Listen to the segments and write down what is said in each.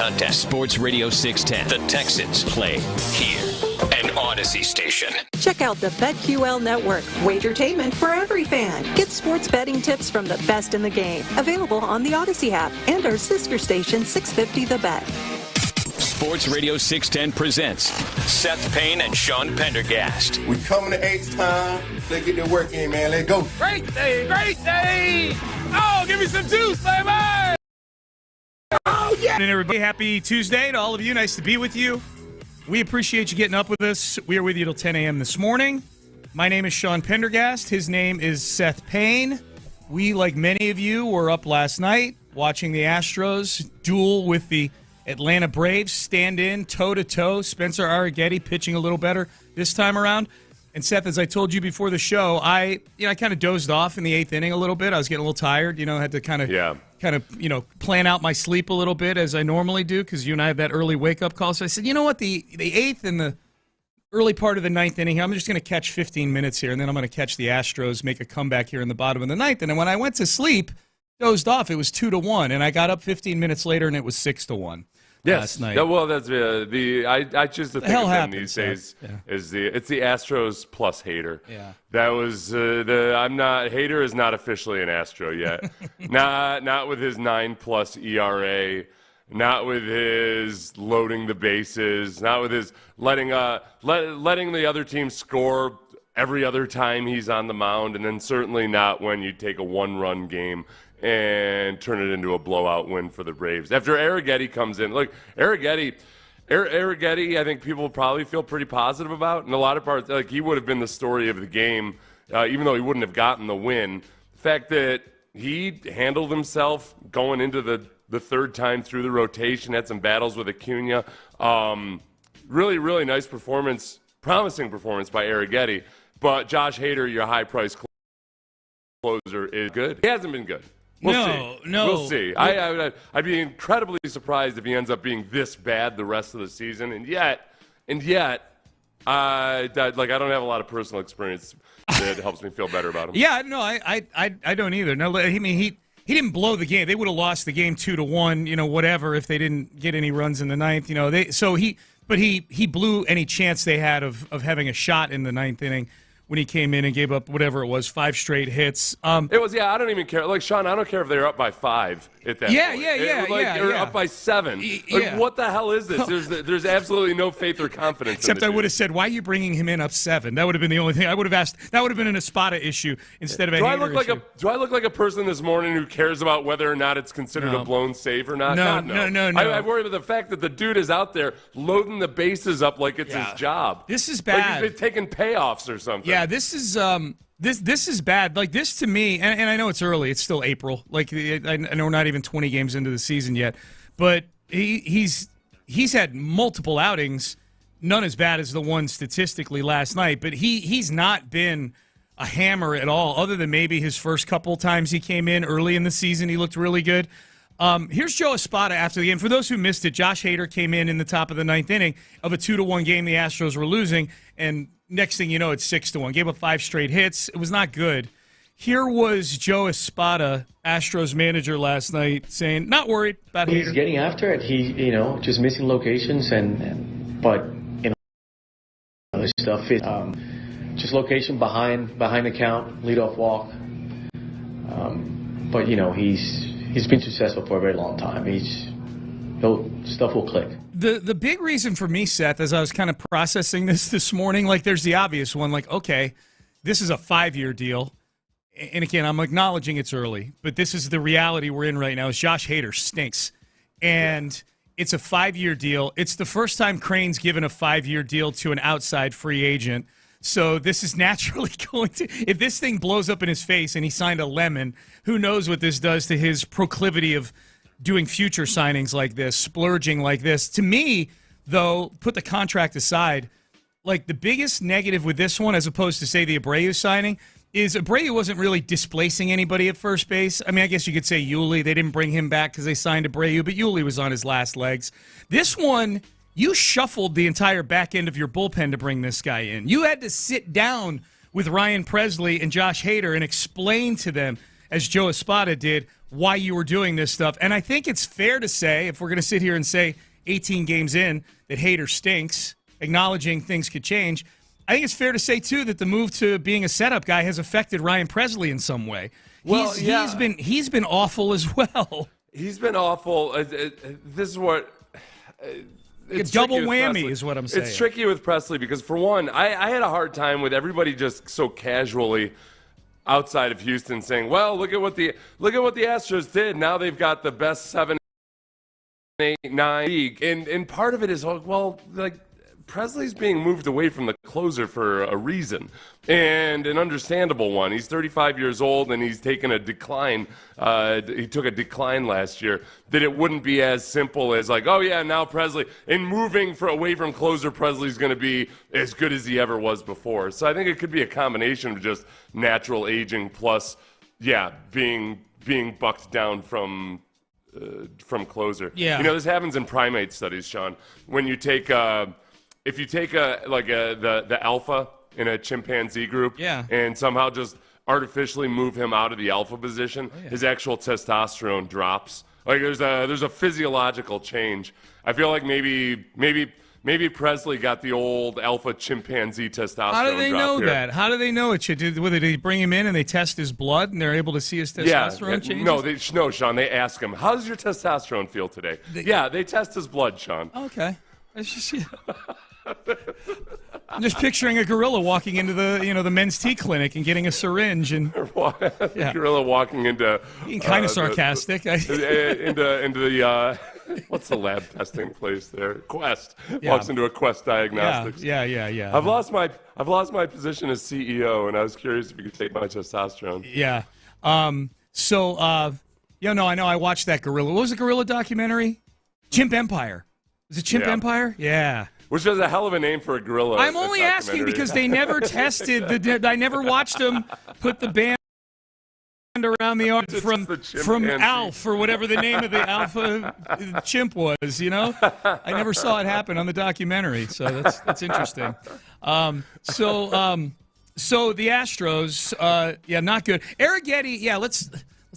contest. Sports Radio 610. The Texans play here. An Odyssey station. Check out the BetQL Network. Wagertainment for every fan. Get sports betting tips from the best in the game. Available on the Odyssey app and our sister station 650 The Bet. Sports Radio 610 presents Seth Payne and Sean Pendergast. We coming to H-Town. Let's get the work in, man. Let's go. Great day, great day. Oh, give me some juice, baby. Oh, yeah. And everybody, happy Tuesday to all of you. Nice to be with you. We appreciate you getting up with us. We are with you till 10 a.m. this morning. My name is Sean Pendergast. His name is Seth Payne. We, like many of you, were up last night watching the Astros duel with the Atlanta Braves, stand in, toe-to-toe. Spencer Arrighetti pitching a little better this time around. And Seth, as I told you before the show, I kind of dozed off in the eighth inning a little bit. I was getting a little tired. Had to kind of plan out my sleep a little bit as I normally do because you and I have that early wake-up call. So I said, you know what, the eighth and the early part of the ninth inning, I'm just going to catch 15 minutes here, and then I'm going to catch the Astros make a comeback here in the bottom of the ninth. And then when I went to sleep, dozed off, it was 2-1, and I got up 15 minutes later, and it was 6-1 last night. Yeah, well, that's I choose to think of them these days is it's the Astros plus Hader. Yeah, that was Hader is not officially an Astro yet. not with his 9+ ERA. Not with his loading the bases. Not with his letting the other team score every other time he's on the mound, and then certainly not when you take a one-run game and turn it into a blowout win for the Braves. After Arrighetti comes in, look, Arrighetti, I think people probably feel pretty positive about. In a lot of parts, like he would have been the story of the game, even though he wouldn't have gotten the win. The fact that he handled himself going into the third time through the rotation, had some battles with Acuna. Really, really nice performance, promising performance by Arrighetti. But Josh Hader, your high-priced closer, is good. He hasn't been good. We'll see. I'd be incredibly surprised if he ends up being this bad the rest of the season. And yet, I don't have a lot of personal experience that helps me feel better about him. Yeah, no, I don't either. No, I mean he didn't blow the game. They would have lost the game 2-1, whatever, if they didn't get any runs in the ninth. But he blew any chance they had of having a shot in the ninth inning when he came in and gave up whatever it was, 5 straight hits. It was, I don't even care. Like, Sean, I don't care if they're up by 5 at that point. Or up by 7. What the hell is this? There's absolutely no faith or confidence Except I would have said, why are you bringing him in up 7? That would have been the only thing. I would have asked. That would have been an Espada issue instead of a Hader issue. Do I look like a person this morning who cares about whether or not it's considered a blown save or not? No. I worry about the fact that the dude is out there loading the bases up like it's his job. This is bad. Like he's been taking payoffs or something. Yeah, this is This is bad. Like, this to me, and I know it's early. It's still April. Like, I know we're not even 20 games into the season yet. But he's had multiple outings, none as bad as the one statistically last night. But he's not been a hammer at all, other than maybe his first couple times he came in early in the season. He looked really good. Here's Joe Espada after the game. For those who missed it, Josh Hader came in the top of the ninth inning of a 2-1 game the Astros were losing, and next thing you know, it's 6-1. Gave up 5 straight hits. It was not good. Here was Joe Espada, Astros manager, last night, saying, not worried about Hader. He's getting after it. He, just missing locations, but other stuff. Just location behind the count, leadoff walk. But he's been successful for a very long time. Stuff will click. The big reason for me, Seth, as I was kind of processing this morning, like, there's the obvious one, like, okay, this is a 5-year deal. And again, I'm acknowledging it's early, but this is the reality we're in right now is Josh Hader stinks. And it's a 5-year deal. It's the first time Crane's given a 5-year deal to an outside free agent. So this is naturally going to – if this thing blows up in his face and he signed a lemon, who knows what this does to his proclivity of doing future signings like this, splurging like this. To me, though, put the contract aside, like, the biggest negative with this one, as opposed to, say, the Abreu signing, is Abreu wasn't really displacing anybody at first base. I mean, I guess you could say Hughley. They didn't bring him back because they signed Abreu, but Hughley was on his last legs. This one – you shuffled the entire back end of your bullpen to bring this guy in. You had to sit down with Ryan Presley and Josh Hader and explain to them, as Joe Espada did, why you were doing this stuff. And I think it's fair to say, if we're going to sit here and say 18 games in that Hader stinks, acknowledging things could change, I think it's fair to say, too, that the move to being a setup guy has affected Ryan Presley in some way. Well, he's been awful as well. He's been awful. This is what... It's a double whammy is what I'm saying. It's tricky with Presley because, for one, I had a hard time with everybody just so casually outside of Houston saying, well, look at what the Astros did. Now they've got the best 7, 8, 9 league. And part of it is, well, like, Presley's being moved away from the closer for a reason, and an understandable one. He's 35 years old, and he's taken a decline. He took a decline last year. That it wouldn't be as simple as like, oh yeah, now Presley, in moving away from closer, Presley's going to be as good as he ever was before. So I think it could be a combination of just natural aging plus, being bucked down from closer. Yeah, you know, this happens in primate studies, Sean. When you take if you take the alpha in a chimpanzee group and somehow just artificially move him out of the alpha position, his actual testosterone drops. Like there's a physiological change. I feel like maybe Presley got the old alpha chimpanzee testosterone. How do they know here. that? How do they know it? Did they bring him in and they test his blood and they're able to see his testosterone changes? No, Sean. They ask him, "How does your testosterone feel today?" They test his blood, Sean. Okay, it's just. I'm just picturing a gorilla walking into the men's tea clinic and getting a syringe and gorilla walking into being kind of sarcastic into the what's the lab testing place there? Quest walks into a Quest Diagnostics. Yeah. I've lost my position as CEO, and I was curious if you could take my testosterone. Yeah. I know. I watched that gorilla. What was the gorilla documentary? Chimp Empire. Was it Chimp Empire? Yeah. Which is a hell of a name for a gorilla. I'm only asking because they never tested I never watched them put the band around the arm from Alf or whatever the name of the alpha chimp was. You know, I never saw it happen on the documentary, so that's interesting. So the Astros, not good. Arrighetti, let's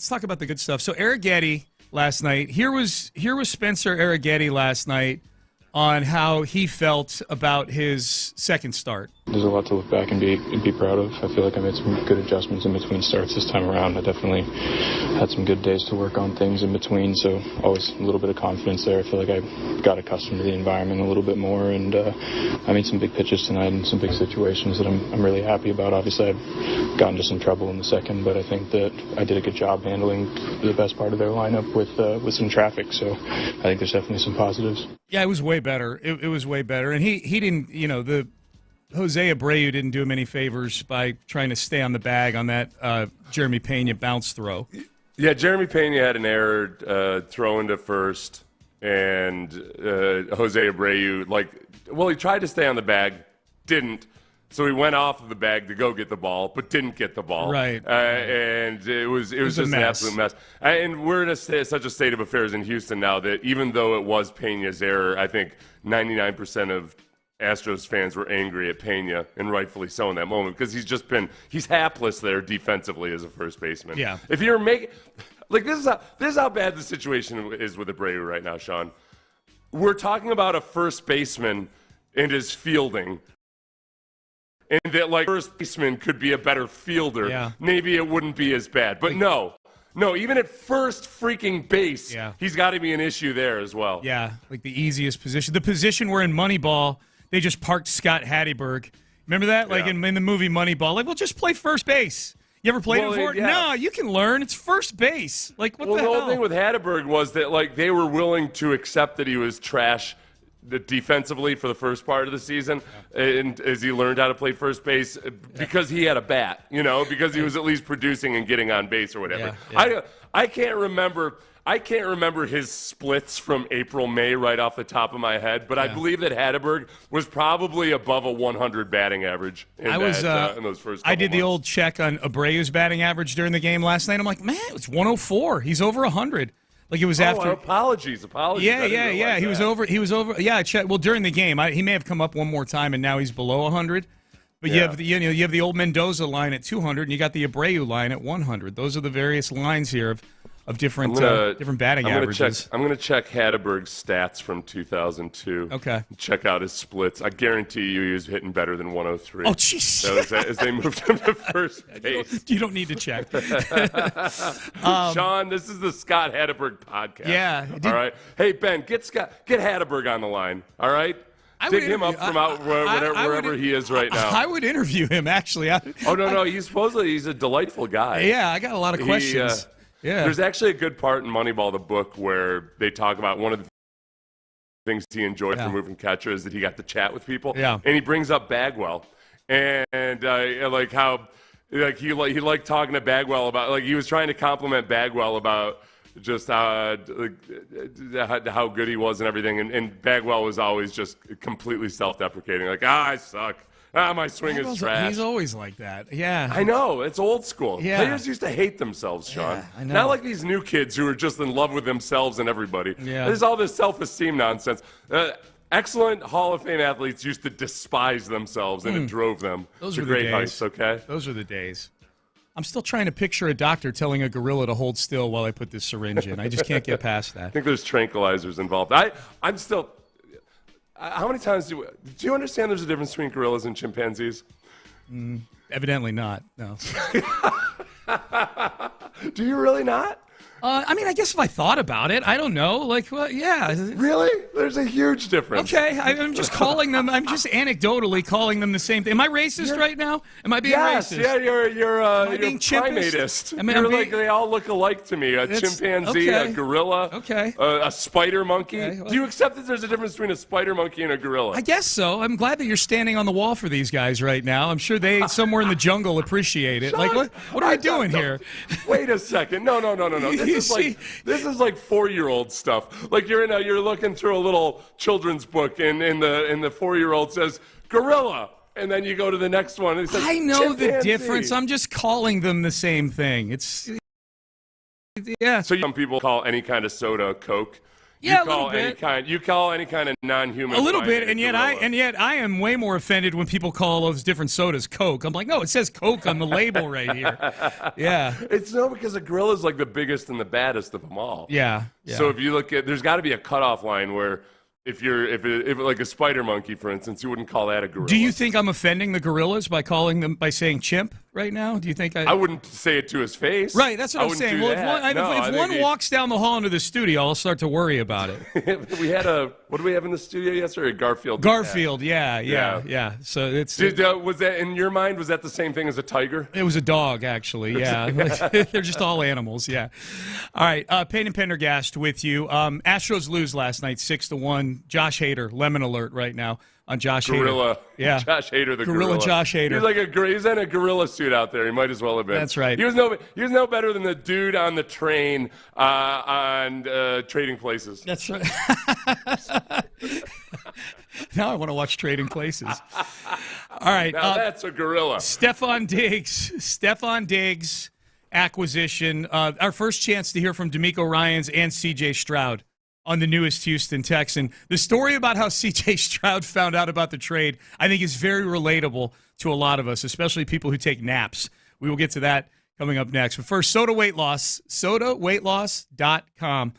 talk about the good stuff. So Arrighetti last night. Here was Spencer Arrighetti last night on how he felt about his second start. There's a lot to look back and be proud of. I feel like I made some good adjustments in between starts this time around. I definitely had some good days to work on things in between, so always a little bit of confidence there. I feel like I got accustomed to the environment a little bit more, and I made some big pitches tonight in some big situations that I'm really happy about. Obviously, I've gotten into some trouble in the second, but I think that I did a good job handling the best part of their lineup with some traffic, so I think there's definitely some positives. Yeah, it was way better. It was way better, and he didn't, the Jose Abreu didn't do him any favors by trying to stay on the bag on that Jeremy Pena bounce throw. Yeah, Jeremy Pena had an error throw into first, and Jose Abreu, he tried to stay on the bag, didn't. So he went off of the bag to go get the ball, but didn't get the ball. Right. And it was just an absolute mess. And we're in such a state of affairs in Houston now that even though it was Pena's error, I think 99% of Astros fans were angry at Pena, and rightfully so in that moment, because he's hapless there defensively as a first baseman. Yeah. If you're making this is how bad the situation is with Abreu right now, Sean. We're talking about a first baseman and his fielding. And that, first baseman could be a better fielder. Yeah. Maybe it wouldn't be as bad. But no, even at first freaking base, he's got to be an issue there as well. Yeah, like the easiest position. The position where in Moneyball, they just parked Scott Hatteberg. Remember that? In the movie Moneyball. Just play first base. You ever played it before? Yeah. No, you can learn. It's first base. What the hell? The whole thing with Hatteberg was that, they were willing to accept that he was trash defensively for the first part of the season, and as he learned how to play first base because he had a bat, because he was at least producing and getting on base or whatever. Yeah. I can't remember his splits from April, May right off the top of my head, but I believe that Hatteberg was probably above a 100 batting average in those first couple I did the months. old check on Abreu's batting average during the game last night. I'm like, man, it's 104. He's over 100. It was after. Apologies. Yeah. He was over. Yeah, I checked. Well, during the game, he may have come up one more time, and now he's below 100. But you have the old Mendoza line at 200, and you got the Abreu line at 100. Those are the various lines here of different batting averages. I'm going to check Hatteberg's stats from 2002. Okay. Check out his splits. I guarantee you he was hitting better than 103. Oh, jeez. That was as they moved him to first base. You don't need to check. Sean, this is the Scott Hatteberg podcast. Yeah. All right. Hey, Ben, get Hatteberg on the line. All right. Dig him up from wherever he is right now. I would interview him, actually. No. He's a delightful guy. Yeah, I got a lot of questions. There's actually a good part in Moneyball, the book, where they talk about one of the things he enjoyed from moving catcher is that he got to chat with people. Yeah. And he brings up Bagwell. And like how like he liked talking to Bagwell about, like, he was trying to compliment Bagwell about just how good he was and everything. And Bagwell was always just completely self-deprecating. Like, I suck. My swing is trash. He's always like that. Yeah. I know. It's old school. Yeah. Players used to hate themselves, Sean. Yeah, I know. Not like these new kids who are just in love with themselves and everybody. Yeah. There's all this self-esteem nonsense. Excellent Hall of Fame athletes used to despise themselves, and it drove them to great heights, okay? Those are the days. I'm still trying to picture a doctor telling a gorilla to hold still while I put this syringe in. I just can't get past that. I think there's tranquilizers involved. I'm still... How many times do you understand there's a difference between gorillas and chimpanzees? Evidently not, no. Do you really not? I mean, I guess if I thought about it, I don't know. Like, well, yeah. Really? There's a huge difference. Okay, I'm just calling them. I'm just anecdotally calling them the same thing. Am I racist right now? Am I being racist? Yeah, you're being primatist. You're like, they all look alike to me. A chimpanzee, a gorilla, a spider monkey. Okay, well, do you accept that there's a difference between a spider monkey and a gorilla? I guess so. I'm glad that you're standing on the wall for these guys right now. I'm sure they somewhere in the jungle appreciate it. Sean, like, what are we doing here? Wait a second. No. This is like 4-year-old stuff. Like you're looking through a little children's book, and the 4-year-old says gorilla, and then you go to the next one and it says I know chimpanzee. the difference. I'm just calling them the same thing. So some people call any kind of soda Coke. Yeah, you call any kind of non-human a little bit, and gorilla. yet I am way more offended when people call those different sodas Coke. I'm like, no, it says Coke on the label right here. Yeah, it's because a gorilla is like the biggest and the baddest of them all. Yeah. So if you look at, there's got to be a cutoff line where if like a spider monkey, for instance, you wouldn't call that a gorilla. Do you think I'm offending the gorillas by saying chimp right now? Do you think I wouldn't say it to his face. Right, that's what I'm saying. Well, if one walks down the hall into the studio, I'll start to worry about it. What did we have in the studio yesterday? Garfield. Yeah. So it's was that in your mind? Was that the same thing as a tiger? It was a dog, actually. Yeah, they're just all animals. Yeah. All right, Payne and Pendergast with you. Astros lose last night, 6-1. Josh Hader, lemon alert right now on Josh Gorilla. Hader. Yeah. Josh Hader, the gorilla. Josh Hader. He's in a gorilla suit out there. He might as well have been. That's right. He was no better than the dude on the train on Trading Places. That's right. Now I want to watch Trading Places. All right. Now that's a gorilla. Stefon Diggs acquisition. Our first chance to hear from D'Amico Ryans and C.J. Stroud on the newest Houston Texan. The story about how C.J. Stroud found out about the trade, I think, is very relatable to a lot of us, especially people who take naps. We will get to that coming up next. But first, Soda Weight Loss, sodaweightloss.com.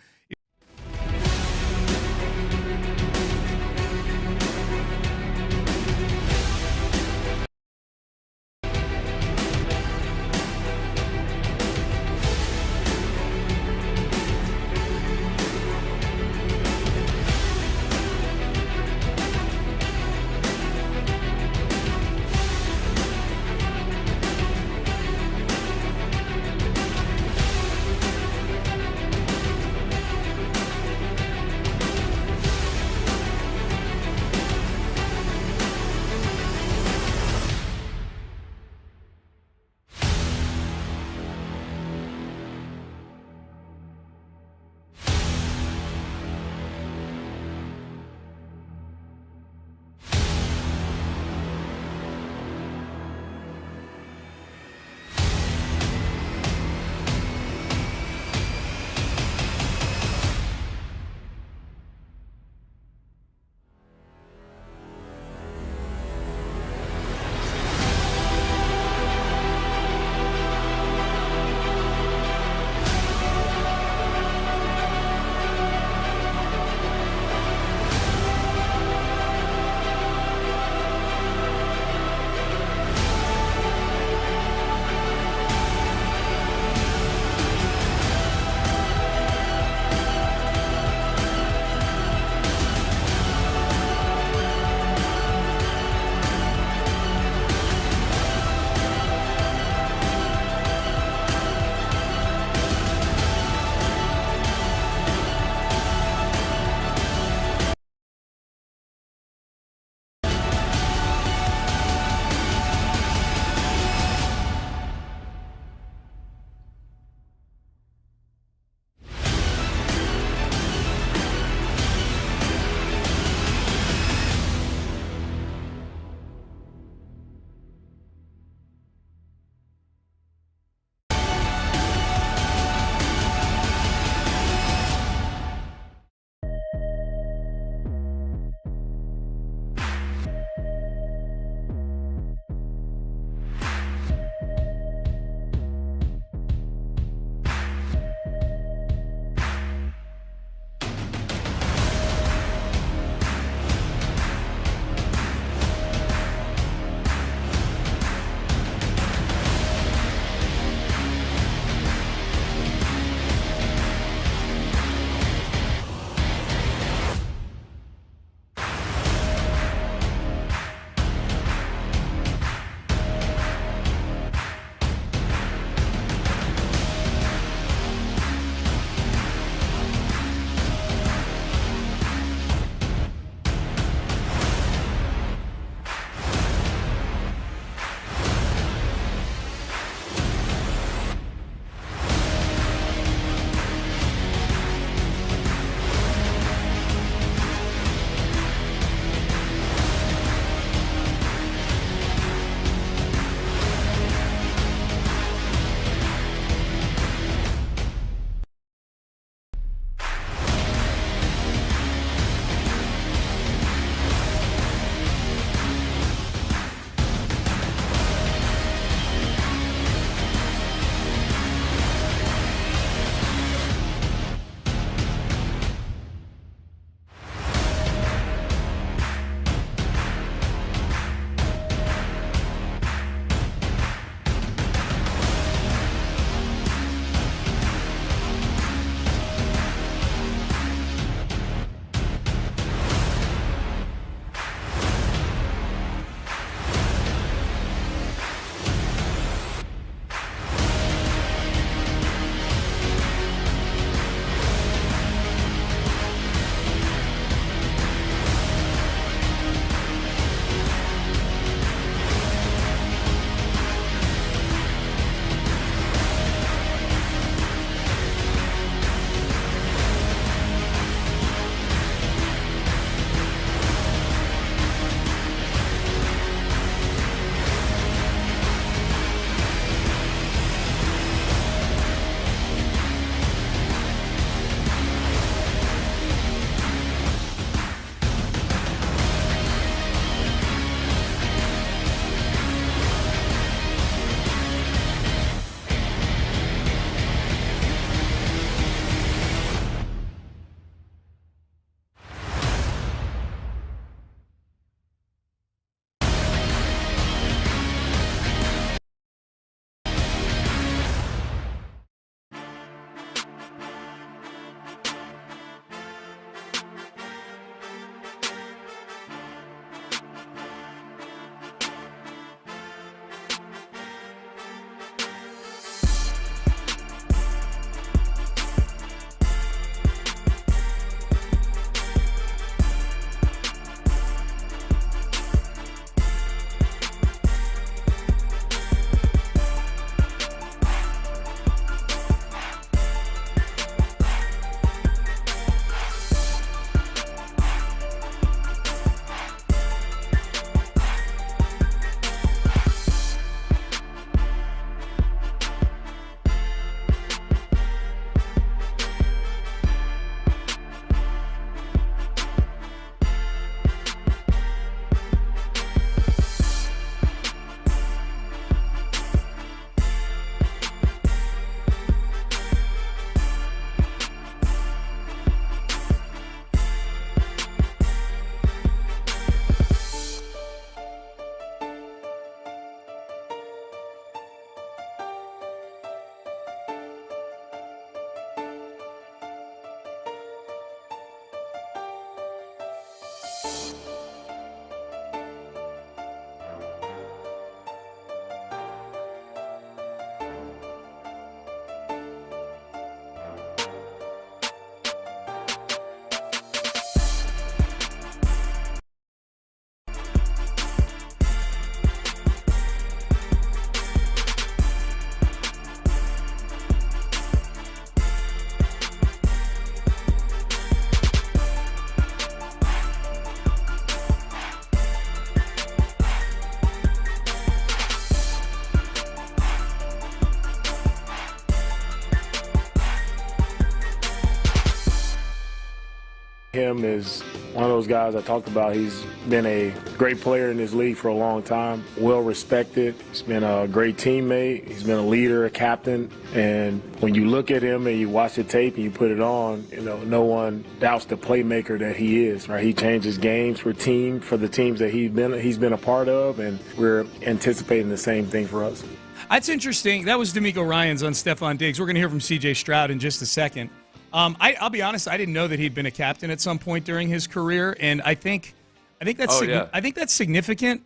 him is one of those guys I talked about. He's been a great player in this league for a long time, well respected. He's been a great teammate. He's been a leader, a captain. And when you look at him and you watch the tape and you put it on, no one doubts the playmaker that he is. Right? He changes games for the teams that he's been a part of, and we're anticipating the same thing for us. That's interesting. That was D'Amico Ryans on Stefon Diggs. We're going to hear from C.J. Stroud in just a second. I'll be honest. I didn't know that he'd been a captain at some point during his career, and I think that's significant.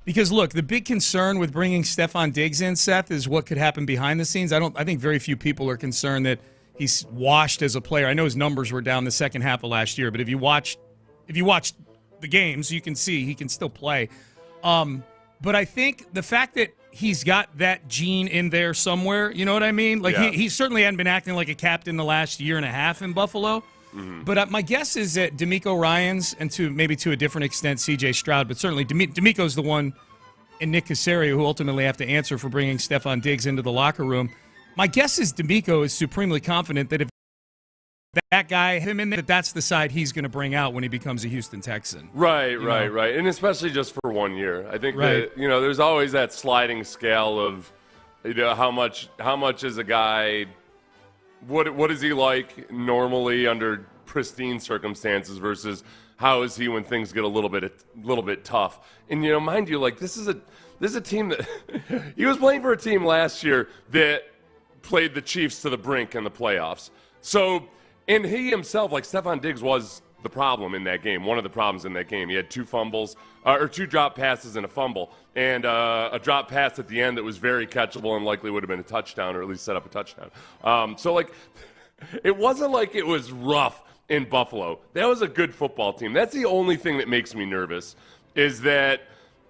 Because look, the big concern with bringing Stefon Diggs in, Seth, is what could happen behind the scenes. I think very few people are concerned that he's washed as a player. I know his numbers were down the second half of last year, but if you watch the games, you can see he can still play. But I think the fact that he's got that gene in there somewhere, you know what I mean? Like, yeah. he certainly hadn't been acting like a captain the last year and a half in Buffalo. Mm-hmm. But my guess is that D'Amico Ryans, and maybe to a different extent C.J. Stroud, but certainly D'Amico's the one, and Nick Caserio, who ultimately have to answer for bringing Stefon Diggs into the locker room. My guess is D'Amico is supremely confident that if that guy, him in there, that's the side he's going to bring out when he becomes a Houston Texan. Right. And especially just for 1 year. I think that, there's always that sliding scale of, how much is a guy, what is he like normally under pristine circumstances versus how is he when things get a little bit tough. And, mind you, like, this is a team that he was playing for a team last year that played the Chiefs to the brink in the playoffs. So, and he himself, like Stefon Diggs, was the problem in that game. One of the problems in that game. He had 2 fumbles, or 2 drop passes and a fumble, and a drop pass at the end that was very catchable and likely would have been a touchdown, or at least set up a touchdown. So, like, it wasn't like it was rough in Buffalo. That was a good football team. That's the only thing that makes me nervous, is that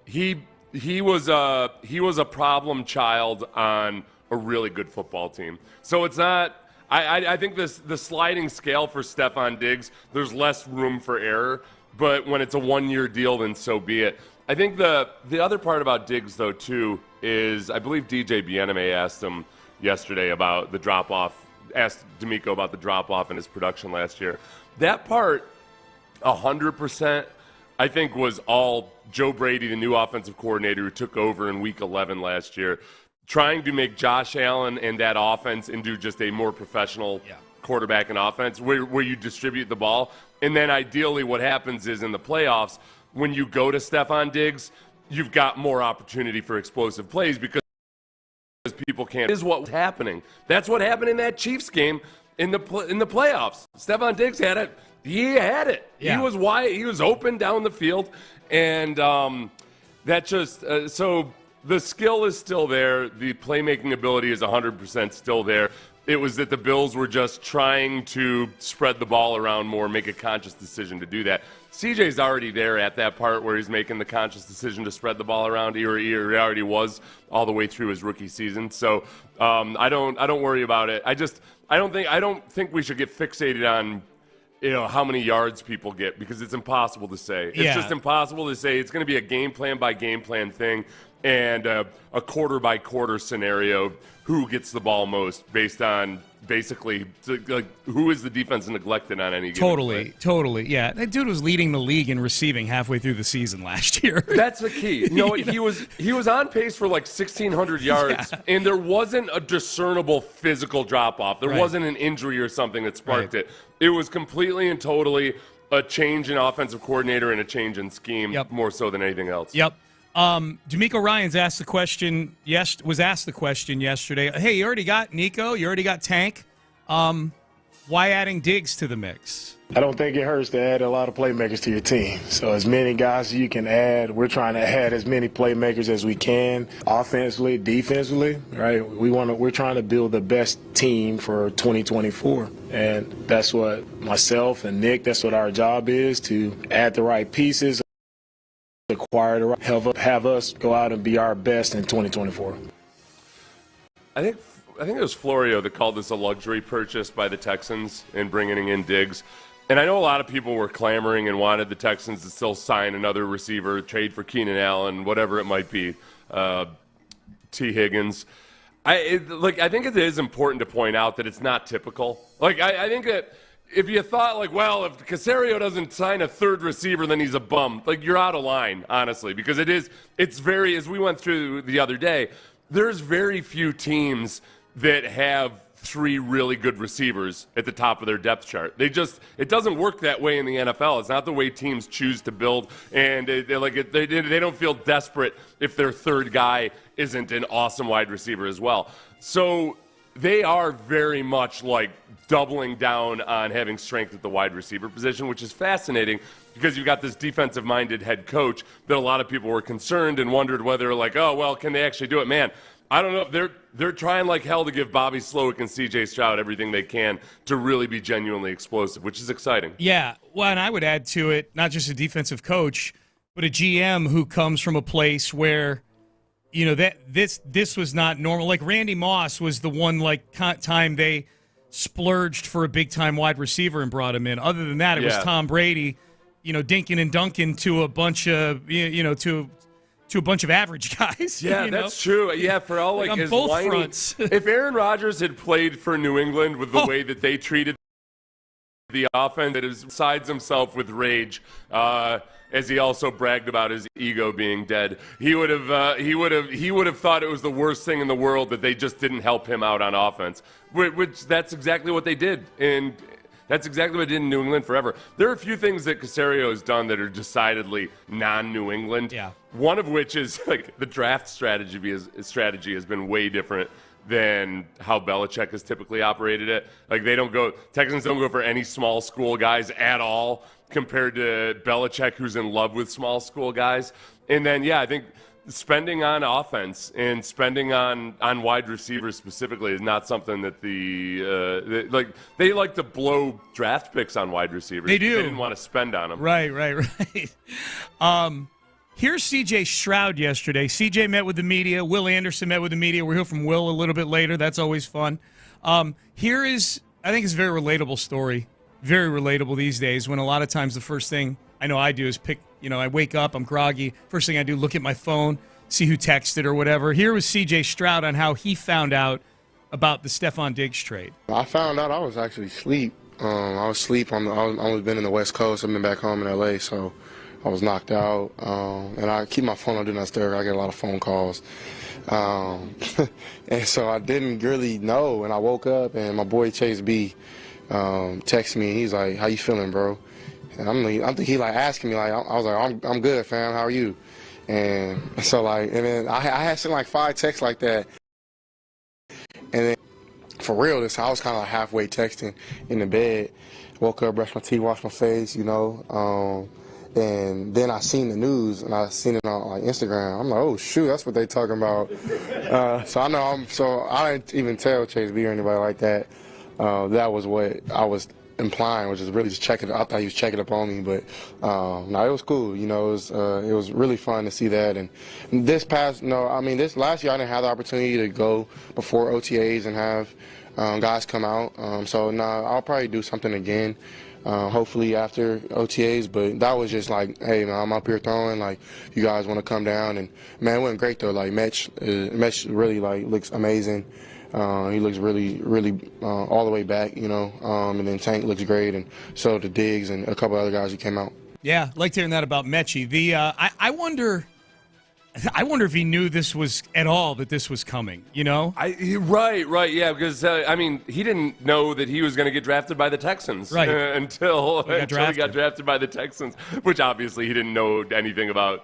he was a problem child on a really good football team. So it's not. I think the sliding scale for Stefon Diggs, there's less room for error, but when it's a 1-year deal, then so be it. I think the other part about Diggs, though, too, is I believe DJ Bieneme asked him yesterday about the drop-off, asked D'Amico about the drop-off in his production last year. That part, 100%, I think, was all Joe Brady, the new offensive coordinator who took over in Week 11 last year, trying to make Josh Allen and that offense into just a more professional quarterback and offense where you distribute the ball. And then ideally what happens is in the playoffs, when you go to Stefon Diggs, you've got more opportunity for explosive plays because people can't. Is what's happening. That's what happened in that Chiefs game in the playoffs. Stefon Diggs had it. He had it. Yeah. He was wide. He was open down the field. And that just so – the skill is still there. The playmaking ability is 100% still there. It was that the Bills were just trying to spread the ball around more, make a conscious decision to do that. CJ's already there at that part where he's making the conscious decision to spread the ball around. He already was all the way through his rookie season. So I don't worry about it. I don't think we should get fixated on how many yards people get, because it's impossible to say. It's just impossible to say. It's going to be a game plan by game plan thing and a quarter by quarter scenario. Who gets the ball most based on basically like who is the defense neglected on any given play. Totally. Yeah, that dude was leading the league in receiving halfway through the season last year. That's the key. He was on pace for like 1,600 yards, and there wasn't a discernible physical drop off. There wasn't an injury or something that sparked it. It was completely and totally a change in offensive coordinator and a change in scheme, more so than anything else. D'Amico Ryans was asked the question yesterday. Hey, you already got Nico, you already got Tank. Why adding Diggs to the mix? I don't think it hurts to add a lot of playmakers to your team. So as many guys as you can add, we're trying to add as many playmakers as we can, offensively, defensively, right? We're trying to build the best team for 2024. And that's what myself and Nick, that's what our job is, to add the right pieces, acquire the right, have us go out and be our best in 2024. I think it was Florio that called this a luxury purchase by the Texans in bringing in Diggs. And I know a lot of people were clamoring and wanted the Texans to still sign another receiver, trade for Keenan Allen, whatever it might be, T. Higgins. I think it is important to point out that it's not typical. Like, I think that if you thought like, well, if Caserio doesn't sign a third receiver, then he's a bum. Like, you're out of line, honestly, because it's very, as we went through the other day, there's very few teams that have 3 really good receivers at the top of their depth chart. It doesn't work that way in the NFL. It's not the way teams choose to build, and they don't feel desperate if their third guy isn't an awesome wide receiver as well. So they are very much like doubling down on having strength at the wide receiver position, which is fascinating because you've got this defensive-minded head coach that a lot of people were concerned and wondered whether, like, oh, well, can they actually do it? Man, I don't know. They're trying like hell to give Bobby Slowick and C.J. Stroud everything they can to really be genuinely explosive, which is exciting. Yeah, well, and I would add to it, not just a defensive coach, but a GM who comes from a place where, you know, that this was not normal. Like Randy Moss was the one like time they splurged for a big-time wide receiver and brought him in. Other than that, it was Tom Brady, you know, dinking and dunking to a bunch of, you know, to a bunch of average guys. Yeah, that's true. Yeah, for all like on his both whiny, fronts. If Aaron Rodgers had played for New England with the way that they treated the offense, that is besides himself with rage, as he also bragged about his ego being dead, he would have thought it was the worst thing in the world that they just didn't help him out on offense. Which that's exactly what they did, and that's exactly what they did in New England forever. There are a few things that Caserio has done that are decidedly non-New England. Yeah. One of which is like the draft strategy has been way different than how Belichick has typically operated it. Like Texans don't go for any small school guys at all compared to Belichick, who's in love with small school guys. And then, I think spending on offense and spending on wide receivers specifically is not something that they like to blow draft picks on wide receivers. They do. They didn't want to spend on them. Right. Here's C.J. Stroud yesterday. C.J. met with the media. Will Anderson met with the media. We'll hear from Will a little bit later. That's always fun. Here is, I think it's a very relatable story. Very relatable these days when a lot of times the first thing I know I do is I wake up, I'm groggy. First thing I do, look at my phone, see who texted or whatever. Here was C.J. Stroud on how he found out about the Stefon Diggs trade. I found out I was actually asleep. I was asleep. I've only been in the West Coast. I've been back home in L.A., so I was knocked out. And I keep my phone on Do Not Disturb. I get a lot of phone calls. And so I didn't really know. And I woke up, and my boy Chase B texted me. He's like, "How you feeling, bro?" And I think he like asking me, like, I was like, I'm good, fam. How are you? And so and then I had sent like 5 texts like that. And then for real, I was kind of like halfway texting in the bed. Woke up, brushed my teeth, washed my face, and then I seen the news, and I seen it on like Instagram. I'm like, oh shoot, that's what they talking about. So I didn't even tell Chase B or anybody like that. That was what I was implying, which is really just checking. I thought he was checking up on me, but no, it was cool. It was really fun to see that. And this last year I didn't have the opportunity to go before OTAs and have guys come out. So I'll probably do something again. Hopefully after OTAs, but that was just like, hey man, I'm up here throwing, like, you guys want to come down? And man, it went great though. Like Metch really like looks amazing. He looks really, really all the way back, and then Tank looks great, and so the Diggs and a couple other guys who came out. Yeah, liked hearing that about Mechie. I wonder if he knew this was at all, that this was coming, Right, yeah, because, he didn't know that he was going to get drafted by the Texans until he got drafted by the Texans, which obviously he didn't know anything about.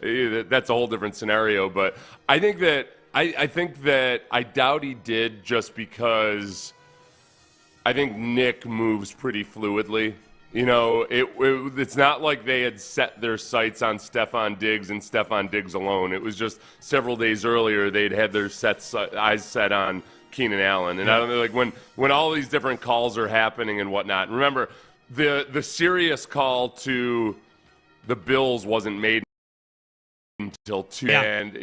That's a whole different scenario, but I think that I doubt he did just because I think Nick moves pretty fluidly. It's not like they had set their sights on Stefon Diggs and Stefon Diggs alone. It was just several days earlier they'd had their eyes set on Keenan Allen. And I don't know, like when all these different calls are happening and whatnot. And remember, the serious call to the Bills wasn't made until 2. Yeah. And,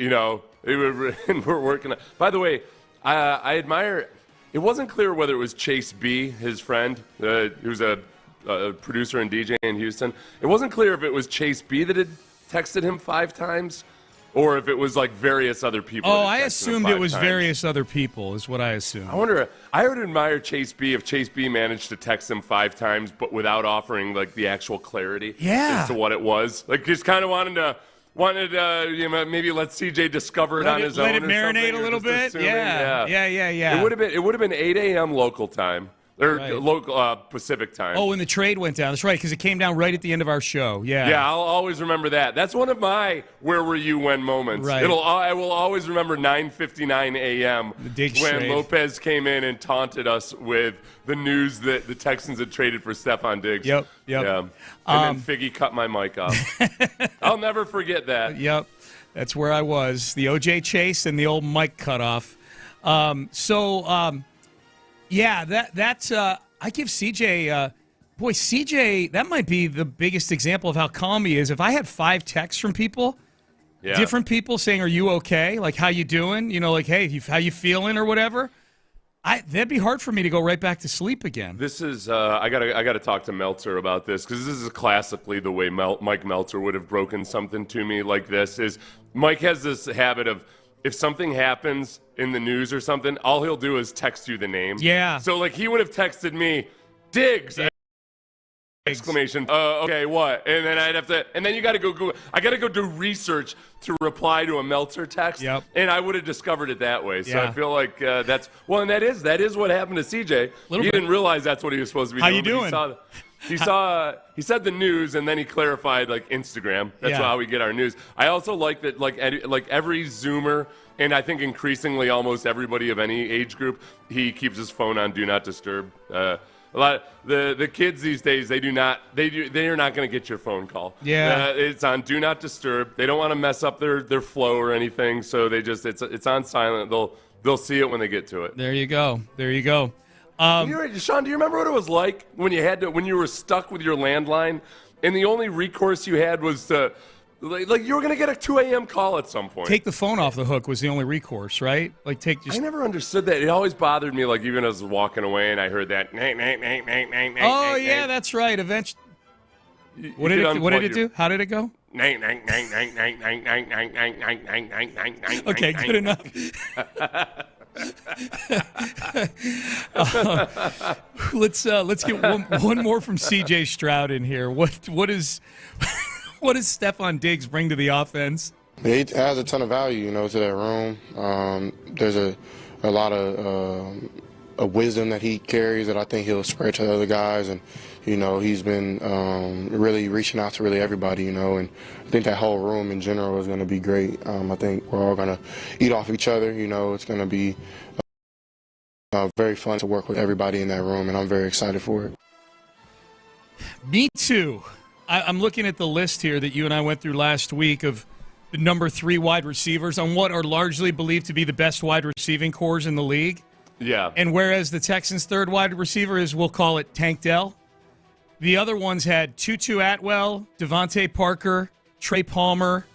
we're working. By the way, I admire. It wasn't clear whether it was Chase B, his friend, who's a producer and DJ in Houston. It wasn't clear if it was Chase B that had texted him 5 times, or if it was like various other people. Oh, I assumed it was various other people is what I assumed. I wonder, I would admire Chase B if Chase B managed to text him 5 times, but without offering like the actual clarity as to what it was. Like just kind of wanted maybe let CJ discover it on his own. Let it marinate a little bit. Yeah. It would have been 8 a.m. local time. Or local Pacific time. Oh, when the trade went down. That's right, because it came down right at the end of our show. Yeah. Yeah, I'll always remember that. That's one of my "Where were you when" moments. Right. I will always remember 9:59 a.m. when Lopez came in and taunted us with the news that the Texans had traded for Stefon Diggs. Yep. Yeah. And then Figgy cut my mic off. I'll never forget that. Yep. That's where I was. The O.J. chase and the old mic cutoff. Yeah, that's I give CJ, CJ, that might be the biggest example of how calm he is. If I had 5 texts from people, different people saying, "Are you okay?" Like, "How you doing?" You know, like, "Hey, how you feeling?" or whatever. That'd be hard for me to go right back to sleep again. This is I gotta talk to Meltzer about this, because this is classically the way Mike Meltzer would have broken something to me like this. Is Mike has this habit of, if something happens in the news or something, all he'll do is text you the name. Yeah. So, like, he would have texted me, Diggs! Exclamation. Okay, what? And then I'd have to, and then you got to go Google. I got to go do research to reply to a Meltzer text. Yep. And I would have discovered it that way. So Yeah. I feel like that's, and that is what happened to CJ. He didn't realize that's what he was supposed to be doing. How you doing? He said the news, and then he clarified, like, Instagram. That's how we get our news. I also like that, like every Zoomer, and I think increasingly almost everybody of any age group, he keeps his phone on Do Not Disturb. A lot the kids these days, they are not going to get your phone call. Yeah, it's on Do Not Disturb. They don't want to mess up their flow or anything, so they just it's on silent. They'll see it when they get to it. There you go. Sean, do you remember what it was like when you were stuck with your landline, and the only recourse you had was to, like you were going to get a 2 a.m. call at some point. Take the phone off the hook was the only recourse, right? Like I never understood that. It always bothered me, like even as I was walking away and I heard that. Oh yeah, that's right. Eventually, what did it do? How did it go? Okay, good enough. Let's get one more from CJ Stroud in here. What does Stefon Diggs bring to the offense? He adds a ton of value, to that room. There's a lot of wisdom that he carries that I think he'll spread to other guys, and he's been really reaching out to really everybody, and I think that whole room in general is going to be great. I think we're all going to eat off each other. It's going to be very fun to work with everybody in that room, and I'm very excited for it. Me too. I'm looking at the list here that you and I went through last week of the number 3 wide receivers on what are largely believed to be the best wide receiving cores in the league. Yeah. And whereas the Texans' 3rd wide receiver is, we'll call it Tank Dell, the other ones had Tutu Atwell, Devontae Parker, Trey Palmer,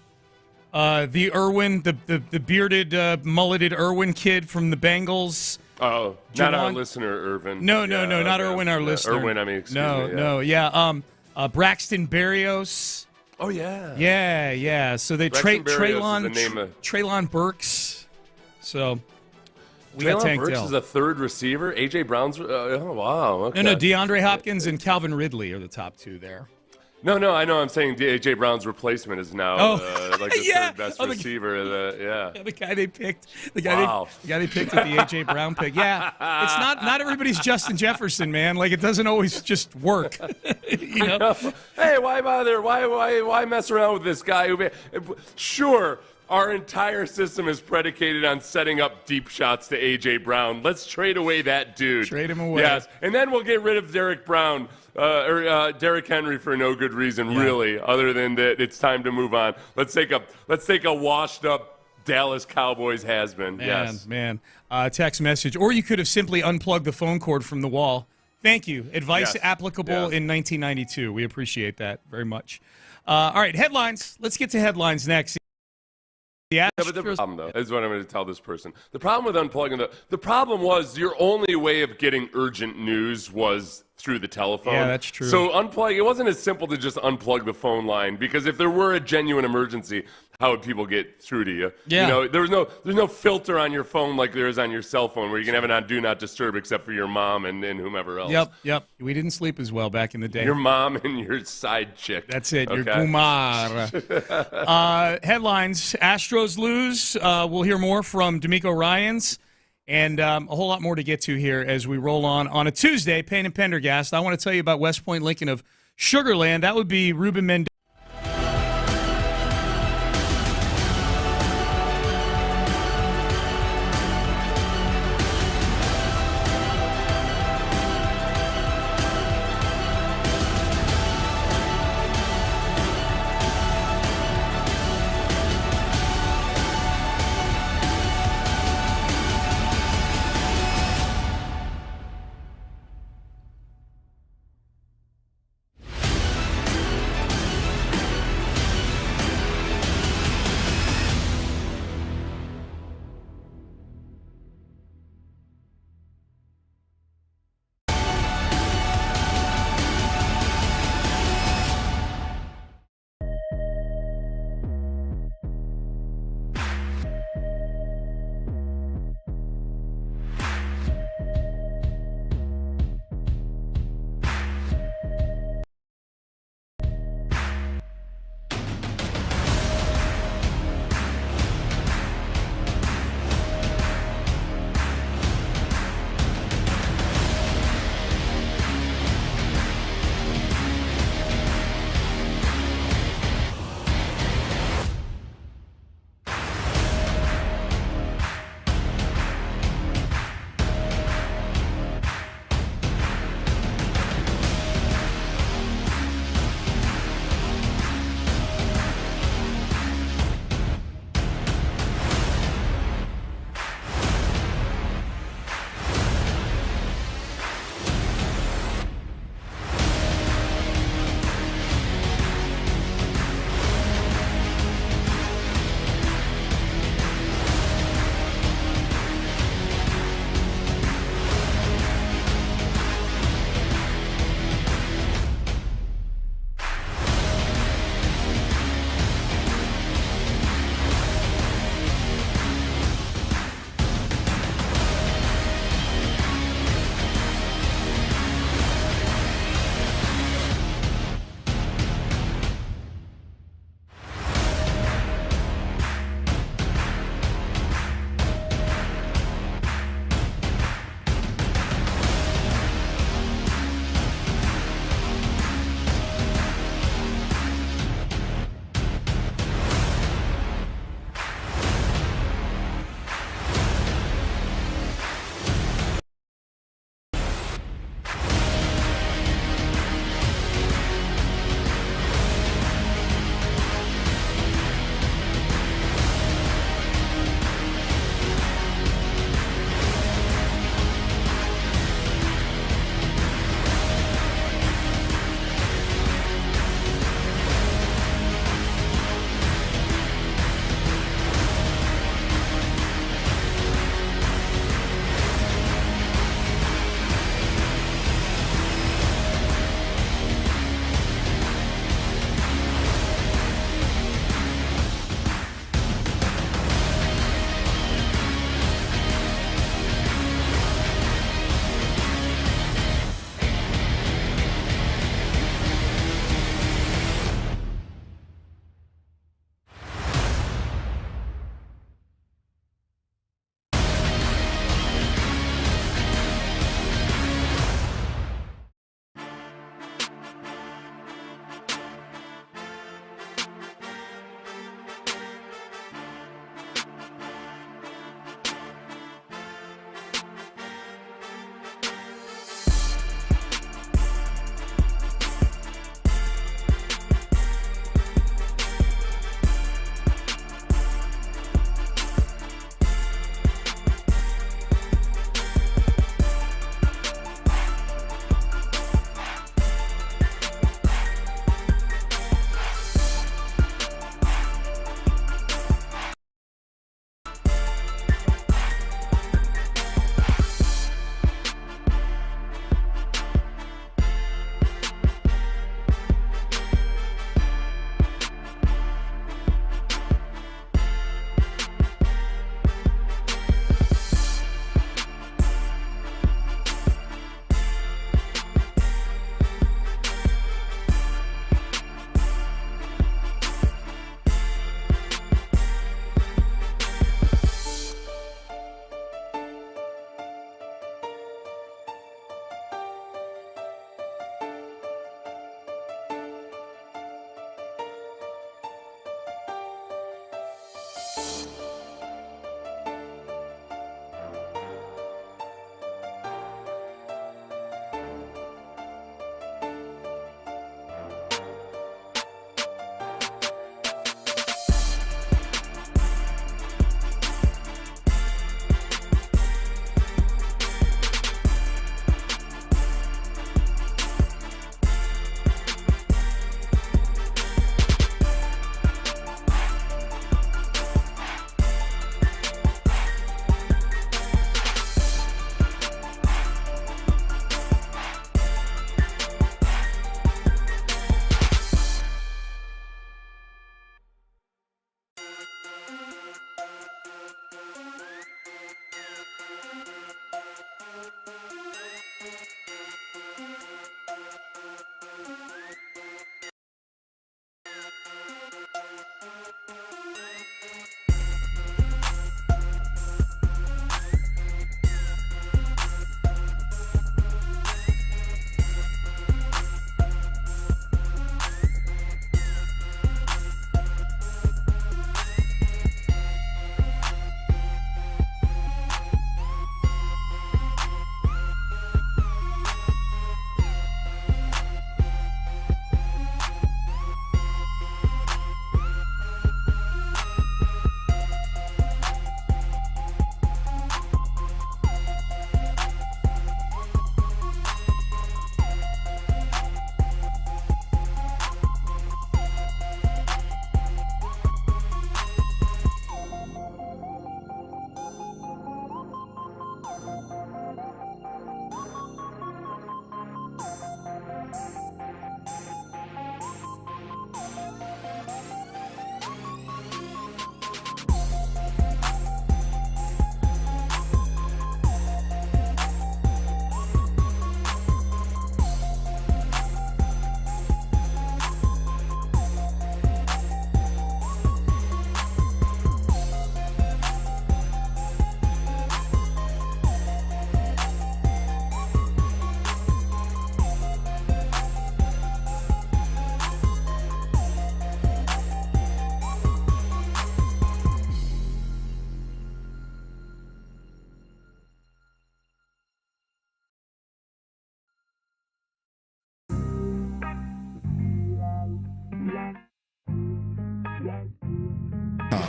the Irwin, the bearded, mulleted Irwin kid from the Bengals. Oh, not our listener, Irvin. No, not Irwin, our listener. Irwin, excuse me. No. Braxton Berrios. Oh, yeah. Yeah. So they Treylon Burks. So we got Tank Burks Dell. is a 3rd receiver. A.J. Brown's. Oh, wow. Okay. No. DeAndre Hopkins and Calvin Ridley are the top 2 there. No, I know. I'm saying A.J. Brown's replacement is now like the 3rd best receiver. The guy they picked. The guy they picked with the A.J. Brown pick. Yeah, it's not everybody's Justin Jefferson, man. Like, it doesn't always just work. I know. Hey, why bother? Why mess around with this guy? Sure. Our entire system is predicated on setting up deep shots to A.J. Brown. Let's trade away that dude. Trade him away. Yes, and then we'll get rid of Derek Brown or Derrick Henry for no good reason, really, other than that it's time to move on. Let's take a washed-up Dallas Cowboys has-been. Man. Text message. Or you could have simply unplugged the phone cord from the wall. Thank you. Advice applicable in 1992. We appreciate that very much. All right, headlines. Let's get to headlines next. But the problem, though, is what I'm going to tell this person. The problem with unplugging the problem was your only way of getting urgent news was through the telephone. Yeah, that's true. So it wasn't as simple to just unplug the phone line, because if there were a genuine emergency, how would people get through to you? Yeah. You know, there's no filter on your phone like there is on your cell phone where you can have it on Do Not Disturb except for your mom and whomever else. Yep. We didn't sleep as well back in the day. Your mom and your side chick. That's it, your Okay? Kumar. Headlines, Astros lose. We'll hear more from D'Amico Ryans and a whole lot more to get to here as we roll on a Tuesday, Payne and Pendergast. I want to tell you about West Point Lincoln of Sugar Land. That would be Ruben Mendoza.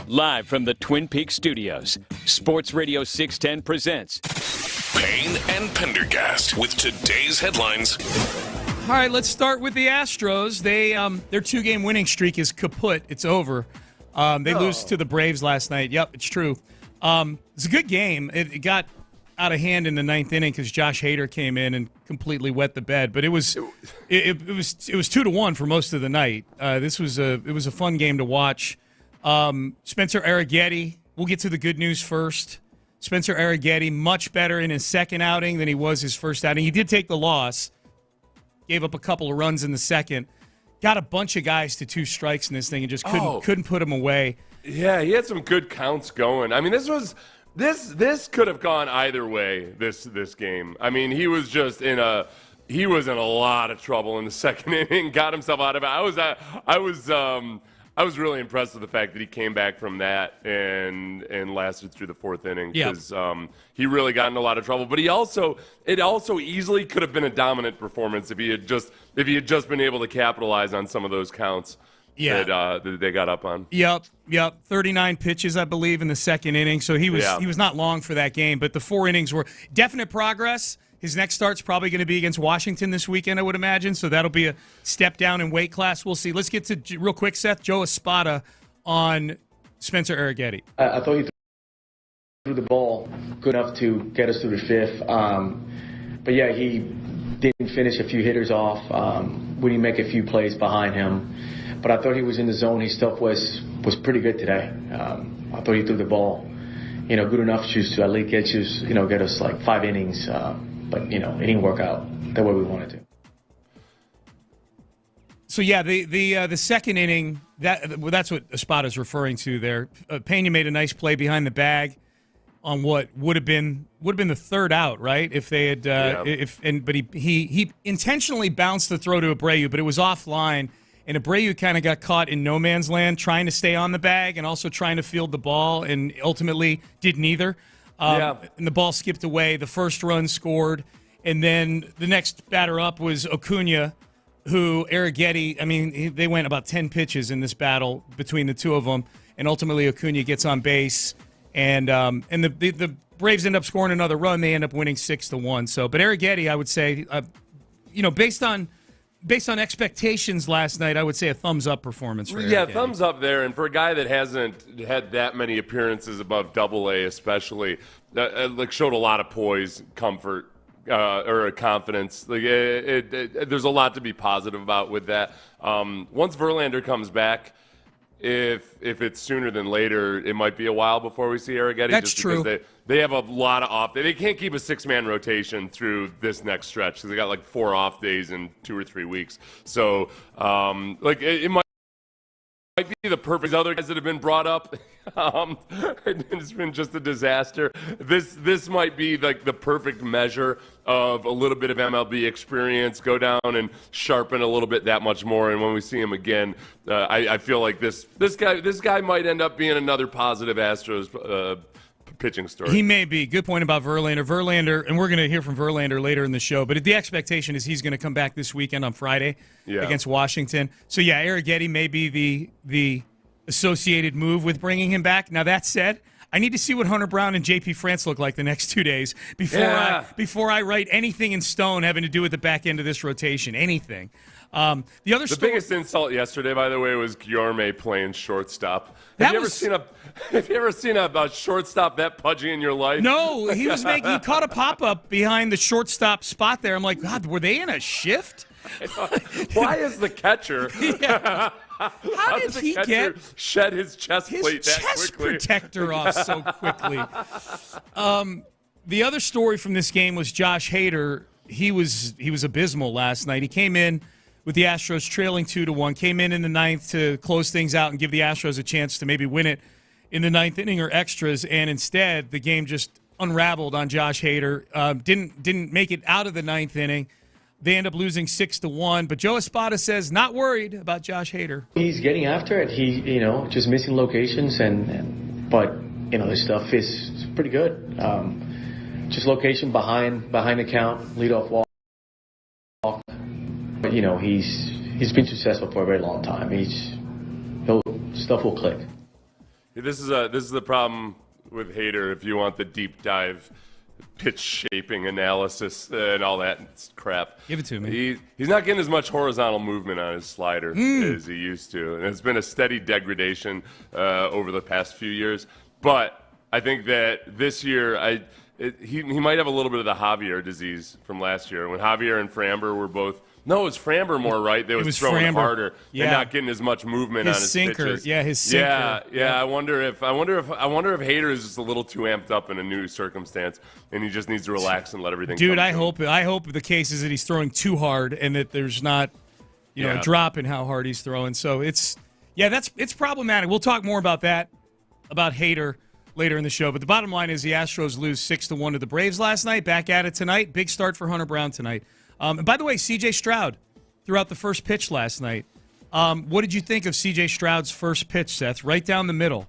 Live from the Twin Peaks studios, Sports Radio 610 presents Payne and Pendergast with today's headlines. All right, let's start with the Astros. Their 2-game winning streak is kaput. It's over. They lose to the Braves last night. Yep, it's true. It's a good game. It got out of hand in the 9th inning because Josh Hader came in and completely wet the bed. But it was 2-1 for most of the night. It was a fun game to watch. Spencer Arrighetti. We'll get to the good news first. Spencer Arrighetti much better in his second outing than he was his first outing. He did take the loss. Gave up a couple of runs in the second. Got a bunch of guys to 2 strikes in this thing and just couldn't put him away. Yeah, he had some good counts going. I mean, this could have gone either way. This game. I mean, he was in a lot of trouble in the second inning. Got himself out of it. I was really impressed with the fact that he came back from that and lasted through the 4th inning because he really got in a lot of trouble. But it also easily could have been a dominant performance if he had just been able to capitalize on some of those counts that they got up on. Yep. 39 pitches, I believe, in the second inning. So he was not long for that game. But the 4 innings were definite progress. His next start's probably going to be against Washington this weekend, I would imagine. So that'll be a step down in weight class. We'll see. Let's get to, real quick, Seth, Joe Espada on Spencer Arrighetti. I thought he threw the ball good enough to get us through the 5th. But, yeah, he didn't finish a few hitters off. We didn't make a few plays behind him. But I thought he was in the zone. His stuff was pretty good today. I thought he threw the ball, good enough to at least get us like 5 innings. But, it didn't work out the way we wanted to. So, yeah, the second inning, that's what Espada's referring to there. Pena made a nice play behind the bag on what would have been the third out, right? If they had but he intentionally bounced the throw to Abreu, but it was offline, and Abreu kind of got caught in no man's land trying to stay on the bag and also trying to field the ball, and ultimately did neither. And the ball skipped away. The first run scored. And then the next batter up was Acuna, who Arrighetti, they went about 10 pitches in this battle between the two of them. And ultimately Acuna gets on base. And the Braves end up scoring another run. They end up winning 6-1. So, but Arrighetti, I would say, based on expectations last night, I would say a thumbs-up performance for Arrighetti. Yeah, thumbs up there. And for a guy that hasn't had that many appearances above Double-A especially, showed a lot of poise, comfort, or confidence. There's a lot to be positive about with that. Once Verlander comes back, if it's sooner than later, it might be a while before we see Arrighetti. That's true. Because they have a lot of off. They can't keep a 6-man rotation through this next stretch because they got like 4 off days in 2 or 3 weeks. So it might be the perfect. Other guys that have been brought up, it's been just a disaster. This might be like the perfect measure of a little bit of MLB experience. Go down and sharpen a little bit that much more. And when we see him again, I feel like this guy might end up being another positive Astros pitching story. He may be. Good point about Verlander, and we're going to hear from Verlander later in the show, but the expectation is he's going to come back this weekend on Friday against Washington. So, yeah, Arrighetti may be the associated move with bringing him back. Now, that said, I need to see what Hunter Brown and JP France look like the next 2 days before I write anything in stone having to do with the back end of this rotation, anything. The biggest insult yesterday, by the way, was Guillorme playing shortstop. Have you ever seen a shortstop that pudgy in your life? No, he caught a pop-up behind the shortstop spot there. I'm like, God, were they in a shift? Why is the catcher? How did he shed his chest plate that chest quickly? Protector off so quickly? The other story from this game was Josh Hader. He was abysmal last night. He came in with the Astros trailing 2-1, came in the 9th to close things out and give the Astros a chance to maybe win it in the 9th inning or extras, and instead the game just unraveled on Josh Hader. Didn't make it out of the 9th inning. They end up losing 6-1, but Joe Espada says not worried about Josh Hader. He's getting after it. He, just missing locations, but the stuff is pretty good. Just location behind the count, leadoff walk. But he's been successful for a very long time. Stuff will click. This is the problem with Hader. If you want the deep dive pitch shaping analysis and all that crap, give it to me. He's not getting as much horizontal movement on his slider as he used to, and it's been a steady degradation over the past few years. But I think that this year, he might have a little bit of the Javier disease from last year when Javier and Framber were both. No, it was Framber more, right? They was throwing Framber. Harder and not getting as much movement on his sinker. pitches. Yeah, his sinker. Yeah. I wonder if Hader is just a little too amped up in a new circumstance, and he just needs to relax and let everything. Dude, come I to him. hope the case is that he's throwing too hard and that there's not, a drop in how hard he's throwing. So it's problematic. We'll talk more about that, about Hader, later in the show. But the bottom line is the Astros lose 6-1 to the Braves last night. Back at it tonight. Big start for Hunter Brown tonight. And by the way, C.J. Stroud threw out the first pitch last night. What did you think of C.J. Stroud's first pitch, Seth? Right down the middle.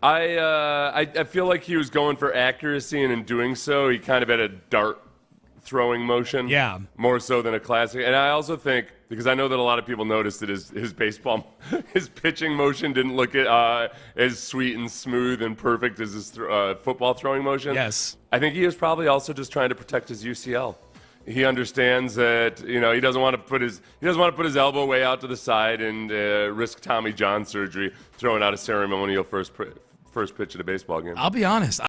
I feel like he was going for accuracy, and in doing so, he kind of had a dart throwing motion. Yeah. More so than a classic. And I also think, because I know that a lot of people noticed that his baseball, his pitching motion didn't look as sweet and smooth and perfect as his football throwing motion. Yes. I think he was probably also just trying to protect his UCL. He understands that he doesn't want to put his elbow way out to the side and risk Tommy John surgery throwing out a ceremonial first pitch at a baseball game. I'll be honest,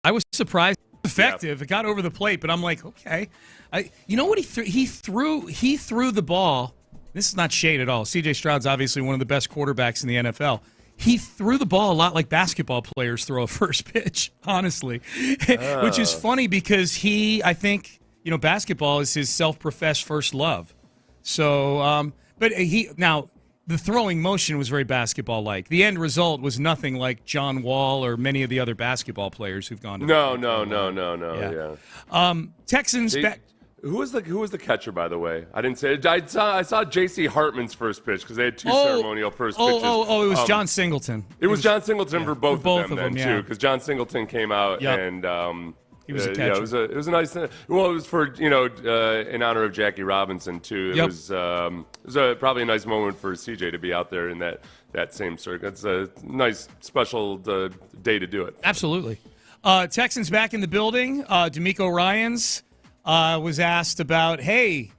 I was surprised. Effective. Yeah. It got over the plate, but I'm like, okay. You know what he threw? He threw the ball. This is not shade at all. C.J. Stroud's obviously one of the best quarterbacks in the NFL. He threw the ball a lot like basketball players throw a first pitch, honestly, which is funny because I think basketball is his self-professed first love. So, but the throwing motion was very basketball-like. The end result was nothing like John Wall or many of the other basketball players who've gone to No. Yeah. Texans back. Who was the catcher, by the way? I didn't say it. I saw J.C. Hartman's first pitch because they had two ceremonial first pitches. It was John Singleton. It was John Singleton for both of them too, because yeah. John Singleton came out and he was a catcher. It was a nice thing. Well, it was for in honor of Jackie Robinson too. It was probably a nice moment for CJ to be out there in that same circuit. It's a nice special day to do it. Absolutely. Texans back in the building. D'Amico Ryans was asked about, hey,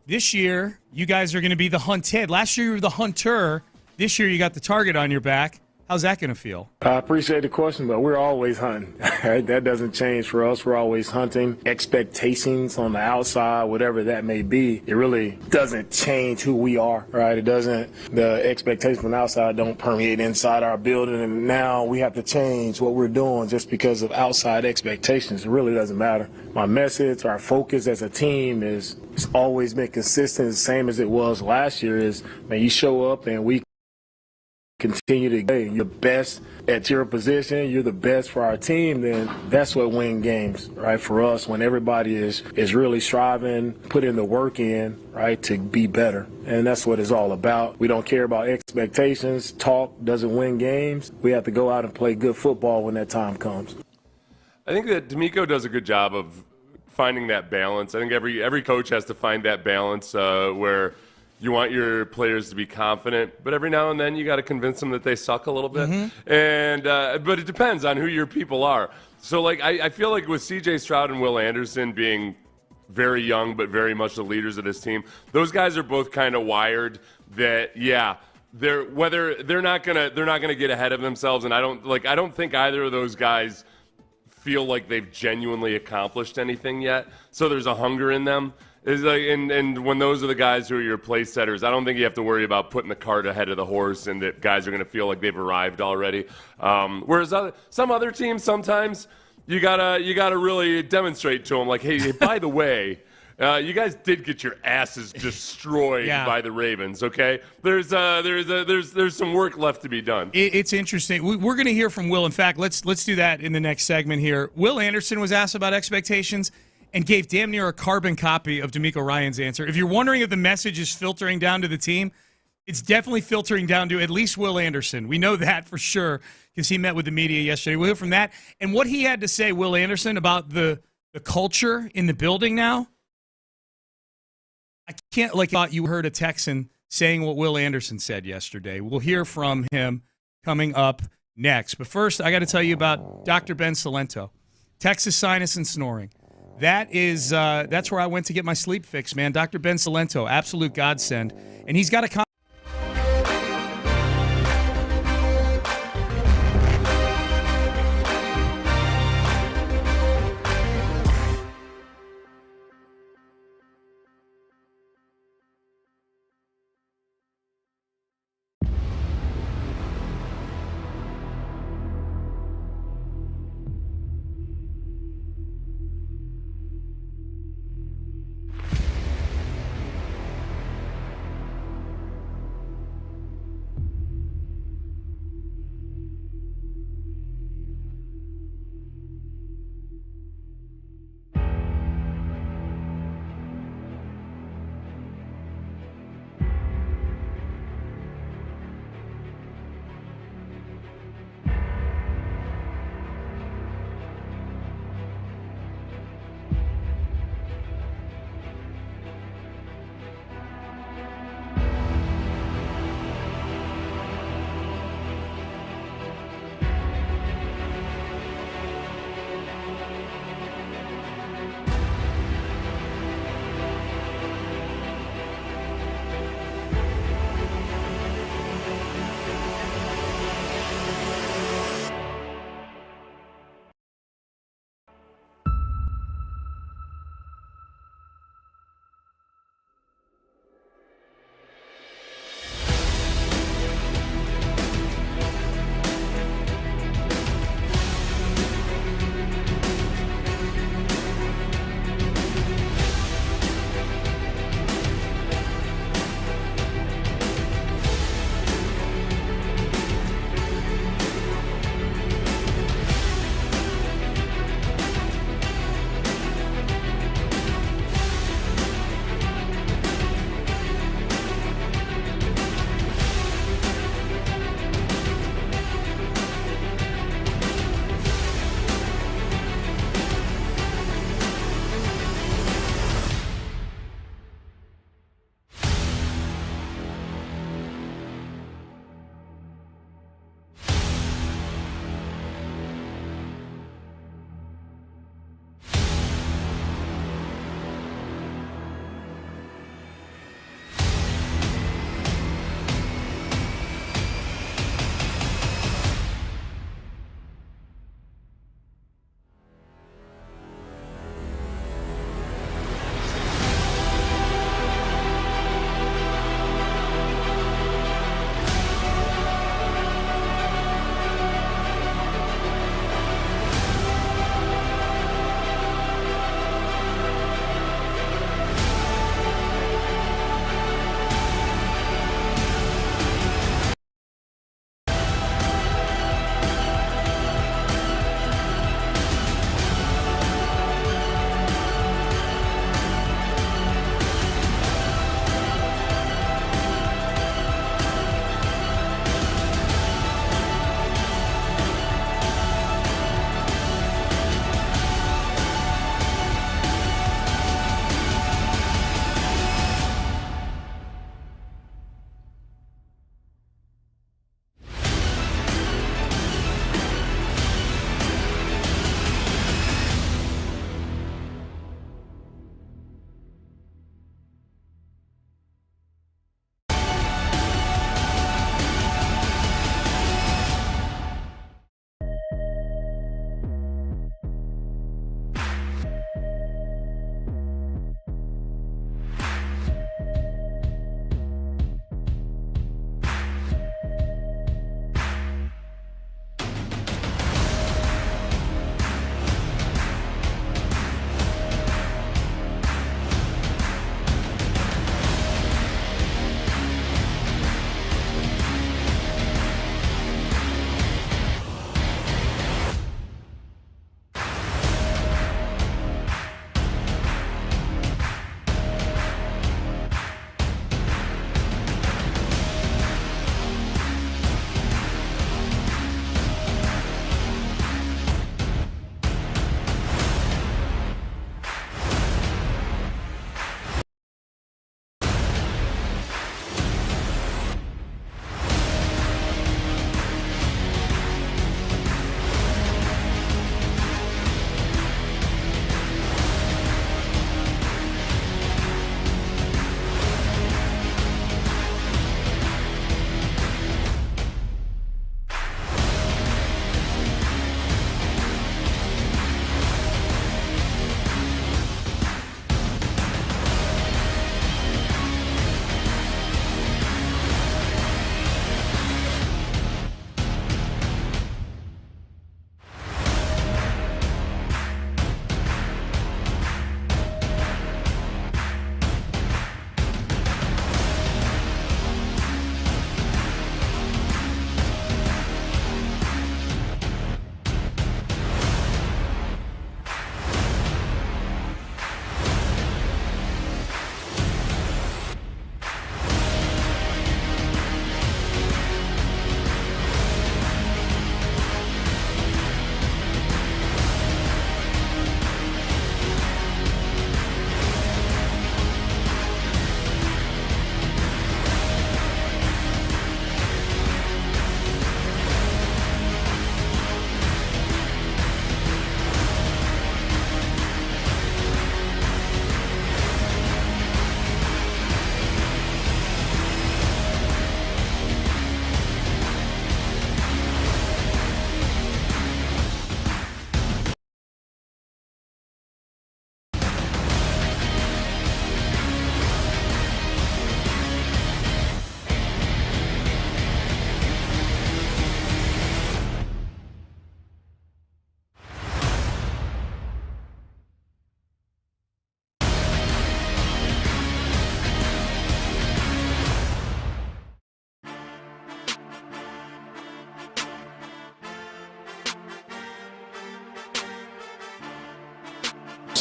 this year you guys are going to be the hunted. Last year you were the hunter. This year you got the target on your back. How's that going to feel? I appreciate the question, but we're always hunting. That doesn't change for us. We're always hunting. Expectations on the outside, whatever that may be, it really doesn't change who we are, right? It doesn't. The expectations from the outside don't permeate inside our building, and now we have to change what we're doing just because of outside expectations. It really doesn't matter. My message, our focus as a team it's always been consistent, the same as it was last year, is, man, you show up and we continue to play. You're the best at your position. You're the best for our team. Then that's what wins games, right? For us, when everybody is really striving, putting the work in, right, to be better. And that's what it's all about. We don't care about expectations. Talk doesn't win games. We have to go out and play good football when that time comes. I think that D'Amico does a good job of finding that balance. I think every coach has to find that balance where you want your players to be confident, but every now and then you got to convince them that they suck a little bit. Mm-hmm. And but it depends on who your people are. So I feel like with C.J. Stroud and Will Anderson being very young but very much the leaders of this team, those guys are both kind of wired that they're not gonna get ahead of themselves. And I don't think either of those guys feel like they've genuinely accomplished anything yet. So there's a hunger in them. Is like, and when those are the guys who are your place setters, I don't think you have to worry about putting the cart ahead of the horse and that guys are going to feel like they've arrived already. Whereas some other teams, sometimes you gotta really demonstrate to them, like, hey, by the way, you guys did get your asses destroyed by the Ravens. Okay, there's some work left to be done. It's interesting. We're going to hear from Will. In fact, let's do that in the next segment here. Will Anderson was asked about expectations and gave damn near a carbon copy of D'Amico Ryan's answer. If you're wondering if the message is filtering down to the team, it's definitely filtering down to at least Will Anderson. We know that for sure because he met with the media yesterday. We'll hear from that. And what he had to say, Will Anderson, about the culture in the building now, I can't thought you heard a Texan saying what Will Anderson said yesterday. We'll hear from him coming up next. But first, I got to tell you about Dr. Ben Salento, Texas Sinus and Snoring. That's where I went to get my sleep fix, man. Dr. Ben Salento, absolute godsend. And he's got a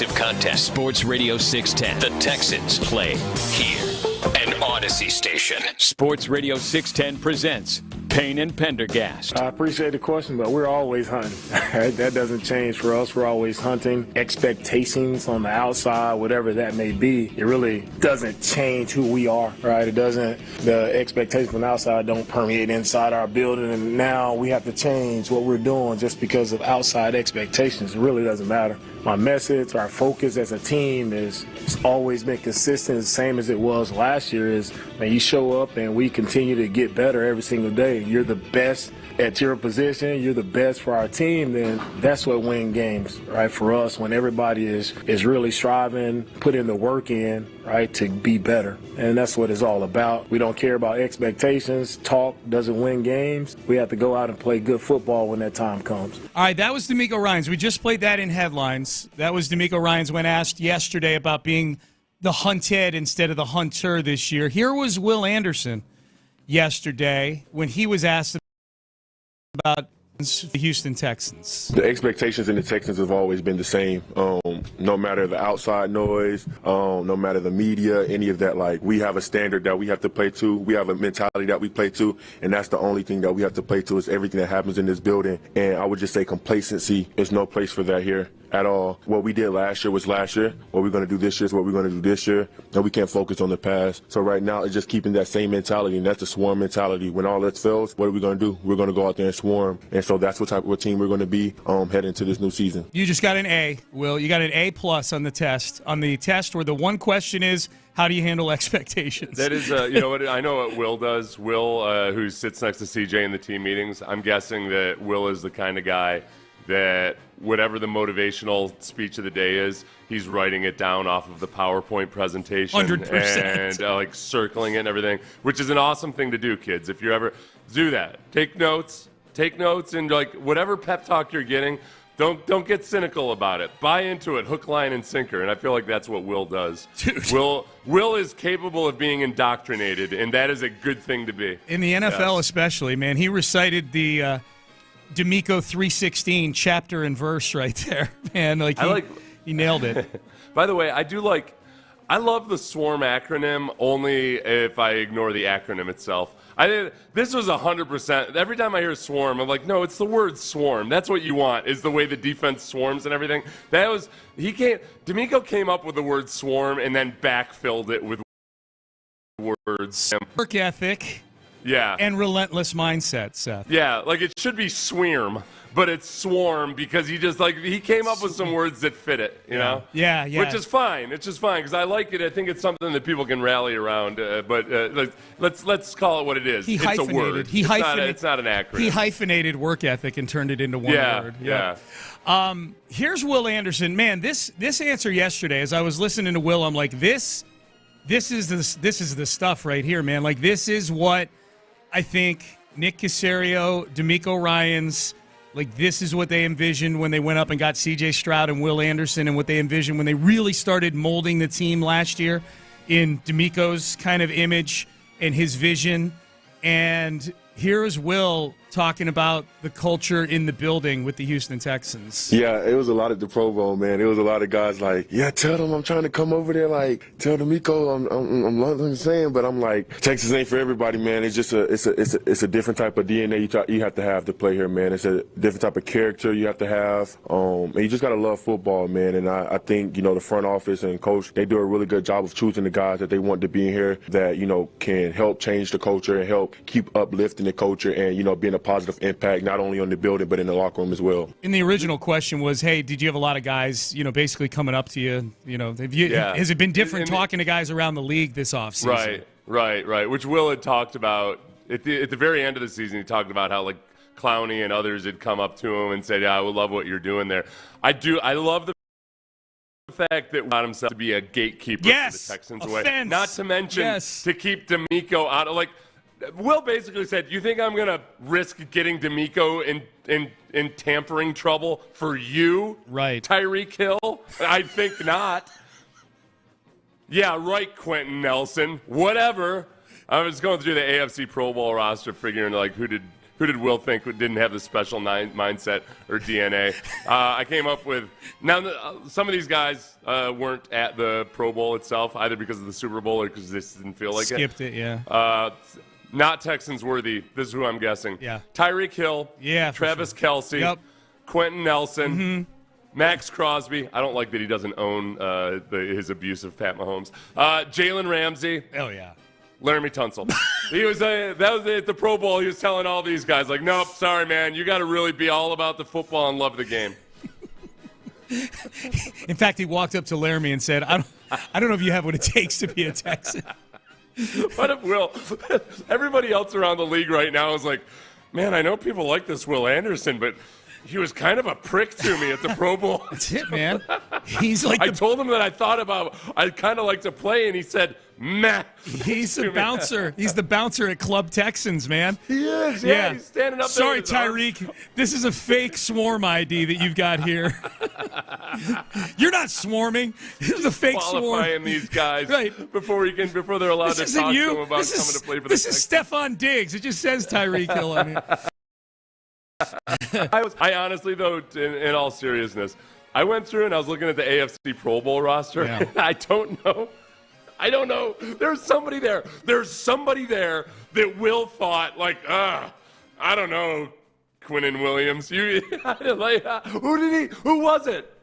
exclusive contest. Sports Radio 610. The Texans play here. An Odyssey station. Sports Radio 610 presents Payne and Pendergast. I appreciate the question, but we're always hunting. That doesn't change for us. We're always hunting. Expectations on the outside, whatever that may be, it really doesn't change who we are, right? It doesn't, the expectations from the outside don't permeate inside our building, and now we have to change what we're doing just because of outside expectations. It really doesn't matter. My message, our focus as a team it's always been consistent, the same as it was last year, is, man, you show up and we continue to get better every single day. You're the best at your position, you're the best for our team, then that's what wins games, right? For us, when everybody is really striving, putting the work in, right, to be better. And that's what it's all about. We don't care about expectations. Talk doesn't win games. We have to go out and play good football when that time comes. All right, that was D'Amico Ryans. We just played that in headlines. That was D'Amico Ryans when asked yesterday about being the hunted instead of the hunter this year. Here was Will Anderson yesterday when he was asked about the Houston Texans. The expectations in the Texans have always been the same. No matter the outside noise, no matter the media, any of that, like, we have a standard that we have to play to. We have a mentality that we play to, and that's the only thing that we have to play to is everything that happens in this building. And I would just say complacency is no place for that here at all. What we did last year was last year. What we're going to do this year is what we're going to do this year. And we can't focus on the past. So right now, it's just keeping that same mentality, and that's the swarm mentality. When all else fails, what are we going to do? We're going to go out there and swarm. And so that's what type of a team we're going to be heading into this new season. You just got an A, Will. You got an A+ on the test. On the test where the one question is, how do you handle expectations? That is, you know what? I know what Will does. Will, who sits next to CJ in the team meetings, I'm guessing that Will is the kind of guy that whatever the motivational speech of the day is, he's writing it down off of the PowerPoint presentation 100%. and like circling it and everything, which is an awesome thing to do, kids. If you ever do that, take notes, and like whatever pep talk you're getting, don't get cynical about it. Buy into it, hook, line, and sinker. And I feel like that's what Will does. Dude. Will is capable of being indoctrinated, and that is a good thing to be. In the NFL especially, man, he recited the D'Amico 316 chapter and verse right there, man. He nailed it. By the way, I love the SWARM acronym only if I ignore the acronym itself. This was 100%. Every time I hear swarm, I'm like, no, it's the word swarm. That's what you want, is the way the defense swarms and everything. D'Amico came up with the word swarm and then backfilled it with words. Work ethic. Yeah. And relentless mindset, Seth. Yeah, like it should be swirm, but it's swarm because he came up with some words that fit it, you know? Yeah. Which is fine. It's just fine because I like it. I think it's something that people can rally around. But let's call it what it is. It's a word. It's not an acronym. He hyphenated work ethic and turned it into one word. Yeah. Here's Will Anderson. Man, this answer yesterday, as I was listening to Will, I'm like, this is the stuff right here, man. Like, this is what I think Nick Caserio, D'Amico Ryans, like, this is what they envisioned when they went up and got C.J. Stroud and Will Anderson, and what they envisioned when they really started molding the team last year in D'Amico's kind of image and his vision. And here is Will talking about the culture in the building with the Houston Texans. Yeah, it was a lot at the Pro Bowl, man. It was a lot of guys like, yeah, tell them I'm trying to come over there. Like, tell D'Amico I'm loving what I'm saying, but I'm like, Texas ain't for everybody, man. It's just it's a different type of DNA you have to play here, man. It's a different type of character you have to have, and you just gotta love football, man. And I think the front office and coach, they do a really good job of choosing the guys that they want to be in here that can help change the culture and help keep uplifting the culture and being a positive impact not only on the building but in the locker room as well. And the original question was, hey, did you have a lot of guys, basically coming up to you? Has it been different talking to guys around the league this offseason? Right. Which Will had talked about at the very end of the season. He talked about how Clowney and others had come up to him and said, "Yeah, I would love what you're doing there." I love the fact that he allowed himself to be a gatekeeper for the Texans way. Not to mention to keep D'Amico out of Will basically said, "You think I'm going to risk getting D'Amico in tampering trouble for you, right, Tyreek Hill? I think not." Yeah, right, Quentin Nelson. Whatever. I was going through the AFC Pro Bowl roster, figuring Who did Will think didn't have the special mindset or DNA? I came up with some of these guys weren't at the Pro Bowl itself either because of the Super Bowl or because they didn't feel like Skipped it, yeah. Not Texans worthy. This is who I'm guessing. Yeah. Tyreek Hill. Yeah. Travis Kelce. Yep. Quentin Nelson. Max Crosby. I don't like that he doesn't own his abuse of Pat Mahomes. Jalen Ramsey. Oh, yeah. Laramie Tunsil. He was that was at the Pro Bowl. He was telling all these guys, like, nope, sorry, man. You got to really be all about the football and love the game. In fact, he walked up to Laramie and said, I don't know if you have what it takes to be a Texan. What if Will? Everybody else around the league right now is like, man, I know people like this Will Anderson, but he was kind of a prick to me at the Pro Bowl. That's it, man. He's like I told him that I'd kind of like to play, and he said, meh. He's the bouncer. He's the bouncer at Club Texans, man. He is, yeah. He's standing up there. Sorry, Tyreek. This is a fake swarm ID that you've got here. You're not swarming. This is a fake qualifying swarm. these guys right. before they're allowed to talk to him about coming to play for the Texans. This is Stefon Diggs. It just says Tyreek Hill on it. I honestly, though, in all seriousness, I went through and I was looking at the AFC Pro Bowl roster. Yeah. I don't know. There's somebody there that Will thought, like, I don't know, Quinnen Williams. Who was it?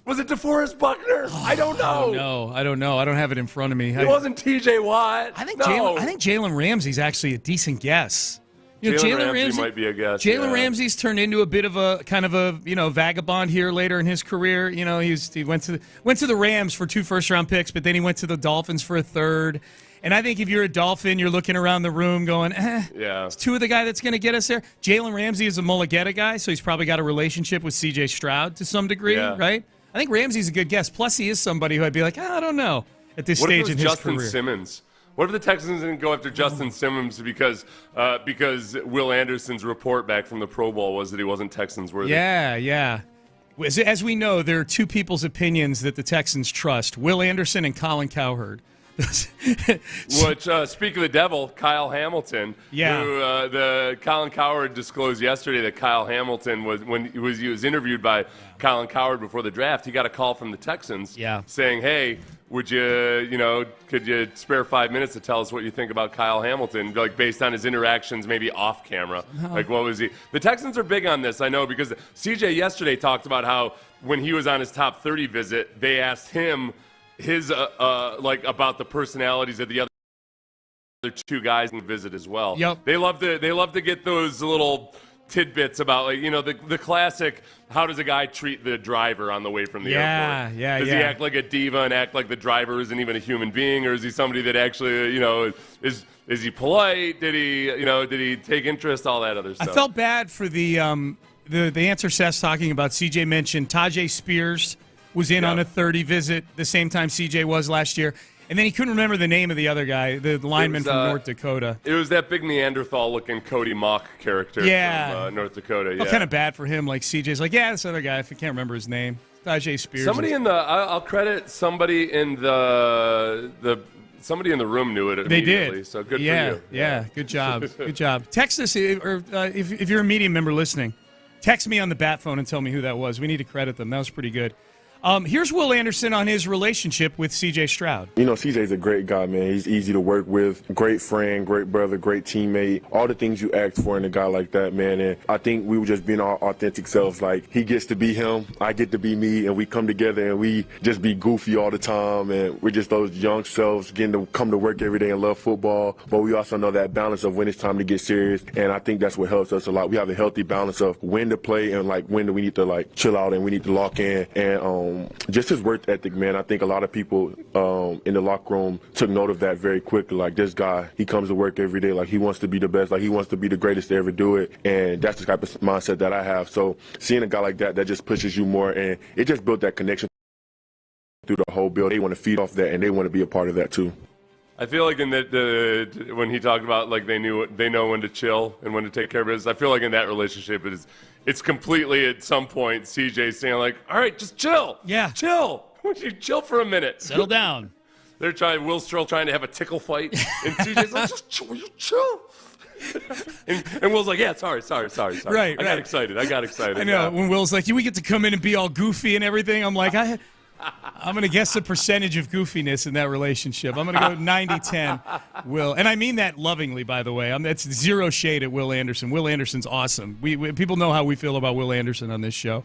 Was it DeForest Buckner? I don't know. I don't know. I don't have it in front of me. It wasn't T.J. Watt. I think Jalen Ramsey's actually a decent guess. Jalen Ramsey might be a guess. Jalen Ramsey's turned into a bit of a kind of a vagabond here later in his career. He went to the Rams for 2 first-round picks, but then he went to the Dolphins for a 3rd. And I think if you're a Dolphin, you're looking around the room going, it's 2 of the guy that's going to get us there. Jalen Ramsey is a Mulligetta guy, so he's probably got a relationship with C.J. Stroud to some degree, right? I think Ramsey's a good guess. Plus, he is somebody who I'd be like, I don't know at this stage in his Justin career. Simmons? What if the Texans didn't go after Justin Simmons because Will Anderson's report back from the Pro Bowl was that he wasn't Texans worthy? Yeah. As we know, there are 2 people's opinions that the Texans trust: Will Anderson and Colin Cowherd. Which, speak of the devil, Kyle Hamilton. Yeah. Who the Colin Cowherd disclosed yesterday that Kyle Hamilton when he was interviewed by Colin Cowherd before the draft, he got a call from the Texans saying, hey, would could you spare 5 minutes to tell us what you think about Kyle Hamilton, like based on his interactions maybe off camera? Like, what was he? The Texans are big on this, I know, because CJ yesterday talked about how when he was on his top 30 visit, they asked him his about the personalities of the other 2 guys in the visit as well. Yep. They love to get those little tidbits about, like, the classic, how does a guy treat the driver on the way from the airport? Does he act like a diva and act like the driver isn't even a human being, or is he somebody that actually, is he polite? Did he take interest? All that other stuff. I felt bad for the answer Seth's talking about. CJ mentioned Tajay Spears was in on a 30 visit the same time CJ was last year. And then he couldn't remember the name of the other guy, the lineman from North Dakota. It was that big Neanderthal-looking Cody Mock character from North Dakota. Yeah, kind of bad for him. Like CJ's like, this other guy, if I can't remember his name, Tajay Spears. I'll credit somebody in somebody in the room knew it immediately. They did. So good for you. Yeah, good job. Good job. Text us, or if you're a media member listening, text me on the bat phone and tell me who that was. We need to credit them. That was pretty good. Here's Will Anderson on his relationship with C.J. Stroud. C.J.'s a great guy, man. He's easy to work with, great friend, great brother, great teammate, all the things you ask for in a guy like that, man. And I think we were just being our authentic selves. Like, he gets to be him, I get to be me, and we come together and we just be goofy all the time. And we're just those young selves getting to come to work every day and love football. But we also know that balance of when it's time to get serious. And I think that's what helps us a lot. We have a healthy balance of when to play and, like, when do we need to, like, chill out and we need to lock in. And just his work ethic, man. I think a lot of people in the locker room took note of that very quickly. Like, this guy, he comes to work every day like he wants to be the best, like he wants to be the greatest to ever do it. And that's the type of mindset that I have. So seeing a guy like that just pushes you more, and it just built that connection through the whole build. They want to feed off that, and they want to be a part of that too. I feel like in that when he talked about, like, they know when to chill and when to take care of business, I feel like in that relationship it's completely at some point CJ saying, like, all right, just chill. Yeah. Chill. Would you chill for a minute? Settle down. Will's still trying to have a tickle fight, and CJ's like, just chill. Will you chill? and Will's like, yeah, sorry. Right, I got excited. I know. Yeah. When Will's like, we get to come in and be all goofy and everything, I'm like, I'm going to guess the percentage of goofiness in that relationship. I'm going to go 90-10, Will. And I mean that lovingly, by the way. That's zero shade at Will Anderson. Will Anderson's awesome. People know how we feel about Will Anderson on this show.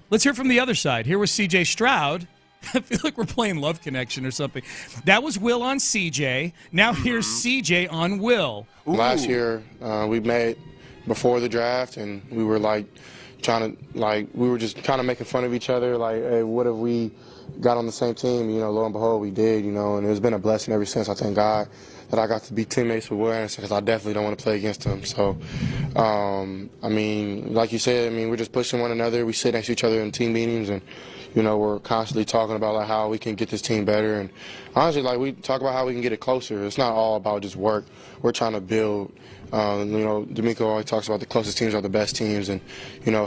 Let's hear from the other side. Here was C.J. Stroud. I feel like we're playing Love Connection or something. That was Will on C.J. Now here's C.J. on Will. Ooh. Last year, we met before the draft, and we were we were just kind of making fun of each other. Like, hey, what if we got on the same team? Lo and behold, we did. And it's been a blessing ever since. I thank God that I got to be teammates with Will Anderson, because I definitely don't want to play against him. So, like you said, we're just pushing one another. We sit next to each other in team meetings, and we're constantly talking about how we can get this team better. And honestly, we talk about how we can get it closer. It's not all about just work. We're trying to build. D'Amico always talks about the closest teams are the best teams, and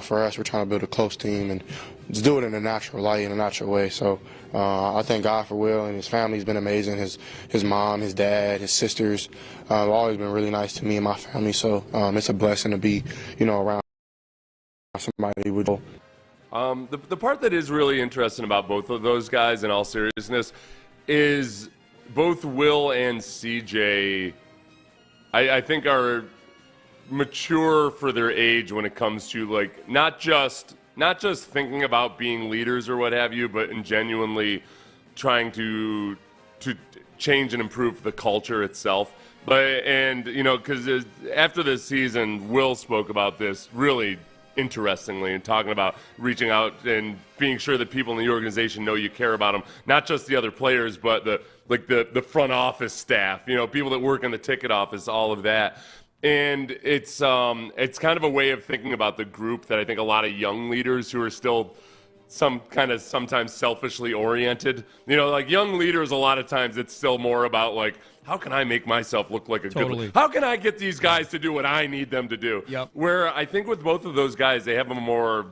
for us, we're trying to build a close team and just do it in a natural light, in a natural way. So I thank God for Will, and his family's been amazing. His mom, his dad, his sisters have always been really nice to me and my family. So it's a blessing to be around somebody with. The part that is really interesting about both of those guys, in all seriousness, is both Will and CJ, I think, are mature for their age when it comes to not just thinking about being leaders or what have you, but in genuinely trying to change and improve the culture itself. Because after this season, Will spoke about this really interestingly, and talking about reaching out and being sure that people in the organization know you care about them, not just the other players, but the front office staff, people that work in the ticket office, all of that. And it's kind of a way of thinking about the group that I think a lot of young leaders who are still sometimes selfishly oriented, young leaders, a lot of times it's still more about how can I make myself look like a good, how can I get these guys to do what I need them to do? Yep. Where I think with both of those guys, they have a more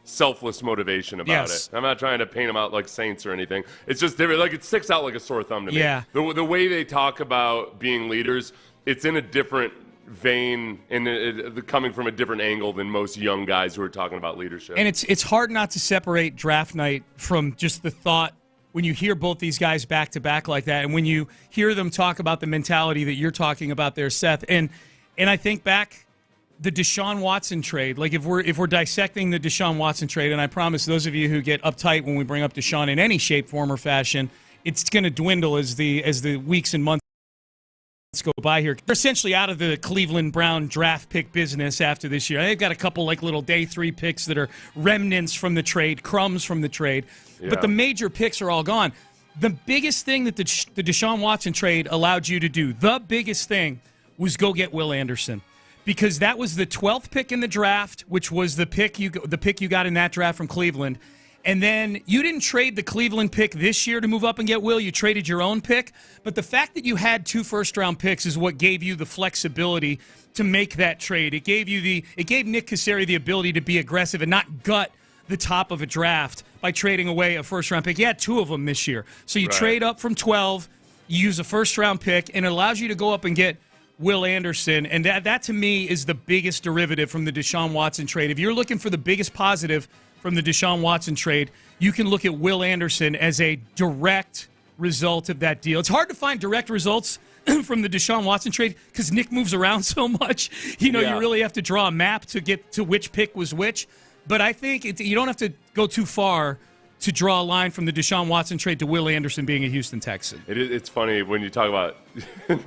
selfless motivation about it. I'm not trying to paint them out like saints or anything. It's just different. It sticks out like a sore thumb to me. Yeah. The way they talk about being leaders, it's in a different vein and coming from a different angle than most young guys who are talking about leadership. And it's hard not to separate draft night from just the thought when you hear both these guys back to back like that, and when you hear them talk about the mentality that you're talking about there, Seth. And I think back the Deshaun Watson trade. If we're dissecting the Deshaun Watson trade, and I promise those of you who get uptight when we bring up Deshaun in any shape, form, or fashion, it's going to dwindle as the weeks and months go by here. They're essentially out of the Cleveland Brown draft pick business after this year. They've got a couple little day 3 picks that are remnants from the trade, crumbs from the trade. Yeah. But the major picks are all gone. The biggest thing that the Deshaun Watson trade allowed you to do, the biggest thing, was go get Will Anderson. Because that was the 12th pick in the draft, which was the pick you got in that draft from Cleveland. And then you didn't trade the Cleveland pick this year to move up and get Will. You traded your own pick. But the fact that you had 2 first-round picks is what gave you the flexibility to make that trade. It gave Nick Casseri the ability to be aggressive and not gut the top of a draft by trading away a first-round pick. You had 2 of them this year. So you trade up from 12, you use a first-round pick, and it allows you to go up and get Will Anderson. And that to me, is the biggest derivative from the Deshaun Watson trade. If you're looking for the biggest positive from the Deshaun Watson trade, you can look at Will Anderson as a direct result of that deal. It's hard to find direct results from the Deshaun Watson trade because Nick moves around so much. You really have to draw a map to get to which pick was which. But I think you don't have to go too far to draw a line from the Deshaun Watson trade to Will Anderson being a Houston Texan. It's funny when you talk about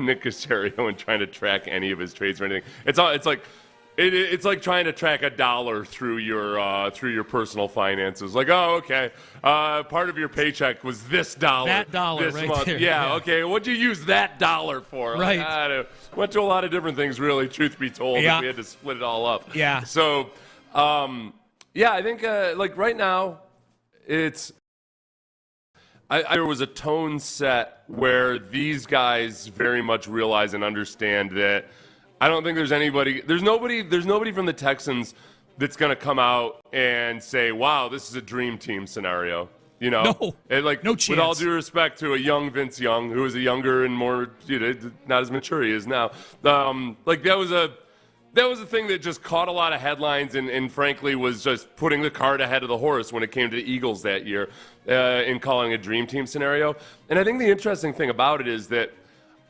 Nick Caserio and trying to track any of his trades or anything. It's like trying to track a dollar through your personal finances. Okay, part of your paycheck was this dollar. That dollar this right month. there. Yeah, okay. What'd you use that dollar for? Right. Went to a lot of different things, really, truth be told, if we had to split it all up. Yeah. So, I think, right now, there was a tone set where these guys very much realize and understand that I don't think there's nobody from the Texans that's going to come out and say, wow, this is a dream team scenario. You know, No. No chance. With all due respect to a young Vince Young, who was a younger and more, not as mature he is now. That was a thing that just caught a lot of headlines and frankly was just putting the cart ahead of the horse when it came to the Eagles that year in calling a dream team scenario. And I think the interesting thing about it is that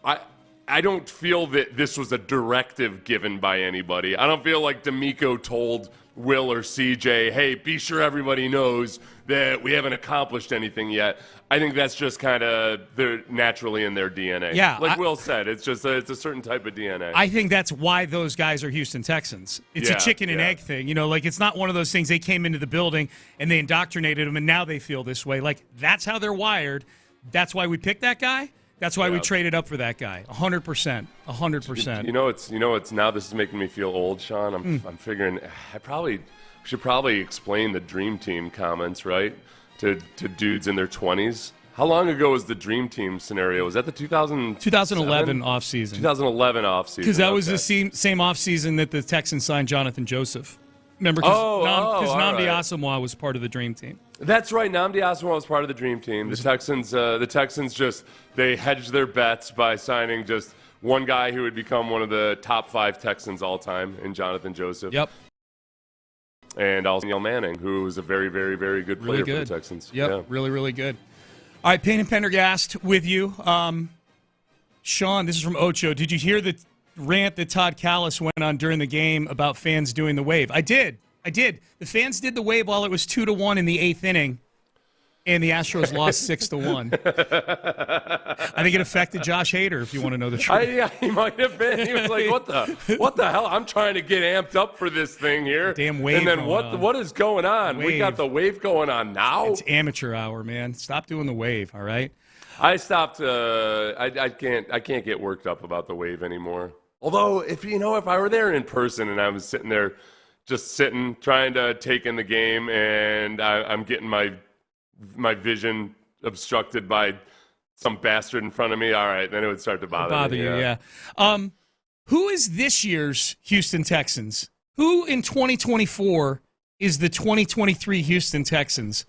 I don't feel that this was a directive given by anybody. I don't feel like D'Amico told Will or CJ, hey, be sure everybody knows that we haven't accomplished anything yet. I think that's just kind of naturally in their DNA. Yeah, Will said, it's a certain type of DNA. I think that's why those guys are Houston Texans. It's a chicken and egg thing. It's not one of those things they came into the building and they indoctrinated them and now they feel this way. That's how they're wired. That's why we picked that guy. That's why we traded up for that guy. 100%. 100%. It's now this is making me feel old, Sean. I'm figuring I should probably explain the Dream Team comments, right? To dudes in their 20s. How long ago was the Dream Team scenario? Was that the 2011 offseason? 2011 offseason. Because that was the same offseason that the Texans signed Jonathan Joseph. Remember, because Nnamdi Asomugha was part of the Dream Team. That's right. Nnamdi Asomugha was part of the Dream Team. The Texans they hedged their bets by signing just one guy who would become one of the top 5 Texans all time in Jonathan Joseph. Yep. And also Neil Manning, who was a very, very, very good player for the Texans. Yep, yeah. Really, really good. All right, Payne and Pendergast with you. Sean, this is from Ocho. Did you hear the rant that Todd Callis went on during the game about fans doing the wave? I did. The fans did the wave while it was 2-1 in the 8th inning, and the Astros lost 6-1. I think it affected Josh Hader, if you want to know the truth. Yeah, he might have been. He was like, what the hell? I'm trying to get amped up for this thing here. Damn wave. And then what is going on? We got the wave going on now? It's amateur hour, man. Stop doing the wave, all right? I stopped. I can't get worked up about the wave anymore. Although, if I were there in person and I was sitting there trying to take in the game, and I'm getting my vision obstructed by some bastard in front of me, all right, then it would start to bother me. Yeah. Who is this year's Houston Texans? Who in 2024 is the 2023 Houston Texans?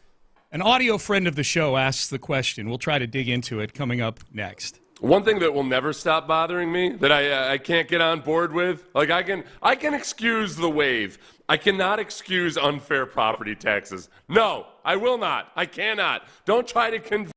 An audio friend of the show asks the question. We'll try to dig into it coming up next. One thing that will never stop bothering me that I can't get on board with, I can excuse the wave. I cannot excuse unfair property taxes. No, I will not. I cannot. Don't try to convince.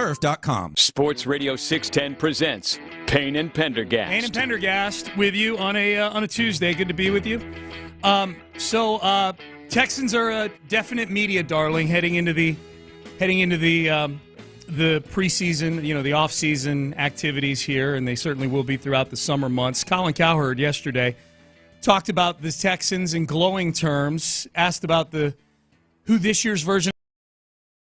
Turf.com. Sports Radio 610 presents Payne and Pendergast. Payne and Pendergast with you on a Tuesday. Good to be with you. Texans are a definite media darling heading into the preseason, the off-season activities here, and they certainly will be throughout the summer months. Colin Cowherd yesterday talked about the Texans in glowing terms, asked about who this year's version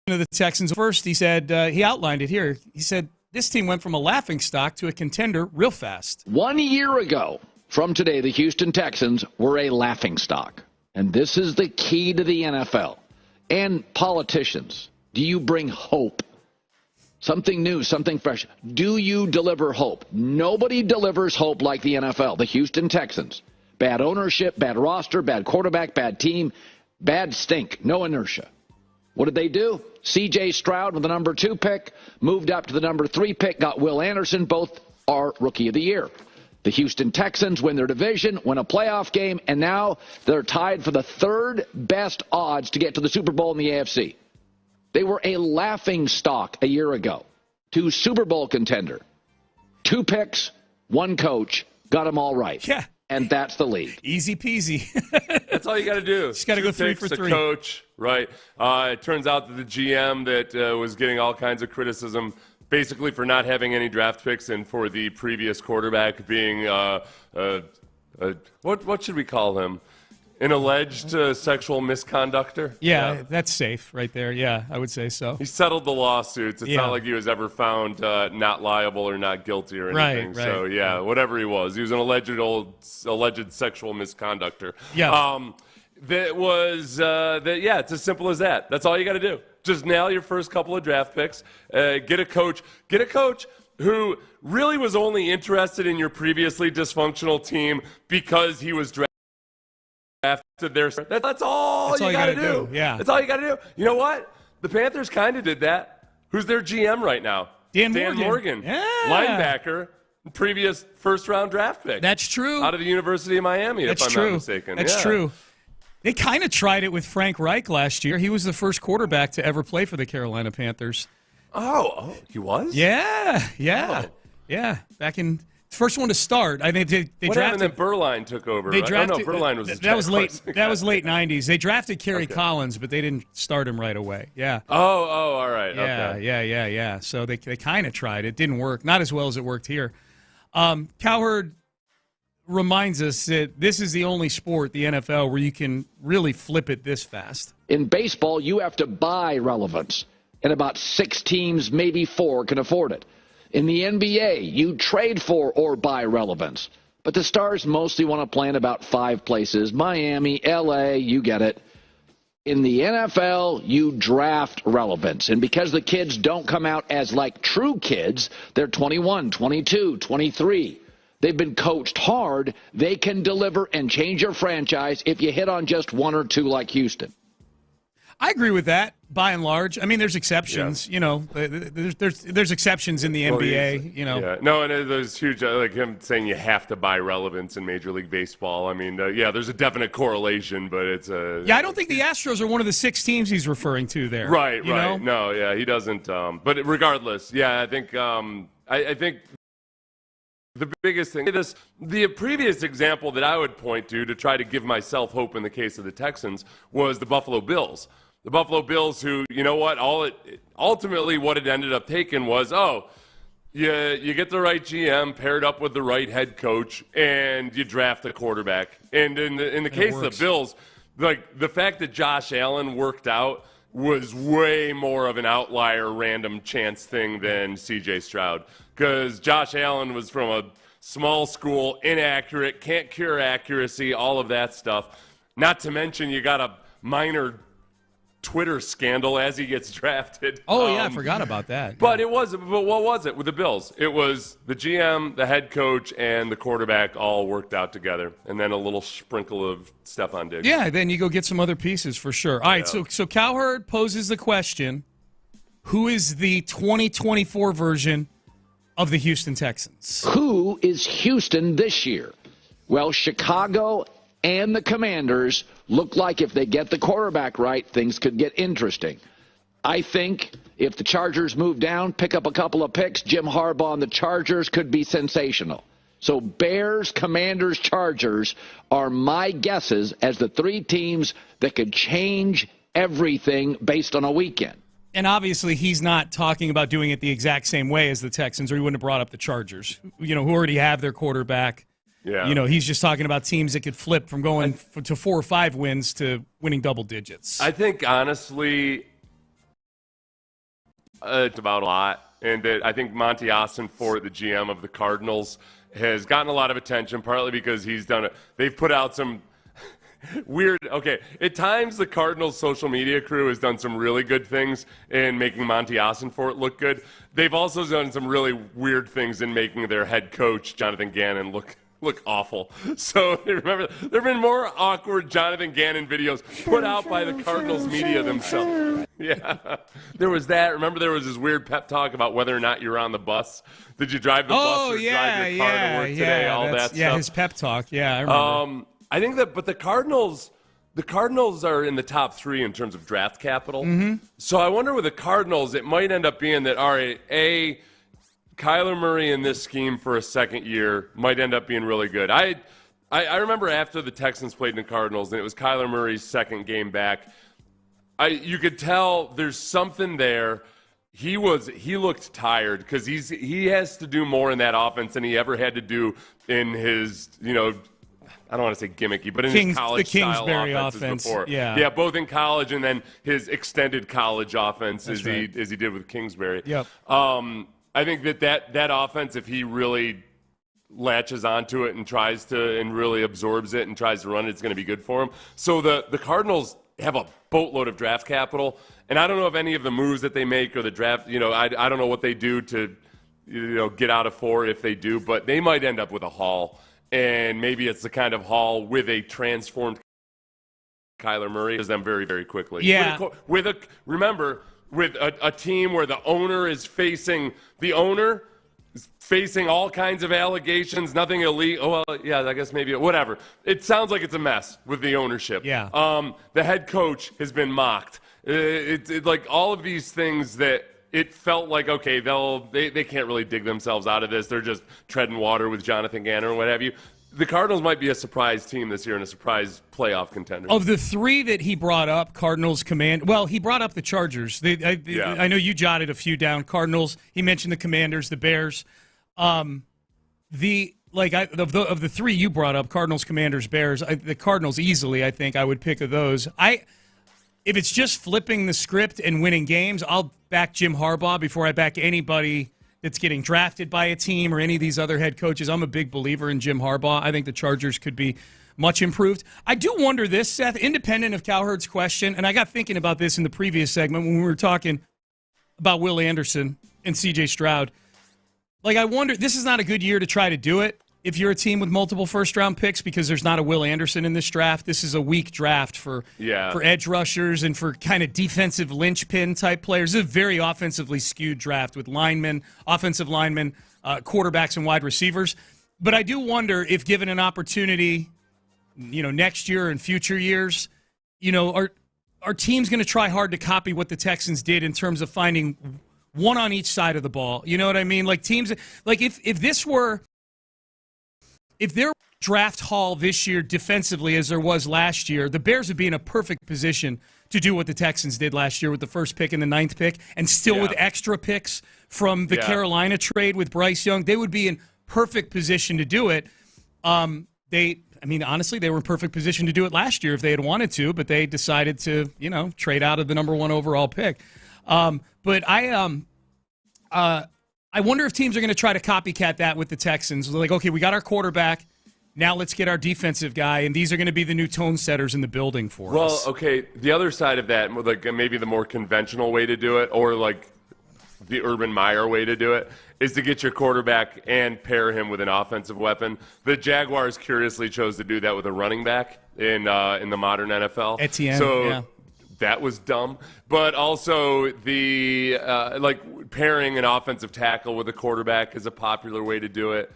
of the Texans. First, he said, he outlined it here. He said, this team went from a laughingstock to a contender real fast. 1 year ago from today, the Houston Texans were a laughingstock. And this is the key to the NFL. And politicians, do you bring hope? Something new, something fresh. Do you deliver hope? Nobody delivers hope like the NFL, the Houston Texans. Bad ownership, bad roster, bad quarterback, bad team, bad stink, no inertia. What did they do? C.J. Stroud with the number 2 pick, moved up to the number 3 pick, got Will Anderson. Both are Rookie of the Year. The Houston Texans win their division, win a playoff game, and now they're tied for the 3rd best odds to get to the Super Bowl in the AFC. They were a laughingstock a year ago. 2 Super Bowl contender. 2 picks, 1 coach, got them all right. Yeah. And that's the league. Easy peasy. That's all you got to do. Just got to go 3 for 3. A coach, right? It turns out that the GM that was getting all kinds of criticism basically for not having any draft picks and for the previous quarterback being, what should we call him? An alleged sexual misconductor? Yeah, that's safe right there. Yeah, I would say so. He settled the lawsuits. It's not like he was ever found not liable or not guilty or anything. Right. So, whatever he was an alleged sexual misconductor. Yeah. It's as simple as that. That's all you got to do. Just nail your first couple of draft picks. Get a coach who really was only interested in your previously dysfunctional team because he was drafted there. That's all you got to do. Yeah. That's all you got to do. You know what? The Panthers kind of did that. Who's their GM right now? Dan Morgan. Yeah. Linebacker, previous first-round draft pick. That's true. Out of the University of Miami, if I'm not mistaken. That's true. They kind of tried it with Frank Reich last year. He was the first quarterback to ever play for the Carolina Panthers. Oh, he was? Yeah. Back in first one to start. I think they what drafted. Happened that Berline took over? They right? drafted. Berline was that was late. That was late '90s. They drafted Kerry Collins, but they didn't start him right away. Yeah. Oh, all right. Yeah, okay. yeah. So they kind of tried it. Didn't work. Not as well as it worked here. Cowherd reminds us that this is the only sport, the NFL, where you can really flip it this fast. In baseball, you have to buy relevance, and about 6 teams, maybe 4, can afford it. In the NBA, you trade for or buy relevance. But the stars mostly want to play in about 5 places. Miami, L.A., you get it. In the NFL, you draft relevance. And because the kids don't come out as like true kids, they're 21, 22, 23. They've been coached hard. They can deliver and change your franchise if you hit on just 1 or 2 like Houston. I agree with that, by and large. I mean, there's exceptions. Yeah. There's exceptions in the NBA. Yeah. No, and there's huge, like him saying you have to buy relevance in Major League Baseball. I mean, there's a definite correlation, but it's a. Yeah, I don't think the Astros are one of the 6 teams he's referring to there. Right. Know? No, yeah, he doesn't. But regardless, I think I think. The biggest thing, the previous example that I would point to try to give myself hope in the case of the Texans was the Buffalo Bills. The Buffalo Bills who, ultimately what it ended up taking was, you get the right GM paired up with the right head coach and you draft a quarterback. And in the case of the Bills, like the fact that Josh Allen worked out was way more of an outlier random chance thing than C.J. Stroud. Because Josh Allen was from a small school, inaccurate, can't cure accuracy, all of that stuff. Not to mention you got a minor Twitter scandal as he gets drafted. Oh, I forgot about that. But what was it with the Bills? It was the GM, the head coach, and the quarterback all worked out together. And then a little sprinkle of Stefon Diggs. Yeah, then you go get some other pieces for sure. All right, so Cowherd poses the question, who is the 2024 version of the Houston Texans? Who is Houston this year? Well, Chicago and the Commanders look like if they get the quarterback right, things could get interesting. I think If the Chargers move down, pick up a couple of picks, Jim Harbaugh and the Chargers could be sensational. So Bears, Commanders, Chargers are my guesses as the three teams that could change everything based on a weekend. And obviously he's not talking about doing it the exact same way as the Texans, or he wouldn't have brought up the Chargers, who already have their quarterback. Yeah. He's just talking about teams that could flip from going to 4 or 5 wins to winning double digits. I think, honestly, it's about a lot. And that I think Monty Ossenfort, the GM of the Cardinals, has gotten a lot of attention, partly because he's done it. They've put out some weird, at times the Cardinals social media crew has done some really good things in making Monty Ossenfort look good. They've also done some really weird things in making their head coach, Jonathan Gannon, look awful. So remember, there have been more awkward Jonathan Gannon videos put out by the Cardinals media themselves. Yeah. There was that. Remember there was this weird pep talk about whether or not you were on the bus. Did you drive the bus or drive your car to work today? All that stuff. Yeah, his pep talk. Yeah, I remember. I think that, but the Cardinals are in the top 3 in terms of draft capital. Mm-hmm. So I wonder with the Cardinals, it might end up being that, all right, Kyler Murray in this scheme for a second year might end up being really good. I remember after the Texans played in the Cardinals, and it was Kyler Murray's second game back, you could tell there's something there. He looked tired because he has to do more in that offense than he ever had to do in his, I don't want to say gimmicky, but in his college-style offenses before. Yeah, both in college and then his extended college offense as he did with Kingsbury. Yep. I think that offense, if he really latches onto it and tries to and really absorbs it and tries to run it, it's going to be good for him. So the Cardinals have a boatload of draft capital, and I don't know if any of the moves that they make or the draft, I don't know what they do to get out of 4 if they do, but they might end up with a haul. And maybe it's the kind of haul with a transformed Kyler Murray is them very, very quickly. Yeah. With a team where the owner is facing all kinds of allegations, nothing illegal. Oh, well, yeah, I guess maybe whatever. It sounds like it's a mess with the ownership. Yeah. The head coach has been mocked. It's like all of these things that. It felt like, okay, they can't really dig themselves out of this. They're just treading water with Jonathan Gannon or what have you. The Cardinals might be a surprise team this year and a surprise playoff contender. Of the 3 that he brought up, Cardinals, he brought up the Chargers. I know you jotted a few down. Cardinals, he mentioned the Commanders, the Bears. Of the 3 you brought up, Cardinals, Commanders, Bears, the Cardinals easily, I think I would pick of those. If it's just flipping the script and winning games, I'll back Jim Harbaugh before I back anybody that's getting drafted by a team or any of these other head coaches. I'm a big believer in Jim Harbaugh. I think the Chargers could be much improved. I do wonder this, Seth, independent of Cowherd's question, and I got thinking about this in the previous segment when we were talking about Will Anderson and C.J. Stroud. I wonder, this is not a good year to try to do it if you're a team with multiple first-round picks because there's not a Will Anderson in this draft. This is a weak draft for edge rushers and for kind of defensive linchpin type players. This is a very offensively skewed draft with offensive linemen, quarterbacks, and wide receivers. But I do wonder if given an opportunity, next year and future years, are teams going to try hard to copy what the Texans did in terms of finding one on each side of the ball? You know what I mean? Teams, if their draft haul this year defensively as there was last year, the Bears would be in a perfect position to do what the Texans did last year with the first pick and the 9th pick, and still with extra picks from the Carolina trade with Bryce Young. They would be in perfect position to do it. Honestly, they were in perfect position to do it last year if they had wanted to, but they decided to, trade out of the number 1 overall pick. But I wonder if teams are going to try to copycat that with the Texans. They're like, okay, we got our quarterback. Now let's get our defensive guy, and these are going to be the new tone setters in the building for us. Well, okay, the other side of that, maybe the more conventional way to do it, or the Urban Meyer way to do it, is to get your quarterback and pair him with an offensive weapon. The Jaguars curiously chose to do that with a running back in the modern NFL. Etienne, that was dumb. But also the pairing an offensive tackle with a quarterback is a popular way to do it.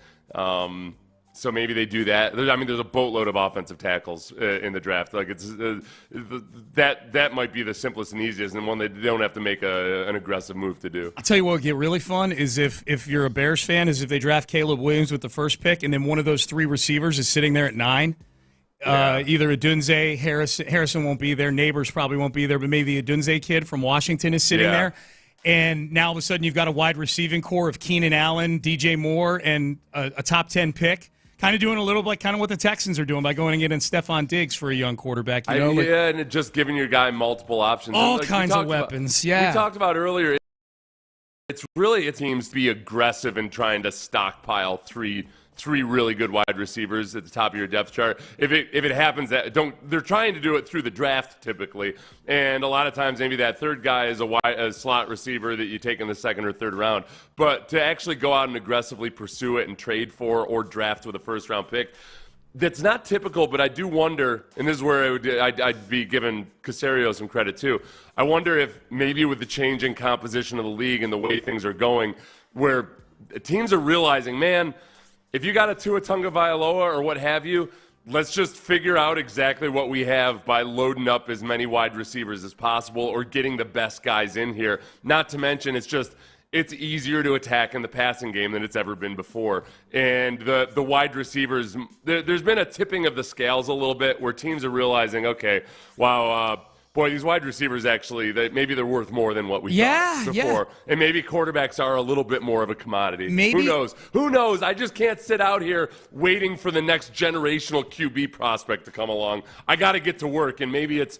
So maybe they do that. There's a boatload of offensive tackles in the draft. Like it's that might be the simplest and easiest, and one they don't have to make an aggressive move to do. I'll tell you what would get really fun is if you're a Bears fan, is if they draft Caleb Williams with the first pick, and then one of those 3 receivers is sitting there at 9. Either Adunze, Harrison won't be there, Neighbors probably won't be there, but maybe the Adunze kid from Washington is sitting there. And now all of a sudden you've got a wide receiving core of Keenan Allen, DJ Moore, and a top 10 pick. Kind of doing a little like kind of what the Texans are doing by going and getting Stefon Diggs for a young quarterback. And just giving your guy multiple options. All kinds of weapons, we talked about earlier, it seems to be aggressive in trying to stockpile three really good wide receivers at the top of your depth chart. If it happens they're trying to do it through the draft typically, and a lot of times maybe that third guy is a slot receiver that you take in the second or third round. But to actually go out and aggressively pursue it and trade for or draft with a first round pick, that's not typical. But I do wonder, and this is where I'd be giving Caserio some credit too. I wonder if maybe with the changing composition of the league and the way things are going, where teams are realizing, man, if you got a Tua Tagovailoa or what have you, let's just figure out exactly what we have by loading up as many wide receivers as possible or getting the best guys in here. Not to mention, it's easier to attack in the passing game than it's ever been before. And the wide receivers, there's been a tipping of the scales a little bit where teams are realizing, okay, wow, boy, these wide receivers actually, maybe they're worth more than what we thought before. Yeah. And maybe quarterbacks are a little bit more of a commodity. Maybe. Who knows? I just can't sit out here waiting for the next generational QB prospect to come along. I got to get to work, and maybe it's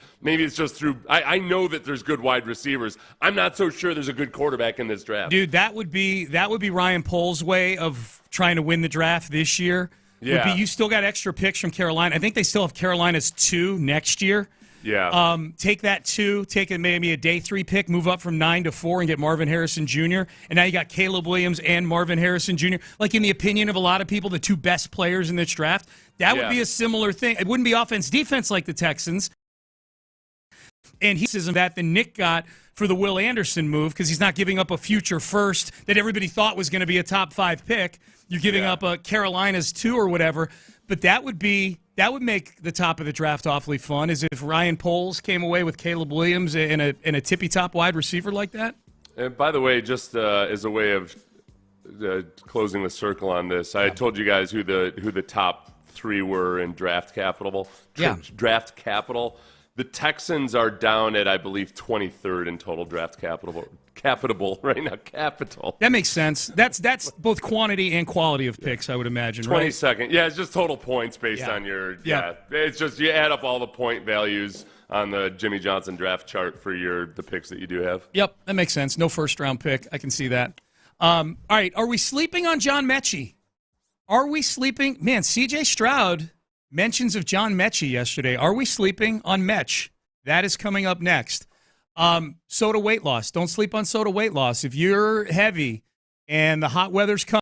just through – I know that there's good wide receivers. I'm not so sure there's a good quarterback in this draft. Dude, that would be Ryan Poles' way of trying to win the draft this year. Yeah. You still got extra picks from Carolina. I think they still have Carolina's 2 next year. Yeah. Take that 2, take maybe a day 3 pick, move up from 9 to 4 and get Marvin Harrison Jr. And now you got Caleb Williams and Marvin Harrison Jr. Like in the opinion of a lot of people, the 2 best players in this draft. That would be a similar thing. It wouldn't be offense-defense like the Texans. And he says that the Nick got for the Will Anderson move because he's not giving up a future first that everybody thought was going to be a top 5 pick. You're giving up a Carolina's 2 or whatever. But that would make the top of the draft awfully fun, is if Ryan Poles came away with Caleb Williams and a tippy-top wide receiver like that. And by the way, just as a way of closing the circle on this, I told you guys who the top 3 were in draft capital. Draft capital. The Texans are down at, I believe, 23rd in total draft capital right now. Capital. That makes sense. That's both quantity and quality of picks, I would imagine. 22nd. Right? Yeah, it's just total points based on your. Yeah. It's just you add up all the point values on the Jimmy Johnson draft chart for the picks that you do have. Yep, that makes sense. No first round pick. I can see that. All right, are we sleeping on John Mechie? Are we sleeping? Man, C.J. Stroud. Mentions of John Mechie yesterday. Are we sleeping on Mech? That is coming up next. Soda weight loss. Don't sleep on soda weight loss. If you're heavy and the hot weather's coming,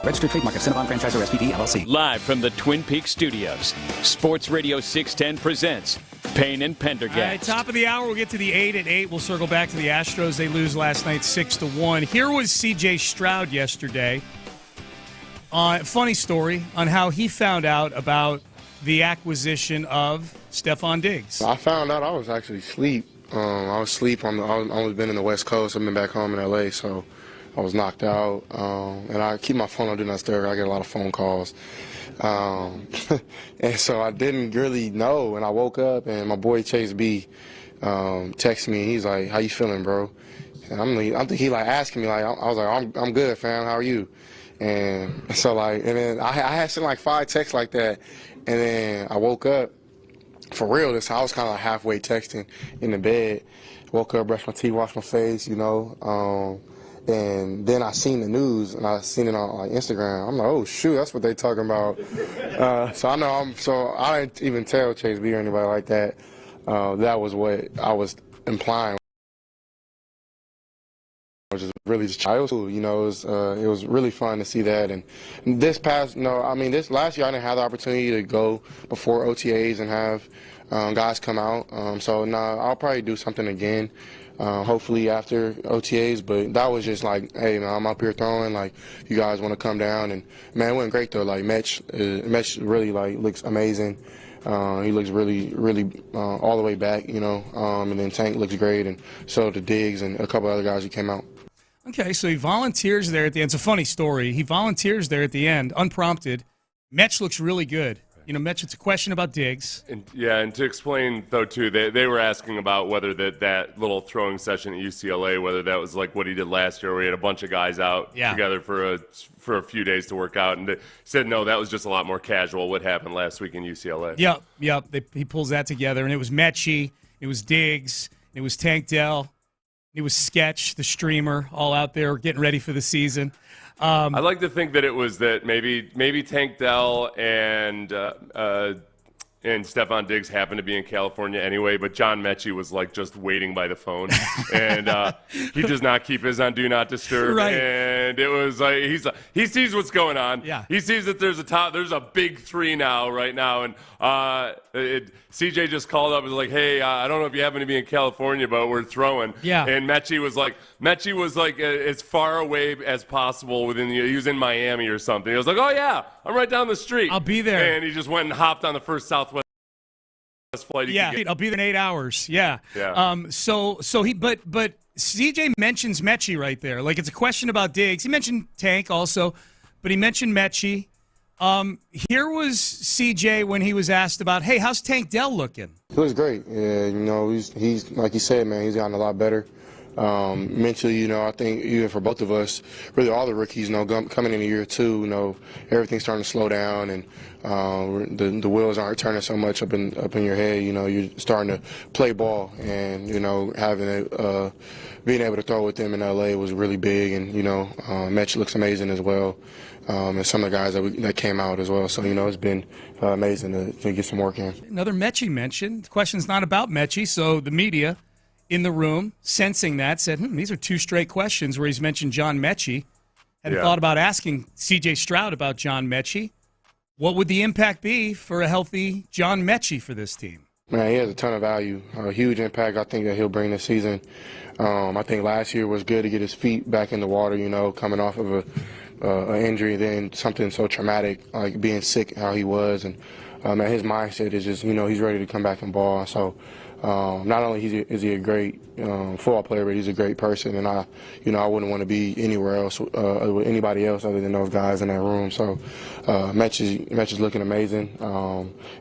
Registered trademark of Cinnabon Franchisor SPT LLC. Live from the Twin Peaks studios, Sports Radio 610 presents Payne and Pendergast. All right, top of the hour, we'll get to the 8 at 8. We'll circle back to the Astros. They lose last night 6-1. Here was C.J. Stroud yesterday. Funny story on how he found out about the acquisition of Stefon Diggs. I found out I was actually asleep. I was asleep. I've always been in the West Coast. I've been back home in L.A., so I was knocked out. And I keep my phone on Do Not Disturb. I get a lot of phone calls. And so I didn't really know. And I woke up, and my boy Chase B texted me. He's like, "How you feeling, bro?" And I think he asking me, I was like, I'm good, fam. How are you? And so and then I had sent 5 texts like that. And then I woke up. For real, I was kind of halfway texting in the bed. Woke up, brushed my teeth, washed my face, and then I seen the news, and I seen it on Instagram. I'm like, oh shoot, that's what they talking about. So I didn't even tell Chase B or anybody like that. That was what I was implying. Which is really just child, it was really fun to see that. And this last year I didn't have the opportunity to go before OTAs and have guys come out. I'll probably do something again, hopefully after OTAs. But that was just hey man, I'm up here throwing. You guys want to come down? And man, it went great though. Metch really looks amazing. He looks really, really all the way back, and then Tank looks great, and so did Diggs and a couple other guys who came out. Okay, so he volunteers there at the end. It's a funny story. He volunteers there at the end, unprompted. Metch looks really good. Metch, it's a question about Diggs. And to explain, though, too, they were asking about whether that little throwing session at UCLA, whether that was like what he did last year where he had a bunch of guys out together for a few days to work out. And they said, no, that was just a lot more casual, what happened last week in UCLA. Yep. He pulls that together. And it was Mechie, it was Diggs, it was Tank Dell, it was Sketch, the streamer, all out there getting ready for the season. I like to think that it was that maybe Tank Dell and Stefon Diggs happened to be in California anyway, but John Mechie was just waiting by the phone, and he does not keep his on Do Not Disturb. Right. And it was he sees what's going on. Yeah. He sees that there's a big 3 right now, and CJ just called up and was like, hey, I don't know if you happen to be in California, but we're throwing. Yeah. And Mechie was as far away as possible he was in Miami or something. He was like, oh yeah, I'm right down the street. I'll be there. And he just went and hopped on the first Southwest flight. I'll be there in 8 hours. Yeah. But CJ mentions Mechie right there. It's a question about Diggs. He mentioned Tank also, but he mentioned Mechie. Here was CJ when he was asked about, hey, how's Tank Dell looking? He looks great. Yeah, he's like you said, man, he's gotten a lot better. Mentally, I think even for both of us, really all the rookies, coming in year 2, everything's starting to slow down, and the wheels aren't turning so much up in your head. You're starting to play ball, and being able to throw with them in LA was really big, and Metch looks amazing as well. And some of the guys that came out as well. So, it's been amazing to get some work in. Another Mechie mention. The question's not about Mechie, so the media in the room, sensing that, said, these are 2 straight questions where he's mentioned John Mechie. Hadn't thought about asking C.J. Stroud about John Mechie. What would the impact be for a healthy John Mechie for this team? Man, he has a ton of value, a huge impact I think that he'll bring this season. I think last year was good to get his feet back in the water, coming off of an injury, then something so traumatic like being sick, how he was, and his mindset is just he's ready to come back and ball. So not only is he a great football player, but he's a great person, and I wouldn't want to be anywhere else with anybody else other than those guys in that room. So Metch is looking amazing.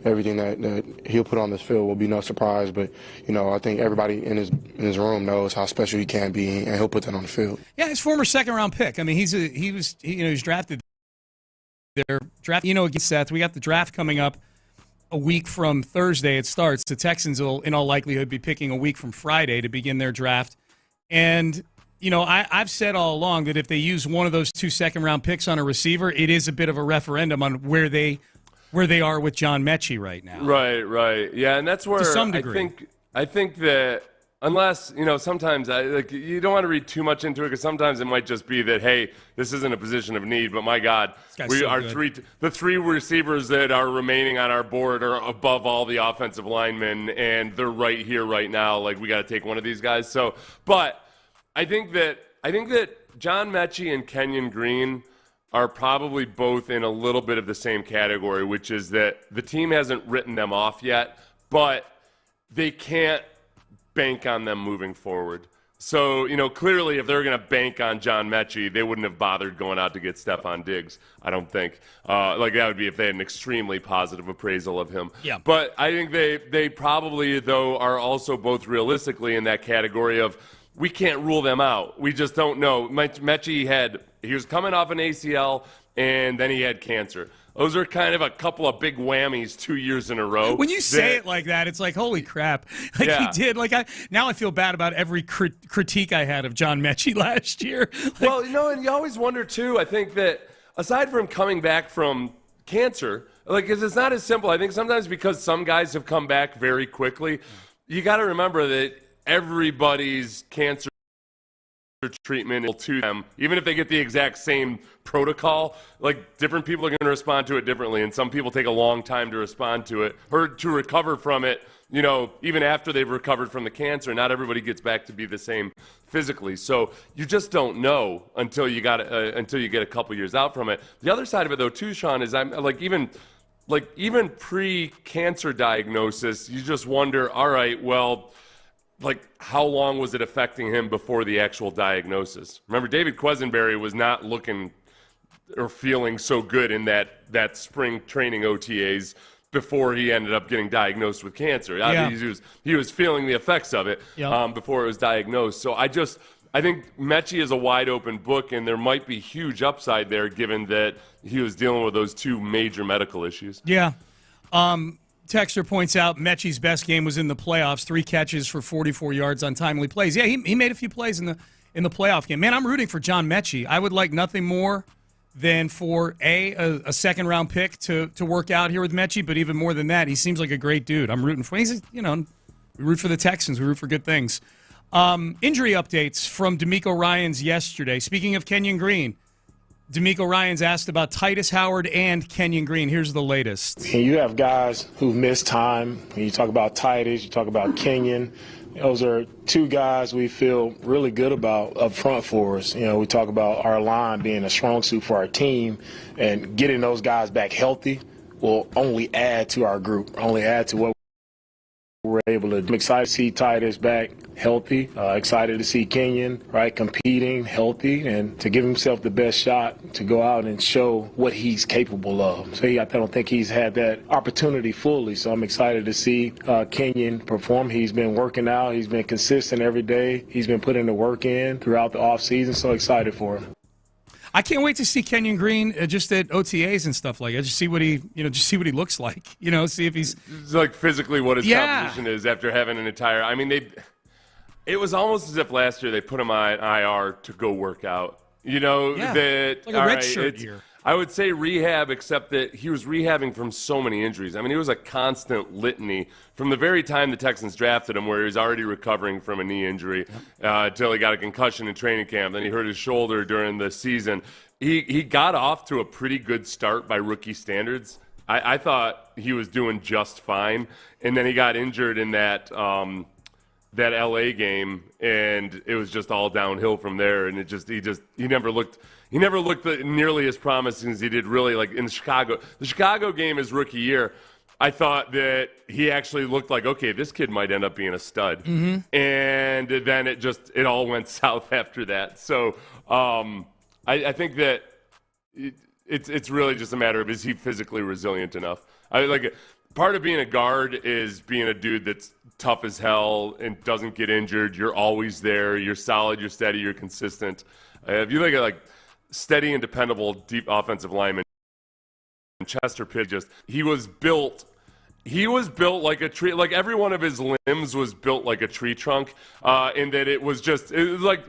Everything that he'll put on this field will be no surprise, but I think everybody in his room knows how special he can be, and he'll put that on the field. Yeah, his former second-round pick. I mean, he was drafted there. Against Seth. We got the draft coming up a week from Thursday. It starts. The Texans will, in all likelihood, be picking a week from Friday to begin their draft. And, I've said all along that if they use one of those 2 second-round picks on a receiver, it is a bit of a referendum on where they are with John Mechie right now. Right. Yeah, and that's where to some degree. I think that Unless, sometimes you don't want to read too much into it because sometimes it might just be that, hey, this isn't a position of need, but my God, the three receivers that are remaining on our board are above all the offensive linemen, and they're right here right now. Like, we got to take one of these guys. So, but I think that John Mechie and Kenyon Green are probably both in a little bit of the same category, which is that the team hasn't written them off yet, but they can't bank on them moving forward. So, clearly if they're going to bank on John Mechie, they wouldn't have bothered going out to get Stefon Diggs, I don't think. That would be if they had an extremely positive appraisal of him. Yeah. But I think they probably, though, are also both realistically in that category of we can't rule them out. We just don't know. Mechie he was coming off an ACL, and then he had cancer. Those are kind of a couple of big whammies 2 years in a row. When you say it like that, it's like, holy crap. Like, he did. Like, now I feel bad about every critique I had of John Mechie last year. Well, and you always wonder, too, I think that aside from coming back from cancer, because it's not as simple. I think sometimes because some guys have come back very quickly, you got to remember that everybody's cancer treatment to them, even if they get the exact same protocol, like different people are going to respond to it differently, and some people take a long time to respond to it or to recover from it, even after they've recovered from the cancer. Not everybody gets back to be the same physically, so you just don't know until you get a couple years out from it. The other side of it, though, too, Sean, is I'm even pre-cancer diagnosis, you just wonder, all right, well, how long was it affecting him before the actual diagnosis? Remember, David Quesenberry was not looking or feeling so good in that spring training OTAs before he ended up getting diagnosed with cancer. Yeah. He was feeling the effects of it before it was diagnosed. So I think Mechie is a wide open book, and there might be huge upside there given that he was dealing with those two major medical issues. Yeah. Texter points out Mechie's best game was in the playoffs, 3 catches for 44 yards on timely plays. Yeah, he made a few plays in the playoff game. Man, I'm rooting for John Mechie. I would like nothing more than for a second-round pick to work out here with Mechie, but even more than that, he seems like a great dude. I'm rooting for him. We root for the Texans. We root for good things. Injury updates from D'Amico Ryans yesterday. Speaking of Kenyon Green, D'Amico Ryans asked about Titus Howard and Kenyon Green. Here's the latest. And you have guys who've missed time. When you talk about Titus, you talk about Kenyon. Those are two guys we feel really good about up front for us. We talk about our line being a strong suit for our team, and getting those guys back healthy will only add to our group, only add to what we're able to do. I'm excited to see Titus back healthy, excited to see Kenyon, competing healthy, and to give himself the best shot to go out and show what he's capable of. So I don't think he's had that opportunity fully, so I'm excited to see Kenyon perform. He's been working out. He's been consistent every day. He's been putting the work in throughout the offseason, so excited for him. I can't wait to see Kenyon Green just at OTAs and stuff like that. Just see what he looks like. See if he's physically what his composition is after having an entire. I mean, it was almost as if last year they put him on IR to go work out. That like a red shirt year. I would say rehab, except that he was rehabbing from so many injuries. I mean, it was a constant litany from the very time the Texans drafted him, where he was already recovering from a knee injury, until he got a concussion in training camp. Then he hurt his shoulder during the season. He got off to a pretty good start by rookie standards. I thought he was doing just fine, and then he got injured in that LA game, and it was just all downhill from there. And he never looked nearly as promising as he did really like in Chicago. The Chicago game his rookie year, I thought that he actually looked like, okay, this kid might end up being a stud. Mm-hmm. And then it all went south after that. So I think that it's really just a matter of, is he physically resilient enough? Part of being a guard is being a dude that's tough as hell and doesn't get injured. You're always there. You're solid. You're steady. You're consistent. If you look at steady and dependable deep offensive lineman, Chester Pitt, he was built like a tree. Like every one of his limbs was built like a tree trunk, in that it was like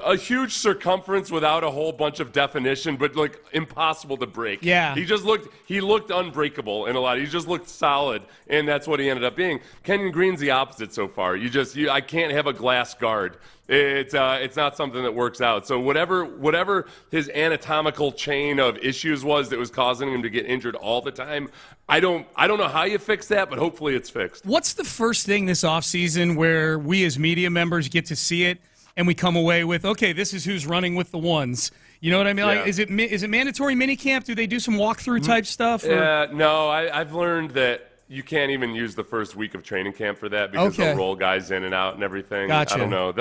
a huge circumference without a whole bunch of definition, but like impossible to break. Yeah. He looked unbreakable in a lot. He just looked solid, and that's what he ended up being. Kenyon Green's the opposite so far. I can't have a glass guard. It's not something that works out. So whatever his anatomical chain of issues was that was causing him to get injured all the time, I don't know how you fix that, but hopefully it's fixed. What's the first thing this offseason where we as media members get to see it and we come away with, okay, this is who's running with the ones? You know what I mean? Yeah. Like, is it mandatory minicamp? Do they do some walkthrough type stuff? Yeah, no, I've learned that you can't even use the first week of training camp for that because they'll roll guys in and out and everything. Gotcha. I don't know.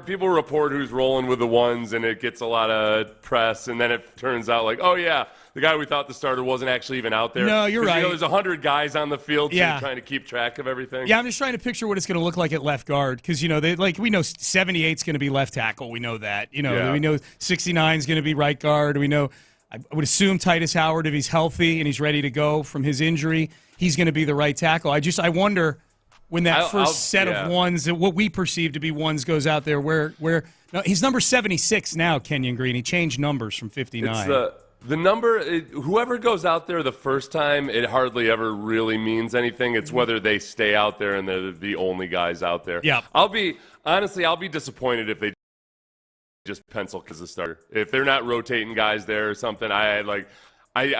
People report who's rolling with the ones, and it gets a lot of press, and then it turns out like, oh yeah, the guy we thought the starter wasn't actually even out there. No, you're right. There's 100 guys on the field, so you're trying to keep track of everything. Yeah, I'm just trying to picture what it's going to look like at left guard because we know 78's going to be left tackle. We know that. We know 69 is going to be right guard. We know. I would assume Titus Howard, if he's healthy and he's ready to go from his injury, he's going to be the right tackle. I wonder when that first set of ones, what we perceive to be ones, goes out there. Where no, he's number 76 now, Kenyon Green. He changed numbers from 59. It's the number. Whoever goes out there the first time, it hardly ever really means anything. It's whether they stay out there and they're the only guys out there. Yeah. I'll be disappointed if they just pencil as a starter. If they're not rotating guys there or something, I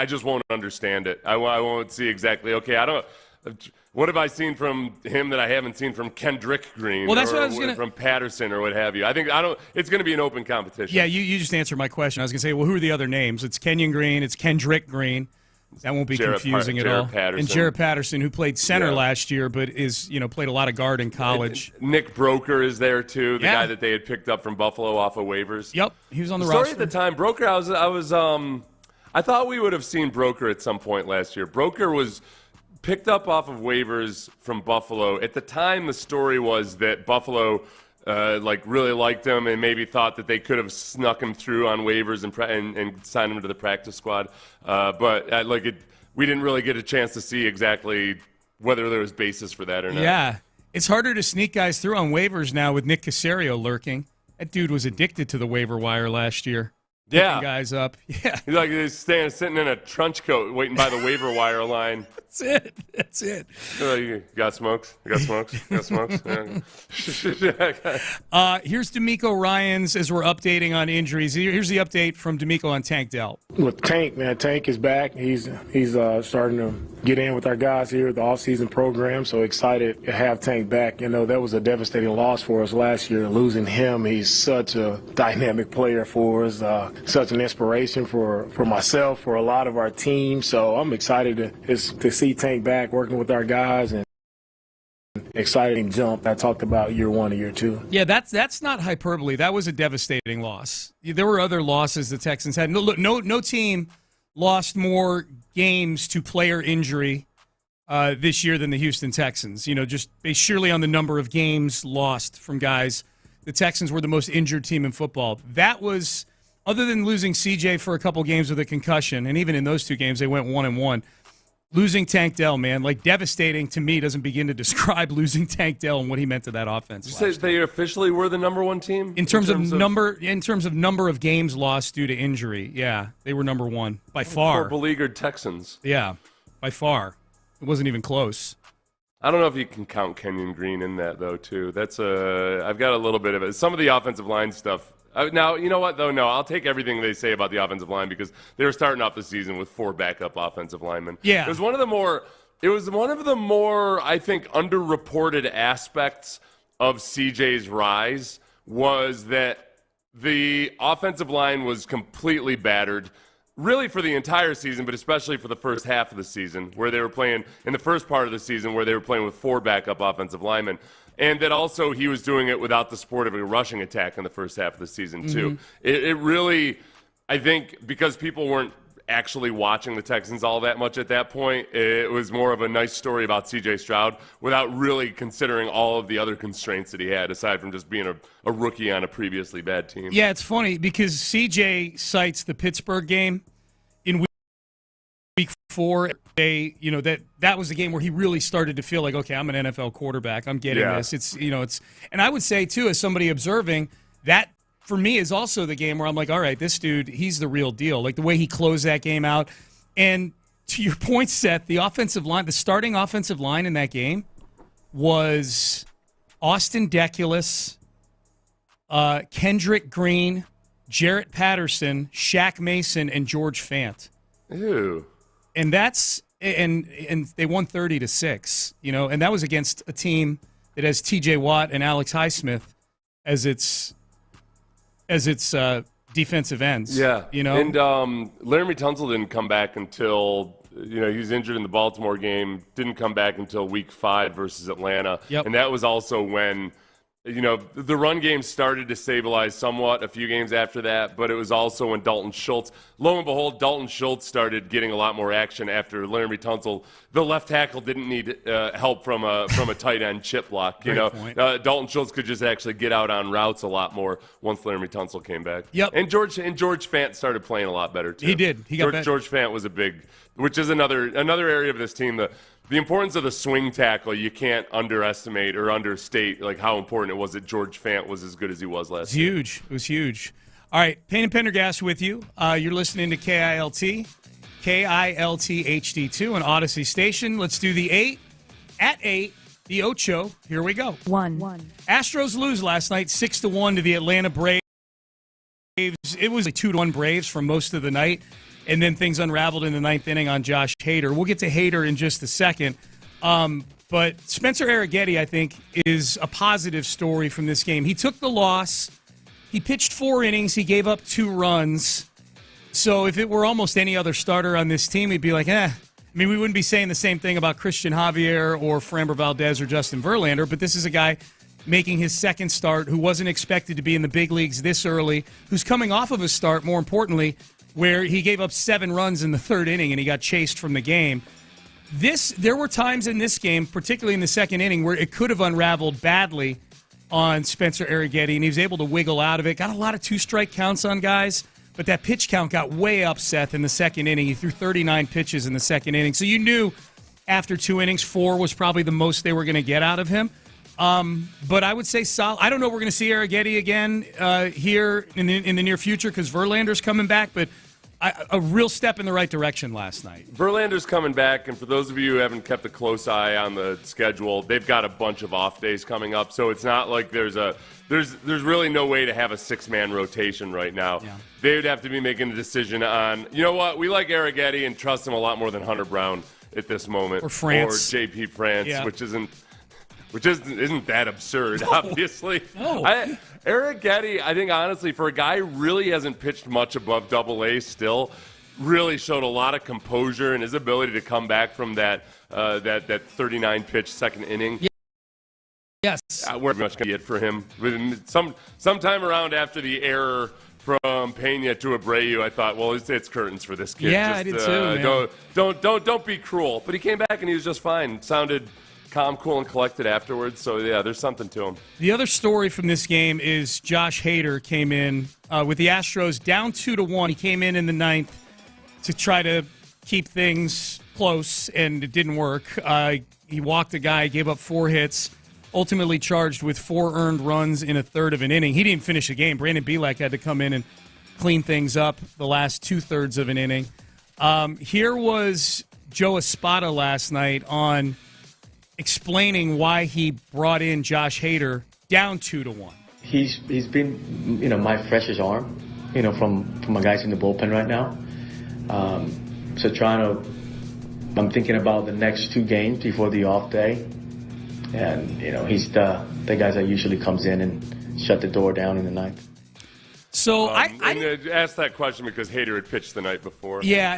just won't understand it. I won't see exactly. Okay, what have I seen from him that I haven't seen from Kendrick Green? Well, that's what I was from Patterson or what have you. It's going to be an open competition. Yeah, you just answered my question. I was going to say, well, who are the other names? It's Kenyon Green. It's Kendrick Green. That won't be confusing at all. Patterson. And Jared Patterson, who played center last year, but played a lot of guard in college. And Nick Broker is there too, the guy that they had picked up from Buffalo off of waivers. Yep, he was on the roster at the time. Broker, I thought we would have seen Broker at some point last year. Broker was picked up off of waivers from Buffalo. At the time, the story was that Buffalo really liked him and maybe thought that they could have snuck him through on waivers and signed him to the practice squad. We didn't really get a chance to see exactly whether there was basis for that or not. Yeah, it's harder to sneak guys through on waivers now with Nick Caserio lurking. That dude was addicted to the waiver wire last year. Picking guys up. Yeah. He's sitting in a trench coat waiting by the waiver wire line. That's it. You got smokes? You got smokes? You got smokes? Here's D'Amico Ryans as we're updating on injuries. Here's the update from D'Amico on Tank Dell. With Tank, man, Tank is back. He's starting to get in with our guys here at the offseason program, so excited to have Tank back. That was a devastating loss for us last year, losing him. He's such a dynamic player for us, such an inspiration for myself, for a lot of our team. So I'm excited to see Tank back working with our guys and exciting jump. I talked about year one and year two. Yeah, that's not hyperbole. That was a devastating loss. There were other losses the Texans had. No team lost more games to player injury this year than the Houston Texans. Just surely on the number of games lost from guys, the Texans were the most injured team in football. That was, other than losing CJ for a couple games with a concussion, and even in those two games they went 1-1. Losing Tank Dell, man, devastating to me doesn't begin to describe losing Tank Dell and what he meant to that offense. Did you say they officially were the number one team? In terms of number of games lost due to injury, yeah, they were number one by far. Poor beleaguered Texans. Yeah, by far. It wasn't even close. I don't know if you can count Kenyon Green in that though, too. I've got a little bit of it. Some of the offensive line stuff. Now, you know what, though? No, I'll take everything they say about the offensive line because they were starting off the season with 4 backup offensive linemen. Yeah. It was one of the more, I think, underreported aspects of CJ's rise was that the offensive line was completely battered, really for the entire season, but especially for the first half of the season, where they were playing, in the first part of the season, where they were playing with 4 backup offensive linemen. And that also he was doing it without the support of a rushing attack in the first half of the season, too. Mm-hmm. It really, I think, because people weren't actually watching the Texans all that much at that point, it was more of a nice story about C.J. Stroud without really considering all of the other constraints that he had, aside from just being a rookie on a previously bad team. Yeah, it's funny because C.J. cites the Pittsburgh game in week 4. That was the game where he really started to feel like, okay, I'm an NFL quarterback. I'm getting this. And I would say too, as somebody observing, that, for me, is also the game where I'm like, all right, this dude, he's the real deal. Like the way he closed that game out. And to your point, Seth, the offensive line, the starting offensive line in that game was Austin Deculus, Kendrick Green, Jarrett Patterson, Shaq Mason, and George Fant. Ew. And that's and they won 30-6, and that was against a team that has TJ Watt and Alex Highsmith as its defensive ends. Yeah. And Laramie Tunsil didn't come back until he was injured in the Baltimore game, didn't come back until week 5 versus Atlanta. Yep. And that was also when the run game started to stabilize somewhat a few games after that, but it was also when Dalton Schultz, lo and behold, Dalton Schultz started getting a lot more action after Laramie Tunsil. The left tackle didn't need help from a tight end chip block. Dalton Schultz could just actually get out on routes a lot more once Laramie Tunsil came back. Yep. And George Fant started playing a lot better too. He did. He got better. George Fant was a big, which is another area of this team. The importance of the swing tackle, you can't underestimate or understate how important it was that George Fant was as good as he was last year. Huge. It was huge. All right, Payne and Pendergast with you. You're listening to KILT HD2 on Odyssey Station. Let's do the 8 at 8, the Ocho. Here we go. 1. Astros lose last night 6-1 to the Atlanta Braves. It was a 2-1 Braves for most of the night. And then things unraveled in the 9th inning on Josh Hader. We'll get to Hader in just a second. But Spencer Arrighetti, I think, is a positive story from this game. He took the loss. He pitched 4 innings. He gave up 2 runs. So if it were almost any other starter on this team, we'd be like, I mean, we wouldn't be saying the same thing about Christian Javier or Framber Valdez or Justin Verlander. But this is a guy making his second start who wasn't expected to be in the big leagues this early, who's coming off of a start, more importantly, where he gave up 7 runs in the 3rd inning and he got chased from the game. There were times in this game, particularly in the 2nd inning, where it could have unraveled badly on Spencer Arrighetti, and he was able to wiggle out of it. Got a lot of 2-strike counts on guys, but that pitch count got way up, Seth, in the 2nd inning. He threw 39 pitches in the 2nd inning. So you knew after 2 innings, 4 was probably the most they were going to get out of him. But I would say solid. I don't know if we're going to see Arrighetti again here in the near future because Verlander's coming back, but a real step in the right direction last night. Verlander's coming back, and for those of you who haven't kept a close eye on the schedule, they've got a bunch of off days coming up, so it's not like there's really no way to have a 6-man rotation right now. Yeah. They would have to be making a decision on, you know what, we like Arrighetti and trust him a lot more than Hunter Brown at this moment. Or France. Or JP France, yeah. which isn't that absurd, obviously. No. Arrighetti, I think, honestly, for a guy who really hasn't pitched much above AA still, really showed a lot of composure and his ability to come back from that 39-pitch 2nd inning. Yeah. Yes. We're much going to get for him. Sometime around after the error from Pena to Abreu, I thought, well, it's curtains for this kid. Yeah, I did too, man. Don't be cruel. But he came back and he was just fine. Sounded calm, cool, and collected afterwards. So, yeah, there's something to him. The other story from this game is Josh Hader came in with the Astros down 2-1. He came in the 9th to try to keep things close, and it didn't work. He walked a guy, gave up 4 hits, ultimately charged with 4 earned runs in a 1/3 of an inning. He didn't finish the game. Brandon Bielak had to come in and clean things up the last 2/3 of an inning. Here was Joe Espada last night on explaining why he brought in Josh Hader down 2-1. He's been my freshest arm, from my guys in the bullpen right now. So I'm thinking about the next 2 games before the off day, and he's the guy that usually comes in and shut the door down in the 9th. So I asked that question because Hader had pitched the night before. Yeah,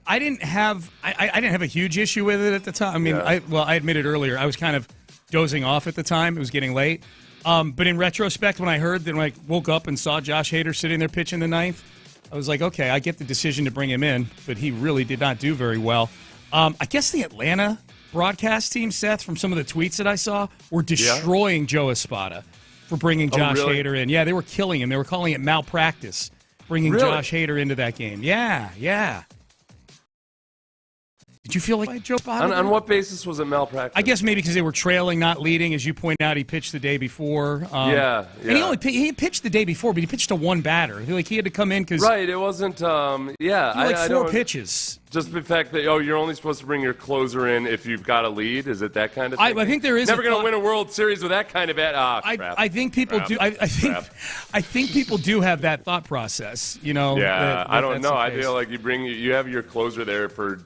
I didn't have a huge issue with it at the time. I mean, I admitted earlier I was kind of dozing off at the time. It was getting late. But in retrospect, when I heard that, when I woke up and saw Josh Hader sitting there pitching the 9th, I was like, okay, I get the decision to bring him in, but he really did not do very well. I guess the Atlanta broadcast team, Seth, from some of the tweets that I saw, were destroying Joe Espada for bringing Josh Hader in. Yeah, they were killing him. They were calling it malpractice, bringing Josh Hader into that game. Yeah. Did you feel like Joe Biden? On what basis was it malpractice? I guess maybe because they were trailing, not leading. As you point out, he pitched the day before. Yeah. And he pitched the day before, but he pitched to one batter. Like he had to come in because right. It wasn't. I four pitches. Just the fact that you're only supposed to bring your closer in if you've got a lead. Is it that kind of thing? I think there is. Never going to win a World Series with that kind of crap. I think people do. I think people do have that thought process. Yeah. I don't know. I feel like you have your closer there for.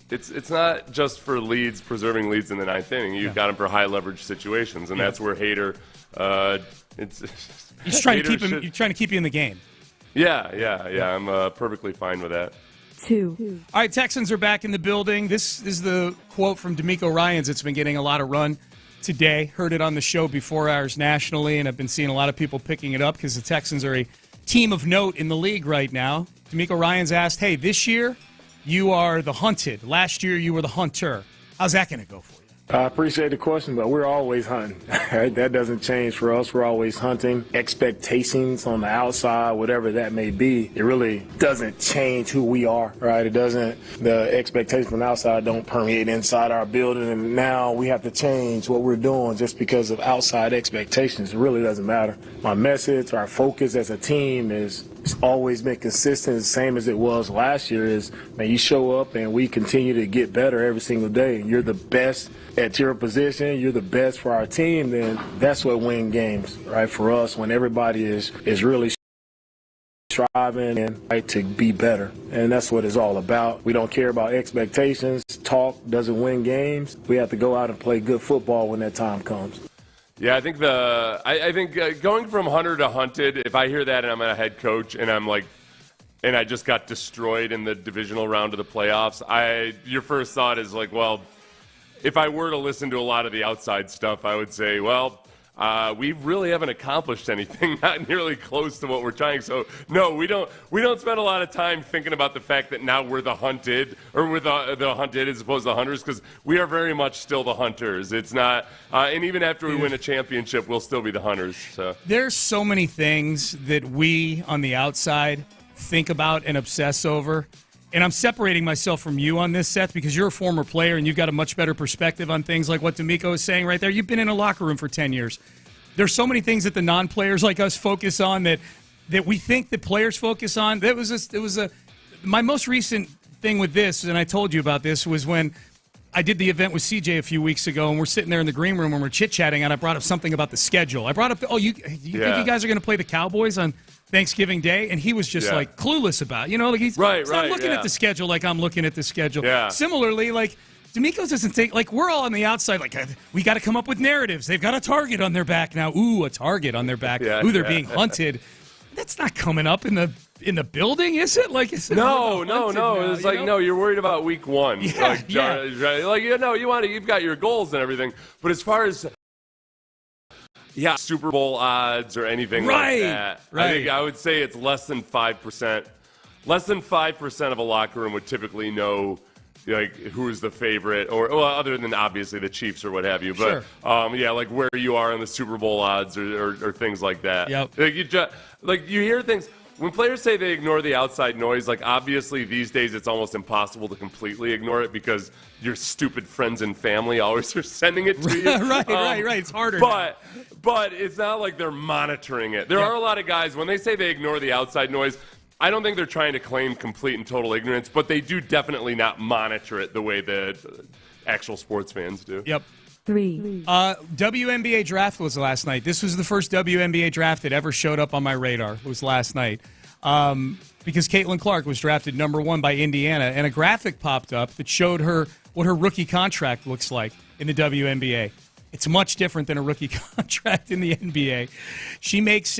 It's not just for leads, preserving leads in the ninth inning. You've got him for high leverage situations, and that's where Hader. He's trying to keep him. He's trying to keep you in the game. Yeah. I'm perfectly fine with that. 2. All right, Texans are back in the building. This is the quote from D'Amico Ryans. It's been getting a lot of run today. Heard it on the show before ours nationally, and I've been seeing a lot of people picking it up because the Texans are a team of note in the league right now. D'Amico Ryans asked, "Hey, this year you are the hunted. Last year you were the hunter. How's that going to go for you?" I appreciate the question, but we're always hunting. That doesn't change for us. We're always hunting. Expectations on the outside, whatever that may be, it really doesn't change who we are, right? It doesn't. The expectations from the outside don't permeate inside our building, and now we have to change what we're doing just because of outside expectations. It really doesn't matter. My message, our focus as a team is it's always been consistent, the same as it was last year, is, man, you show up and we continue to get better every single day. You're the best at your position, you're the best for our team, then that's what wins games, right? For us, when everybody is really striving and right to be better. And that's what it's all about. We don't care about expectations. Talk doesn't win games. We have to go out and play good football when that time comes. Yeah, I think I think going from hunter to hunted, if I hear that and I'm a head coach and I'm like, and I just got destroyed in the divisional round of the playoffs, your first thought is like, well, if I were to listen to a lot of the outside stuff, I would say, well, we really haven't accomplished anything, not nearly close to what we're trying. So, no, we don't spend a lot of time thinking about the fact that now we're the hunted, or we're the hunted as opposed to the hunters, because we are very much still the hunters. It's not, and even after we win a championship, we'll still be the hunters. So. There's so many things that we on the outside think about and obsess over. And I'm separating myself from you on this, Seth, because you're a former player and you've got a much better perspective on things like what D'Amico is saying right there. You've been in a locker room for 10 years. There's so many things that the non-players like us focus on that we think that players focus on. My most recent thing with this, and I told you about this, was when I did the event with CJ a few weeks ago, and we're sitting there in the green room and we're chit-chatting, and I brought up something about the schedule. I brought up, you think you guys are going to play the Cowboys on Thanksgiving Day? And he was just like clueless about it. Like he's not looking at the schedule like I'm looking at the schedule. Yeah. Similarly, like D'Amico doesn't think, like we're all on the outside, like we got to come up with narratives. They've got a target on their back now. Ooh, a target on their back. They're being hunted. That's not coming up in the building, is it? Like it's no. It's like no, you're worried about week one. You've got your goals and everything. But as far as Super Bowl odds or anything like that, I would say it's less than 5%. Less than 5% of a locker room would typically know like who's the favorite, or other than obviously the Chiefs or what have you. But like where you are in the Super Bowl odds or things like that. Yep. You hear things. When players say they ignore the outside noise, like obviously these days it's almost impossible to completely ignore it because your stupid friends and family always are sending it to you. Right. It's harder. But it's not like they're monitoring it. There are a lot of guys, when they say they ignore the outside noise, I don't think they're trying to claim complete and total ignorance, but they do definitely not monitor it the way that actual sports fans do. Yep. 3. WNBA draft was last night. This was the first WNBA draft that ever showed up on my radar. It was last night. Because Caitlin Clark was drafted number 1 by Indiana, and a graphic popped up that showed her what her rookie contract looks like in the WNBA. It's much different than a rookie contract in the NBA. She makes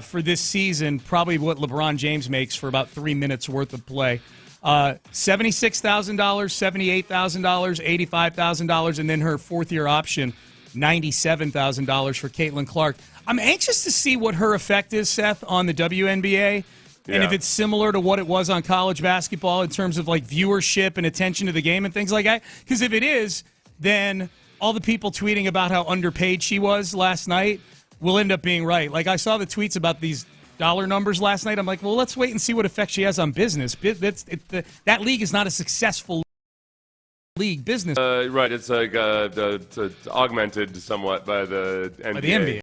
for this season probably what LeBron James makes for about 3 minutes worth of play. $76,000, $78,000, $85,000, and then her fourth-year option, $97,000 for Caitlin Clark. I'm anxious to see what her effect is, Seth, on the WNBA, and if it's similar to what it was on college basketball in terms of like viewership and attention to the game and things like that. Because if it is, then all the people tweeting about how underpaid she was last night will end up being right. Like I saw the tweets about these dollar numbers last night. I'm like, well, let's wait and see what effect she has on business. That league is not a successful league business. Right, it's like it's augmented somewhat by the NBA. By the NBA,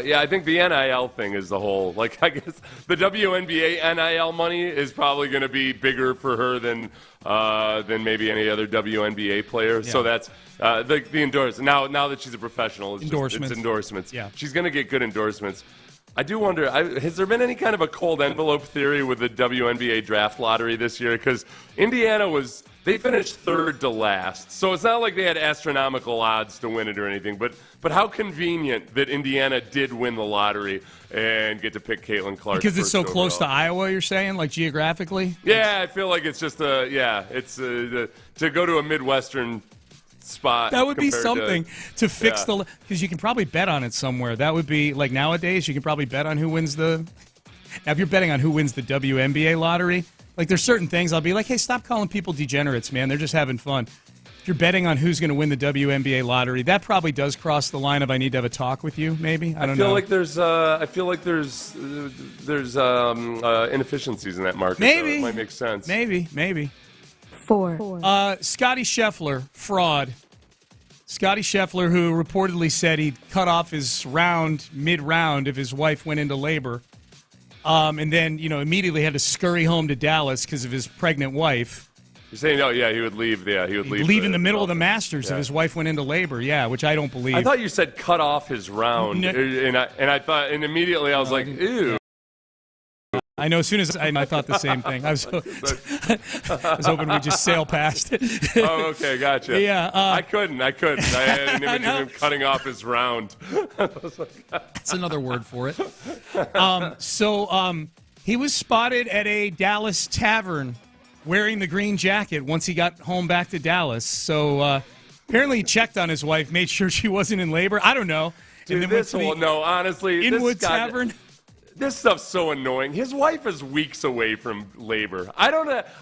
yeah. I think the NIL thing is the whole. Like, I guess the WNBA NIL money is probably going to be bigger for her than maybe any other WNBA player. Yeah. So that's the endorsement. Now that she's a professional, it's endorsements. Yeah, she's going to get good endorsements. I do wonder, has there been any kind of a cold envelope theory with the WNBA draft lottery this year? Because Indiana they finished third to last. So it's not like they had astronomical odds to win it or anything. But how convenient that Indiana did win the lottery and get to pick Caitlin Clark. Because it's so close to Iowa, you're saying, like geographically? Yeah, I feel like it's just to go to a Midwestern spot. That would be something to fix because you can probably bet on it somewhere. That would be like nowadays you can probably bet on who wins now if you're betting on who wins the WNBA lottery, like there's certain things I'll be like, hey, stop calling people degenerates, man. They're just having fun. If you're betting on who's going to win the WNBA lottery, that probably does cross the line of I need to have a talk with you, maybe. I feel like there's inefficiencies in that market. Maybe. So it might make sense. Maybe. 4. Scotty Scheffler, fraud. Scotty Scheffler, who reportedly said he'd cut off his mid-round if his wife went into labor, and then immediately had to scurry home to Dallas because of his pregnant wife. You're saying, he would leave. Yeah, he would leave. Leave in the middle of the Masters if his wife went into labor. Yeah, which I don't believe. I thought you said cut off his round, and immediately I was like, ew. I know. As soon as I thought the same thing. I was hoping we'd just sail past it. Oh, okay, gotcha. Yeah, I couldn't. I had an image of him cutting off his round. That's another word for it. He was spotted at a Dallas tavern wearing the green jacket once he got home back to Dallas. So apparently he checked on his wife, made sure she wasn't in labor. I don't know. Dude, honestly, Inwood Tavern. This stuff's so annoying. His wife is weeks away from labor. I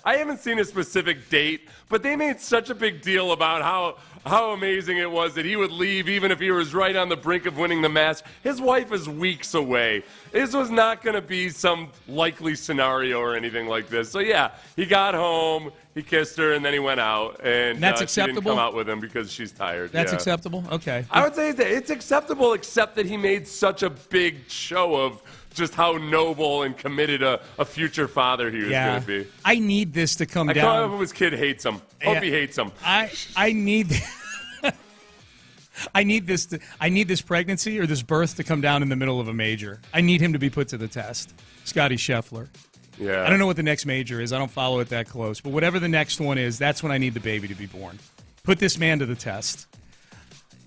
haven't seen a specific date, but they made such a big deal about how amazing it was that he would leave even if he was right on the brink of winning the match. His wife is weeks away. This was not going to be some likely scenario or anything like this. So yeah, he got home, he kissed her, and then he went out. And that's acceptable? She didn't come out with him because she's tired. That's acceptable? Okay. I would say that it's acceptable, except that he made such a big show of just how noble and committed a future father he was going to be. I need this to come down. I hope his kid hates him. Hope he hates him. I need this pregnancy or this birth to come down in the middle of a major. I need him to be put to the test. Scotty Scheffler. Yeah. I don't know what the next major is. I don't follow it that close. But whatever the next one is, that's when I need the baby to be born. Put this man to the test.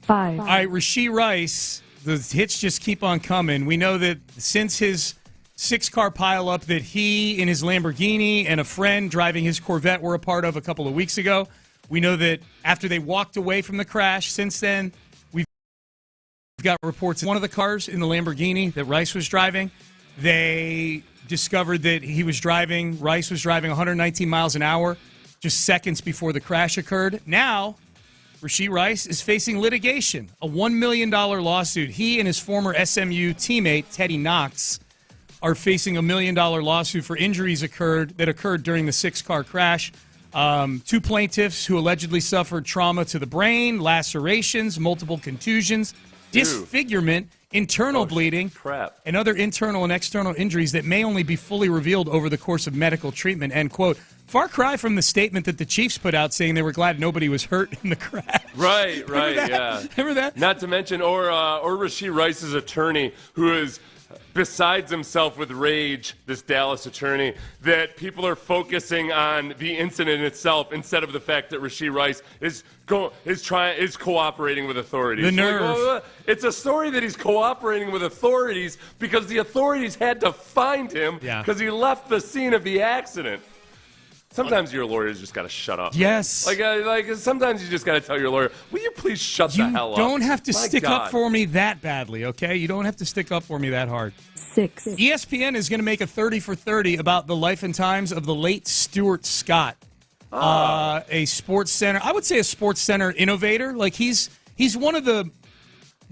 5. All right, Rashee Rice. The hits just keep on coming. We know that since his 6-car pileup that he in his Lamborghini and a friend driving his Corvette were a part of a couple of weeks ago, we know that after they walked away from the crash, since then, we've got reports. One of the cars in the Lamborghini that Rice was driving, they discovered that Rice was driving 119 miles an hour just seconds before the crash occurred. Now, Rashee Rice is facing litigation, a $1 million lawsuit. He and his former SMU teammate, Teddy Knox, are facing a $1 million lawsuit for injuries that occurred during the 6-car crash. 2 plaintiffs who allegedly suffered trauma to the brain, lacerations, multiple contusions, disfigurement, internal bleeding, and other internal and external injuries that may only be fully revealed over the course of medical treatment, end quote. Far cry from the statement that the Chiefs put out saying they were glad nobody was hurt in the crash. Right, yeah. Remember that? Not to mention, or Rashee Rice's attorney, who is besides himself with rage, this Dallas attorney, that people are focusing on the incident itself instead of the fact that Rashee Rice is cooperating with authorities. The nerve. It's a story that he's cooperating with authorities because the authorities had to find him because he left the scene of the accident. Sometimes your lawyer's just got to shut up. Yes. Like sometimes you just got to tell your lawyer, will you please shut the hell up? You don't have to stick up for me that badly, okay? You don't have to stick up for me that hard. 6. ESPN is going to make a 30 for 30 about the life and times of the late Stuart Scott, a Sports Center. I would say a Sports Center innovator. Like he's one of the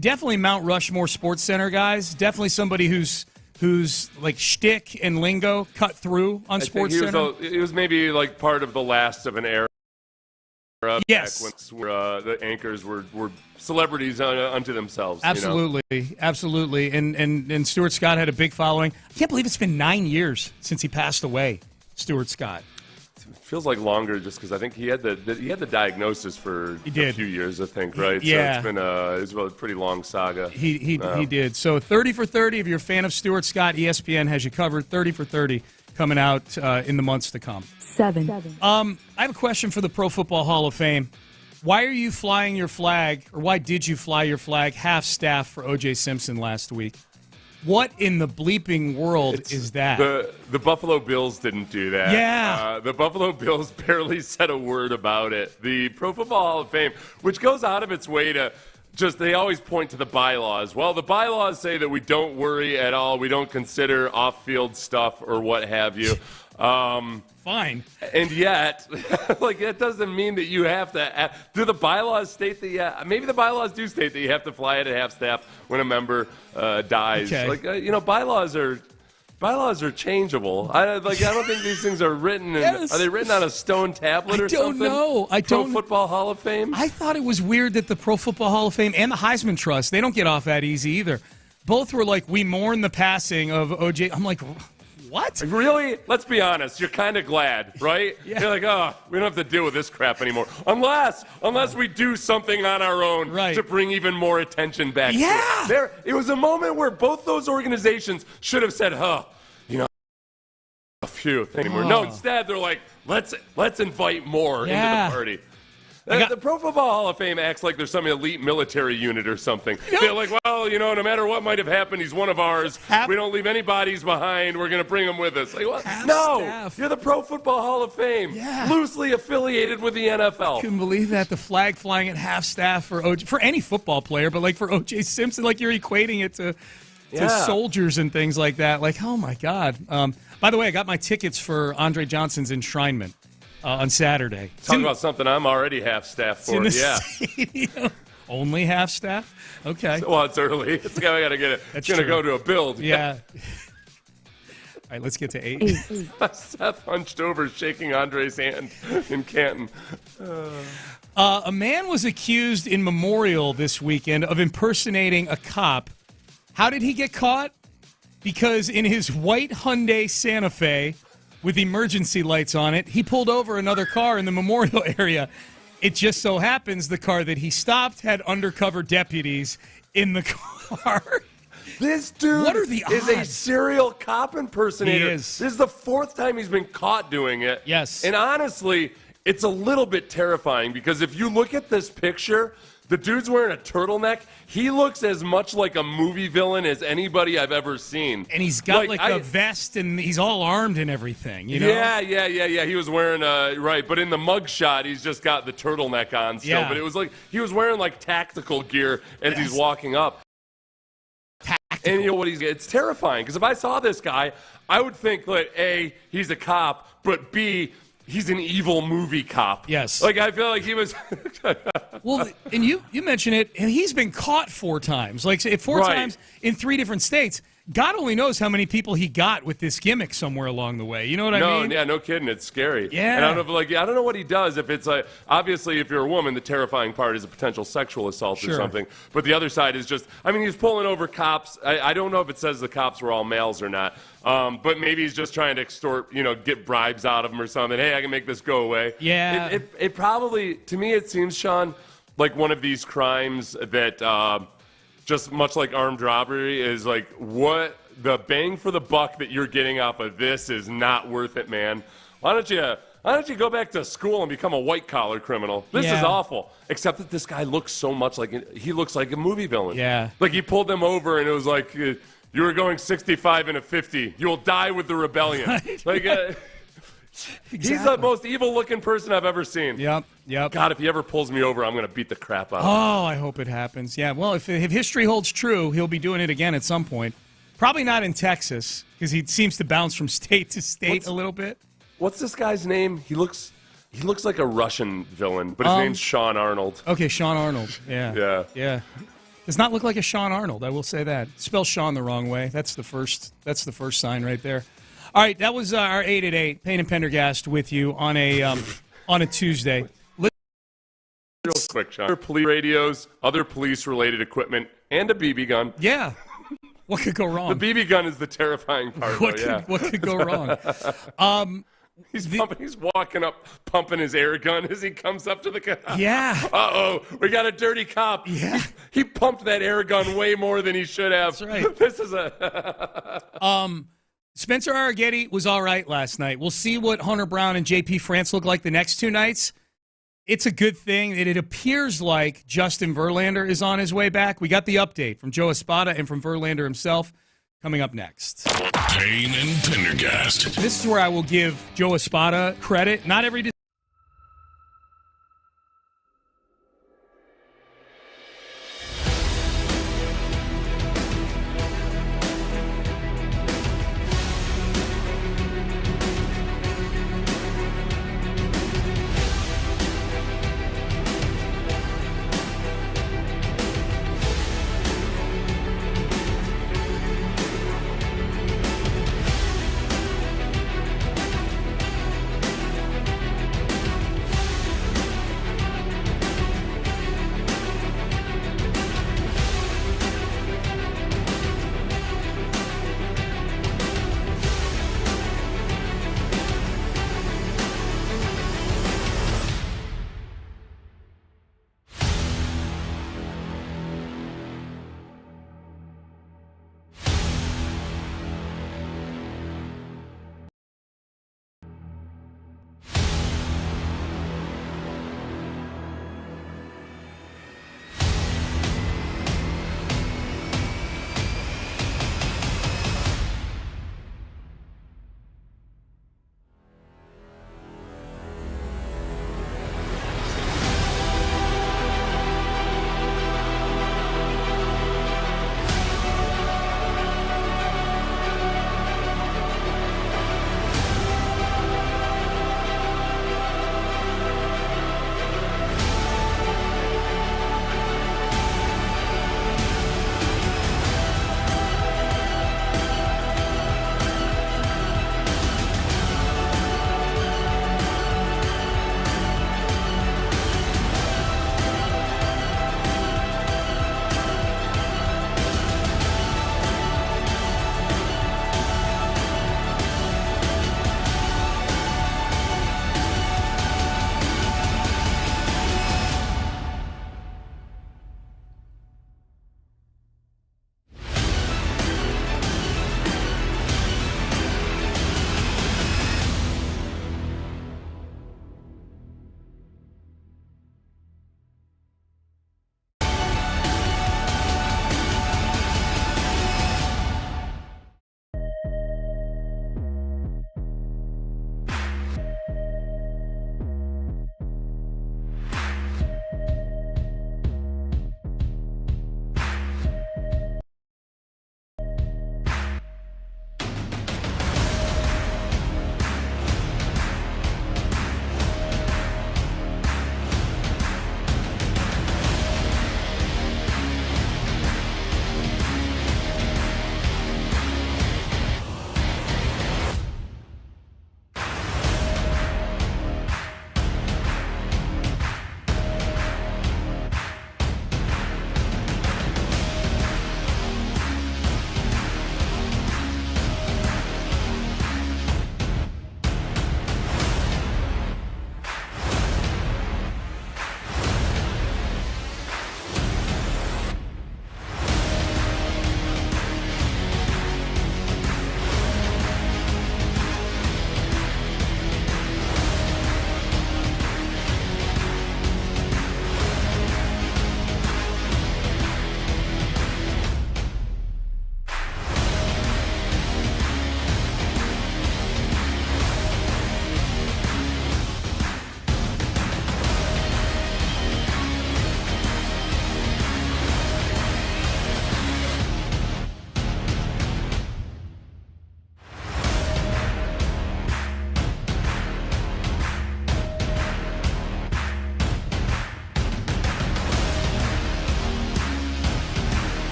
definitely Mount Rushmore Sports Center guys. Definitely somebody who's like shtick and lingo cut through on SportsCenter. He was maybe like part of the last of an era Yes. Back when the anchors were celebrities unto themselves. Absolutely, absolutely. And Stuart Scott had a big following. I can't believe it's been 9 years since he passed away, Stuart Scott. It feels like longer just because I think he had the diagnosis for a few years, I think, right? Yeah. So it's been a pretty long saga. He did. So 30 for 30, if you're a fan of Stuart Scott, ESPN has you covered. 30 for 30 coming out in the months to come. 7. I have a question for the Pro Football Hall of Fame. Why are you flying your flag, or why did you fly your flag half-staff for O.J. Simpson last week? What in the bleeping world is that? The Buffalo Bills didn't do that. Yeah. The Buffalo Bills barely said a word about it. The Pro Football Hall of Fame, which goes out of its way to they always point to the bylaws. Well, the bylaws say that we don't worry at all. We don't consider off-field stuff or what have you. Fine. And yet, that doesn't mean that you have to. Do the bylaws state that? Maybe the bylaws do state that you have to fly it at half staff when a member dies. Okay. Bylaws are changeable. I don't think these things are written. Yes. Are they written on a stone tablet or something? I don't know. Pro Football Hall of Fame? I thought it was weird that the Pro Football Hall of Fame and the Heisman Trust, they don't get off that easy either. Both were like, we mourn the passing of O.J. I'm like, what? Really? Let's be honest. You're kind of glad, right? Yeah. You're like, we don't have to deal with this crap anymore. Unless we do something on our own to bring even more attention back. Yeah. It was a moment where both those organizations should have said, a few anymore. No, instead they're like, let's invite more into the party. The Pro Football Hall of Fame acts like there's some elite military unit or something. They're like, well, no matter what might have happened, he's one of ours. We don't leave any bodies behind. We're going to bring him with us. Like, what? No, staff. You're the Pro Football Hall of Fame, loosely affiliated with the NFL. I couldn't believe that, the flag flying at half staff for any football player, but for O.J. Simpson, you're equating it to soldiers and things like that. Oh, my God. By the way, I got my tickets for Andre Johnson's enshrinement on Saturday. Talk about something I'm already half-staff for. Stadium. Only half-staff? Okay. Well, it's early. I got to get it. It's going to go to a build. Yeah. All right, let's get to 8. Seth hunched over, shaking Andre's hand in Canton. A man was accused in Memorial this weekend of impersonating a cop. How did he get caught? Because in his white Hyundai Santa Fe with emergency lights on it, he pulled over another car in the Memorial area. It just so happens the car that he stopped had undercover deputies in the car. This dude what are the odds? Is a serial cop impersonator. He is. This is the 4th time he's been caught doing it. Yes. And honestly, it's a little bit terrifying because if you look at this picture, the dude's wearing a turtleneck. He looks as much like a movie villain as anybody I've ever seen. And he's got a vest and he's all armed and everything, you know? Yeah. He was wearing, right. But in the mugshot, he's just got the turtleneck on still. Yeah. But it was he was wearing tactical gear as he's walking up. Tactical. And you know what it's terrifying because if I saw this guy, I would think A, he's a cop, but B, he's an evil movie cop. Yes. I feel like he was. Well, and you mention it, and he's been caught 4 times. 4 times in 3 different states. God only knows how many people he got with this gimmick somewhere along the way. You know what I mean? Yeah, no kidding. It's scary. Yeah. And I don't know what he does. If it's obviously, if you're a woman, the terrifying part is a potential sexual assault or something. But the other side is just, he's pulling over cops. I don't know if it says the cops were all males or not. But maybe he's just trying to extort, get bribes out of them or something. Hey, I can make this go away. Yeah. It probably, to me, it seems, Sean, like one of these crimes that just much like armed robbery is what the bang for the buck that you're getting off of this is not worth it, man. Why don't you go back to school and become a white collar criminal? This is awful. Except that this guy looks so much like he looks like a movie villain. Yeah. He pulled them over and it was like you were going 65 and a 50. You will die with the rebellion. Exactly. He's the most evil-looking person I've ever seen. Yep. God, if he ever pulls me over, I'm going to beat the crap out of him. Oh, I hope it happens. Yeah, well, if history holds true, he'll be doing it again at some point. Probably not in Texas, because he seems to bounce from state to state a little bit. What's this guy's name? He looks like a Russian villain, but his name's Sean Arnold. Okay, Sean Arnold. Yeah. Does not look like a Sean Arnold, I will say that. Spell Sean the wrong way. That's the first sign right there. All right, that was our 8 at 8. Payne and Pendergast with you on a Tuesday. quick, Sean. Other police radios, other police-related equipment, and a BB gun. Yeah. What could go wrong? The BB gun is the terrifying part, what could go wrong? He's walking up, pumping his air gun as he comes up to the car. Yeah. Uh-oh, we got a dirty cop. Yeah. He pumped that air gun way more than he should have. That's right. This is a... Spencer Arrighetti was all right last night. We'll see what Hunter Brown and JP France look like the next two nights. It's a good thing that it appears like Justin Verlander is on his way back. We got the update from Joe Espada and from Verlander himself coming up next. Payne and Pendergast. This is where I will give Joe Espada credit. Not every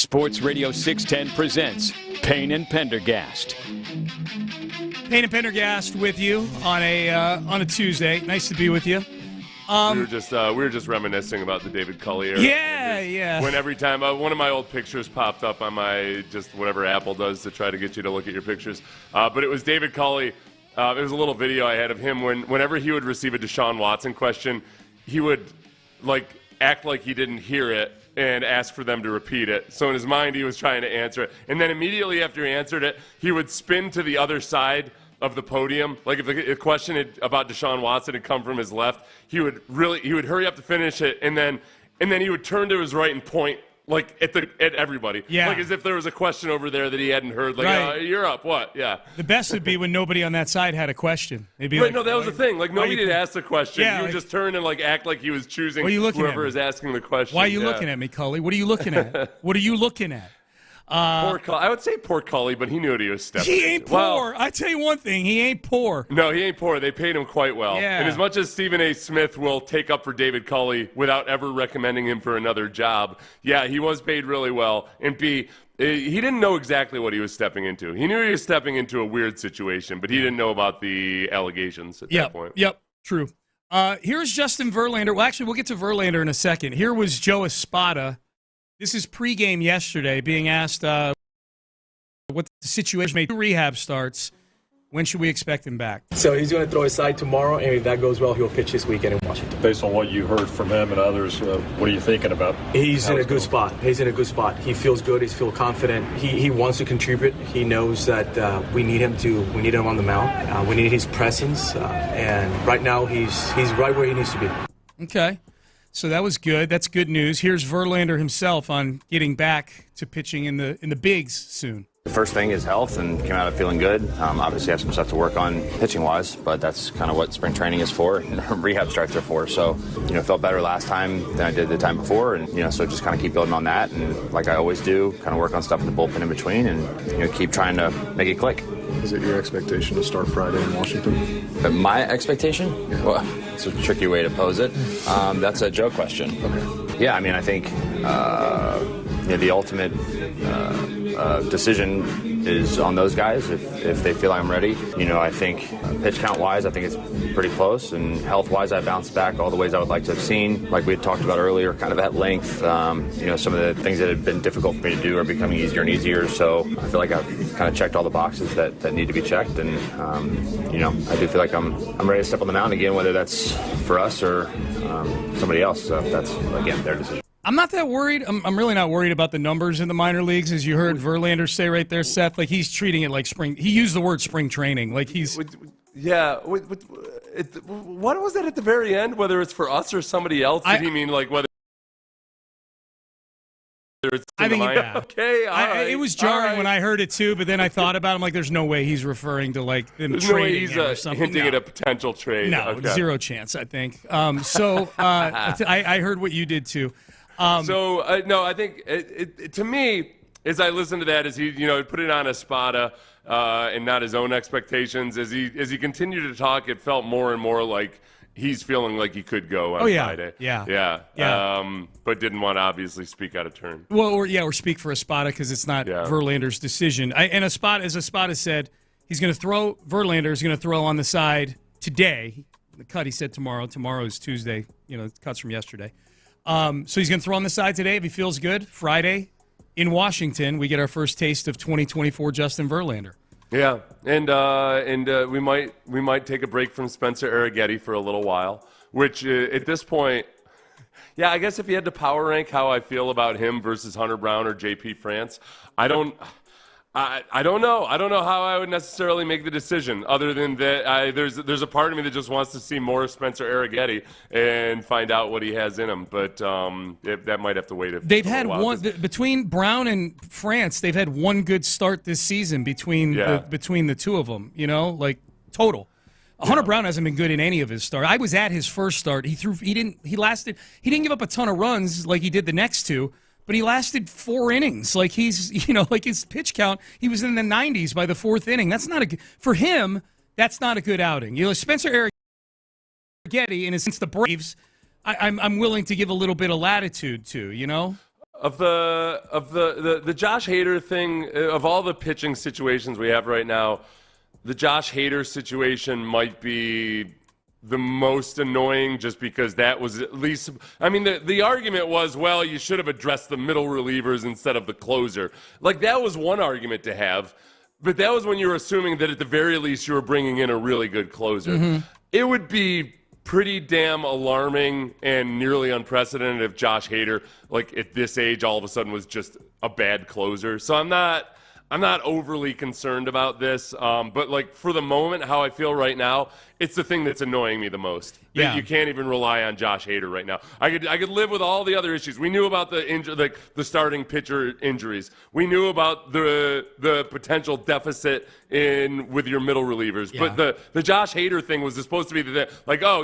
Sports Radio 610 presents Payne and Pendergast. Payne and Pendergast with you on a Tuesday. Nice to be with you. We were just reminiscing about the David Culley era. Yeah. When every time one of my old pictures popped up on my just whatever Apple does to try to get you to look at your pictures, but it was David Culley. It was a little video I had of him whenever he would receive a Deshaun Watson question, he would act like he didn't hear it and ask for them to repeat it. So in his mind, he was trying to answer it. And then immediately after he answered it, he would spin to the other side of the podium. Like if the question about Deshaun Watson had come from his left, he would hurry up to finish it, and then he would turn to his right and point at everybody. Yeah. Like as if there was a question over there that he hadn't heard. Right. You're up. What? Yeah. The best would be when nobody on that side had a question. They'd be right, no, that was the thing. Nobody had asked the question. Yeah, he would just turn and act like he was choosing whoever is asking the question. Why are you looking at me, Cully? What are you looking at? What are you looking at? Poor Cully. I would say poor Cully, but he knew what he was stepping He ain't into. poor. Well, I tell you one thing, he ain't poor. No, he ain't poor. They paid him quite well. Yeah. And as much as Stephen A. Smith will take up for David Culley without ever recommending him for another job, yeah, he was paid really well. And B, he didn't know exactly what he was stepping into. He knew he was stepping into a weird situation, but he didn't know about the allegations at that point. Yep, true. Here's Justin Verlander. Well, actually, we'll get to Verlander in a second. Here was Joe Espada. This is pregame yesterday, being asked what the situation made. Rehab starts. When should we expect him back? So he's going to throw his side tomorrow, and if that goes well, he'll pitch this weekend in Washington. Based on what you heard from him and others, what are you thinking about? He's in a good spot. He's in a good spot. He feels good. He feels confident. He wants to contribute. He knows that we need him on the mound. We need his presence, and right now he's right where he needs to be. Okay. So that was good. That's good news. Here's Verlander himself on getting back to pitching in the bigs soon. The first thing is health, and came out of feeling good. Obviously, have some stuff to work on pitching-wise, but that's kind of what spring training is for, and rehab starts are for. So, felt better last time than I did the time before, and so just kind of keep building on that, and like I always do, kind of work on stuff in the bullpen in between, and keep trying to make it click. Is it your expectation to start Friday in Washington? But my expectation? Yeah. Well, it's a tricky way to pose it. That's a Joe question. Okay. Yeah, I think the ultimate decision is on those guys if they feel I'm ready. I think pitch count wise, I think it's pretty close, and health wise, I bounced back all the ways I would like to have seen. Like we had talked about earlier, kind of at length. Some of the things that had been difficult for me to do are becoming easier and easier. So I feel like I've kind of checked all the boxes that need to be checked, and I do feel like I'm ready to step on the mound again, whether that's for us or somebody else. So that's again their decision. I'm not that worried. I'm really not worried about the numbers in the minor leagues, as you heard Verlander say right there, Seth. Like he's treating it like spring. He used the word spring training. Like he's. Yeah. What was that at the very end? Whether it's for us or somebody else? Did he mean whether? I think okay. All right. It was jarring when I heard it too, but then I thought about it. I'm like, there's no way he's referring to them There's trading no way he's or something. hinting at a potential trade. No, okay. Zero chance. I think. I heard what you did too. No, I think to me, as I listened to that, as he put it on Espada and not his own expectations, as he continued to talk, it felt more and more like he's feeling like he could go on Friday. Yeah. But didn't want to obviously speak out of turn. Well, or speak for Espada because it's not Verlander's decision. And Espada, as Espada said, Verlander is going to throw on the side today. The cut, he said tomorrow. Tomorrow is Tuesday. Cuts from yesterday. So he's going to throw on the side today if he feels good. Friday in Washington, we get our first taste of 2024 Justin Verlander. Yeah, and we might take a break from Spencer Arrighetti for a little while, which at this point, yeah, I guess if you had to power rank how I feel about him versus Hunter Brown or J.P. France, I don't know. I don't know how I would necessarily make the decision, other than that there's a part of me that just wants to see more of Spencer Arrighetti and find out what he has in him. But that might have to wait. They've had one between Brown and France. They've had one good start this season between the two of them. Total. Hunter Brown hasn't been good in any of his starts. I was at his first start. He didn't give up a ton of runs like he did the next two. But he lasted 4 innings. Like his pitch count, he was in the 90s by the 4th inning. For him, that's not a good outing. Spencer Arrighetti, and since the Braves, I'm willing to give a little bit of latitude to. Of the Josh Hader thing, of all the pitching situations we have right now, the Josh Hader situation might be the most annoying, just because that was at least, I mean, the argument was, well, you should have addressed the middle relievers instead of the closer. Like, that was one argument to have, but that was when you were assuming that at the very least you were bringing in a really good closer. Mm-hmm. It would be pretty damn alarming and nearly unprecedented if Josh Hader, like, at this age, all of a sudden was just a bad closer. So I'm not overly concerned about this, but like, for the moment, how I feel right now, it's the thing that's annoying me the most. Yeah. You can't even rely on Josh Hader right now. I could live with all the other issues. We knew about the starting pitcher injuries. We knew about the potential deficit with your middle relievers. Yeah. But the Josh Hader thing was supposed to be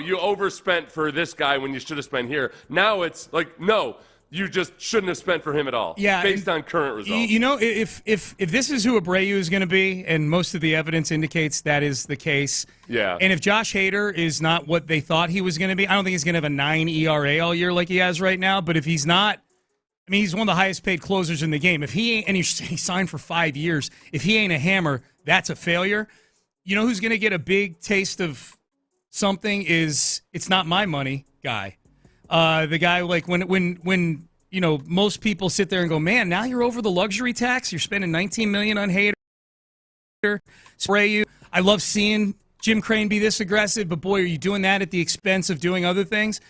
you overspent for this guy when you should have spent here. Now it's like, no. You just shouldn't have spent for him at all, based on current results. You know, if this is who Abreu is going to be, and most of the evidence indicates that is the case, and if Josh Hader is not what they thought he was going to be, I don't think he's going to have a 9 ERA all year like he has right now, but if he's not, I mean, he's one of the highest paid closers in the game. If he ain't, and he signed for 5 years, if he ain't a hammer, that's a failure. You know who's going to get a big taste of something is It's Not My Money guy. The guy, like, when you know, most people sit there and go, man, now you're over the luxury tax. You're spending $19 million on Hader. Spray you. I love seeing Jim Crane be this aggressive, but boy, are you doing that at the expense of doing other things?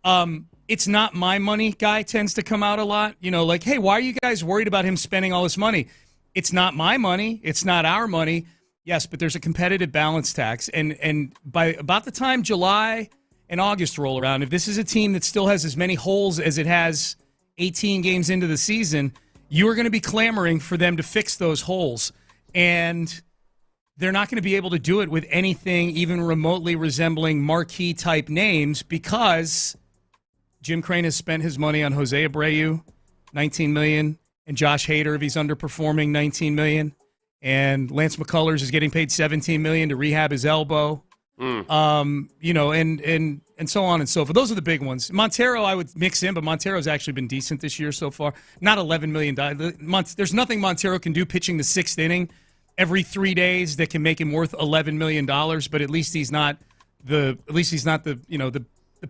It's Not My Money guy tends to come out a lot. You know, like, hey, why are you guys worried about him spending all this money? It's not my money. It's not our money. Yes, but there's a competitive balance tax, and by about the time July and August roll around, if this is a team that still has as many holes as it has 18 games into the season, you are going to be clamoring for them to fix those holes. And they're not going to be able to do it with anything even remotely resembling marquee-type names, because Jim Crane has spent his money on Jose Abreu, $19 million, and Josh Hader, if he's underperforming, $19 million. And Lance McCullers is getting paid $17 million to rehab his elbow. You know, and so on and so forth. Those are the big ones. Montero, I would mix in, but Montero's actually been decent this year so far. Not $11 million. There's nothing Montero can do pitching the sixth inning every 3 days that can make him worth $11 million. But at least he's not the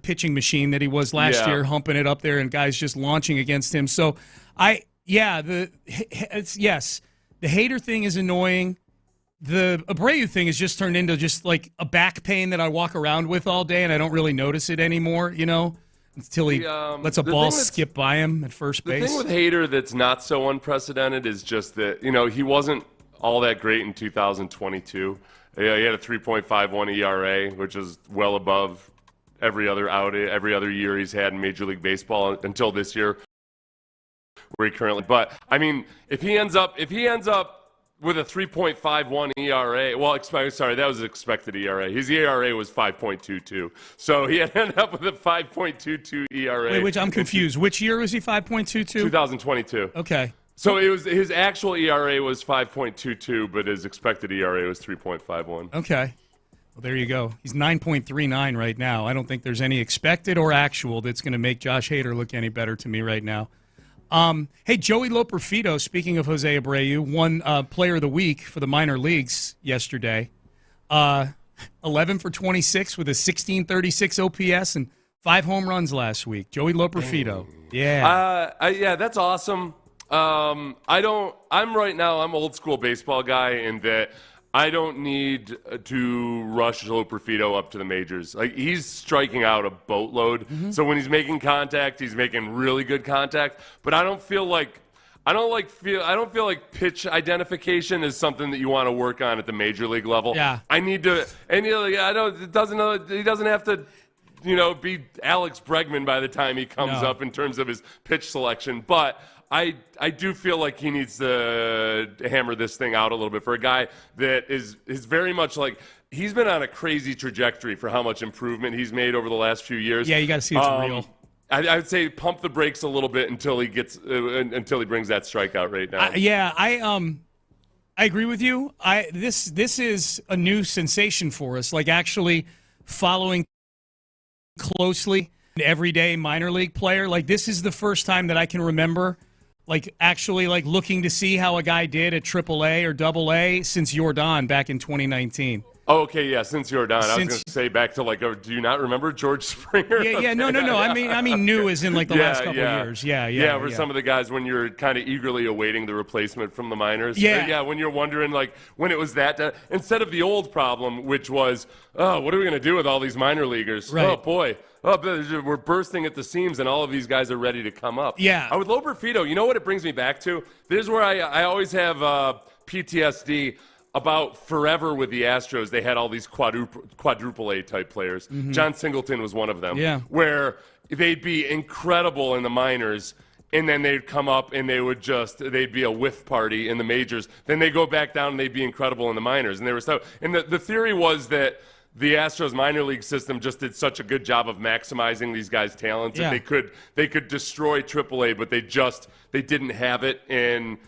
pitching machine that he was last year, humping it up there and guys just launching against him. So the Hader thing is annoying. The Abreu thing has just turned into just like a back pain that I walk around with all day, and I don't really notice it anymore, you know, until he lets a ball skip by him at first base. The thing with Hader that's not so unprecedented is just that, you know, he wasn't all that great in 2022. He had a 3.51 ERA, which is well above every other year he's had in Major League Baseball until this year, where he currently. But I mean, if he ends up with a 3.51 ERA, that was expected ERA. His ERA was 5.22, so he ended up with a 5.22 ERA. Wait, which I'm confused. Which year was he 5.22? 2022. Okay. So it was his actual ERA was 5.22, but his expected ERA was 3.51. Okay. Well, there you go. He's 9.39 right now. I don't think there's any expected or actual that's going to make Josh Hader look any better to me right now. Hey, Joey Loperfido, speaking of Jose Abreu, won Player of the Week for the minor leagues yesterday. 11 for 26 with a 1636 OPS and 5 home runs last week. Joey Loperfido. Yeah, that's awesome. I'm old school baseball guy in that I don't need to rush Loperfido up to the majors. Like, he's striking out a boatload. Mm-hmm. So when he's making contact, he's making really good contact. But I don't feel like pitch identification is something that you want to work on at the major league level. Yeah. I need to, and he doesn't have to, you know, be Alex Bregman by the time he comes up in terms of his pitch selection. But I do feel like he needs to hammer this thing out a little bit for a guy that is very much like, he's been on a crazy trajectory for how much improvement he's made over the last few years. Yeah, you got to see it's real. I would say pump the brakes a little bit until he brings that strikeout rate down. I agree with you. This is a new sensation for us, like actually following closely everyday minor league player. Like, this is the first time that I can remember, like, actually, like, looking to see how a guy did at AAA or AA since Jordan back in 2019. Oh, okay, yeah, since Jordan. I was going to say back to, like, do you not remember George Springer? Yeah, no. I mean, new as in, like, the last couple of years. Yeah, for some of the guys when you're kind of eagerly awaiting the replacement from the minors. Yeah. When you're wondering, like, when it was that, instead of the old problem, which was, oh, what are we going to do with all these minor leaguers? Right. Oh, boy. Oh, we're bursting at the seams, and all of these guys are ready to come up. Yeah. With Loperfido, you know what it brings me back to? This is where I always have PTSD about forever with the Astros. They had all these quadruple A type players. Mm-hmm. John Singleton was one of them. Yeah. Where they'd be incredible in the minors, and then they'd come up and they'd be a whiff party in the majors. Then they go back down and they'd be incredible in the minors. And the theory was that the Astros minor league system just did such a good job of maximizing these guys' talents that they could destroy AAA, but they didn't have it in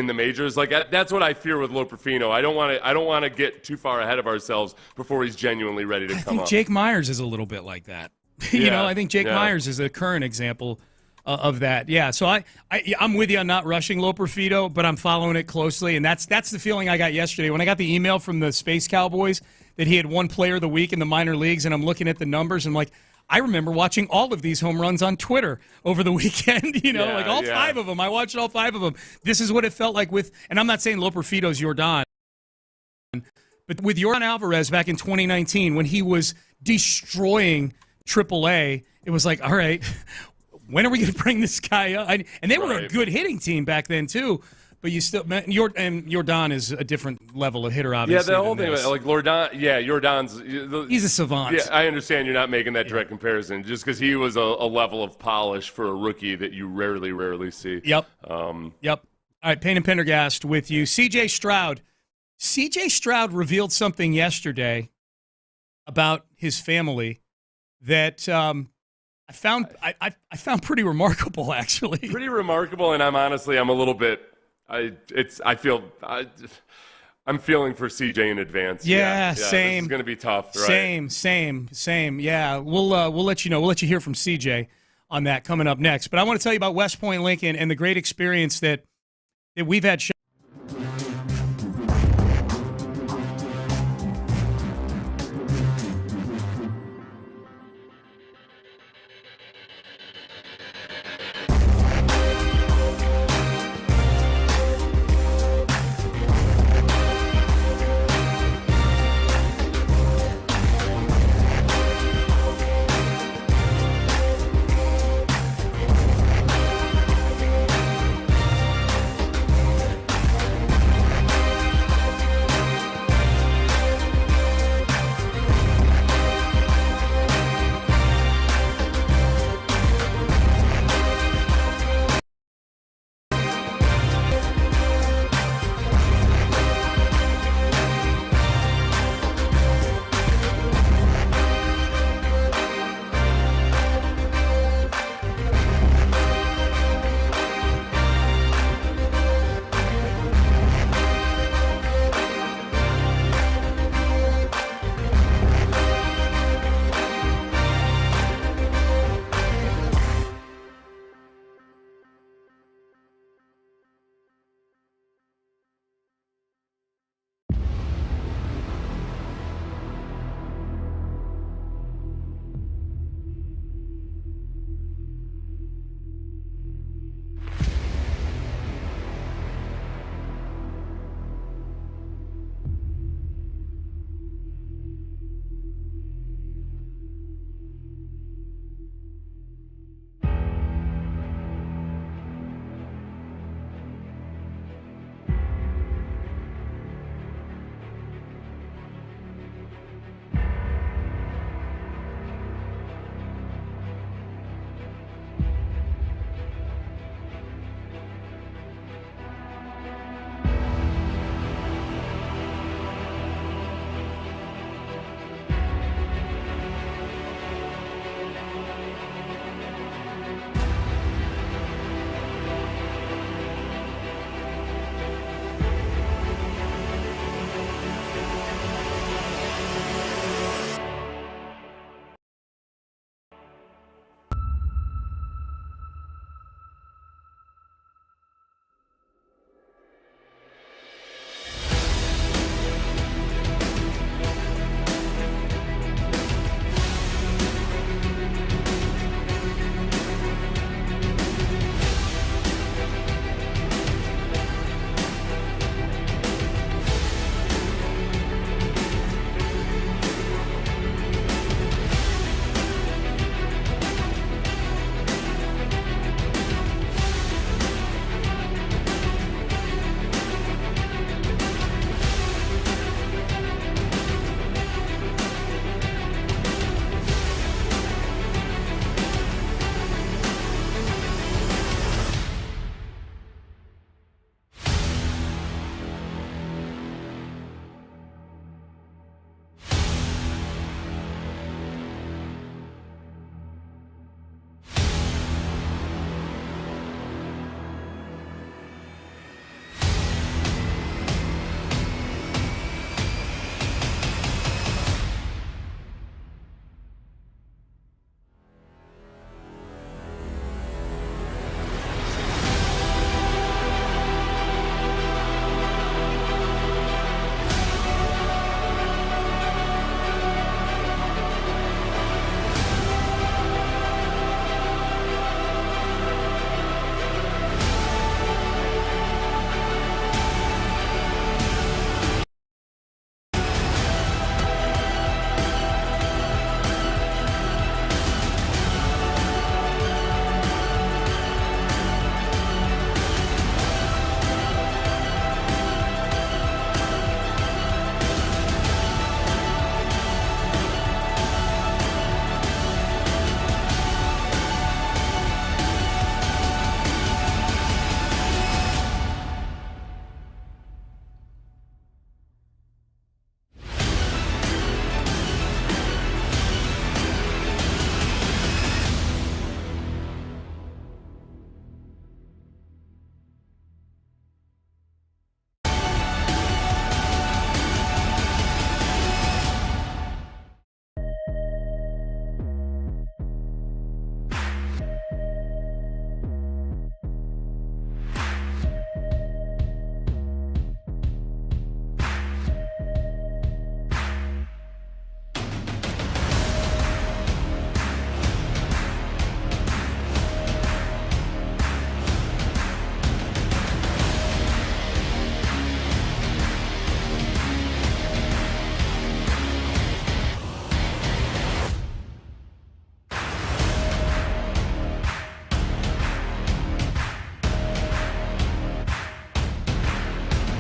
the majors. Like, that's what I fear with Loperfido. I don't want to get too far ahead of ourselves before he's genuinely ready to come up. I think Jake Myers is a little bit like that. I think Jake Myers is a current example of that. Yeah, so I'm with you on not rushing Loperfido, but I'm following it closely, and that's the feeling I got yesterday when I got the email from the Space Cowboys that he had one player of the week in the minor leagues, and I'm looking at the numbers, and I'm like, I remember watching all of these home runs on Twitter over the weekend, all 5 of them. I watched all 5 of them. This is what it felt like and I'm not saying Loperfido's Jordan, but with Jordan Alvarez back in 2019 when he was destroying AAA, it was like, all right, when are we going to bring this guy up? And they were a good hitting team back then, too. But you still, Jordan is a different level of hitter, obviously. Yeah, the whole thing, like Jordan's. He's a savant. Yeah, I understand you're not making that direct comparison, just because he was a level of polish for a rookie that you rarely see. Yep. Yep. All right, Payne and Pendergast with you. C.J. Stroud. C.J. Stroud revealed something yesterday about his family that I found pretty remarkable, actually. Pretty remarkable, and I'm a little bit. I'm feeling for CJ in advance. Yeah, same. This is going to be tough, right? Same. Yeah, we'll let you know. We'll let you hear from CJ on that coming up next. But I want to tell you about West Point Lincoln and the great experience that we've had.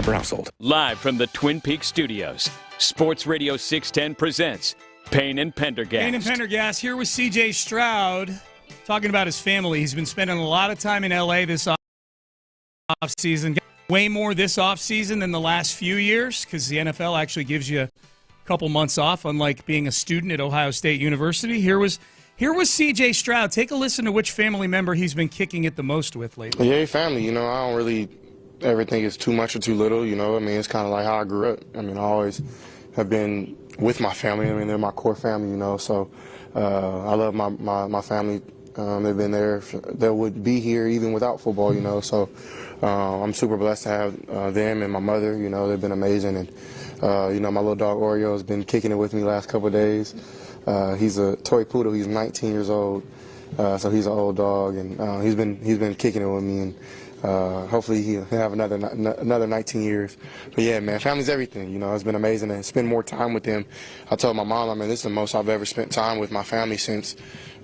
per household. Live from the Twin Peaks studios, Sports Radio 610 presents Payne and Pendergast. Payne and Pendergast here with C.J. Stroud, talking about his family. He's been spending a lot of time in L.A. this offseason. Way more this offseason than the last few years because the NFL actually gives you a couple months off, unlike being a student at Ohio State University. Here was C.J. Stroud. Take a listen to which family member he's been kicking it the most with lately. Yeah, family. I don't really ever think it's too much or too little. It's kind of like how I grew up. I always have been with my family. They're my core family, So I love my family. They've been there. They would be here even without football, So I'm super blessed to have them and my mother. They've been amazing. And, my little dog Oreo has been kicking it with me the last couple of days. He's a toy poodle. He's 19 years old. So he's an old dog. And he's been kicking it with me. And hopefully he'll have another 19 years. But yeah, man, family's everything. It's been amazing to spend more time with them. I told my mom, this is the most I've ever spent time with my family since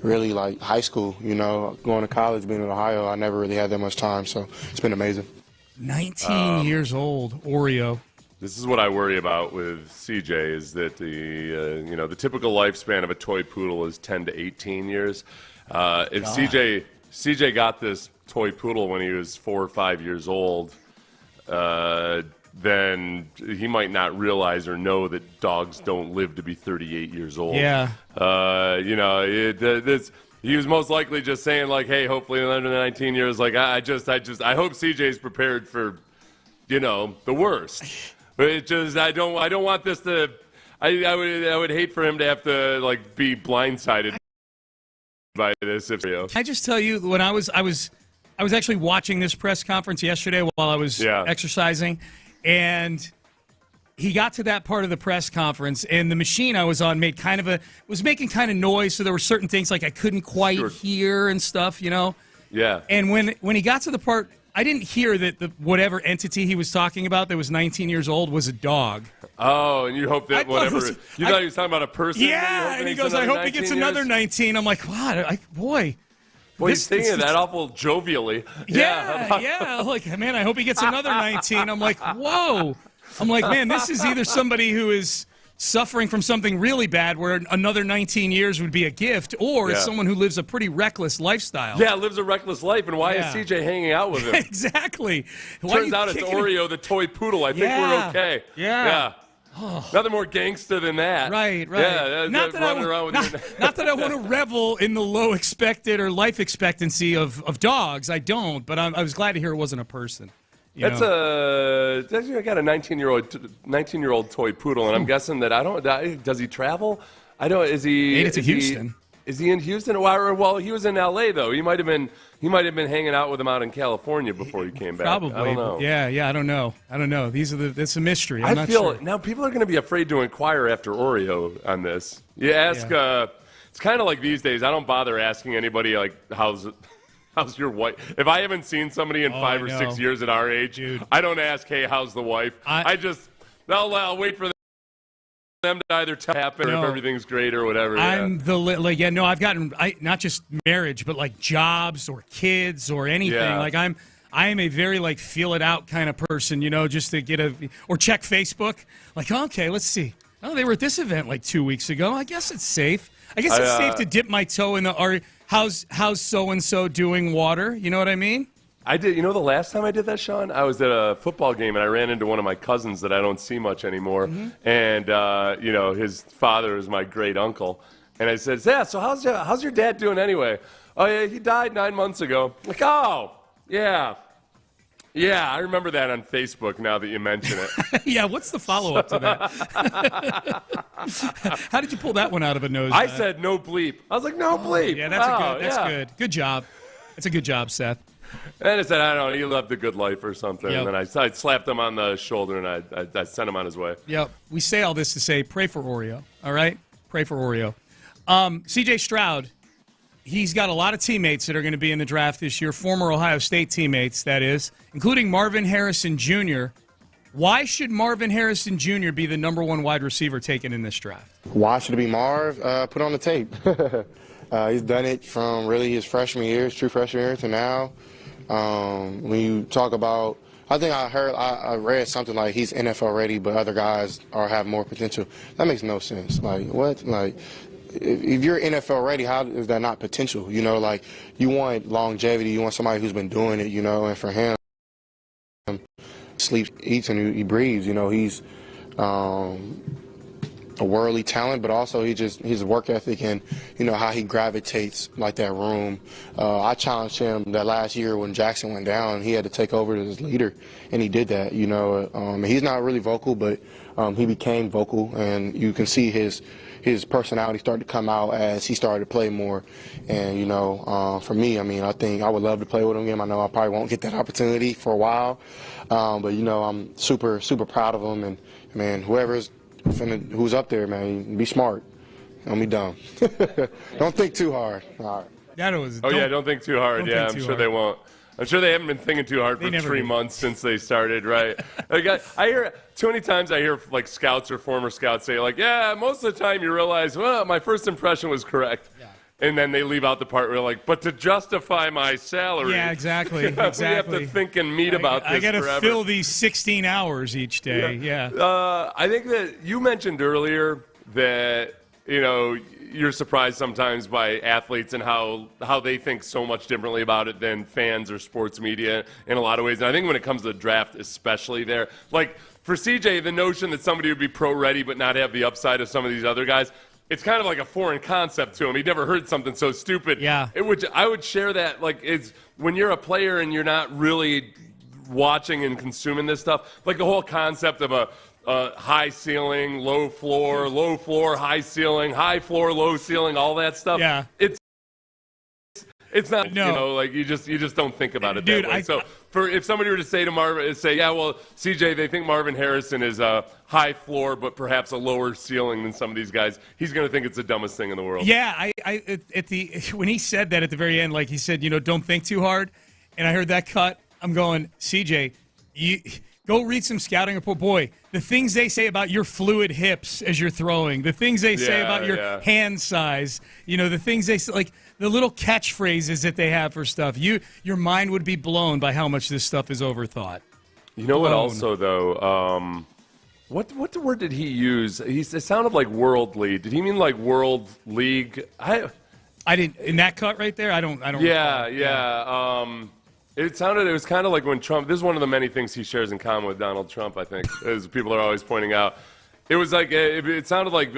really like high school. Going to college, being in Ohio, I never really had that much time. So it's been amazing. 19 years old, Oreo. This is what I worry about with CJ is that the typical lifespan of a toy poodle is 10 to 18 years. If CJ got this toy poodle when he was 4 or 5 years old, then he might not realize or know that dogs don't live to be 38 years old. Yeah. He was most likely just saying like, hey, hopefully in under 19 years, like I hope CJ's prepared for, the worst. But it just I don't want this to. I would hate for him to have to like be blindsided by this. Can I just tell you, when I was actually watching this press conference yesterday while I was exercising, and he got to that part of the press conference, and the machine I was on was making kind of noise, so there were certain things like I couldn't quite hear and stuff, Yeah. And when he got to the part, I didn't hear that the whatever entity he was talking about that was 19 years old was a dog. Oh, and you hope that whatever you thought he was talking about a person. Yeah, and he goes, "I hope he gets another 19." I'm like, "Wow, boy." Boy, he's thinking that awful jovially. Yeah. Like, man, I hope he gets another 19. I'm like, whoa. I'm like, man, this is either somebody who is suffering from something really bad where another 19 years would be a gift, or is someone who lives a pretty reckless lifestyle. Yeah, lives a reckless life, and why is CJ hanging out with him? Exactly. Turns out it's Oreo, the toy poodle. I think we're okay. Yeah. Nothing more gangster than that. Right. Yeah, not that I want to revel in the low expected or life expectancy of dogs. I don't, but I was glad to hear it wasn't a person. I got a 19-year-old toy poodle, and I'm guessing that does he travel? I don't. Is he? Made it to Houston. Is he in Houston? Well, he was in L.A. though. He might have been hanging out with him out in California before he came back. Probably. I don't know. Yeah. I don't know. It's a mystery. I'm not sure. Now people are going to be afraid to inquire after Oreo on this. You ask. It's kind of like these days. I don't bother asking anybody like how's your wife? If I haven't seen somebody in 5 or 6 years at our age, I don't ask, hey, how's the wife? I'll wait for them to either happen or if everything's great or whatever. I've gotten not just marriage, but like jobs or kids or anything. Yeah. Like I am a very feel it out kind of person, just to get or check Facebook. Like, okay, let's see. Oh, they were at this event 2 weeks ago. I guess it's safe. It's safe to dip my toe in the how's so-and-so doing water? You know what I mean? I did. The last time I did that, Sean, I was at a football game, and I ran into one of my cousins that I don't see much anymore. Mm-hmm. And, his father is my great uncle. And I said, yeah, so how's your dad doing anyway? Oh, yeah, he died 9 months ago. Like, oh, yeah. Yeah, I remember that on Facebook now that you mention it. Yeah, what's the follow-up to that? How did you pull that one out of a nose? I said no bleep. I was like, no bleep. Yeah, that's good. Good job. That's a good job, Seth. And I said, I don't know, he lived a good life or something. Yep. And then I slapped him on the shoulder, and I sent him on his way. Yep. We say all this to say, pray for Oreo, all right? Pray for Oreo. C.J. Stroud, he's got a lot of teammates that are going to be in the draft this year, former Ohio State teammates, that is, including Marvin Harrison Jr. Why should Marvin Harrison Jr. be the number one wide receiver taken in this draft? Why should it be Marv? Put on the tape. He's done it from really his freshman year, his true freshman year, to now. When you talk about I think I read something like he's NFL ready, but other guys have more potential. That makes no sense. Like, what? Like, if you're NFL ready, how is that not potential? You know, like, you want longevity, you want somebody who's been doing it, you know, and for him, sleeps, eats, and he breathes. You know, he's a worldly talent, but also his work ethic and, you know, how he gravitates like that room. I challenged him that last year when Jackson went down. He had to take over as leader, and he did that, you know. He's not really vocal, but he became vocal, and you can see his personality started to come out as he started to play more. And, you know, for me, I mean, I think I would love to play with him again. I know I probably won't get that opportunity for a while, but, you know, I'm super, super proud of him. And, man, who's up there, man, be smart. Don't be dumb. Don't think too hard. All right. Don't think too hard. Yeah, I'm sure they won't. I'm sure they haven't been thinking too hard for 3 months since they started, right? I hear too many times like scouts or former scouts say, like, yeah, most of the time you realize, well, my first impression was correct. Yeah. And then they leave out the part where they're like, but to justify my salary. Yeah, exactly. We have to think and meet about this forever. I got to fill these 16 hours each day. Yeah. I think that you mentioned earlier that, you know, you're surprised sometimes by athletes and how they think so much differently about it than fans or sports media in a lot of ways. And I think when it comes to the draft, especially there, like for CJ, the notion that somebody would be pro-ready but not have the upside of some of these other guys, it's kind of like a foreign concept to him. He'd never heard something so stupid. Yeah. I would share that. Like, it's when you're a player and you're not really watching and consuming this stuff, like the whole concept of a high ceiling, low floor, high ceiling, high floor, low ceiling, all that stuff. Yeah. It's not, you know, like you just don't think about it that way. So if somebody were to say to Marvin, yeah, well, CJ, they think Marvin Harrison is a high floor but perhaps a lower ceiling than some of these guys, he's going to think it's the dumbest thing in the world. Yeah, when he said that at the very end, like he said, you know, don't think too hard, and I heard that cut, I'm going, CJ, go read some scouting report. Boy, the things they say about your fluid hips as you're throwing, the things they say about your hand size, you know, the things they say, like the little catchphrases that they have for stuff. Your mind would be blown by how much this stuff is overthought. You know what also, though? What word did he use? It sounded like worldly. Did he mean like world league? I didn't, in that cut right there, I don't. Yeah. It was kind of like when Trump, this is one of the many things he shares in common with Donald Trump, I think, as people are always pointing out. It was like, it sounded like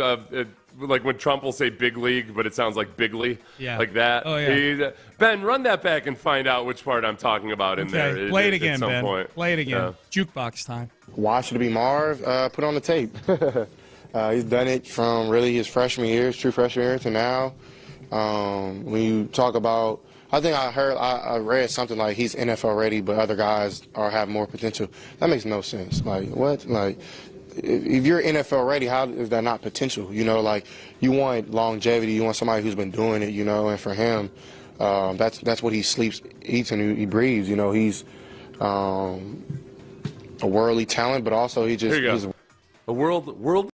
when Trump will say big league, but it sounds like bigly, like that. Oh, yeah. Ben, run that back and find out which part I'm talking about in there. Play it again, at some Ben. point. Play it again. Jukebox time. Why should it be Marv? Put on the tape. He's done it from really his freshman year, his true freshman year, to now. When you talk about, I think I read something like he's NFL ready, but other guys have more potential. That makes no sense. Like, what? Like, if you're NFL ready, how is that not potential? You know, like, you want longevity, you want somebody who's been doing it, you know, and for him, that's what he sleeps, eats, and he breathes. You know, he's a worldly talent, but also he's a world.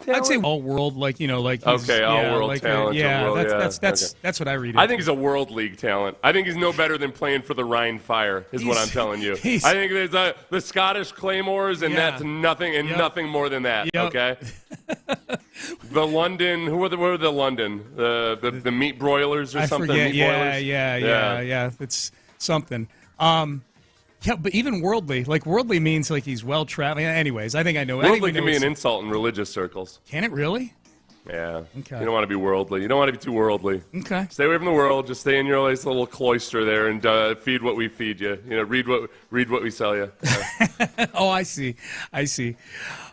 I'd say all world, like, you know, like all world like talent. That's what I read. I think he's a world league talent. I think he's no better than playing for the Rhine Fire, is what I'm telling you. I think there's the Scottish Claymores, and that's nothing and nothing more than that. Okay. The London, who were the London? The meat broilers or something? I forget. Meat Yeah. It's something. Yeah, but even worldly, like worldly means like he's well-traveled. Anyways, I think I know. Worldly can be an insult in religious circles. Can it really? Yeah. Okay. You don't want to be worldly. You don't want to be too worldly. Okay. Stay away from the world. Just stay in your nice little cloister there and feed what we feed you. You know, read what we sell you. Oh, I see.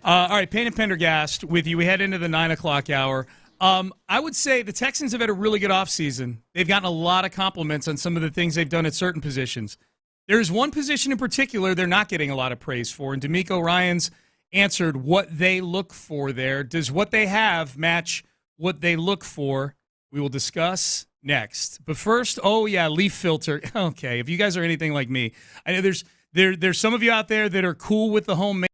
All right, Payne and Pendergast with you. We head into the 9 o'clock hour. I would say the Texans have had a really good offseason. They've gotten a lot of compliments on some of the things they've done at certain positions. There's one position in particular they're not getting a lot of praise for, and D'Amico Ryans answered what they look for there. Does what they have match what they look for? We will discuss next. But first, leaf filter. Okay, if you guys are anything like me, I know there's some of you out there that are cool with the homemade.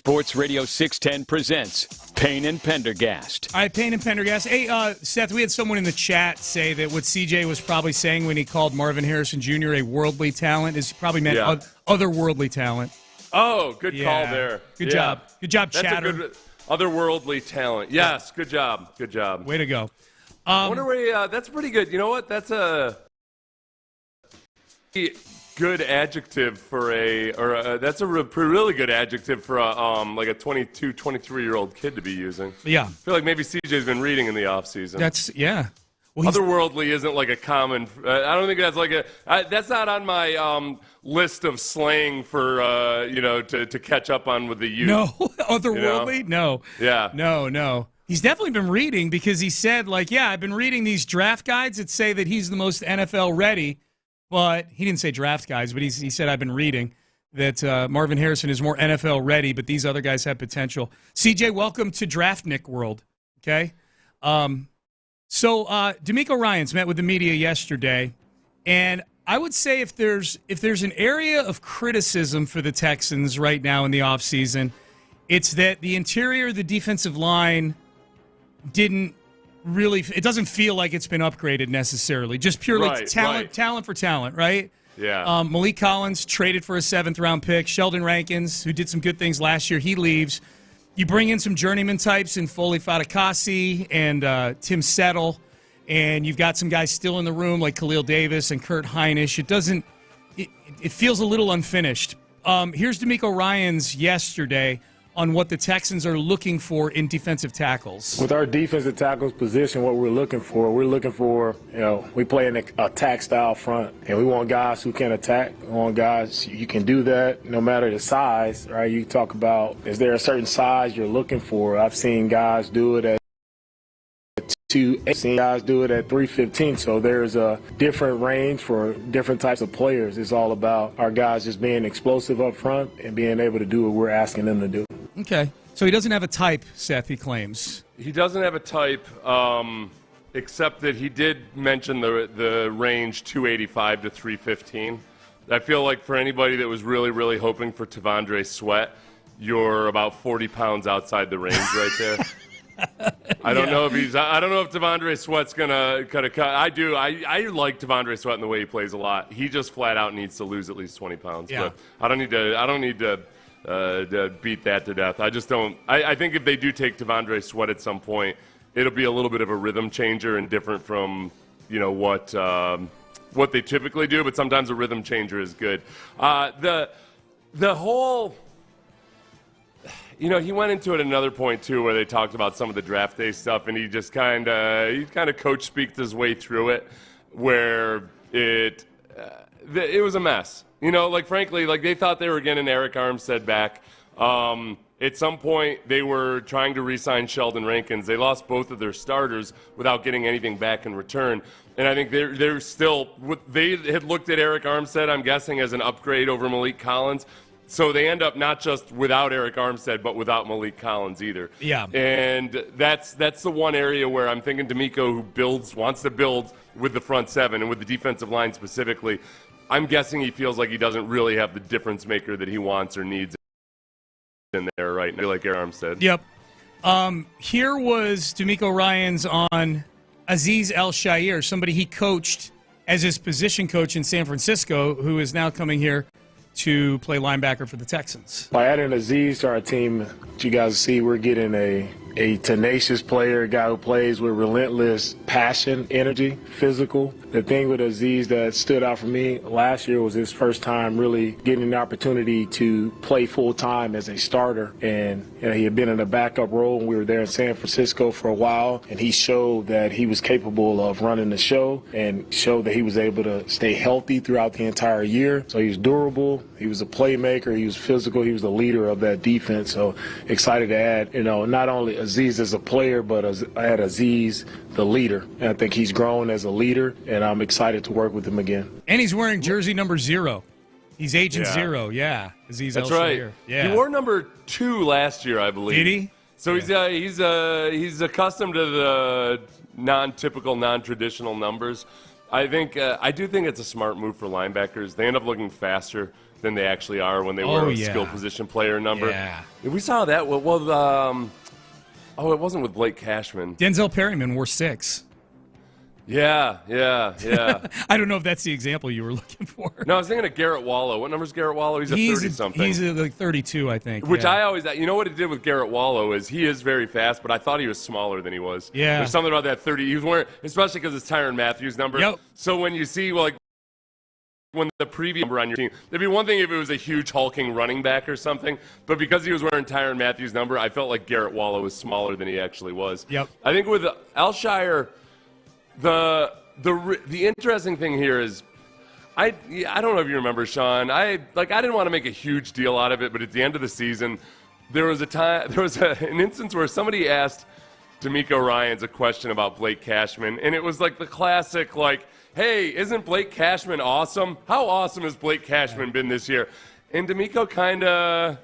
Sports Radio 610 presents Payne and Pendergast. All right, Payne and Pendergast. Hey, Seth, we had someone in the chat say that what CJ was probably saying when he called Marvin Harrison Jr. a worldly talent is he probably meant otherworldly talent. Oh, good call there. Good job. Good job, Chatter. That's a good otherworldly talent. Yes, good job. Good job. Way to go. Wonder where that's pretty good. You know what? That's a good adjective for that's a really good adjective for like a 22, 23-year-old kid to be using. Yeah. I feel like maybe CJ's been reading in the offseason. Well, otherworldly isn't like a common. I don't think that's like that's not on my list of slang for to catch up on with the youth. No, otherworldly, no. Yeah, no. He's definitely been reading because he said I've been reading these draft guides that say that he's the most NFL ready, but he didn't say draft guides, but he said I've been reading that Marvin Harrison is more NFL ready, but these other guys have potential. CJ, welcome to Draftnik world. Okay. So D'Amico Ryans met with the media yesterday, and I would say if there's an area of criticism for the Texans right now in the offseason, it's that the interior, the defensive line, it doesn't feel like it's been upgraded necessarily. Just purely talent for talent, right? Yeah. Malik Collins traded for a 7th-round pick. Sheldon Rankins, who did some good things last year, he leaves. You bring in some journeyman types in Foley Fatukasi and Tim Settle, and you've got some guys still in the room like Khalil Davis and Kurt Heinisch. It feels a little unfinished. Here's D'Amico Ryans yesterday on what the Texans are looking for in defensive tackles. With our defensive tackles position, what we're looking for, we play an attack style front, and we want guys who can attack. We want guys, you can do that no matter the size, right? You talk about, is there a certain size you're looking for? I've seen guys do it at 2'8", I've seen guys do it at 315, so there's a different range for different types of players. It's all about our guys just being explosive up front and being able to do what we're asking them to do. Okay. So he doesn't have a type, Seth, he claims. He doesn't have a type, except that he did mention the range 285 to 315. I feel like for anybody that was really, really hoping for T'Vondre Sweat, you're about 40 pounds outside the range right there. I don't know if T'Vondre Sweat's gonna cut a cut. I do. I like T'Vondre Sweat in the way he plays a lot. He just flat out needs to lose at least 20 pounds. Yeah. But I don't need to beat that to death. I just don't. I think if they do take T'Vondre Sweat at some point, it'll be a little bit of a rhythm changer and different from what they typically do. But sometimes a rhythm changer is good. The whole. He went into it at another point, too, where they talked about some of the draft day stuff, and he just kind of coach speaked his way through it, where it was a mess. Frankly, they thought they were getting Eric Armstead back. At some point, they were trying to re-sign Sheldon Rankins. They lost both of their starters without getting anything back in return. And I think they're still – they had looked at Eric Armstead, I'm guessing, as an upgrade over Malik Collins. So they end up not just without Eric Armstead, but without Malik Collins either. Yeah. And that's the one area where I'm thinking D'Amico, who wants to build with the front seven and with the defensive line specifically, I'm guessing he feels like he doesn't really have the difference maker that he wants or needs in there right now, like Eric Armstead. Yep. Here was D'Amico Ryans on Azeez El-Shaair, somebody he coached as his position coach in San Francisco, who is now coming here to play linebacker for the Texans. By adding Azeez to our team, you guys see we're getting a tenacious player, a guy who plays with relentless passion, energy, physical. The thing with Azeez that stood out for me last year was his first time really getting the opportunity to play full-time as a starter. And he had been in a backup role when we were there in San Francisco for a while, and he showed that he was capable of running the show and showed that he was able to stay healthy throughout the entire year. So he was durable, he was a playmaker, he was physical, he was the leader of that defense. So excited to add, not only Azeez as a player, but I had Azeez the leader. And I think he's grown as a leader, and I'm excited to work with him again. And he's wearing jersey number 0. He's Agent 0, yeah. Azeez That's El-Shaair. right. Yeah. He wore number 2 last year, I believe. Did he? So he's accustomed to the non-typical, non-traditional numbers. I do think it's a smart move for linebackers. They end up looking faster than they actually are when they wear a skill position player number. Yeah. We saw that with it wasn't with Blake Cashman. Denzel Perryman wore 6. Yeah. I don't know if that's the example you were looking for. No, I was thinking of Garrett Wallow. What number's Garrett Wallow? He's a 30-something. He's like 32, I think. Which I always, you know what it did with Garrett Wallow is he is very fast, but I thought he was smaller than he was. Yeah. There's something about that 30. He was wearing, especially because it's Tyrann Mathieu' number. Yep. So when you see, like, when the preview number on your team, it'd be one thing if it was a huge hulking running back or something, but because he was wearing Tyrann Mathieu' number, I felt like Garrett Wallow was smaller than he actually was. Yep. I think with Alshire, the interesting thing here is, I don't know if you remember, Sean. I didn't want to make a huge deal out of it, but at the end of the season, there was an instance where somebody asked D'Amico Ryans a question about Blake Cashman, and it was like the classic, like, hey, isn't Blake Cashman awesome? How awesome has Blake Cashman been this year? And D'Amico kind of,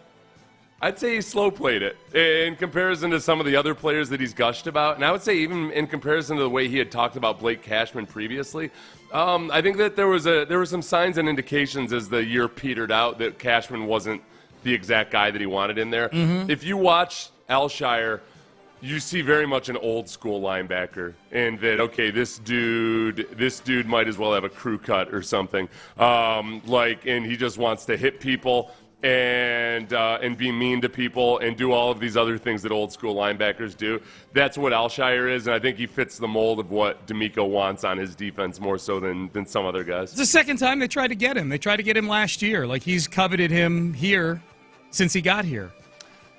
I'd say he slow played it in comparison to some of the other players that he's gushed about. And I would say even in comparison to the way he had talked about Blake Cashman previously, I think that there were some signs and indications as the year petered out that Cashman wasn't the exact guy that he wanted in there. Mm-hmm. If you watch Alshire, you see very much an old school linebacker, and that, okay, this dude might as well have a crew cut or something, and he just wants to hit people and be mean to people and do all of these other things that old school linebackers do. That's what Alshire is, and I think he fits the mold of what D'Amico wants on his defense more so than some other guys. It's the second time they tried to get him. They tried to get him last year. Like, he's coveted him here since he got here.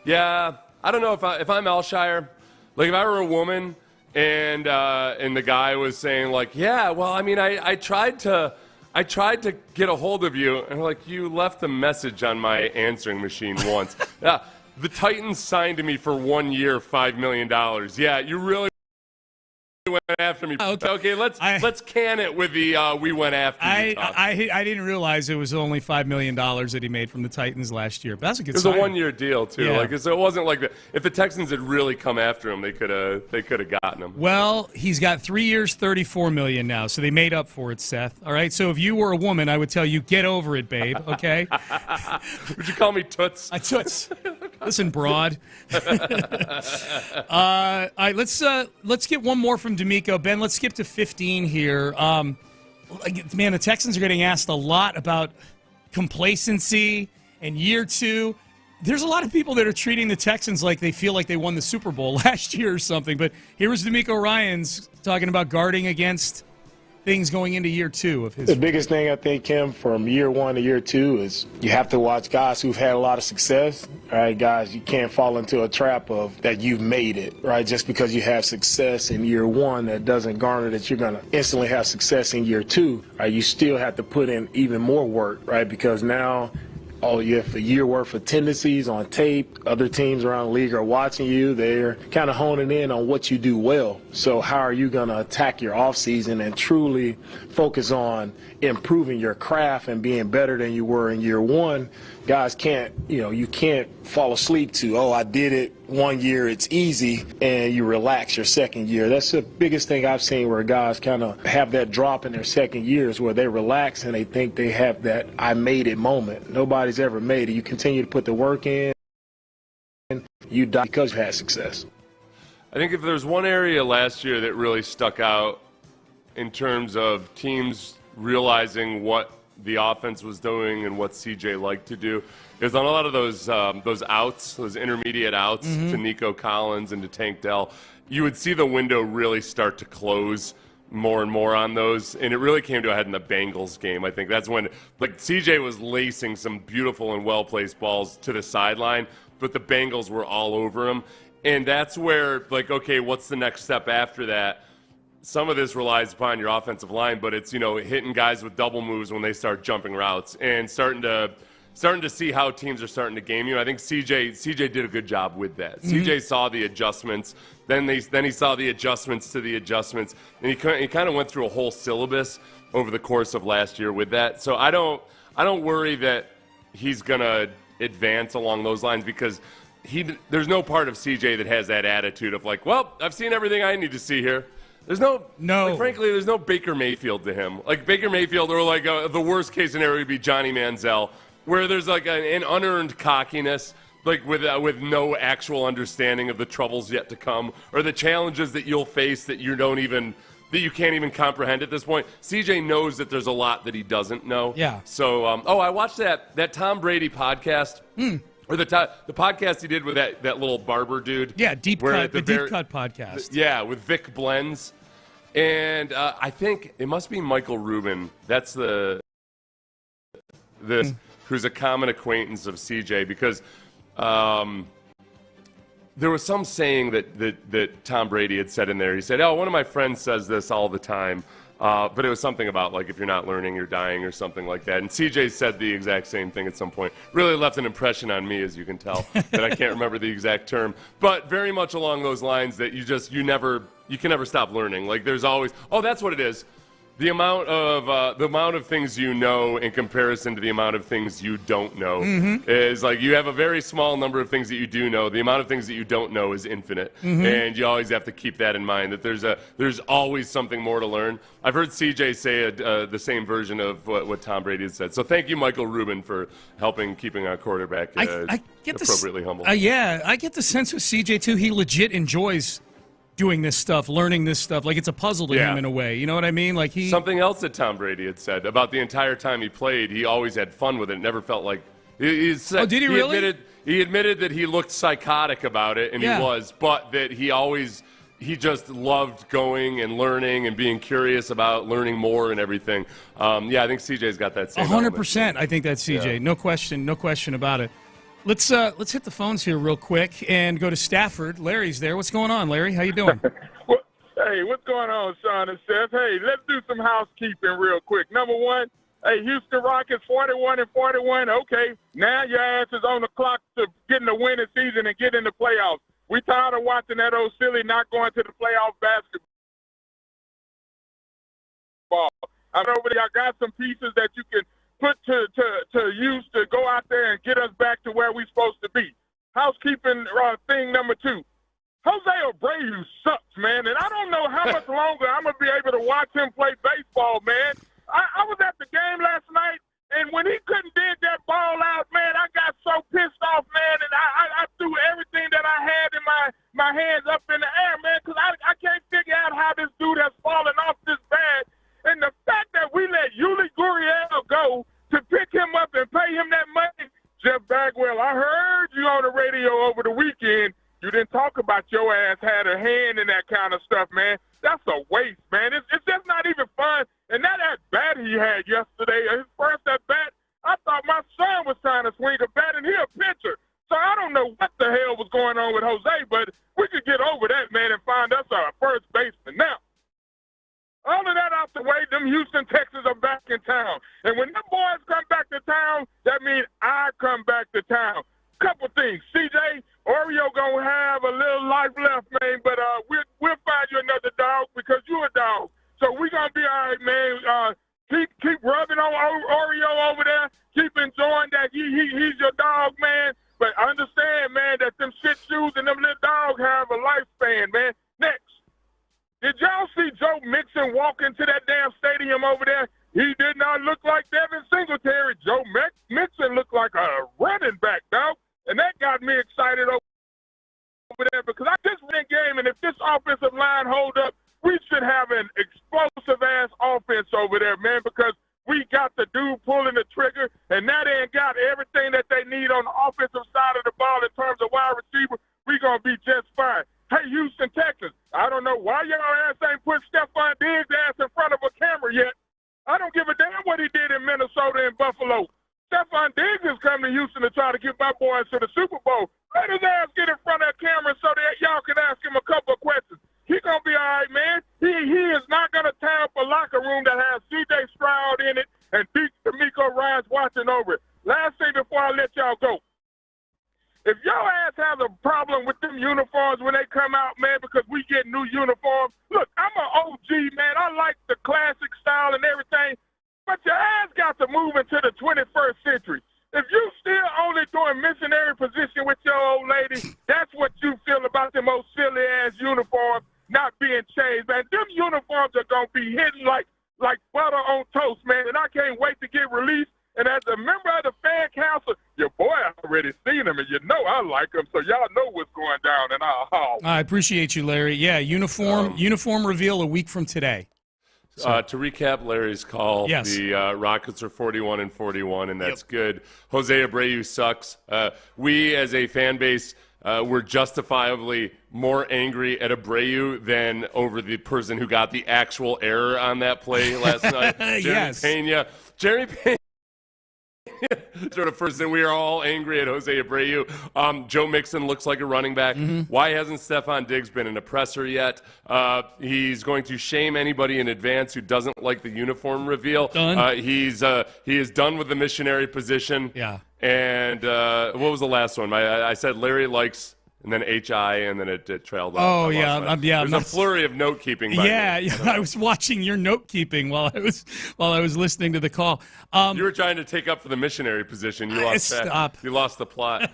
Yeah. I don't know if I'm Alshire, like if I were a woman and the guy was saying like, yeah, well, I mean, I tried to get a hold of you, and like, you left a message on my answering machine once. Yeah, the Titans signed me for 1 year, $5 million. Yeah, you really went after me. Okay, let's can it with the we went after you talk. I didn't realize it was only $5 million that he made from the Titans last year. But that's a good sign. It was a 1 year deal too. Yeah. Like, so it wasn't like if the Texans had really come after him, they could have gotten him. Well, he's got 3 years, $34 million now, so they made up for it, Seth. All right, so if you were a woman, I would tell you, get over it, babe. Okay. Would you call me Toots? Toots. Listen, broad. All right, let's get one more from D'Amico. Ben, let's skip to 15 here. Man, the Texans are getting asked a lot about complacency and year 2. There's a lot of people that are treating the Texans like they feel like they won the Super Bowl last year or something. But here was D'Amico Ryans talking about guarding against things going into year 2 of his. The biggest thing I think, Kim, from year 1 to year 2 is you have to watch guys who've had a lot of success. All right, guys, you can't fall into a trap of that you've made it, right? Just because you have success in year 1, that doesn't garner that you're going to instantly have success in year 2. Right? You still have to put in even more work, right? Because now you have a year worth of tendencies on tape. Other teams around the league are watching you. They're kind of honing in on what you do well. So how are you going to attack your offseason and truly focus on improving your craft and being better than you were in year 1? Guys can't, you can't fall asleep to, I did it 1 year, it's easy, and you relax your second year. That's the biggest thing I've seen where guys kind of have that drop in their second years where they relax and they think they have that I made it moment. Nobody's ever made it. You continue to put the work in, you die because you had success. I think if there's one area last year that really stuck out in terms of teams realizing what the offense was doing and what CJ liked to do, is on a lot of those outs, those intermediate outs to Nico Collins and to Tank Dell, you would see the window really start to close more and more on those, and it really came to a head in the Bengals game. I think that's when CJ was lacing some beautiful and well-placed balls to the sideline, but the Bengals were all over him, and that's where, okay, what's the next step after that? Some of this relies upon your offensive line, but it's, hitting guys with double moves when they start jumping routes and starting to see how teams are starting to game you. I think CJ did a good job with that. CJ saw the adjustments, then he saw the adjustments to the adjustments, and he kind of went through a whole syllabus over the course of last year with that. So I don't worry that he's gonna advance along those lines, because there's no part of CJ that has that attitude of well, I've seen everything I need to see here. There's no. Like, frankly, there's no Baker Mayfield to him. Like Baker Mayfield, or like the worst case scenario would be Johnny Manziel, where there's like an unearned cockiness, like with no actual understanding of the troubles yet to come, or the challenges that you'll face that you can't even comprehend at this point. CJ knows that there's a lot that he doesn't know. Yeah. So, I watched that Tom Brady podcast. Or the podcast he did with that little barber dude. Yeah, Deep Cut podcast. With Vic Blends. And I think it must be Michael Rubin. That's who's a common acquaintance of CJ, because there was some saying that Tom Brady had said in there. He said, one of my friends says this all the time. But it was something about, like, if you're not learning, you're dying, or something like that. And CJ said the exact same thing at some point. Really left an impression on me, as you can tell, that I can't remember the exact term. But very much along those lines that you can never stop learning. Like, there's always, that's what it is. The amount of things you know in comparison to the amount of things you don't know is like you have a very small number of things that you do know. The amount of things that you don't know is infinite, and you always have to keep that in mind. That there's always something more to learn. I've heard CJ say the same version of what Tom Brady has said. So thank you, Michael Rubin, for keeping our quarterback appropriately humble. I get the sense with CJ too. He legit enjoys doing this stuff, learning this stuff. Like, it's a puzzle to him in a way. You know what I mean? Like Something else that Tom Brady had said about the entire time he played, he always had fun with it. It never felt like... Did he really? He admitted that he looked psychotic about it, and he was, but that he just loved going and learning and being curious about learning more and everything. I think CJ's got that same 100%. I think that's CJ. Yeah. No question about it. Let's hit the phones here real quick and go to Stafford. Larry's there. What's going on, Larry? How you doing? Hey, what's going on, Sean and Steph? Hey, let's do some housekeeping real quick. Number one, hey, Houston Rockets 41-41. Okay, now your ass is on the clock to get in the winning season and get in the playoffs. We tired of watching that old silly not going to the playoff basketball. I know I got some pieces that you can put to use to go out there and get us back to where we're supposed to be. Housekeeping thing number two. Jose Abreu sucks, man, and I don't know how much longer I'm going to be able to watch him play baseball, man. I was at the game last night, and when he couldn't dig that ball out, man, I got so pissed off, man, and I threw everything that I had in my hands up in the air, man, because I can't figure out how this dude has fallen off this bad. And the fact that we let Yuli Gurriel go to pick him up and pay him that money, Jeff Bagwell, I heard you on the radio over the weekend. You didn't talk about your ass had a hand in that kind of stuff, man. That's a waste, man. It's just not even fun. And that at-bat he had yesterday, his first at-bat, I thought my son was trying to swing a bat, and he a pitcher. So I don't know what the hell was going on with Jose, but we could get over that, man, and find us a first baseman. Now, all of that out the way, them Houston Texans are back in town. And when them boys come back to town, that means I come back to town. Couple things. CJ, Oreo going to have a little life left, man, but we'll find you another dog because you a dog. So we're going to be all right, man. Keep rubbing on Oreo over there. Keep enjoying that he's your dog, man. But understand, man, that them shit shoes and them little dogs have a lifespan, man. Next. Did y'all see Joe Mixon walk into that damn stadium over there? He did not look like Devin Singletary. Joe Mixon looked like a running back, dog. And that got me excited over there because I just win game, and if this offensive line hold up, we should have an explosive-ass offense over there, man, because we got the dude pulling the trigger, and that ain't got everything that they need on the offensive side of the ball in terms of wide receiver. We going to be just fine. Hey, Houston Texans, I don't know why y'all ass ain't put Stefon Diggs' ass in front of a camera yet. I don't give a damn what he did in Minnesota and Buffalo. Stefon Diggs is coming to Houston to try to get my boys to the Super Bowl. Let his ass get in front of that camera so that y'all can ask him a couple of questions. He going to be all right, man. He is not going to tear up a locker room that has C.J. Stroud in it and D'Amico Ryans watching over it. Last thing before I let y'all go. If your ass has a problem with them uniforms when they come out, man, because we get new uniforms, look, I'm an OG, man. I like the classic style and everything, but your ass got to move into the 21st century. If you still only doing missionary position with your old lady, that's what you feel about them old silly-ass uniforms. not being changed, man. Them uniforms are going to be hitting like butter on toast, man, and I can't wait to get released. And as a member of the fan council, your boy already seen him, and you know I like him, so y'all know what's going down in our hall. I appreciate you, Larry. Yeah, uniform reveal a week from today. So. To recap Larry's call, yes. The Rockets are 41-41, and that's good. Jose Abreu sucks. We, as a fan base, were justifiably more angry at Abreu than over the person who got the actual error on that play last night. Jeremy Pena. Sort of person, we are all angry at Jose Abreu. Joe Mixon looks like a running back. Mm-hmm. Why hasn't Stefon Diggs been an oppressor yet? He's going to shame anybody in advance who doesn't like the uniform reveal. He is done with the missionary position. Yeah. And what was the last one? I said Larry likes, and then HI, and then it trailed off. Oh, yeah. There's a flurry of note-keeping by me. I was watching your note-keeping while I was listening to the call. You were trying to take up for the missionary position. You lost Stop. You lost the plot.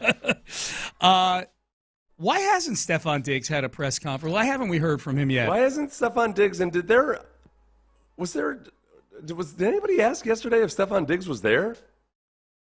Why hasn't Stefon Diggs had a press conference? Why haven't we heard from him yet? Why hasn't Stefon Diggs? And did anybody ask yesterday if Stefon Diggs was there?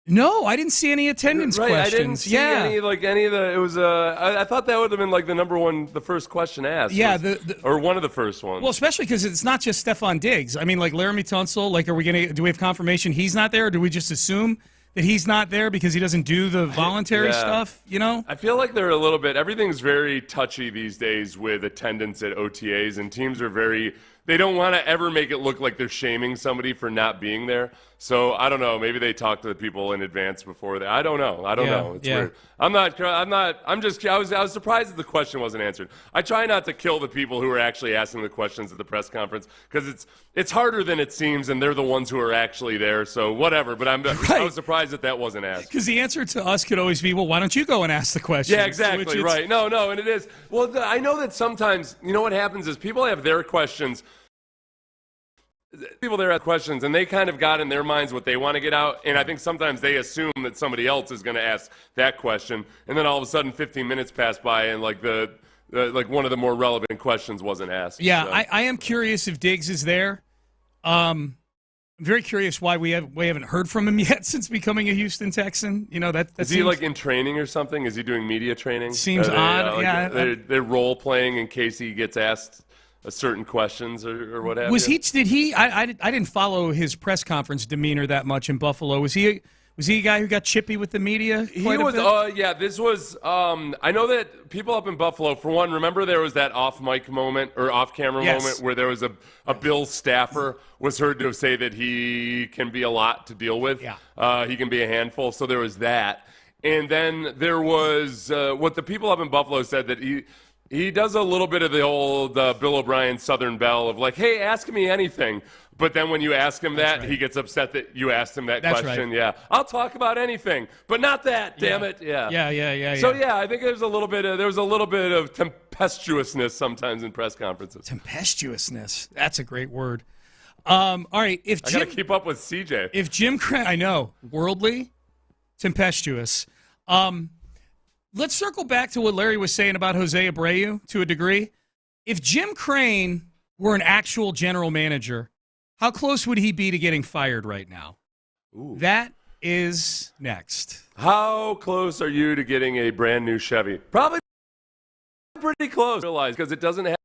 No, I didn't see any attendance questions. I didn't see any of the. It was. I thought that would have been like the first question asked. Yeah, or one of the first ones. Well, especially because it's not just Stefon Diggs. I mean, like Laramie Tunsil. Like, do we have confirmation he's not there, or do we just assume that he's not there because he doesn't do the voluntary stuff? You know, I feel like they're a little bit. Everything's very touchy these days with attendance at OTAs, and teams are very. They don't want to ever make it look like they're shaming somebody for not being there. So I don't know. Maybe they talk to the people in advance before they. I don't know. It's weird. I was surprised that the question wasn't answered. I try not to kill the people who are actually asking the questions at the press conference because it's harder than it seems, and they're the ones who are actually there. So whatever. But I was surprised that wasn't asked. Because the answer to us could always be, well, why don't you go and ask the question? Yeah, exactly. Right. No, and it is. Well, I know that sometimes what happens is people have their questions. People there have questions, and they kind of got in their minds what they want to get out, and I think sometimes they assume that somebody else is going to ask that question, and then all of a sudden 15 minutes pass by, and like one of the more relevant questions wasn't asked. Yeah, so. I am curious if Diggs is there. I'm very curious why we haven't heard from him yet since becoming a Houston Texan. Is he like in training or something? Is he doing media training? Seems odd. They're role playing in case he gets asked certain questions or what have you. I didn't follow his press conference demeanor that much in Buffalo. Was he a guy who got chippy with the media? This was I know that people up in Buffalo, for one, remember there was that off-mic moment or off-camera moment where there was a Bill staffer was heard to say that he can be a lot to deal with. Yeah. He can be a handful. So there was that. And then there was what the people up in Buffalo said that he does a little bit of the old Bill O'Brien Southern Belle of like, hey, ask me anything. But then when you ask him he gets upset that you asked him that question. Right. Yeah, I'll talk about anything, but not that. Damn it. Yeah. So I think there was a little bit of tempestuousness sometimes in press conferences. Tempestuousness. That's a great word. All right. I got to keep up with CJ. If Jim Crane, I know, worldly, tempestuous. Let's circle back to what Larry was saying about Jose Abreu to a degree. If Jim Crane were an actual general manager, how close would he be to getting fired right now? Ooh. That is next. How close are you to getting a brand new Chevy? Probably pretty close, because it doesn't have.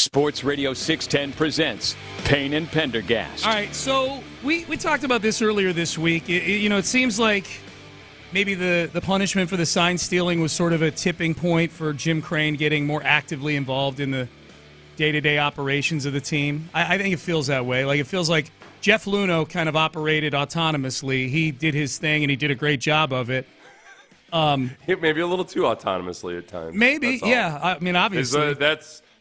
Sports Radio 610 presents Payne and Pendergast. All right, so we talked about this earlier this week. It seems like maybe the punishment for the sign stealing was sort of a tipping point for Jim Crane getting more actively involved in the day-to-day operations of the team. I think it feels that way. Like, it feels like Jeff Luhnow kind of operated autonomously. He did his thing, and he did a great job of it. Maybe a little too autonomously at times. Maybe, yeah. I mean, obviously.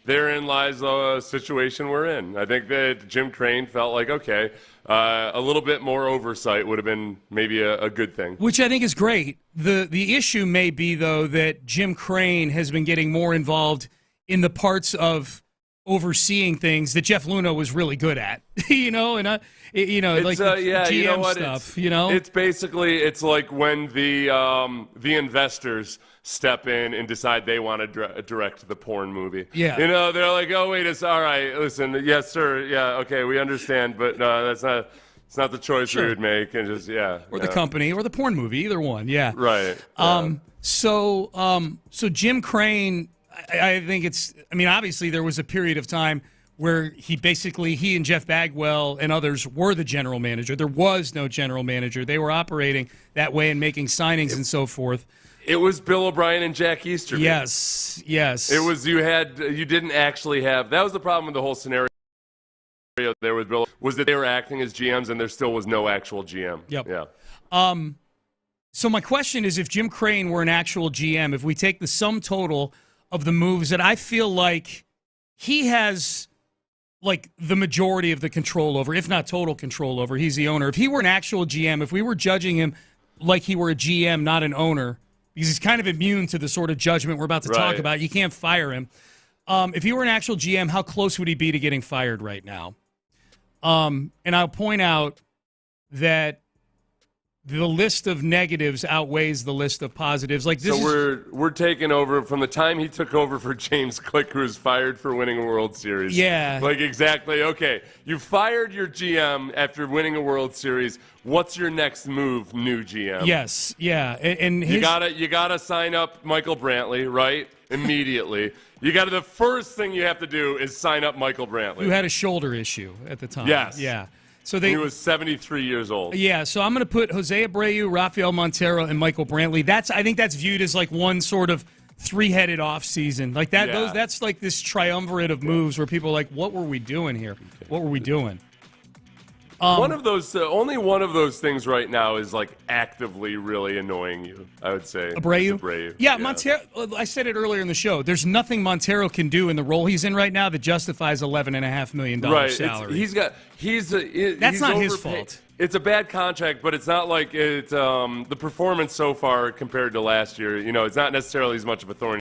Therein lies the situation we're in. I think that Jim Crane felt like, okay, a little bit more oversight would have been maybe a good thing. Which I think is great. The issue may be, though, that Jim Crane has been getting more involved in the parts of overseeing things that Jeff Luhnow was really good at. Like the GM stuff. It's like when the investors step in and decide they want to direct the porn movie. Yeah. They're like, oh, wait, it's all right. Listen, yes, sir. Yeah, okay, we understand, but it's not the choice we would make. And just, Or the company or the porn movie, either one. Yeah. Right. So Jim Crane, I think obviously there was a period of time where he and Jeff Bagwell and others were the general manager. There was no general manager. They were operating that way and making signings and so forth. It was Bill O'Brien and Jack Easterby. Yes. It was you didn't actually have. That was the problem with the whole scenario there with Bill, was that they were acting as GMs and there still was no actual GM. Yep. Yeah. So my question is, if Jim Crane were an actual GM, if we take the sum total of the moves that I feel like he has like the majority of the control over, if not total control over, he's the owner. If he were an actual GM, if we were judging him like he were a GM, not an owner, because he's kind of immune to the sort of judgment we're about to talk about. You can't fire him. If he were an actual GM, how close would he be to getting fired right now? And I'll point out that the list of negatives outweighs the list of positives. Like this, we're taking over from the time he took over for James Click, who was fired for winning a World Series. Yeah, like exactly. Okay, you fired your GM after winning a World Series. What's your next move, new GM? Yes, yeah, and you gotta sign up Michael Brantley, right? Immediately. The first thing you have to do is sign up Michael Brantley, who had a shoulder issue at the time. Yes, yeah. So he was 73 years old. Yeah, so I'm going to put Jose Abreu, Rafael Montero, and Michael Brantley. I think that's viewed as like one sort of three-headed offseason. Like that. Yeah. That's like this triumvirate of moves where people are like, what were we doing here? What were we doing? One of those, only one of those things right now is like actively really annoying you, I would say. Abreu? Yeah, Montero. I said it earlier in the show. There's nothing Montero can do in the role he's in right now that justifies $11.5 million salary. That's not his fault. It's a bad contract, but it's not like it's the performance so far compared to last year. It's not necessarily as much of a thorn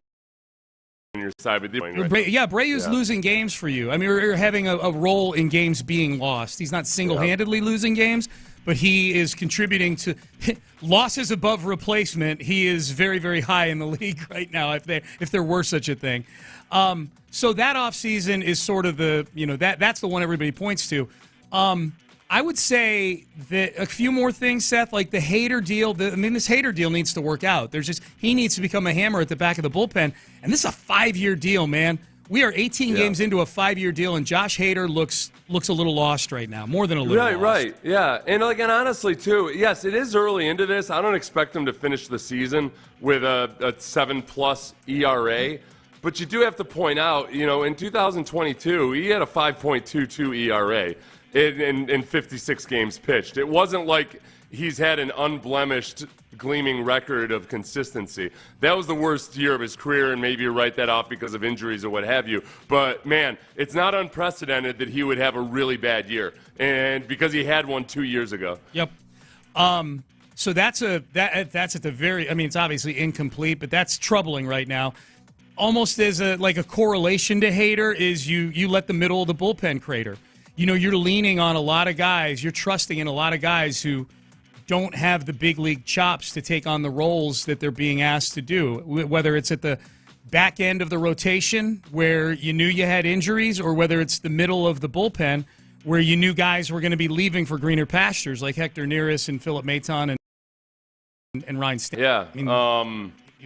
on your side. But Abreu's losing games for you. I mean, you're having a role in games being lost. He's not single-handedly losing games, but he is contributing to losses above replacement. He is very, very high in the league right now, if there were such a thing. So that offseason is sort of that's the one everybody points to. I would say that a few more things, Seth, like the Hader deal. This Hader deal needs to work out. He needs to become a hammer at the back of the bullpen, and this is a 5-year deal, man. We are 18 games into a 5-year deal, and Josh Hader looks a little lost right now, more than a little lost. Right, yeah. And honestly, too, yes, it is early into this. I don't expect him to finish the season with a 7+ ERA. But you do have to point out, in 2022, he had a 5.22 ERA. In 56 games pitched. It wasn't like he's had an unblemished, gleaming record of consistency. That was the worst year of his career, and maybe you write that off because of injuries or what have you. But, man, it's not unprecedented that he would have a really bad year, and because he had one 2 years ago. Yep. So that's at the very – it's obviously incomplete, but that's troubling right now. Almost as a correlation to Hader is you let the middle of the bullpen crater. You're leaning on a lot of guys. You're trusting in a lot of guys who don't have the big league chops to take on the roles that they're being asked to do, whether it's at the back end of the rotation where you knew you had injuries or whether it's the middle of the bullpen where you knew guys were going to be leaving for greener pastures like Hector Neris and Philip Maton and Ryan Stanton. Yeah.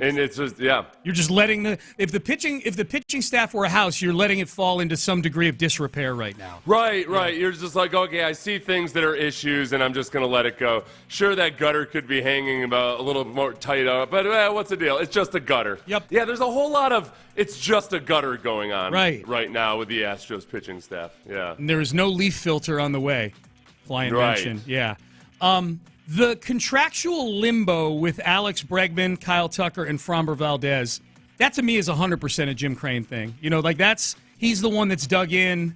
And it's just, yeah. You're just letting if the pitching staff were a house, you're letting it fall into some degree of disrepair right now. Right. You're just like, okay, I see things that are issues, and I'm just going to let it go. Sure, that gutter could be hanging about a little more tight up, but what's the deal? It's just a gutter. Yep. Yeah, there's a whole lot of it's just a gutter going on right now with the Astros pitching staff. Yeah. And there is no leaf filter on the way. Flying mention. Yeah. The contractual limbo with Alex Bregman, Kyle Tucker, and Framber Valdez, that to me is 100% a Jim Crane thing. He's the one that's dug in,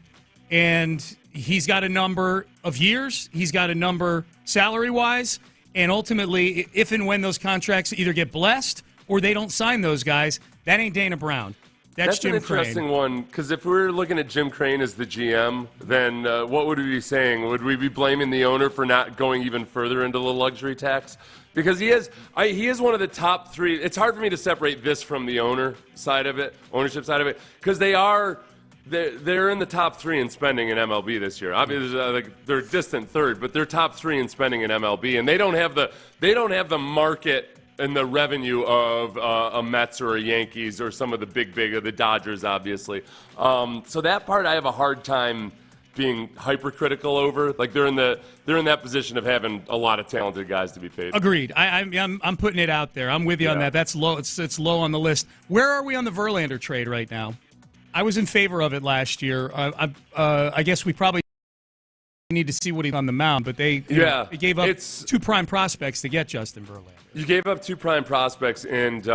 and he's got a number of years. He's got a number salary-wise, and ultimately, if and when those contracts either get blessed or they don't sign those guys, that ain't Dana Brown. That's Jim an interesting Crane. one, because if we're looking at Jim Crane as the GM, then what would we be saying? Would we be blaming the owner for not going even further into the luxury tax? Because he is one of the top three. It's hard for me to separate this from the ownership side of it, because they're in the top three in spending in MLB this year. Obviously, they're distant third, but they're top three in spending in MLB, and they don't have the market and the revenue of a Mets or a Yankees or some of the big the Dodgers, obviously. So that part I have a hard time being hypercritical over. Like they're in that position of having a lot of talented guys to be paid. Agreed. I'm putting it out there. I'm with you on that. That's low. It's low on the list. Where are we on the Verlander trade right now? I was in favor of it last year. I guess we probably need to see what he's on the mound, but they gave up two prime prospects to get Justin Verlander. You gave up two prime prospects, and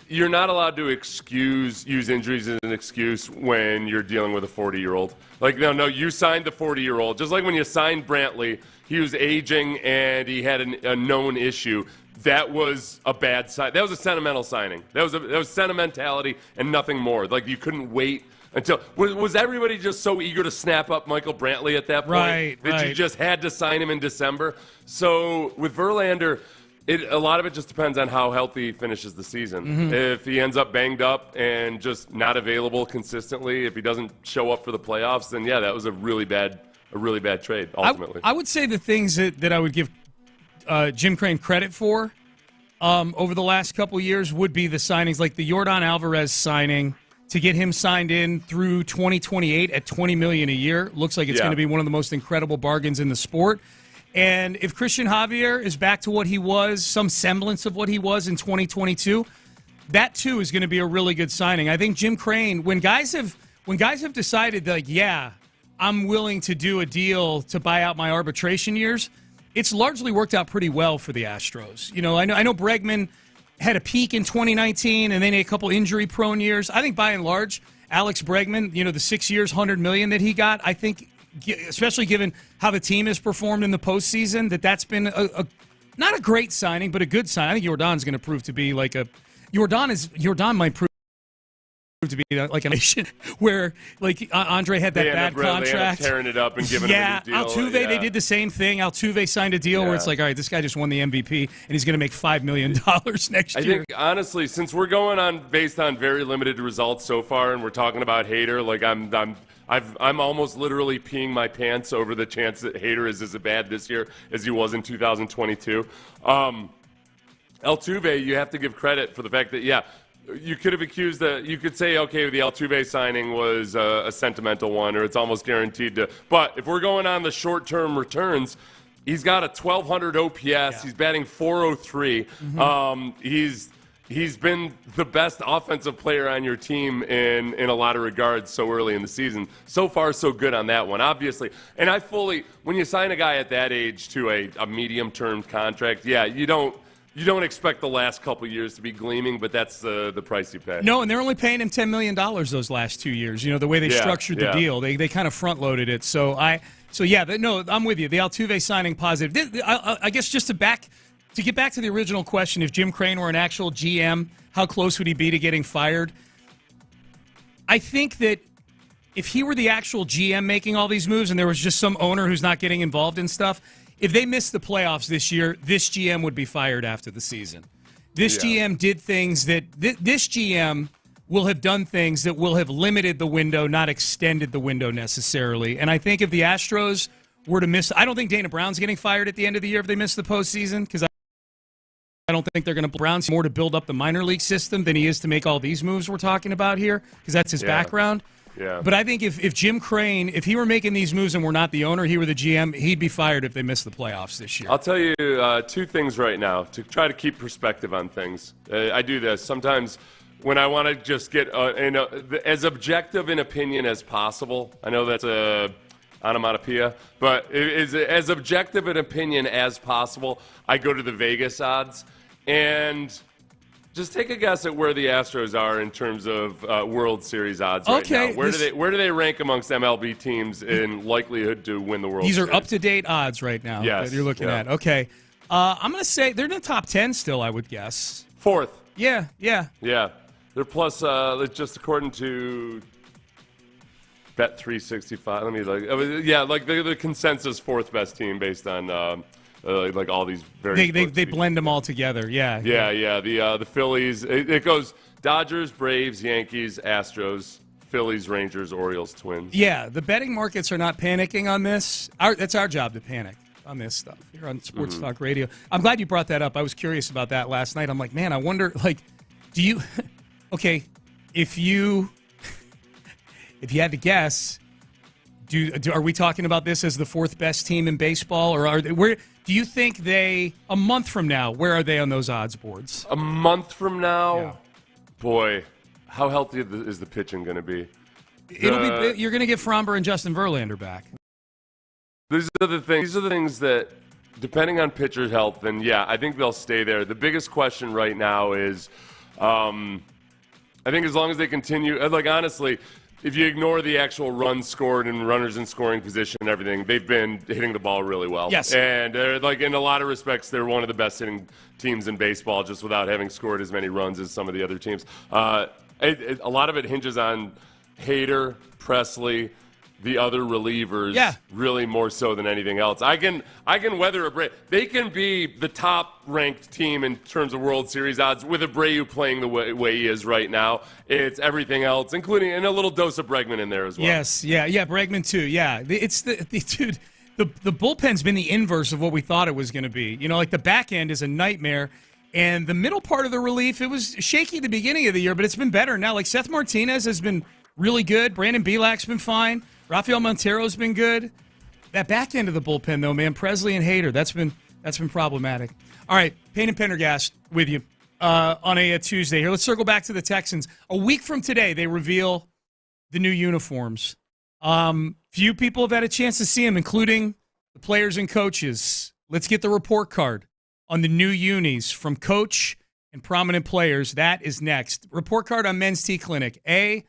you're not allowed to use injuries as an excuse when you're dealing with a 40-year-old. Like, no, you signed the 40-year-old. Just like when you signed Brantley, he was aging and he had a known issue. That was a bad sign. That was a sentimental signing. That was sentimentality and nothing more. Like, you couldn't wait until was everybody just so eager to snap up Michael Brantley at that point that you just had to sign him in December? So with Verlander, a lot of it just depends on how healthy he finishes the season. Mm-hmm. If he ends up banged up and just not available consistently, if he doesn't show up for the playoffs, then that was a really bad trade ultimately. I would say the things that I would give Jim Crane credit for over the last couple of years would be the signings, like the Yordan Alvarez signing. To get him signed in through 2028 at $20 million a year, looks like it's going to be one of the most incredible bargains in the sport. And if Christian Javier is back to what he was, some semblance of what he was in 2022, that too is going to be a really good signing. I think Jim Crane, when guys have decided that, I'm willing to do a deal to buy out my arbitration years, it's largely worked out pretty well for the Astros. I know Bregman had a peak in 2019 and then a couple injury-prone years. I think by and large, Alex Bregman, the 6 years, $100 million that he got, I think, especially given how the team has performed in the postseason, that's been not a great signing, but a good sign. I think Yordan's going to prove to be like Yordan might prove to be like a nation where Andre had that bad contract, tearing it up and giving him a new deal. Altuve, they did the same thing. Altuve signed a deal where it's like, all right, this guy just won the MVP and he's going to make $5 million next year. I think honestly, since we're going on based on very limited results so far, and we're talking about Hader, like I'm almost literally peeing my pants over the chance that Hader is as bad this year as he was in 2022. Altuve, you have to give credit for the fact that you could have accused you could say, okay, the Altuve signing was a sentimental one, or it's almost guaranteed to. But if we're going on the short-term returns, he's got a 1,200 OPS. He's batting .403. Mm-hmm. He's been the best offensive player on your team in a lot of regards so early in the season. So far, so good on that one, obviously. And when you sign a guy at that age to a medium-term contract, you don't expect the last couple of years to be gleaming, but that's the price you pay. No, and they're only paying him $10 million those last 2 years. The way they structured the deal, they kind of front-loaded it. I'm with you. The Altuve signing positive. I guess just to get back to the original question, if Jim Crane were an actual GM, how close would he be to getting fired? I think that if he were the actual GM making all these moves and there was just some owner who's not getting involved in stuff, if they missed the playoffs this year, this GM would be fired after the season. This GM did things that this GM will have done things that will have limited the window, not extended the window necessarily. And I think if the Astros were to miss, I don't think Dana Brown's getting fired at the end of the year if they miss the postseason, because I I don't think they're going to Browns more to build up the minor league system than he is to make all these moves we're talking about here, because that's his background. Yeah. But I think if Jim Crane, if he were making these moves and we're not the owner, he were the GM, he'd be fired if they missed the playoffs this year. I'll tell you two things right now to try to keep perspective on things. I do this sometimes when I want to just get as objective an opinion as possible. I know that's a onomatopoeia, but as objective an opinion as possible, I go to the Vegas odds and just take a guess at where the Astros are in terms of World Series odds right now. Where do they rank amongst MLB teams in likelihood to win the World Series? These are up-to-date odds right now that you're looking at. Okay. I'm going to say they're in the top 10 still, I would guess. Fourth. Yeah. They're plus, just according to Bet365. Let me the consensus fourth best team based on all these various. They blend them all together. Yeah. The Phillies. It goes Dodgers, Braves, Yankees, Astros, Phillies, Rangers, Orioles, Twins. Yeah, the betting markets are not panicking on this. That's our job to panic on this stuff here on Sports Talk Radio. I'm glad you brought that up. I was curious about that last night. I'm like, man, I wonder, do you? Okay, if you had to guess, are we talking about this as the fourth best team in baseball, or where do you think a month from now, where are they on those odds boards? A month from now, boy, how healthy is the pitching going to be? You're going to get Fromber and Justin Verlander back. These are the things that, depending on pitcher's health, then I think they'll stay there. The biggest question right now is, I think as long as they continue, honestly, if you ignore the actual runs scored and runners in scoring position and everything, they've been hitting the ball really well. Yes. And in a lot of respects, they're one of the best hitting teams in baseball, just without having scored as many runs as some of the other teams. A lot of it hinges on Hader, Presley, the other relievers, really more so than anything else. I can weather Abreu. They can be the top-ranked team in terms of World Series odds with Abreu playing the way he is right now. It's everything else, including a little dose of Bregman in there as well. Yes, Bregman too. Yeah, it's the dude. The bullpen's been the inverse of what we thought it was going to be. The back end is a nightmare, and the middle part of the relief, it was shaky at the beginning of the year, but it's been better now. Seth Martinez has been really good. Brandon Bielak's been fine. Rafael Montero's been good. That back end of the bullpen, though, man, Presley and Hader, that's been problematic. All right, Payne and Pendergast with you on a Tuesday here. Let's circle back to the Texans. A week from today, they reveal the new uniforms. Few people have had a chance to see them, including the players and coaches. Let's get the report card on the new unis from coach and prominent players. That is next. Report card on Men's T Clinic, A++.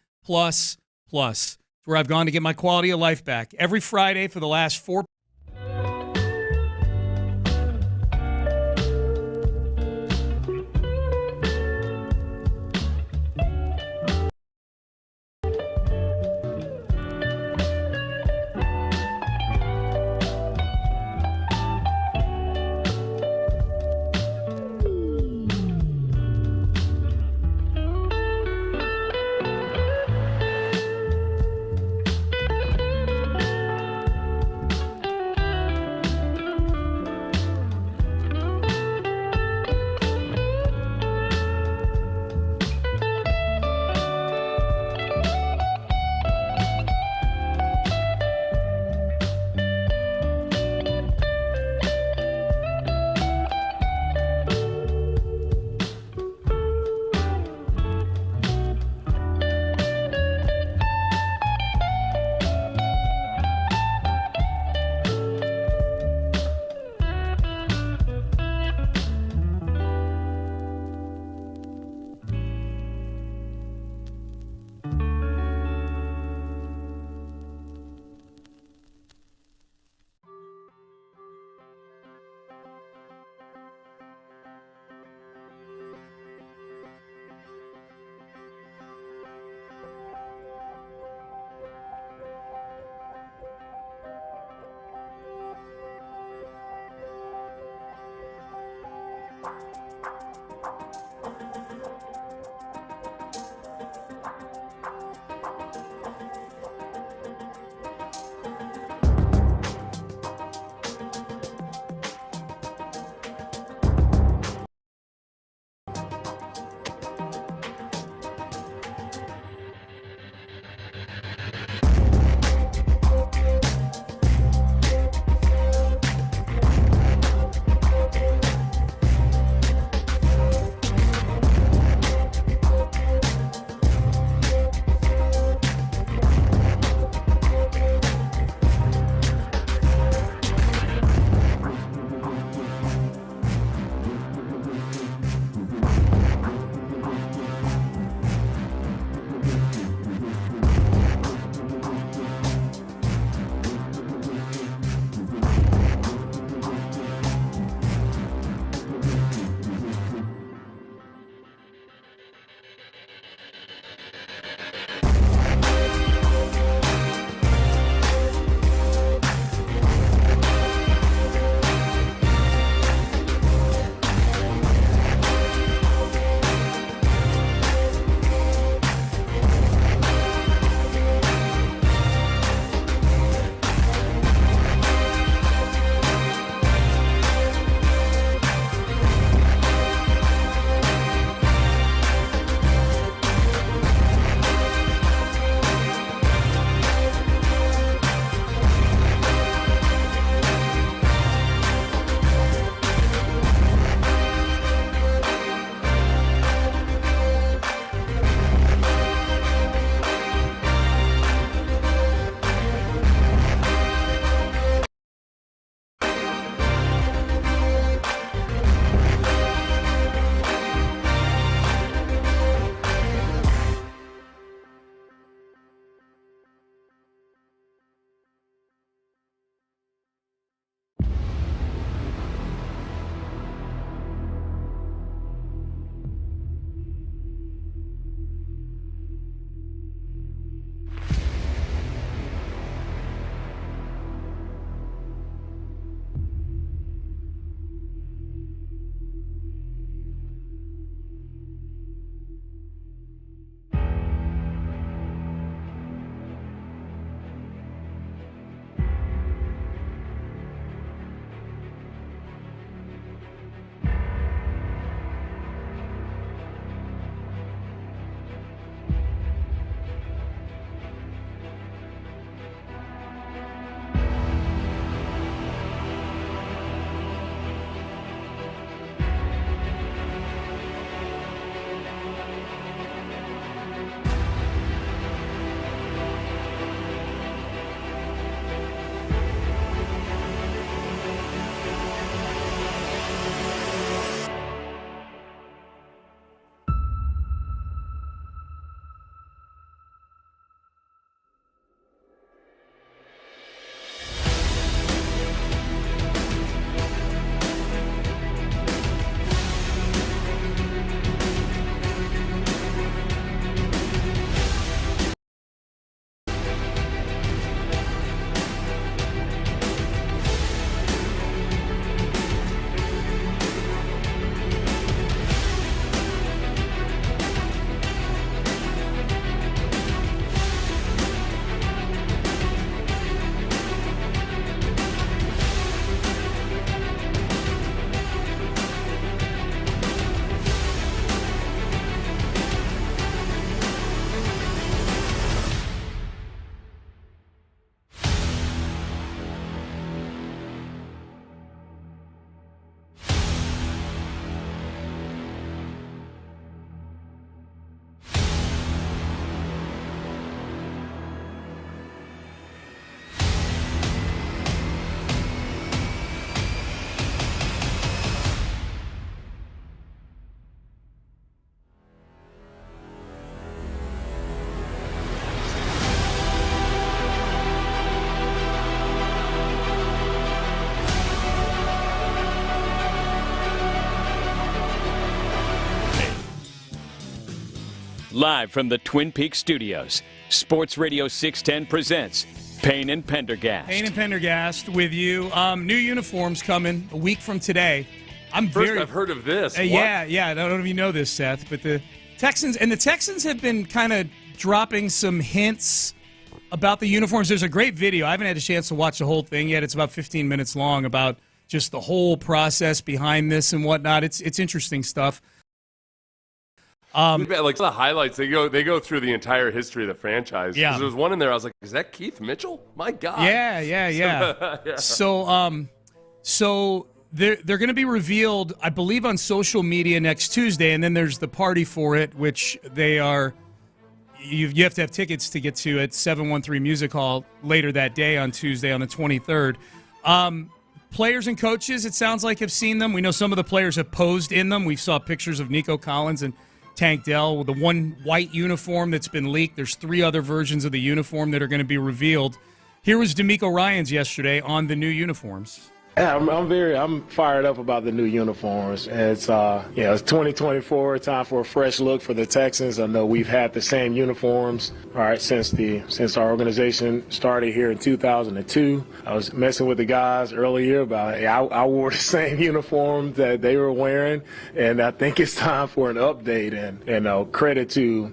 Where I've gone to get my quality of life back every Friday for the last 4. Live from the Twin Peaks studios, Sports Radio 610 presents Payne and Pendergast. Payne and Pendergast with you. New uniforms coming a week from today. I've heard of this. Yeah. I don't know if you know this, Seth, but the Texans have been kind of dropping some hints about the uniforms. There's a great video. I haven't had a chance to watch the whole thing yet. It's about 15 minutes long about just the whole process behind this and whatnot. It's interesting stuff. Like the highlights, they go through the entire history of the franchise. Yeah. There was one in there. I was like, "Is that Keith Mitchell? My God!" Yeah. Yeah. So they're going to be revealed, I believe, on social media next Tuesday, and then there's the party for it, which they are. You have to have tickets to get to at 713 Music Hall later that day on Tuesday on the 23rd. Players and coaches, it sounds like, have seen them. We know some of the players have posed in them. We saw pictures of Nico Collins and Tank Dell with the one white uniform that's been leaked. There's 3 other versions of the uniform that are going to be revealed. Here was DeMeco Ryans yesterday on the new uniforms. Yeah, I'm fired up about the new uniforms. It's 2024, time for a fresh look for the Texans. I know we've had the same uniforms, since our organization started here in 2002. I was messing with the guys earlier about I wore the same uniform that they were wearing, and I think it's time for an update. And credit to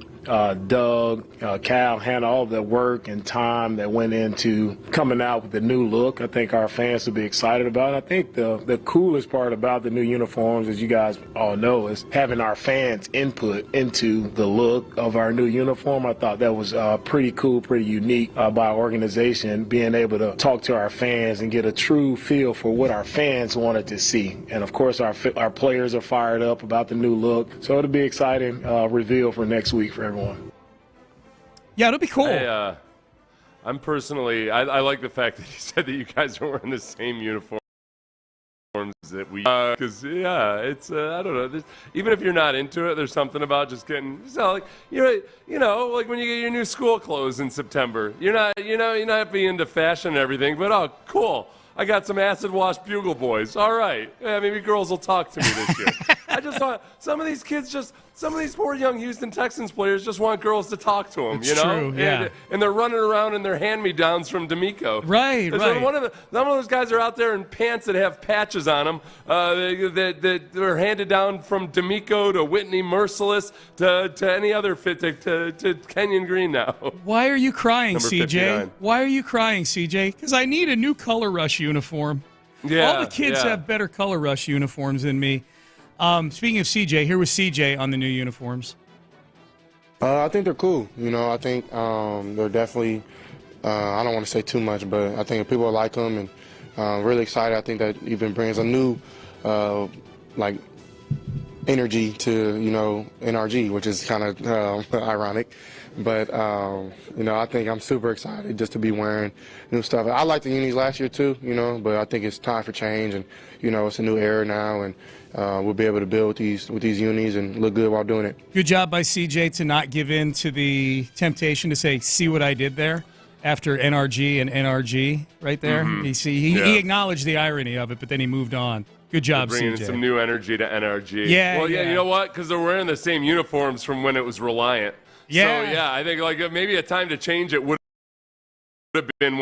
Doug, Cal, had all the work and time that went into coming out with the new look. I think our fans will be excited about it. I think the coolest part about the new uniforms, as you guys all know, is having our fans input into the look of our new uniform. I thought that was pretty cool, pretty unique by our organization, being able to talk to our fans and get a true feel for what our fans wanted to see. And, of course, our players are fired up about the new look. So it'll be exciting reveal for next week for everyone. Yeah, it'll be cool. I'm personally, I like the fact that you said that you guys are wearing the same uniforms that we, because it's I don't know. Even if you're not into it, there's something about just getting like like when you get your new school clothes in September. You're not being into fashion and everything, but cool. I got some acid wash Bugle Boys. All right. Yeah, maybe girls will talk to me this year. I just want some of these poor young Houston Texans players just want girls to talk to them, it's true, yeah. And they're running around in their hand-me-downs from DeMeco. Right. Some of those guys are out there in pants that have patches on them that are handed down from DeMeco to Whitney Merciless to any other fit to Kenyon Green now. Why are you crying, Number CJ? 59. Why are you crying, CJ? Because I need a new Color Rush uniform. Yeah, all the kids have better Color Rush uniforms than me. Speaking of CJ, here was CJ on the new uniforms. I think they're cool. I think they're definitely, I don't want to say too much, but I think people like them and really excited. I think that even brings a new, energy to, NRG, which is kind of ironic. But, I think I'm super excited just to be wearing new stuff. I liked the unis last year too, but I think it's time for change and, it's a new era now and we'll be able to build with these unis and look good while doing it. Good job by CJ to not give in to the temptation to say, see what I did there after NRG and NRG right there. Mm-hmm. He acknowledged the irony of it, but then he moved on. Good job, bringing CJ. some new energy to NRG. Yeah. Well, you know what? Because they're wearing the same uniforms from when it was Reliant. Yeah. So, I think maybe a time to change it would have been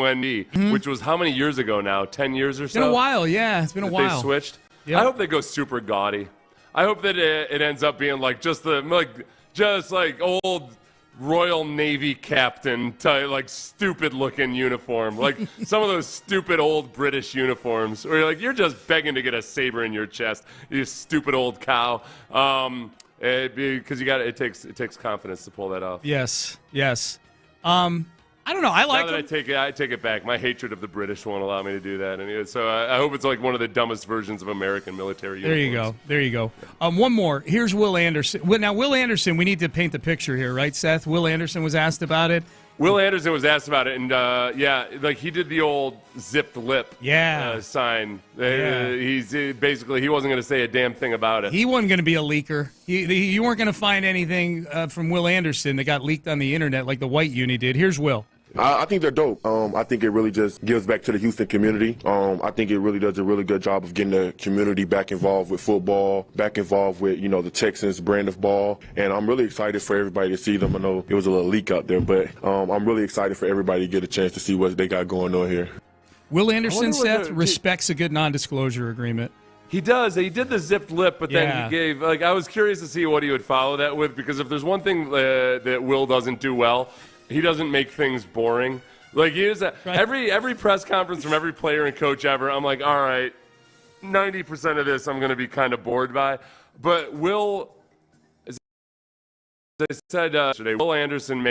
which was how many years ago now? 10 years or so? It's been a while, yeah. It's been a while. They switched. Yep. I hope they go super gaudy. I hope that it ends up being just old Royal Navy captain type, stupid looking uniform, some of those stupid old British uniforms where you're just begging to get a saber in your chest, you stupid old cow. Because it takes confidence to pull that off. Yes. I don't know. I like now that I take it back. My hatred of the British won't allow me to do that. Anyway, so I hope it's one of the dumbest versions of American military uniforms. There you go. One more. Here's Will Anderson. Now, Will Anderson, we need to paint the picture here, right, Seth? Will Anderson was asked about it. Will Anderson was asked about it, and he did the old zipped lip sign. He's basically, he wasn't going to say a damn thing about it. He wasn't going to be a leaker. You weren't going to find anything from Will Anderson that got leaked on the internet like the white uni did. Here's Will. I think they're dope. I think it really just gives back to the Houston community. I think it really does a really good job of getting the community back involved with football, back involved with, the Texans brand of ball. And I'm really excited for everybody to see them. I know it was a little leak out there, but I'm really excited for everybody to get a chance to see what they got going on here. Will Anderson, Seth, respects a good non-disclosure agreement. He does. He did the zipped lip, but then he gave, I was curious to see what he would follow that with, because if there's one thing that Will doesn't do well, he doesn't make things boring. Like, every press conference from every player and coach ever, I'm like, all right, 90% of this I'm going to be kind of bored by. But Will, as I said yesterday, Will Anderson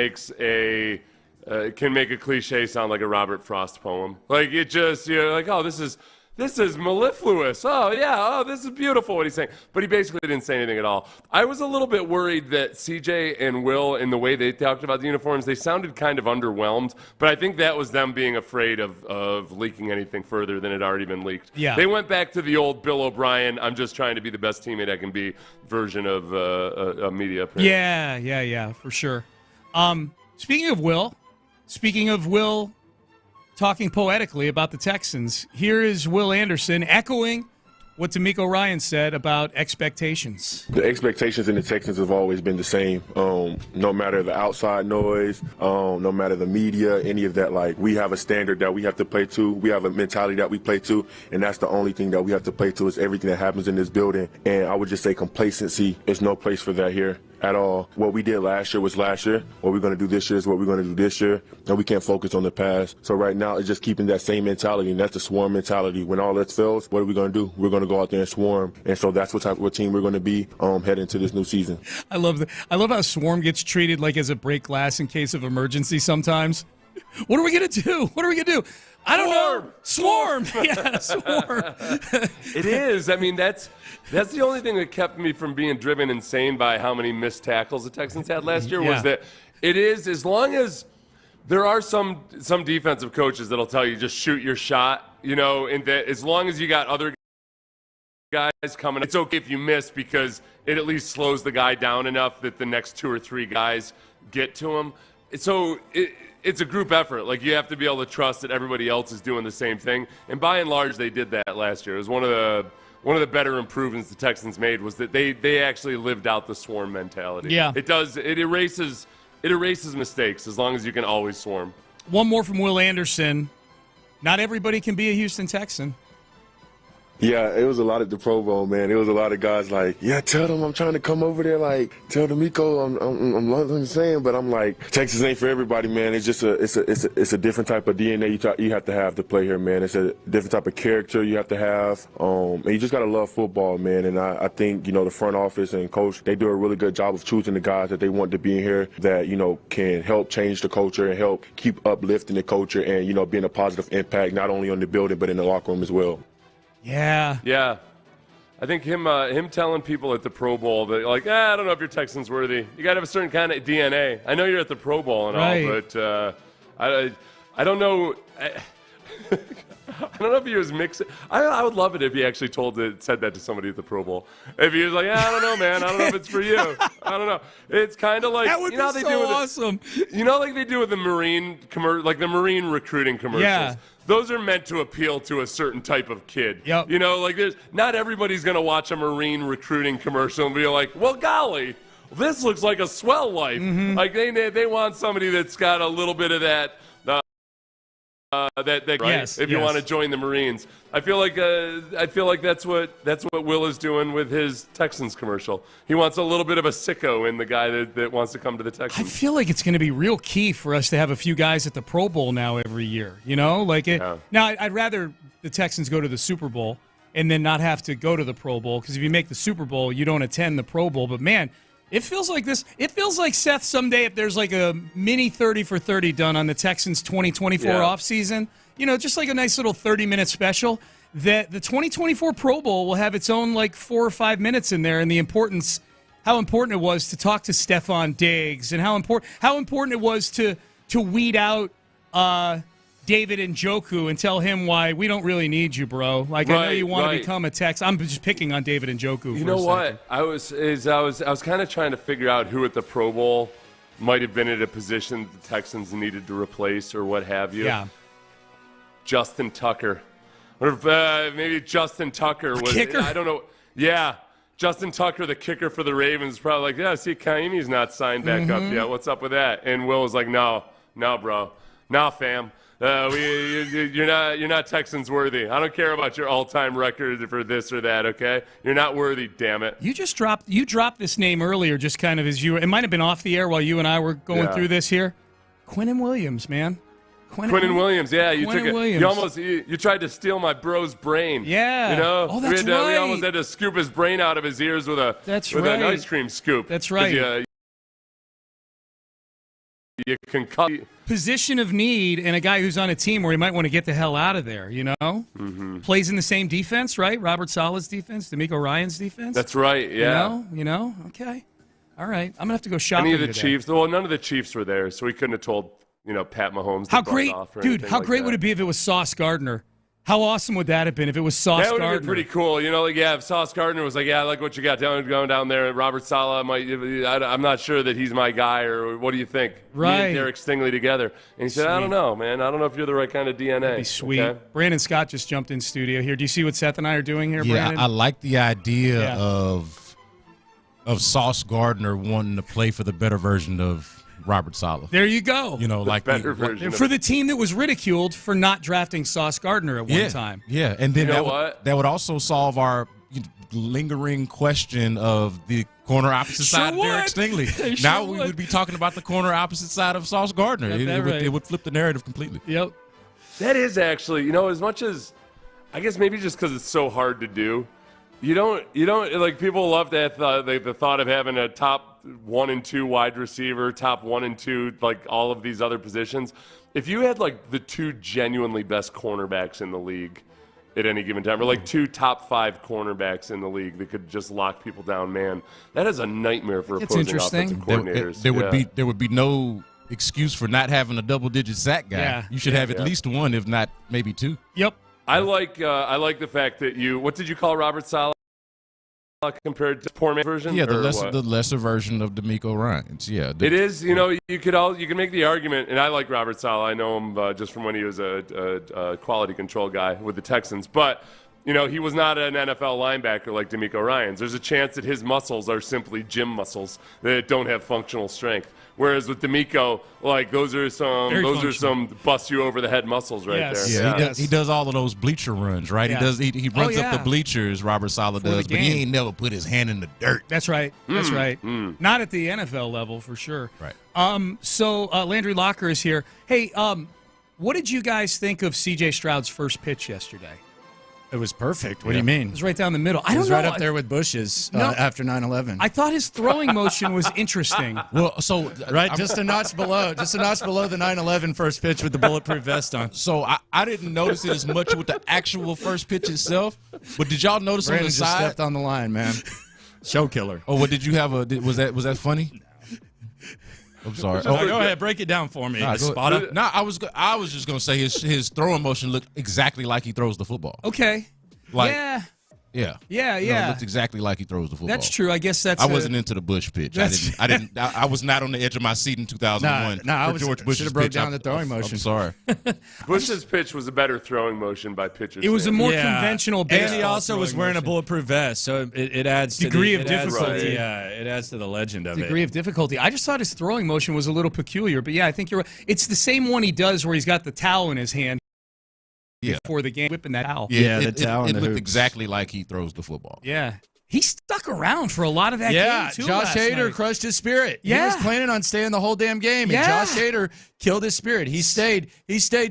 can make a cliche sound like a Robert Frost poem. Like, it just, like, oh, this is mellifluous. Oh, yeah. Oh, this is beautiful, what he's saying. But he basically didn't say anything at all. I was a little bit worried that CJ and Will, in the way they talked about the uniforms, they sounded kind of underwhelmed. But I think that was them being afraid of leaking anything further than had already been leaked. Yeah. They went back to the old Bill O'Brien, I'm just trying to be the best teammate I can be version of a media appearance. Yeah, for sure. Speaking of Will talking poetically about the Texans, here is Will Anderson echoing what D'Amico Ryan said about expectations. The expectations in the Texans have always been the same. No matter the outside noise, no matter the media, any of that, like, we have a standard that we have to play to. We have a mentality that we play to, and that's the only thing that we have to play to is everything that happens in this building. And I would just say complacency is no place for that here at all. What we did last year was last year. What we're going to do this year is what we're going to do this year. And we can't focus on the past. So right now, it's just keeping that same mentality, and that's the swarm mentality. When all else fails, what are we going to do? We're going to go out there and swarm. And so that's what type of team we're going to be heading into this new season. I love how swarm gets treated like as a break glass in case of emergency sometimes. What are we going to do? I don't know. Swarm. Yeah, swarm. It is. I mean, that's the only thing that kept me from being driven insane by how many missed tackles the Texans had last year was that it is, as long as there are some defensive coaches that'll tell you just shoot your shot, and that as long as you got other guys coming, it's okay if you miss because it at least slows the guy down enough that the next 2 or 3 guys get to him. So it's a group effort. Like, you have to be able to trust that everybody else is doing the same thing. And by and large, they did that last year. It was one of the better improvements the Texans made was that they actually lived out the swarm mentality. Yeah. It erases mistakes as long as you can always swarm. One more from Will Anderson. Not everybody can be a Houston Texan. Yeah, it was a lot at the Pro Bowl, man. It was a lot of guys like, yeah, tell them I'm trying to come over there. Like, tell D'Amico I'm loving the saying, but I'm like, Texas ain't for everybody, man. It's just it's a different type of DNA you have to play here, man. It's a different type of character you have to have, and you just gotta love football, man. And I think the front office and coach, they do a really good job of choosing the guys that they want to be in here that can help change the culture and help keep uplifting the culture and being a positive impact not only on the building but in the locker room as well. Yeah. I think him telling people at the Pro Bowl that, like, I don't know if you're Texans worthy. You got to have a certain kind of DNA. I know you're at the Pro Bowl and all, but I don't know. I don't know if he was mixing. I would love it if he actually said that to somebody at the Pro Bowl. If he was like, I don't know, man. I don't know if it's for you. I don't know. It's kind of like, that would be so awesome. Like they do with the Marine like the Marine recruiting commercials. Yeah. Those are meant to appeal to a certain type of kid. Yep. There's not everybody's going to watch a Marine recruiting commercial and be like, well, golly, this looks like a swell life. Mm-hmm. Like they want somebody that's got a little bit of that. Right? Yes, if you want to join the Marines, I feel like that's what Will is doing with his Texans commercial. He wants a little bit of a sicko in the guy that wants to come to the Texans. I feel like it's going to be real key for us to have a few guys at the Pro Bowl now every year. Now I'd rather the Texans go to the Super Bowl and then not have to go to the Pro Bowl, because if you make the Super Bowl, you don't attend the Pro Bowl. But man, it feels like this. It feels like, Seth, someday if there's like a mini 30 for 30 done on the Texans 2024 offseason, just like a nice little 30-minute special, that the 2024 Pro Bowl will have its own like 4 or 5 minutes in there, and how important it was to talk to Stefon Diggs, and how important it was to weed out David Njoku and tell him why we don't really need you, bro. Like, I know you want to become a Tex. I'm just picking on David Njoku. You know what? I was kind of trying to figure out who at the Pro Bowl might have been at a position that the Texans needed to replace or what have you. Yeah. Justin Tucker. Or maybe Justin Tucker was. Kicker? I don't know. Yeah. Justin Tucker, the kicker for the Ravens, probably like, yeah, see, Kaimi's not signed back up yet. What's up with that? And Will was like, no, bro. No, fam. You're not Texans worthy. I don't care about your all-time record for this or that, okay? You're not worthy, damn it. You dropped this name earlier just kind of as it might have been off the air while you and I were going through this here. Quinnen Williams, man. Quinnen Williams, yeah. Williams. You tried to steal my bro's brain. Yeah. You know? Oh, that's We right. almost had to scoop his brain out of his ears with an ice cream scoop. That's right. You can cut. Position of need and a guy who's on a team where he might want to get the hell out of there, you know? Mm-hmm. Plays in the same defense, right? Robert Saleh's defense, D'Amico Ryan's defense. That's right, yeah. You know? Okay. All right. I'm going to have to go shopping Any of the today. Chiefs? Well, none of the Chiefs were there, so we couldn't have told, Pat Mahomes to buzz off or anything how like great that. would it be if it was Sauce Gardner? How awesome would that have been if it was Sauce Gardner? That would have been pretty cool. You know, if Sauce Gardner was like, yeah, I like what you got going down there. Robert Saleh, I'm not sure that he's my guy, or what do you think? Right. Me and Derek Stingley together. And he said, I don't know, man. I don't know if you're the right kind of DNA. That'd be sweet. Okay? Brandon Scott just jumped in studio here. Do you see what Seth and I are doing here, Yeah, Brandon? I like the idea of Sauce Gardner wanting to play for the better version of Robert Saleh. There you go. You know, like for the team that was ridiculed for not drafting Sauce Gardner at one time. Yeah, and then what? that would also solve our lingering question of the corner opposite side of Derek Stingley. Now we would be talking about the corner opposite side of Sauce Gardner. It would flip the narrative completely. Yep. That is actually, as much as, I guess maybe just because it's so hard to do, you don't like, people love that the thought of having a top 1 and 2 wide receiver, top 1 and 2, like all of these other positions. If you had like the 2 genuinely best cornerbacks in the league at any given time, or like 2 top 5 cornerbacks in the league that could just lock people down, man, that is a nightmare for opposing offensive coordinators. There would be no excuse for not having a double-digit sack guy. Yeah. You should have at least one, if not maybe 2. Yep. I like the fact that what did you call Robert Saleh compared to poor man's version? Yeah, the lesser version of D'Amico Ryans. Yeah, it is. You can make the argument, and I like Robert Saleh. I know him just from when he was a quality control guy with the Texans, but he was not an NFL linebacker like D'Amico Ryans. There's a chance that his muscles are simply gym muscles that don't have functional strength. Whereas with D'Amico, like those are some bust you over the head muscles right there. Yeah, he does all of those bleacher runs, right? Yeah. He runs up the bleachers, Robert Saleh does, but he ain't never put his hand in the dirt. That's right. That's right. Not at the NFL level for sure. Right. So Landry Locker is here. Hey, what did you guys think of C.J. Stroud's first pitch yesterday? It was perfect. What do you mean? It was right down the middle. It was right up there with Bush's after 9/11. I thought his throwing motion was interesting. Well, just a notch below the 9/11 first pitch with the bulletproof vest on. So I didn't notice it as much with the actual first pitch itself. But did y'all notice Brandon on the just side? stepped on the line, man. Show killer. Oh, what did you have? Was that funny? I'm sorry. Go ahead, break it down for me. Spotter. No, I was just gonna say his throwing motion looked exactly like he throws the football. Okay. Yeah. It looked exactly like he throws the football. That's true. I guess that's. I wasn't into the Bush pitch. I was not on the edge of my seat in 2001. I George Bush's should have broke pitch. down the throwing motion. I'm sorry. Bush's pitch was a better throwing motion by pitchers. It was a more conventional baseball. And he also was wearing a bulletproof vest, so it adds to degree of difficulty. It adds to the legend of degree of difficulty. I just thought his throwing motion was a little peculiar, but yeah, I think you're right. It's the same one he does where he's got the towel in his hand. Before the game, whipping that towel. Yeah, the towel. It looked exactly like he throws the football. Yeah. He stuck around for a lot of that game, too. Josh Hader crushed his spirit. Yeah. He was planning on staying the whole damn game, and Josh Hader killed his spirit. He stayed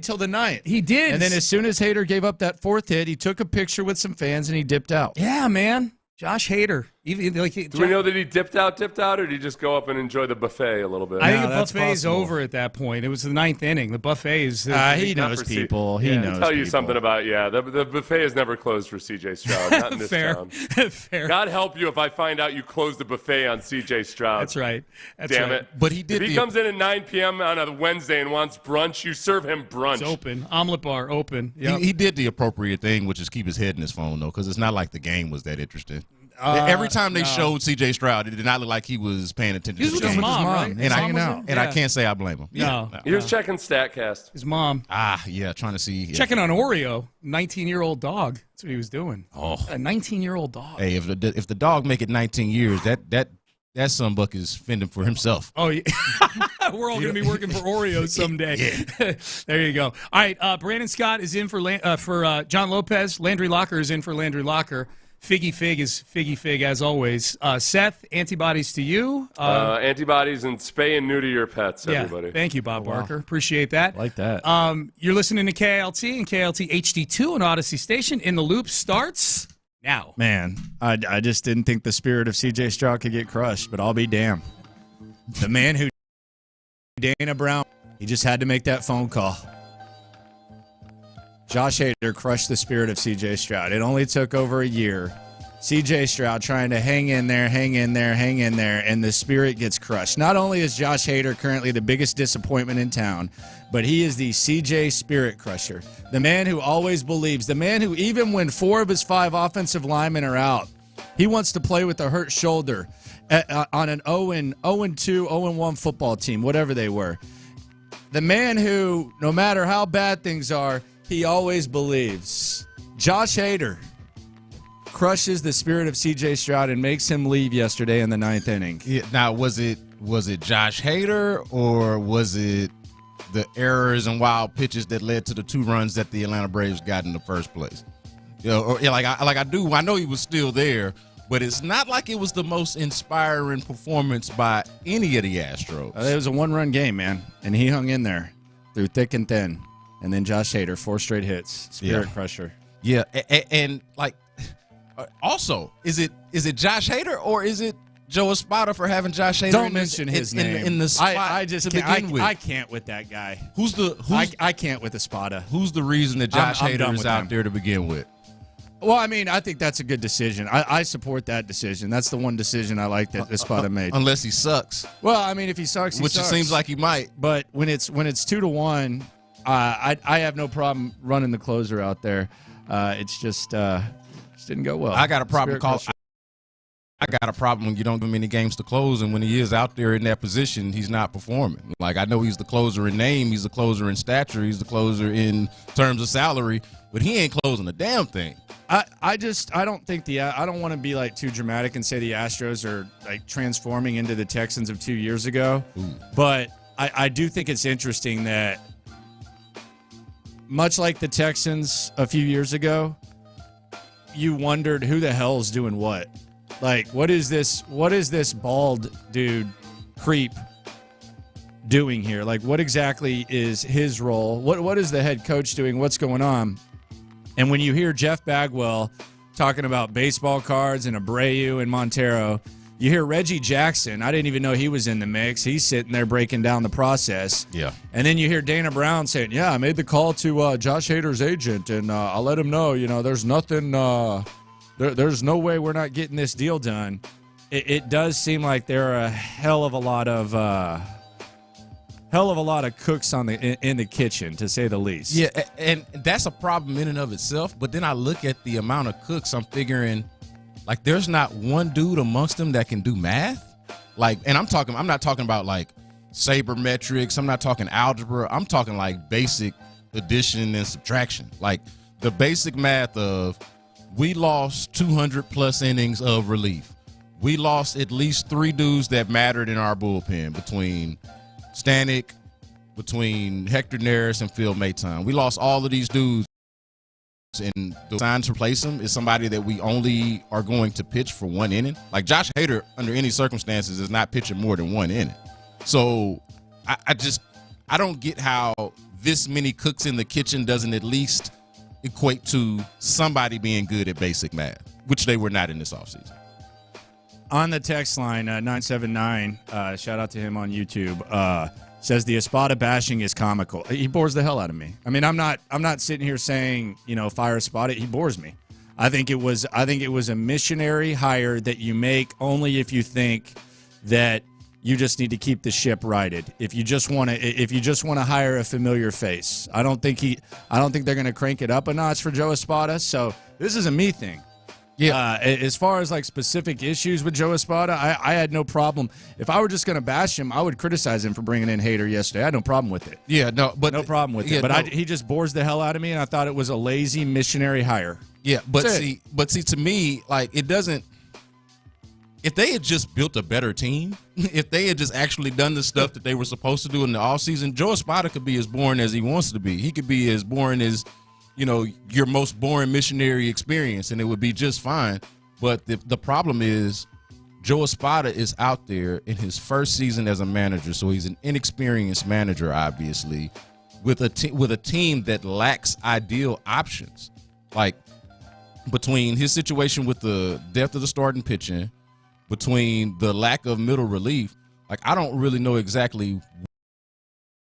till the ninth. He did. And then as soon as Hader gave up that fourth hit, he took a picture with some fans, and he dipped out. Yeah, man. Josh Hader. Do we know that he dipped out, or did he just go up and enjoy the buffet a little bit? I think the buffet's over at that point. It was the ninth inning. The buffet is. He knows people. He knows. I'll tell you something about the buffet is never closed for C.J. Stroud. Not in this town. Fair. God help you if I find out you closed the buffet on C.J. Stroud. That's right. Damn it. But he did. If he comes in at 9 p.m. on a Wednesday and wants brunch, you serve him brunch. It's open. Omelet bar open. Yep. He did the appropriate thing, which is keep his head in his phone, though, because it's not like the game was that interesting. Every time they showed C.J. Stroud, it did not look like he was paying attention. He was with his mom, right? And I can't say I blame him. No. He was checking StatCast. His mom. Yeah, trying to see. Checking on Oreo, 19-year-old dog. That's what he was doing. Oh. A 19-year-old dog. Hey, if the dog make it 19 years, that sunbuck is fending for himself. Oh, yeah. We're all going to be working for Oreo someday. There you go. All right, Brandon Scott is in for John Lopez. Landry Locker is in for Landry Locker. Figgy Fig is Figgy Fig, as always. Seth, antibodies to you. Antibodies and spay and neuter your pets, everybody. Thank you, Bob Barker. Appreciate that. Like that. You're listening to KLT and KLT HD2 on Odyssey Station. In the Loop starts now. Man, I just didn't think the spirit of C.J. Stroud could get crushed, but I'll be damned. The man who Dana Brown, he just had to make that phone call. Josh Hader crushed the spirit of C.J. Stroud. It only took over a year. C.J. Stroud trying to hang in there, and the spirit gets crushed. Not only is Josh Hader currently the biggest disappointment in town, but he is the C.J. spirit crusher. The man who always believes. The man who, even when 4 of his 5 offensive linemen are out, he wants to play with a hurt shoulder on an 0-2, 0-1 football team, whatever they were. The man who, no matter how bad things are, he always believes. Josh Hader crushes the spirit of C.J. Stroud and makes him leave yesterday in the 9th inning. Yeah, now, was it Josh Hader, or was it the errors and wild pitches that led to the 2 runs that the Atlanta Braves got in the first place? You know, or I know he was still there, but it's not like it was the most inspiring performance by any of the Astros. It was a 1-run game, man, and he hung in there through thick and thin. And then Josh Hader, 4 straight hits, spirit crusher. Yeah, and like, also, is it Josh Hader, or is it Joe Espada for having Josh Hader? Don't mention his name in the spot. I just can't. I can't with that guy. I can't with Espada. Who's the reason that Josh Hader is out there to begin with? Well, I mean, I think that's a good decision. I support that decision. That's the one decision I like that Espada made. Unless he sucks. Well, I mean, if he sucks, which sucks. It seems like he might. But when it's 2-1, I have no problem running the closer out there. It's just didn't go well. I got a problem when you don't give him any games to close, and when he is out there in that position, he's not performing. Like, I know he's the closer in name, he's the closer in stature, he's the closer in terms of salary, but he ain't closing a damn thing. I don't think I don't want to be like too dramatic and say the Astros are like transforming into the Texans of 2 years ago, but I do think it's interesting that much like the Texans a few years ago, you wondered who the hell's doing what. Like, what is this bald dude creep doing here? Like, what exactly is his role? What is the head coach doing? What's going on? And when you hear Jeff Bagwell talking about baseball cards and Abreu and Montero, you hear Reggie Jackson. I didn't even know he was in the mix. He's sitting there breaking down the process. Yeah. And then you hear Dana Brown saying, yeah, I made the call to Josh Hader's agent, and I'll let him know, there's nothing there's no way we're not getting this deal done. It does seem like there are a hell of a lot of cooks in the kitchen, to say the least. Yeah, and that's a problem in and of itself. But then I look at the amount of cooks. I'm figuring, like, there's not one dude amongst them that can do math. Like, and I'm not talking about like sabermetrics. I'm not talking algebra. I'm talking like basic addition and subtraction. Like the basic math of, we lost 200 plus innings of relief. We lost at least 3 dudes that mattered in our bullpen, between Stanek, between Hector Neris and Phil Maton. We lost all of these dudes, and the sign to replace them is somebody that we only are going to pitch for 1 inning. Like, Josh Hader, under any circumstances, is not pitching more than 1 inning. So I don't get how this many cooks in the kitchen doesn't at least equate to somebody being good at basic math, which they were not in this offseason. On the text line, 979, shout out to him on YouTube, says the Espada bashing is comical. He bores the hell out of me. I mean, I'm not sitting here saying, fire Espada. He bores me. I think it was a missionary hire that you make only if you think that you just need to keep the ship righted. If you just want to hire a familiar face. I don't think they're going to crank it up a notch for Joe Espada. So this is a me thing. Yeah. As far as like specific issues with Joe Espada, I had no problem. If I were just going to bash him, I would criticize him for bringing in Hader yesterday. I had no problem with it. Yeah, no problem with it. But he just bores the hell out of me, and I thought it was a lazy missionary hire. Yeah, but see, to me, like it doesn't. If they had just built a better team, if they had just actually done the stuff that they were supposed to do in the offseason, Joe Espada could be as boring as he wants to be. He could be as boring as, your most boring missionary experience, and it would be just fine. But the problem is Joe Espada is out there in his first season as a manager, so he's an inexperienced manager, obviously, with a team that lacks ideal options. Like, between his situation with the depth of the starting pitching, between the lack of middle relief, like I don't really know exactly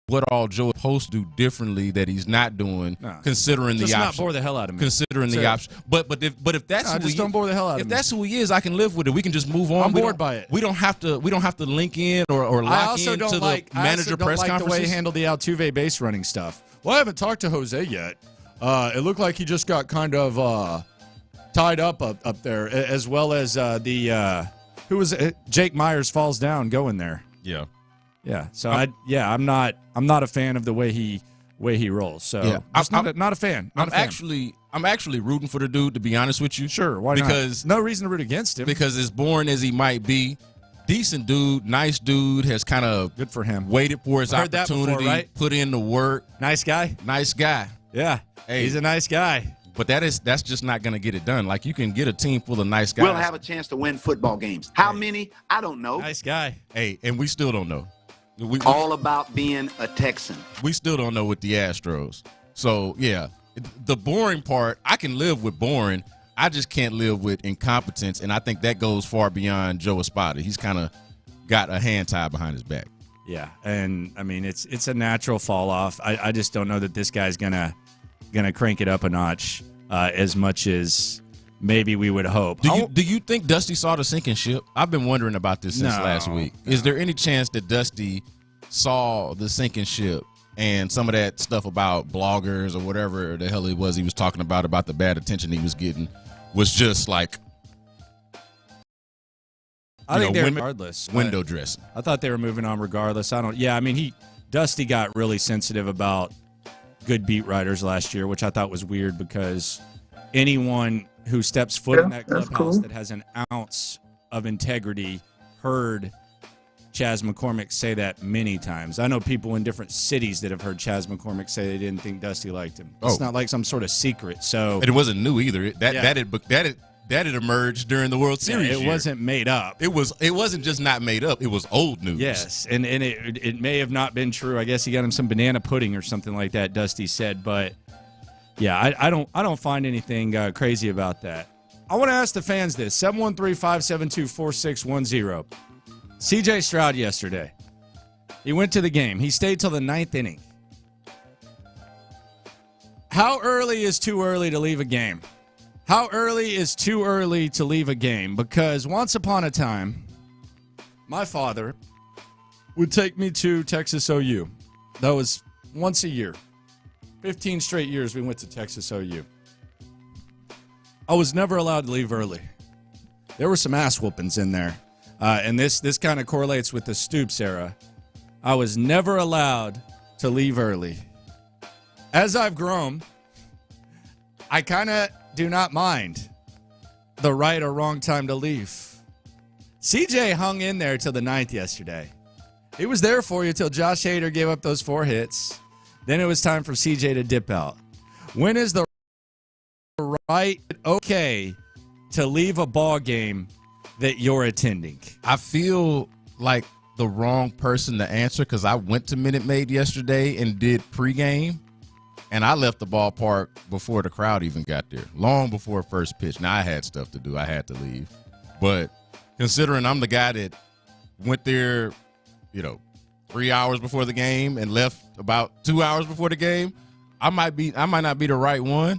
what all Joe is supposed to do differently that he's not doing, considering the option. Just not bore the hell out of me. Considering the option, but if that's just don't bore the hell out of me. If that's who he is, I can live with it. We can just move on. I'm bored by it. We don't have to link in or lock in to the manager press conferences. I also don't like the way he handled the Altuve base running stuff. Well, I haven't talked to Jose yet. It looked like he just got kind of tied up there, as well as who was it? Jake Myers falls down going there. Yeah. Yeah. So I'm not a fan of the way he rolls. So yeah. I'm not a fan. I'm actually rooting for the dude, to be honest with you. Sure, why not? Because no reason to root against him. Because as boring as he might be, decent dude, nice dude, has kind of good for him. Waited for his opportunity, before, right? Put in the work. Nice guy. Yeah. Hey, he's a nice guy. But that's just not going to get it done. Like, you can get a team full of nice guys. We'll have a chance to win football games. How many? I don't know. Nice guy. Hey, and we still don't know. All about being a Texan. We still don't know with the Astros. So, yeah, the boring part, I can live with boring. I just can't live with incompetence, and I think that goes far beyond Joe Espada. He's kind of got a hand tied behind his back. Yeah, and, I mean, it's a natural fall off. I just don't know that this guy's going to crank it up a notch as much as maybe we would hope. Do you think Dusty saw the sinking ship? I've been wondering about this since last week. No. Is there any chance that Dusty saw the sinking ship and some of that stuff about bloggers or whatever the hell he was talking about the bad attention he was getting was just like, I think they're regardless. Window dressing. I thought they were moving on regardless. Dusty got really sensitive about good beat writers last year, which I thought was weird because anyone who steps foot in that clubhouse that has an ounce of integrity heard Chaz McCormick say that many times. I know people in different cities that have heard Chaz McCormick say they didn't think Dusty liked him. It's not like some sort of secret. So and it wasn't new either. That had emerged during the World Series. It wasn't made up. It wasn't just not made up. It was old news. Yes, and it may have not been true. I guess he got him some banana pudding or something like that, Dusty said. But yeah, I don't find anything crazy about that. I want to ask the fans this: 713-572-4610. C.J. Stroud yesterday. He went to the game. He stayed till the 9th inning. How early is too early to leave a game? How early is too early to leave a game? Because once upon a time, my father would take me to Texas OU. That was once a year. 15 straight years we went to Texas OU. I was never allowed to leave early. There were some ass whoopings in there. And this kind of correlates with the Stoops era. I was never allowed to leave early. As I've grown, I kind of do not mind the right or wrong time to leave. CJ hung in there till the 9th yesterday. He was there for you till Josh Hader gave up those 4 hits. Then it was time for CJ to dip out. When is the right okay to leave a ball game that you're attending? I feel like the wrong person to answer because I went to Minute Maid yesterday and did pregame. And I left the ballpark before the crowd even got there, long before first pitch. Now, I had stuff to do. I had to leave. But considering I'm the guy that went there, 3 hours before the game and left about 2 hours before the game, I might not be the right one.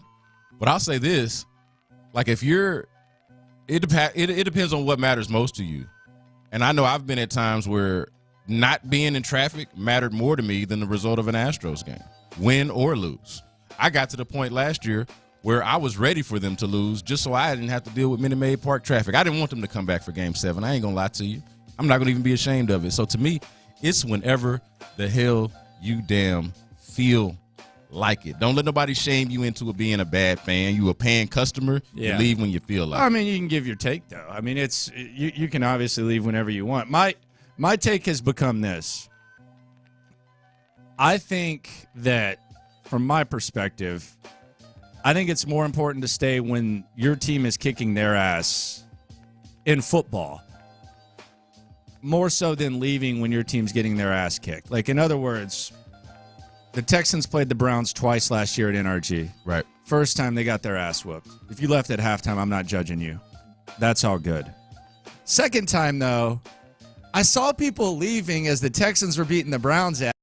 But I'll say this, like it depends on what matters most to you. And I know I've been at times where not being in traffic mattered more to me than the result of an Astros game. Win or lose. I got to the point last year where I was ready for them to lose just so I didn't have to deal with Minute Maid Park traffic. I didn't want them to come back for Game 7. I ain't going to lie to you. I'm not going to even be ashamed of it. So to me, it's whenever the hell you damn feel like it. Don't let nobody shame you into being a bad fan. You a paying customer. Yeah. You leave when you feel like it. I mean, you can give your take, though. I mean, it's you can obviously leave whenever you want. My take has become this. I think that, from my perspective, I think it's more important to stay when your team is kicking their ass in football, more so than leaving when your team's getting their ass kicked. Like, in other words, the Texans played the Browns twice last year at NRG. Right. First time they got their ass whooped. If you left at halftime, I'm not judging you. That's all good. Second time, though, I saw people leaving as the Texans were beating the Browns ass.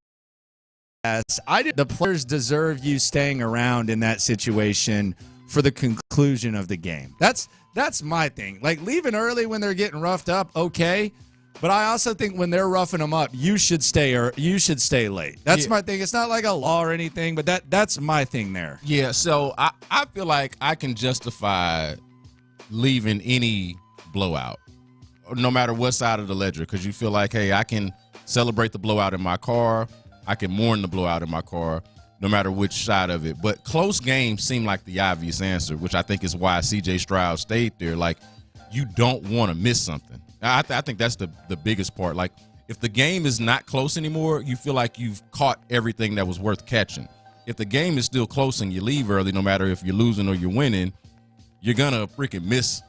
The players deserve you staying around in that situation for the conclusion of the game. That's my thing. Like, leaving early when they're getting roughed up, okay. But I also think when they're roughing them up, you should stay late. That's my thing. It's not like a law or anything, but that's my thing there. Yeah, so I feel like I can justify leaving any blowout, no matter what side of the ledger, because you feel like, hey, I can celebrate the blowout in my car. I can mourn the blowout in my car, no matter which side of it. But close games seem like the obvious answer, which I think is why C.J. Stroud stayed there. Like, you don't want to miss something. I think that's the biggest part. Like, if the game is not close anymore, you feel like you've caught everything that was worth catching. If the game is still close and you leave early, no matter if you're losing or you're winning, you're going to freaking miss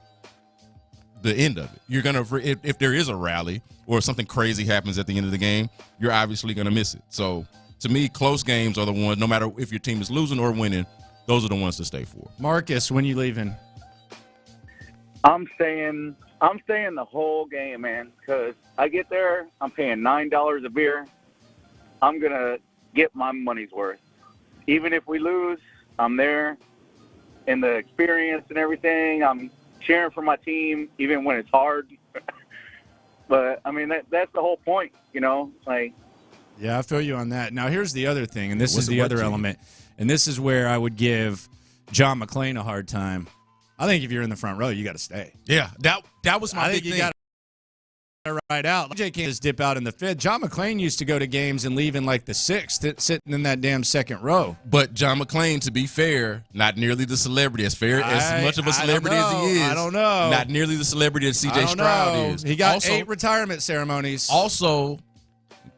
the end of it. You're going to, if there is a rally or something crazy happens at the end of the game, you're obviously going to miss it. So, to me, close games are the ones, no matter if your team is losing or winning, those are the ones to stay for. Marcus, when you leaving? I'm staying the whole game, man, because I get there, I'm paying $9 a beer. I'm going to get my money's worth. Even if we lose, I'm there in the experience and everything. I'm cheering for my team, even when it's hard. But, I mean, that's the whole point, you know? Like, yeah, I feel you on that. Now, here's the other thing, and this is the other element, and this is where I would give John McClain a hard time. I think if you're in the front row, you got to stay. Yeah, that was my big thing. I think you got to ride out. Jay can't just dip out in the fifth. John McClain used to go to games and leave in like the sixth, sitting in that damn second row. But John McClain, to be fair, not nearly the celebrity, as much of a celebrity as he is. I don't know. Not nearly the celebrity that C.J. Stroud is. He got 8 retirement ceremonies. Also,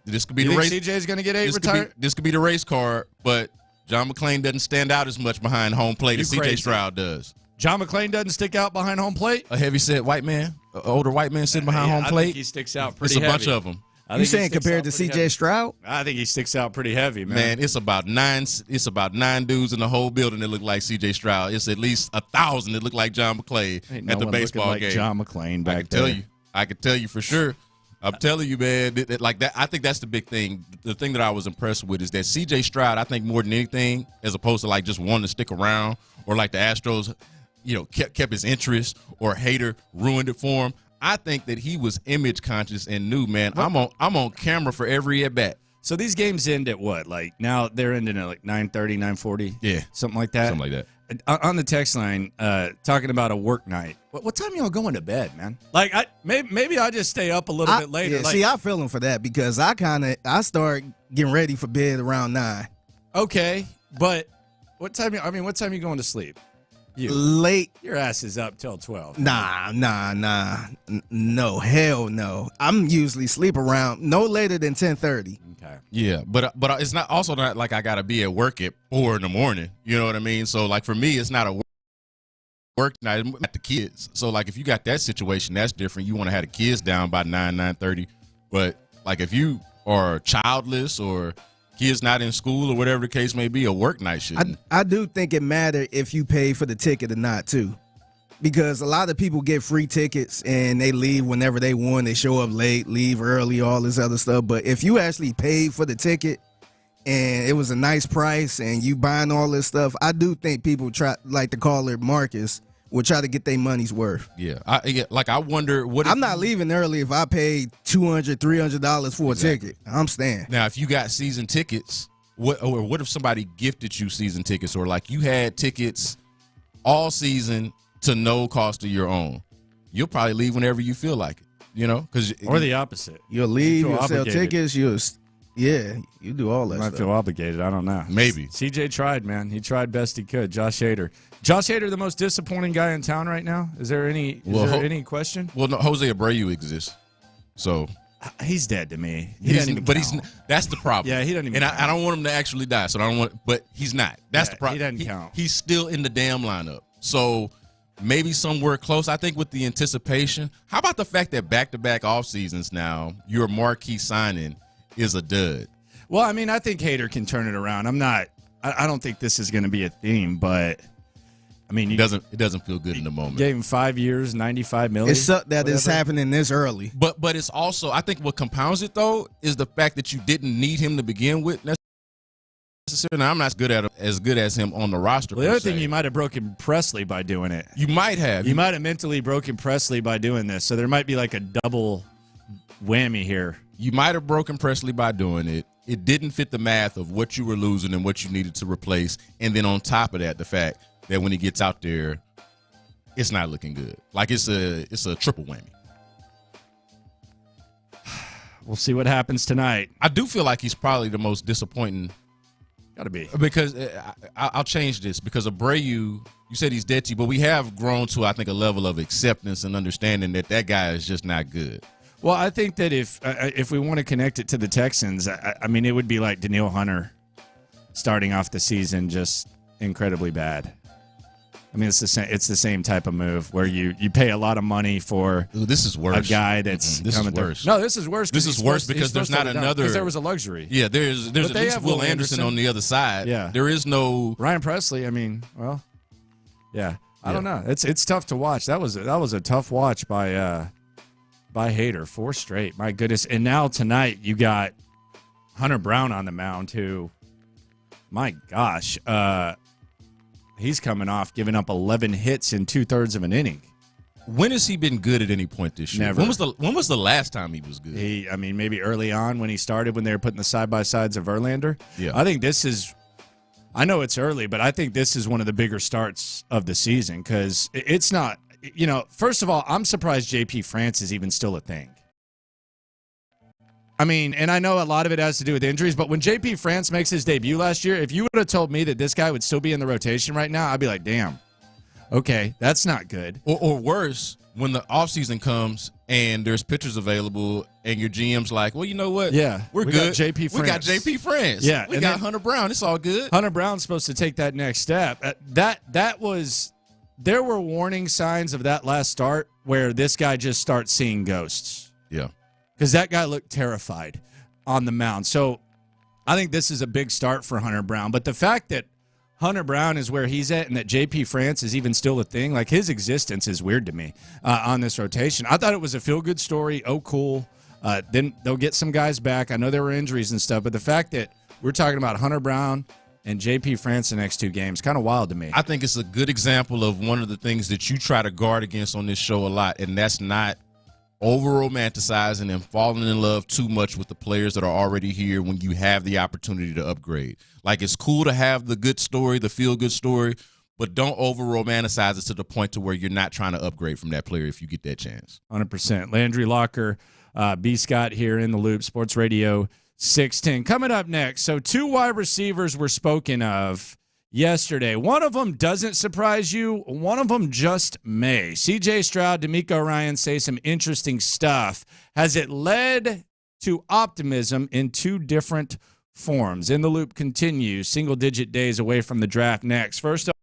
this could be the race. C.J.'s going to get 8 retirement? This could be the race card, but John McClain doesn't stand out as much behind home plate as C.J. Stroud does. John McClain doesn't stick out behind home plate? A heavy-set white man, an older white man sitting behind home plate? I think he sticks out pretty heavy. It's a bunch of them. You saying compared to C.J. Stroud? I think he sticks out pretty heavy, man. Man, it's about nine dudes in the whole building that look like C.J. Stroud. It's at least 1,000 that look like John McClain at the baseball game. John McClain back there. I can tell you for sure. I'm telling you, man, like that. I think that's the big thing. The thing that I was impressed with is that C.J. Stroud, I think more than anything, as opposed to like just wanting to stick around or like the Astros, kept his interest, or Hader ruined it for him. I think that he was image conscious and knew, man, I'm on camera for every at bat. So these games end at what? Like now they're ending at like 9:30, 9:40? Yeah. Something like that? Something like that. On the text line, talking about a work night. What time y'all going to bed, man? Like maybe I just stay up a little bit later. Yeah, see, I feel him for that because I start getting ready for bed around 9. Okay, but what time you going to sleep? Late. Your ass is up till 12. Nah. No, hell no. I'm usually sleep around no later than 10:30. Okay. Yeah, but it's not also not like I got to be at work at 4 a.m. You know what I mean? So like for me, it's not a work night at the kids. So like if you got that situation, that's different. You want to have the kids down by 9:30. But like if you are childless or kids not in school or whatever the case may be, a work night shouldn't. I do think it matters if you pay for the ticket or not too, because a lot of people get free tickets and they leave whenever they want. They show up late, leave early, all this other stuff. But if you actually paid for the ticket and it was a nice price and you buying all this stuff, I do think people try, like the caller Marcus, will try to get their money's worth. Yeah. I wonder what. I'm not leaving early if I paid $200, $300 for a ticket. I'm staying. Now, if you got season tickets, what if somebody gifted you season tickets, or like you had tickets all season to no cost of your own. You'll probably leave whenever you feel like it, or the opposite. You'll leave, you'll sell obligated. tickets, you do all that You might stuff. feel obligated. I don't know. Maybe. CJ tried, man. He tried best he could. Josh Hader. Josh Hader, the most disappointing guy in town right now? Is there any any question? Well, no, Jose Abreu exists. So he's dead to me. That's the problem. Yeah, he doesn't even And count. I don't want him to actually die, so I don't want. But he's not. That's the problem. He doesn't count. He's still in the damn lineup. So maybe somewhere close. I think with the anticipation. How about the fact that back-to-back off seasons now, your marquee signing is a dud? Well, I mean, I think Hader can turn it around. I don't think this is going to be a theme, but I mean, it doesn't feel good in the moment. Gave him 5 years, $95 million. It sucked that it's happening this early. But it's also, I think what compounds it though is the fact that you didn't need him to begin with necessarily. Now, I'm not as good as him on the roster. Well, the other thing, you might have broken Presley by doing it. You might have. You might have mentally broken Presley by doing this. So there might be like a double whammy here. You might have broken Presley by doing it. It didn't fit the math of what you were losing and what you needed to replace. And then on top of that, the fact that when he gets out there, it's not looking good. Like it's a triple whammy. We'll see what happens tonight. I do feel like he's probably the most disappointing. Got to be. Because I'll change this. Because Abreu, you said he's dead to you, but we have grown to, I think, a level of acceptance and understanding that guy is just not good. Well, I think that if we want to connect it to the Texans, I mean, it would be like Daniil Hunter starting off the season just incredibly bad. I mean, it's the same type of move where you pay a lot of money for this is worse. A guy that's this coming is worse. No, this is worse. This is worse because there's not another. Because there was a luxury. Yeah, there's at least Will Anderson on the other side. Yeah, there is no Ryan Presley. I mean, well, yeah, I don't know. It's tough to watch. That was a tough watch by Hader. 4 straight. My goodness. And now tonight you got Hunter Brown on the mound who, my gosh, he's coming off giving up 11 hits in 2/3 of an inning. When has he been good at any point this year? Never. When was the last time he was good? I mean, maybe early on when he started, when they were putting the side-by-sides of Verlander. Yeah. I think this is, I know it's early, but I think this is one of the bigger starts of the season because it's not, first of all, I'm surprised J.P. France is even still a thing. I mean, and I know a lot of it has to do with injuries, but when J.P. France makes his debut last year, if you would have told me that this guy would still be in the rotation right now, I'd be like, damn, okay, that's not good. Or worse, when the offseason comes and there's pitchers available and your GM's like, well, you know what? Yeah, we're we good. got J.P. France. We got J.P. France. Yeah, we got Hunter Brown. It's all good. Hunter Brown's supposed to take that next step. There were warning signs of that last start where this guy just starts seeing ghosts. Yeah. Because that guy looked terrified on the mound. So I think this is a big start for Hunter Brown. But the fact that Hunter Brown is where he's at and that J.P. France is even still a thing, like his existence is weird to me on this rotation. I thought it was a feel-good story. Oh, cool. Then they'll get some guys back. I know there were injuries and stuff. But the fact that we're talking about Hunter Brown and J.P. France the next 2 games, kind of wild to me. I think it's a good example of one of the things that you try to guard against on this show a lot, and that's not over-romanticizing and falling in love too much with the players that are already here when you have the opportunity to upgrade. Like, it's cool to have the good story, the feel-good story, but don't over-romanticize it to the point to where you're not trying to upgrade from that player if you get that chance. 100%. Landry Locker, B. Scott here in the Loop, Sports Radio 610. Coming up next, so 2 wide receivers were spoken of yesterday. One of them doesn't surprise you. One of them just may. C.J. Stroud, D'Amico Ryan say some interesting stuff. Has it led to optimism in 2 different forms? In the Loop continues. Single-digit days away from the draft next. First up.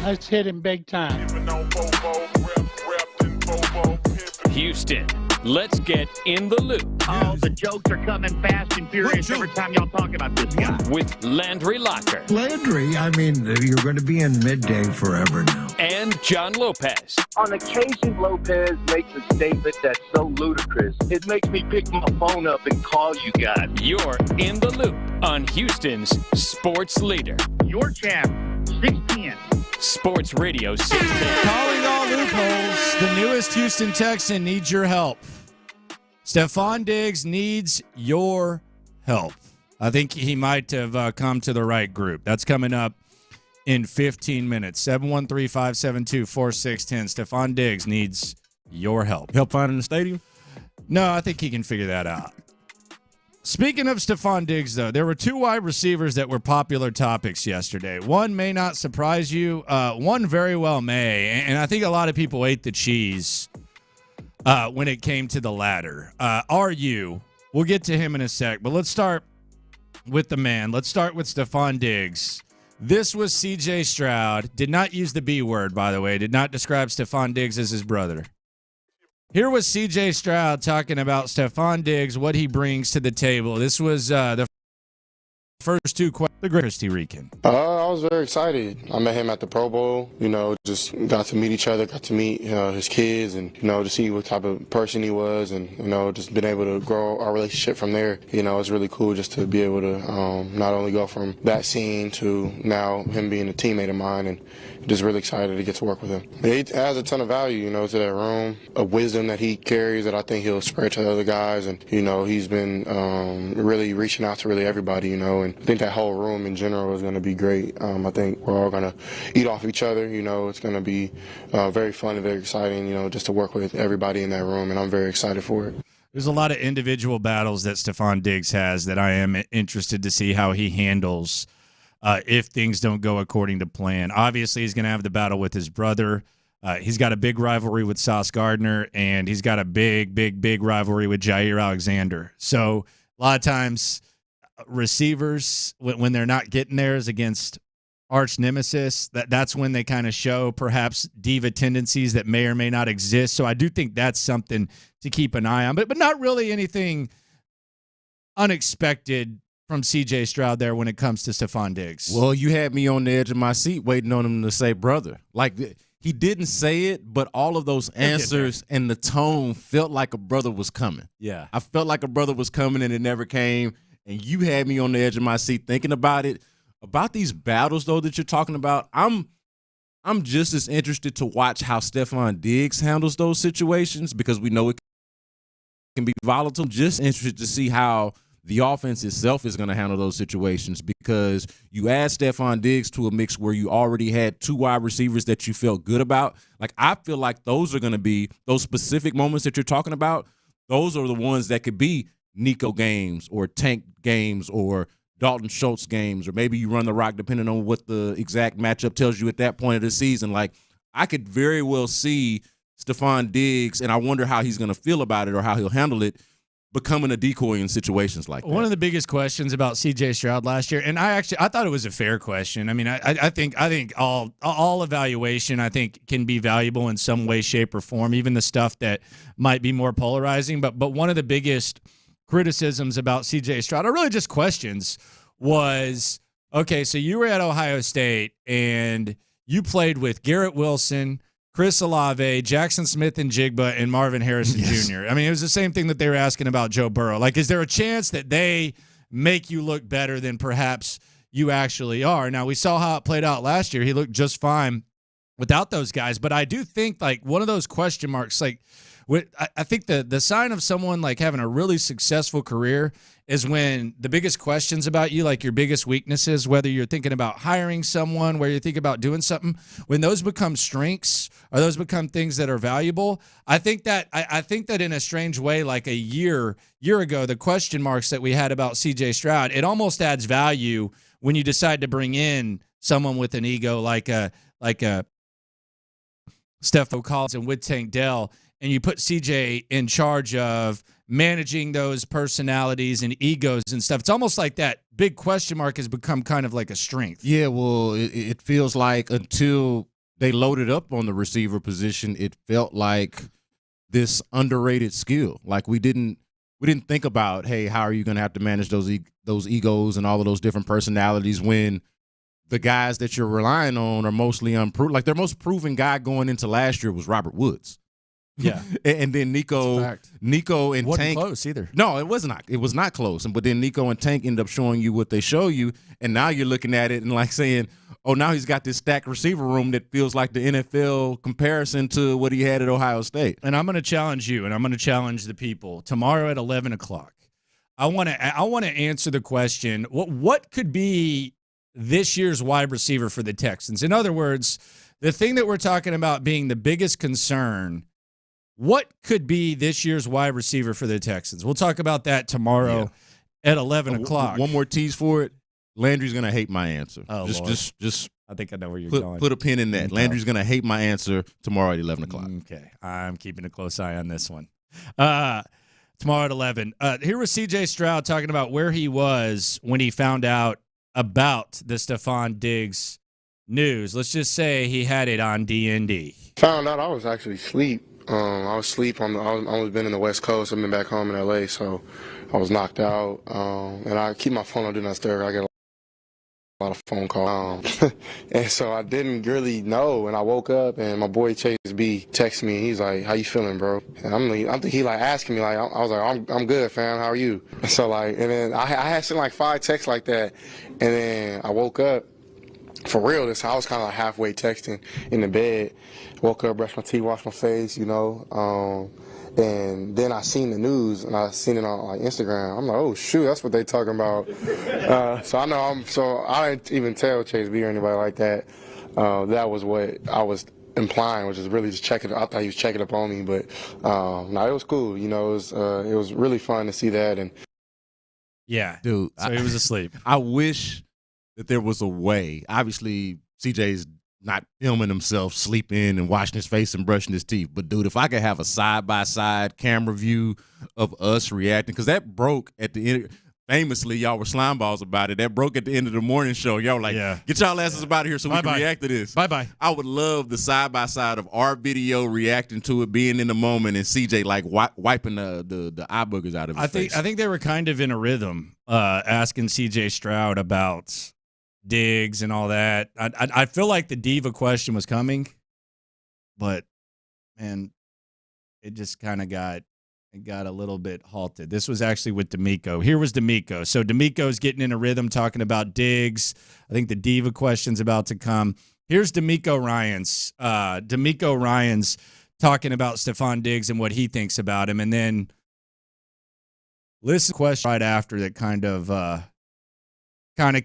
Let's hit him big time. Houston, let's get in the loop. Oh, the jokes are coming fast and furious every time y'all talk about this guy. With Landry Locker. Landry, I mean, you're going to be in midday forever now. And John Lopez. On occasion, Lopez makes a statement that's so ludicrous, it makes me pick my phone up and call you guys. You're in the loop on Houston's sports leader. Your champ, 610. Sports Radio 610. Calling all loopholes. The newest Houston Texan needs your help. Stefon Diggs needs your help. I think he might have come to the right group. That's coming up in 15 minutes. 713-572-4610. Stefon Diggs needs your help. Help finding the stadium? No, I think he can figure that out. Speaking of Stefon Diggs, though, there were two wide receivers that were popular topics yesterday. One may not surprise you. One very well may. And I think a lot of people ate the cheese when it came to the latter. RU, we'll get to him in a sec. But let's start with the man. Let's start with Stefon Diggs. This was C.J. Stroud. Did not use the B word, by the way. Did not describe Stefon Diggs as his brother. Here was C.J. Stroud talking about Stefon Diggs, what he brings to the table. This was the first two questions. The greatest Rican. I was very excited. I met him at the Pro Bowl. Just got to meet each other, got to meet his kids, and to see what type of person he was, and just been able to grow our relationship from there. It's really cool just to be able to not only go from that scene to now him being a teammate of mine, and just really excited to get to work with him. He adds a ton of value, to that room, a wisdom that he carries that I think he'll spread to other guys, and he's been really reaching out to really everybody, and I think that whole room in general is going to be great. I think we're all going to eat off each other. It's going to be very fun and very exciting, just to work with everybody in that room, and I'm very excited for it. There's a lot of individual battles that Stefon Diggs has that I am interested to see how he handles if things don't go according to plan. Obviously, he's going to have the battle with his brother. He's got a big rivalry with Sauce Gardner, and he's got a big rivalry with Jair Alexander. So a lot of times receivers, when they're not getting theirs against arch nemesis, that's when they kind of show perhaps diva tendencies that may or may not exist. So I do think that's something to keep an eye on, but not really anything unexpected from C.J. Stroud there when it comes to Stefon Diggs. Well, you had me on the edge of my seat waiting on him to say brother. Like, he didn't say it, but all of those answers and the tone felt like a brother was coming. Yeah. I felt like a brother was coming, and it never came. And you had me on the edge of my seat thinking about it. About these battles, though, that you're talking about, I'm just as interested to watch how Stefon Diggs handles those situations, because we know it can be volatile. Just interested to see how the offense itself is going to handle those situations, because you add Stefon Diggs to a mix where you already had two wide receivers that you felt good about. Like, I feel like those are going to be those specific moments that you're talking about. Those are the ones that could be Nico games or Tank games or Dalton Schultz games, or maybe you run the rock depending on what the exact matchup tells you at that point of the season. Like, I could very well see Stefon Diggs, and I wonder how he's going to feel about it or how he'll handle it, becoming a decoy in situations like that. One of the biggest questions about C.J. Stroud last year, and I thought it was a fair question. I mean, I think all evaluation, I think, can be valuable in some way, shape, or form, even the stuff that might be more polarizing. But one of the biggest criticisms about C.J. Stroud, or really just questions, was, okay, so you were at Ohio State and you played with Garrett Wilson, Chris Olave, Jackson Smith and Jigba, and Marvin Harrison Jr. I mean, it was the same thing that they were asking about Joe Burrow. Like, is there a chance that they make you look better than perhaps you actually are? Now, we saw how it played out last year. He looked just fine without those guys. But I do think, like, one of those question marks, like, I think the sign of someone, like, having a really successful career is when the biggest questions about you, like your biggest weaknesses, whether you're thinking about hiring someone, where you think about doing something, when those become strengths or those become things that are valuable, I think that in a strange way, like a year ago, the question marks that we had about C.J. Stroud, it almost adds value when you decide to bring in someone with an ego like a Stefan Collins and with Tank Dell, and you put CJ in charge of managing those personalities and egos and stuff. It's almost like that big question mark has become kind of like a strength. Yeah, well, it feels like until they loaded up on the receiver position, it felt like this underrated skill. Like we didn't think about, hey, how are you going to have to manage those egos and all of those different personalities when the guys that you're relying on are mostly unproven. Like their most proven guy going into last year was Robert Woods. Yeah, and then Nico and wasn't Tank close either. No, it was not. It was not close. But then Nico and Tank end up showing you what they show you, and now you're looking at it and like saying, "Oh, now he's got this stacked receiver room that feels like the NFL comparison to what he had at Ohio State." And I'm going to challenge you, and I'm going to challenge the people tomorrow at 11 o'clock. I want to answer the question: what could be this year's wide receiver for the Texans? In other words, the thing that we're talking about being the biggest concern. What could be this year's wide receiver for the Texans? We'll talk about that tomorrow at 11 o'clock. One more tease for it. Landry's going to hate my answer. Oh, just I think I know where you're going. Put a pin in that. Landry's going to hate my answer tomorrow at 11 o'clock. Okay. I'm keeping a close eye on this one. Tomorrow at 11. Here was C.J. Stroud talking about where he was when he found out about the Stefon Diggs news. Let's just say he had it on DND. Found out I was actually asleep. I was asleep I was been in the West Coast. I've been back home in LA, so I was knocked out. And I keep my phone on Do Not Disturb. I get a lot of phone calls. And so I didn't really know. And I woke up and my boy Chase B texted me. He's like, "How you feeling, bro?" And I think he like asking me like, I was like, I'm good, fam. How are you? And so like, and then I had sent like 5 texts like that. And then I woke up. For real, I was kind of like halfway texting in the bed. Woke up, brushed my teeth, washed my face, and then I seen the news and I seen it on like Instagram. I'm like, oh shoot, that's what they talking about. So I know I didn't even tell Chase B or anybody like that. That was what I was implying, which is really just checking. I thought he was checking up on me, but no, it was cool. It was really fun to see that. And yeah, dude, so he was asleep. I wish that there was a way. Obviously, CJ's not filming himself sleeping and washing his face and brushing his teeth. But, dude, if I could have a side-by-side camera view of us reacting, because that broke at the end. Famously, y'all were slime balls about it. That broke at the end of the morning show. Y'all were like, get y'all asses about here so we can react to this. Bye-bye. I would love the side-by-side of our video reacting to it, being in the moment, and CJ like wiping the eye boogers out of his face. I think they were kind of in a rhythm asking CJ Stroud about Diggs and all that. I feel like the diva question was coming, but man, it just kind of got a little bit halted. This was actually with D'Amico. Here was D'Amico. So D'Amico's getting in a rhythm talking about Diggs. I think the diva question's about to come. Here's D'Amico Ryans. D'Amico Ryans talking about Stefon Diggs and what he thinks about him, and then listen to the question right after that kind of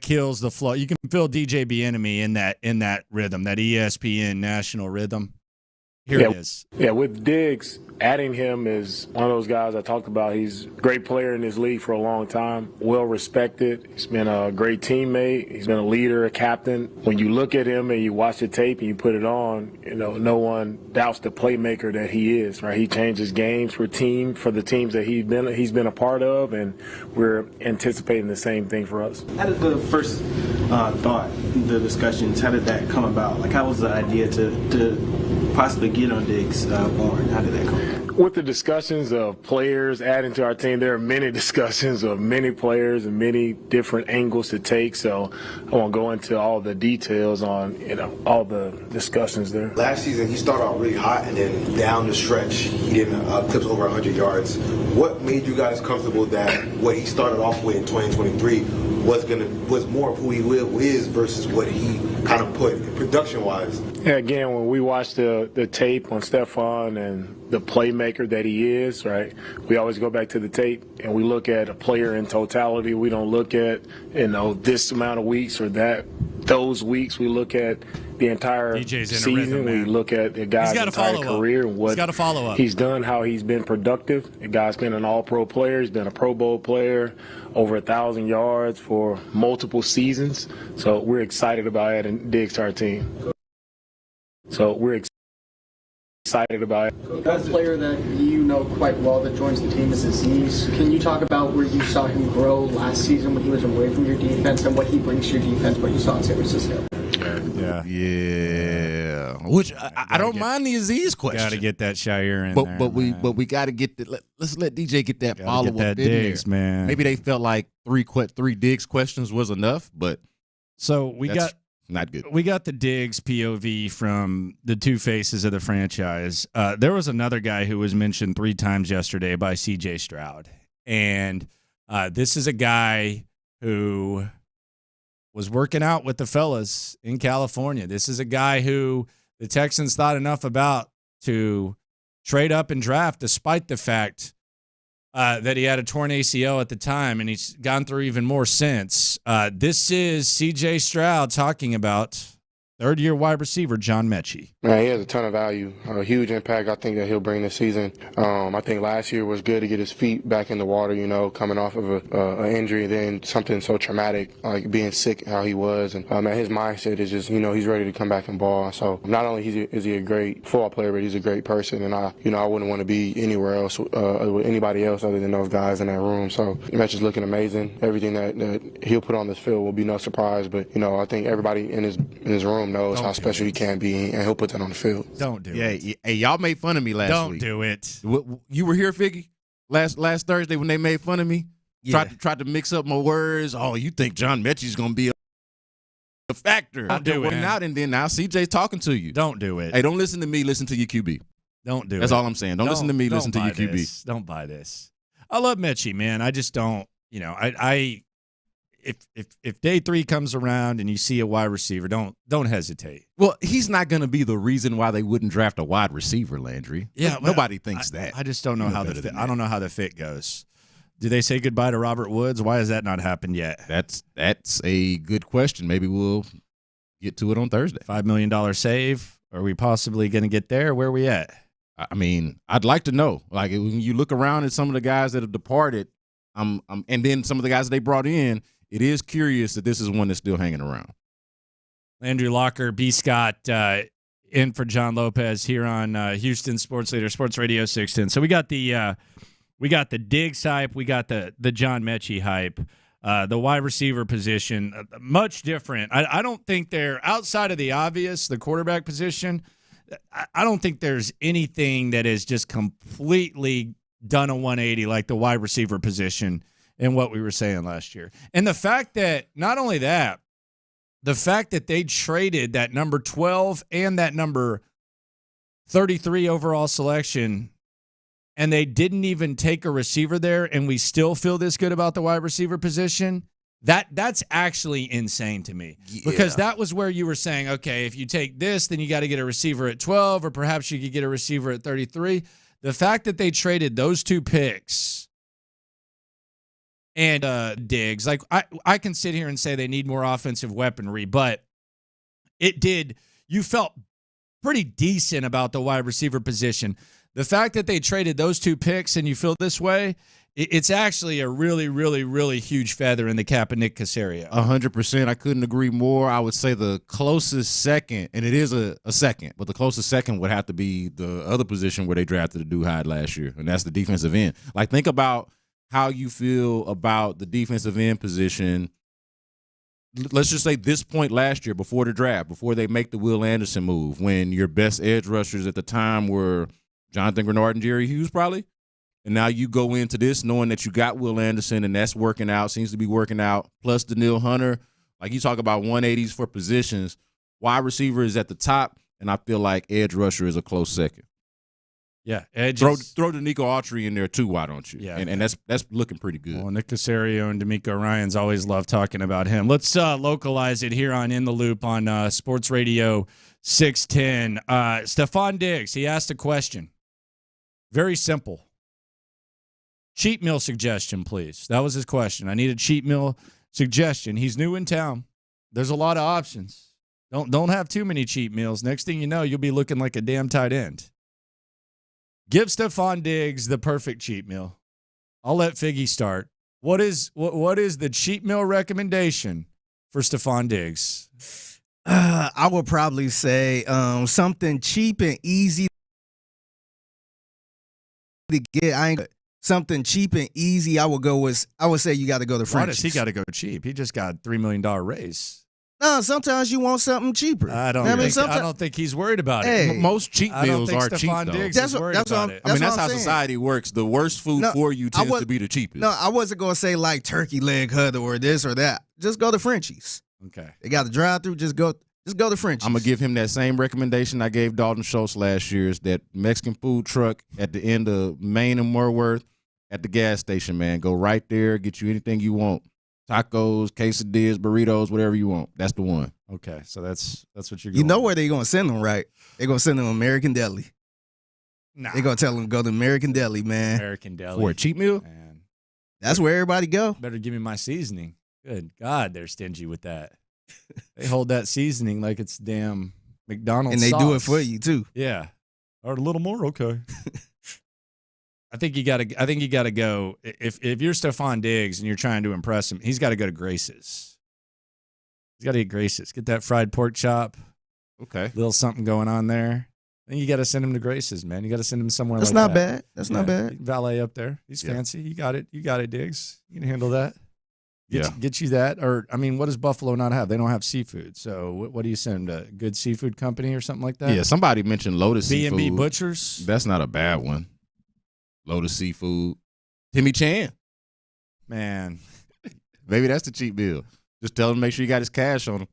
kills the flow. You can feel DJ Bieniemy in that rhythm, that ESPN national rhythm. Here it is. Yeah, with Diggs, adding him is one of those guys I talked about. He's a great player in this league for a long time, well respected. He's been a great teammate. He's been a leader, a captain. When you look at him and you watch the tape and you put it on, no one doubts the playmaker that he is, right? He changes games for the teams that he's been a part of, and we're anticipating the same thing for us. How did the first the discussions, how did that come about? Like, how was the idea to possibly get on Diggs born? How did that come about? With the discussions of players adding to our team, there are many discussions of many players and many different angles to take. So I won't go into all the details on all the discussions there. Last season, he started out really hot, and then down the stretch, he didn't clips over 100 yards. What made you guys comfortable that what he started off with in 2023 was more of who he is versus what he kind of put production-wise? Yeah, again, when we watch the tape on Stefon and the playmaker that he is, right, we always go back to the tape and we look at a player in totality. We don't look at, this amount of weeks or those weeks. We look at the entire season. We look at the guy's entire career and what he's done, how he's been productive. The guy's been an all-pro player. He's been a Pro Bowl player, over 1,000 yards for multiple seasons. So we're excited about adding Diggs to our team. So we're excited about it. One player that you know quite well that joins the team is Aziz. Can you talk about where you saw him grow last season when he was away from your defense and what he brings to your defense, what you saw in San Francisco? Yeah. Which I don't mind the Aziz question. Got to get that Shire in but there. But we got to get let's let DJ get that follow up in Diggs, there. man. Maybe they felt like three Diggs questions was enough, but so we got not good. We got the Diggs POV from the two faces of the franchise. There was another guy who was mentioned 3 times yesterday by CJ Stroud, and this is a guy who was working out with the fellas in California. This is a guy who the Texans thought enough about to trade up and draft, despite the fact that he had a torn ACL at the time, and he's gone through even more since. This is C.J. Stroud talking about third-year wide receiver John Mechie. Man, he has a ton of value, a huge impact I think that he'll bring this season. I think last year was good to get his feet back in the water, coming off of an injury, then something so traumatic, like being sick, how he was. And his mindset is just, he's ready to come back and ball. So not only is he a great football player, but he's a great person. And I wouldn't want to be anywhere else with anybody else other than those guys in that room. So the match is looking amazing. Everything that he'll put on this field will be no surprise. But, I think everybody in his room knows how special he can be, and he'll put that on the field. Don't do it. Yeah, hey, y'all made fun of me last Don't week. do it. You were here, Figgy, last Thursday when they made fun of me. Yeah. Tried to mix up my words. Oh, you think John Mechie's gonna be a factor? Don't do it. Out, and then now CJ's talking to you. Don't do it. Hey, don't listen to me. Listen to your QB. Don't do it. That's all I'm saying. Don't listen to me. Listen to your QB. Don't buy this. I love Mechie, man. I just don't. If day 3 comes around and you see a wide receiver, don't hesitate. Well, he's not going to be the reason why they wouldn't draft a wide receiver, Landry. Yeah, nobody thinks that. I just don't know how the fit, I don't know how the fit goes. Do they say goodbye to Robert Woods? Why has that not happened yet? That's a good question. Maybe we'll get to it on Thursday. $5 million save. Are we possibly going to get there? Where are we at? I mean, I'd like to know. Like when you look around at some of the guys that have departed, and then some of the guys that they brought in. It is curious that this is one that's still hanging around. Andrew Locker, B. Scott, in for John Lopez here on Houston Sports Leader, Sports Radio 610. So we got the Diggs hype, we got the John Mechie hype, the wide receiver position, much different. I don't think they're outside of the obvious, the quarterback position. I don't think there's anything that is just completely done a 180 like the wide receiver position. And what we were saying last year. And the fact that, not only that, the fact that they traded that number 12 and that number 33 overall selection, and they didn't even take a receiver there, and we still feel this good about the wide receiver position, that's actually insane to me. Yeah. Because that was where you were saying, okay, if you take this, then you got to get a receiver at 12, or perhaps you could get a receiver at 33. The fact that they traded those 2 picks and Diggs, like I can sit here and say they need more offensive weaponry, but you felt pretty decent about the wide receiver position. The fact that they traded those 2 picks and you feel this way, it's actually a really, really, really huge feather in the cap of Nick Caserio. 100%. I couldn't agree more. I would say the closest second, and it is a second, but the closest second would have to be the other position where they drafted the dude Hyde last year, and that's the defensive end. Like, think about how you feel about the defensive end position. Let's just say this point last year, before the draft, before they make the Will Anderson move, when your best edge rushers at the time were Jonathan Grenard and Jerry Hughes probably, and now you go into this knowing that you got Will Anderson and that's working out, seems to be working out, plus Daniil Hunter. Like, you talk about 180s for positions. Wide receiver is at the top, and I feel like edge rusher is a close second. Yeah, throw D'Amico Autry in there too. Why don't you? Yeah, and that's looking pretty good. Well, Nick Caserio and D'Amico Ryans always love talking about him. Let's localize it here on In the Loop on Sports Radio 610. Stefon Diggs, he asked a question. Very simple. Cheat meal suggestion, please. That was his question. I need a cheat meal suggestion. He's new in town. There's a lot of options. Don't have too many cheat meals. Next thing you know, you'll be looking like a damn tight end. Give Stefon Diggs the perfect cheat meal. I'll let Figgy start. What is the cheat meal recommendation for Stefon Diggs? I would probably say something cheap and easy to get. Something cheap and easy. I would say you got to go to French's. Why does he got to go cheap? He just got $3 million raise. No, sometimes you want something cheaper. I don't think he's worried about it. Hey, Most cheap meals are cheap, Stefon though. Diggs is worried about it. I mean, that's what how I'm saying. society works. The worst food for you tends to be the cheapest. No, I wasn't going to say like turkey leg hut or this or that. Just go to Frenchie's. Okay. They got the drive-through. Just go to Frenchie's. I'm going to give him that same recommendation I gave Dalton Schultz last year, is that Mexican food truck at the end of Main and Moorworth at the gas station, man. Go right there, get you anything you want. Tacos, quesadillas, burritos, whatever you want. That's the one. Okay, so that's what you're going. You know where they're going to send them, right? They're going to send them American Deli. Nah. They're going to tell them go to American Deli, man. American Deli. For a cheap meal? Man. That's where everybody go. Better give me my seasoning. Good God, they're stingy with that. They hold that seasoning like it's damn McDonald's And they sauce. do it for you, too. Yeah. Or a little more, okay. I think you gotta go. If you're Stefon Diggs and you're trying to impress him, he's got to go to Grace's. He's got to eat Grace's. Get that fried pork chop. Okay. Little something going on there. Then you got to send him to Grace's, man. You got to send him somewhere That's like not that. bad. That's not bad. Valet up there. He's fancy. You got it. You got it, Diggs. You can handle that. Yeah. Get you that. Or, I mean, what does Buffalo not have? They don't have seafood. So what do you send them to? A good seafood company or something like that? Yeah, somebody mentioned Lotus Seafood. B&B Butchers. That's not a bad one. Lotus Seafood. Timmy Chan. Man. Maybe that's the cheap bill. Just tell him to make sure you got his cash on him.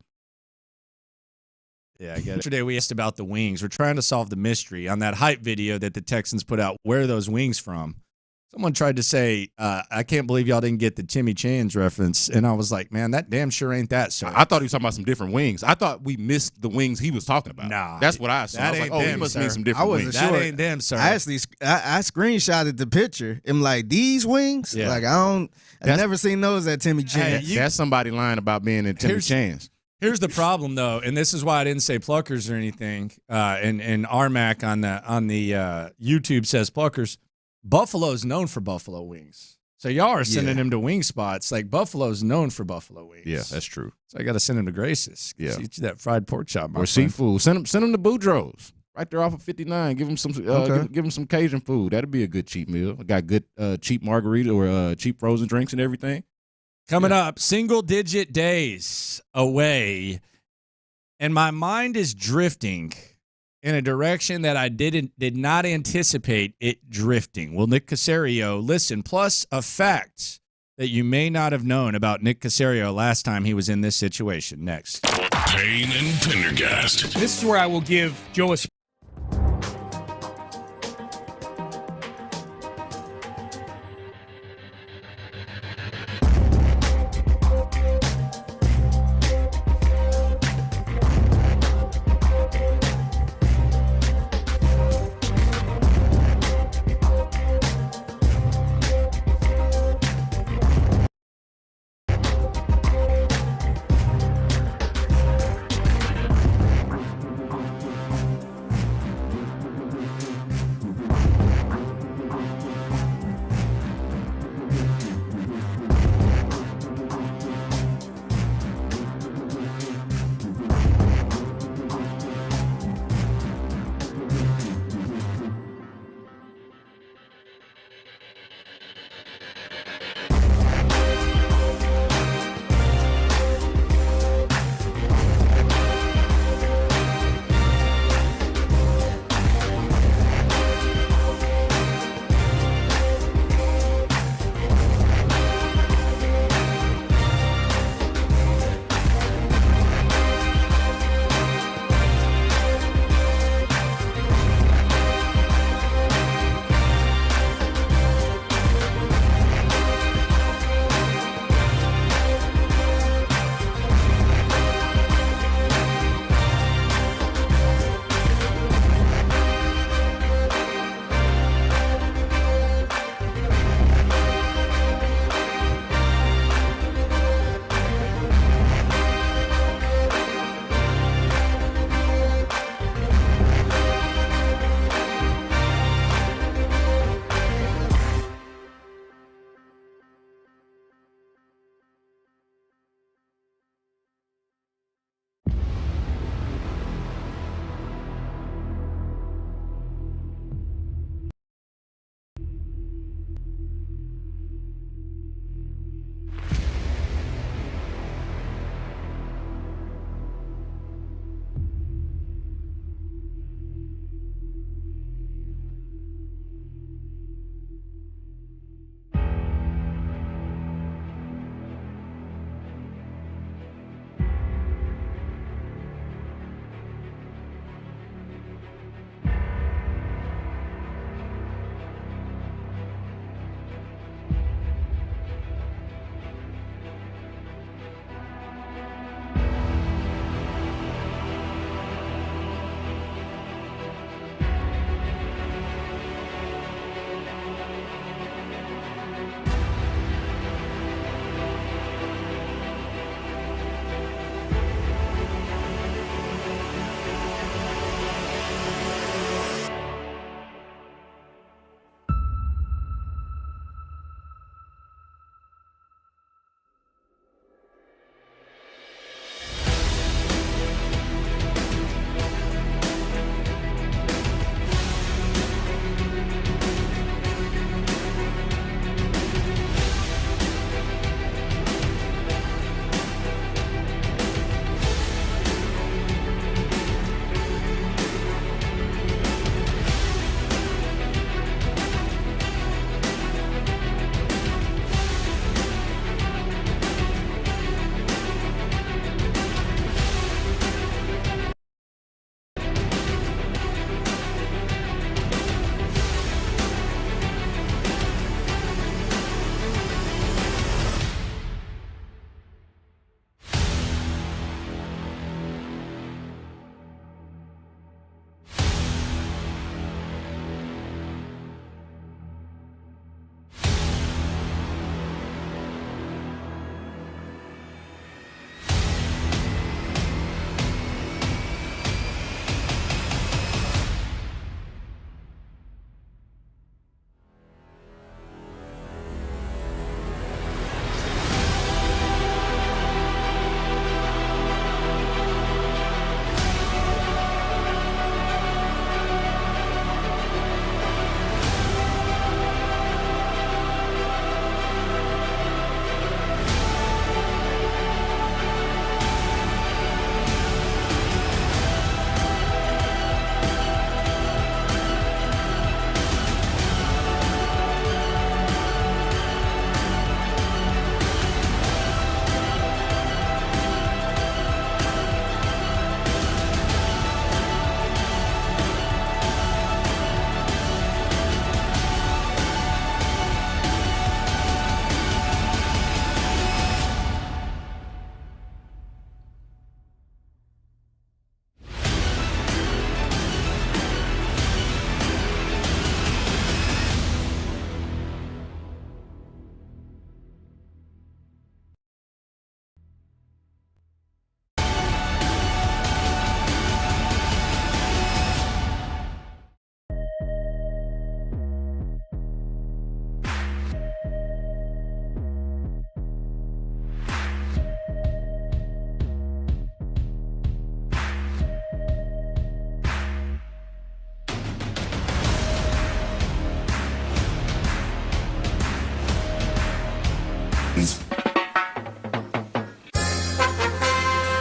Yeah, I get it. Yesterday we asked about the wings. We're trying to solve the mystery on that hype video that the Texans put out. Where are those wings from? Someone tried to say, I can't believe y'all didn't get the Timmy Chan's reference. And I was like, man, that damn sure ain't that, sir. I thought he was talking about some different wings. I thought we missed the wings he was talking about. Nah. That's what I assumed. I was like, them, he must sir. mean some different wings. That ain't them, sir. I actually I screenshotted the picture. I'm like, these wings? Yeah. Like, I've never seen those at Timmy Chan. That's somebody lying about being in Timmy Chan's. Here's the problem, though, and this is why I didn't say Pluckers or anything. And Armac on the YouTube says Pluckers. Buffalo's known for buffalo wings, so y'all are sending him to wing spots. Like Buffalo's known for buffalo wings. Yeah, that's true. So I got to send him to Grace's. Yeah, get you that fried pork chop or seafood. Send him to Boudreaux's right there off of 59. Give him some give him some Cajun food. That'd be a good cheap meal. I got good cheap margarita or cheap frozen drinks and everything. Coming up, single-digit days away, and my mind is drifting in a direction that I did not anticipate it drifting. Will Nick Caserio listen? Plus, a fact that you may not have known about Nick Caserio last time he was in this situation. Next. Payne and Pendergast. This is where I will give Joe a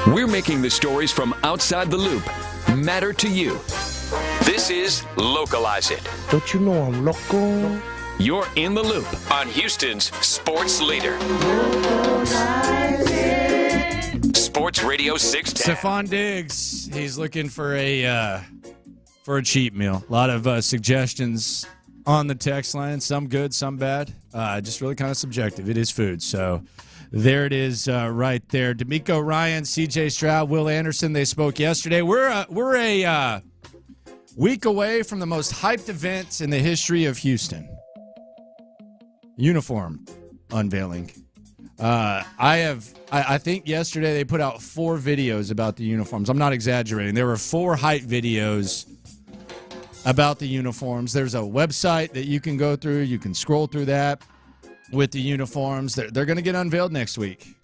We're making the stories from outside the loop matter to you. This is Localize It. Don't you know I'm local? You're in the loop on Houston's sports leader. Sports Radio 610. Stefon Diggs, he's looking for a cheat meal. A lot of suggestions on the text line, some good, some bad. Just really kind of subjective. It is food, so there it is right there. D'Amico Ryan, C.J. Stroud, Will Anderson, they spoke yesterday. We're a week away from the most hyped event in the history of Houston. Uniform unveiling. I think yesterday they put out 4 videos about the uniforms. I'm not exaggerating. There were 4 hype videos about the uniforms. There's a website that you can go through. You can scroll through that with the uniforms. They're going to get unveiled next week.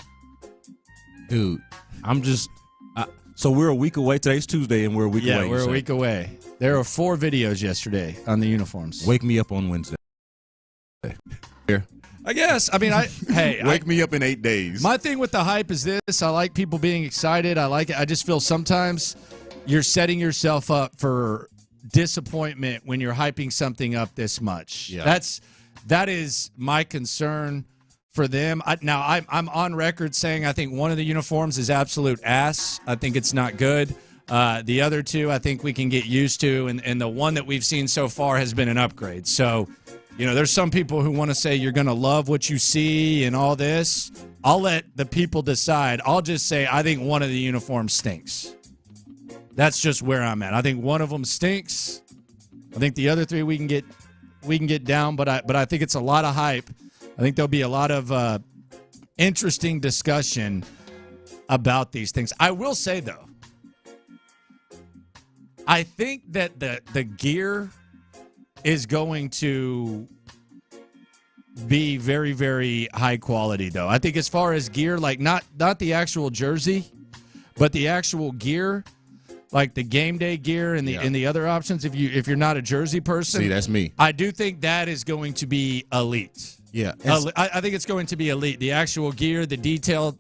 Dude, I'm just so we're a week away. Today's Tuesday, and we're a week away. Yeah, we're a week away. There were 4 videos yesterday on the uniforms. Wake me up on Wednesday. Here. I guess. I mean, wake me up in 8 days. My thing with the hype is this. I like people being excited. I like it. I just feel sometimes you're setting yourself up for disappointment when you're hyping something up this much. Yeah. That is my concern for them. I'm on record saying I think one of the uniforms is absolute ass. I think it's not good. The other 2 I think we can get used to, and the one that we've seen so far has been an upgrade. So, there's some people who want to say you're going to love what you see and all this. I'll let the people decide. I'll just say I think one of the uniforms stinks. That's just where I'm at. I think one of them stinks. I think the other 3 we can get down, but I think it's a lot of hype. I think there'll be a lot of interesting discussion about these things. I will say though, I think that the gear is going to be very, very high quality, though. I think as far as gear, like not the actual jersey, but the actual gear, like the game day gear and the other options. If you're not a jersey person, see, that's me. I do think that is going to be elite. Yeah, I think it's going to be elite. The actual gear, the detail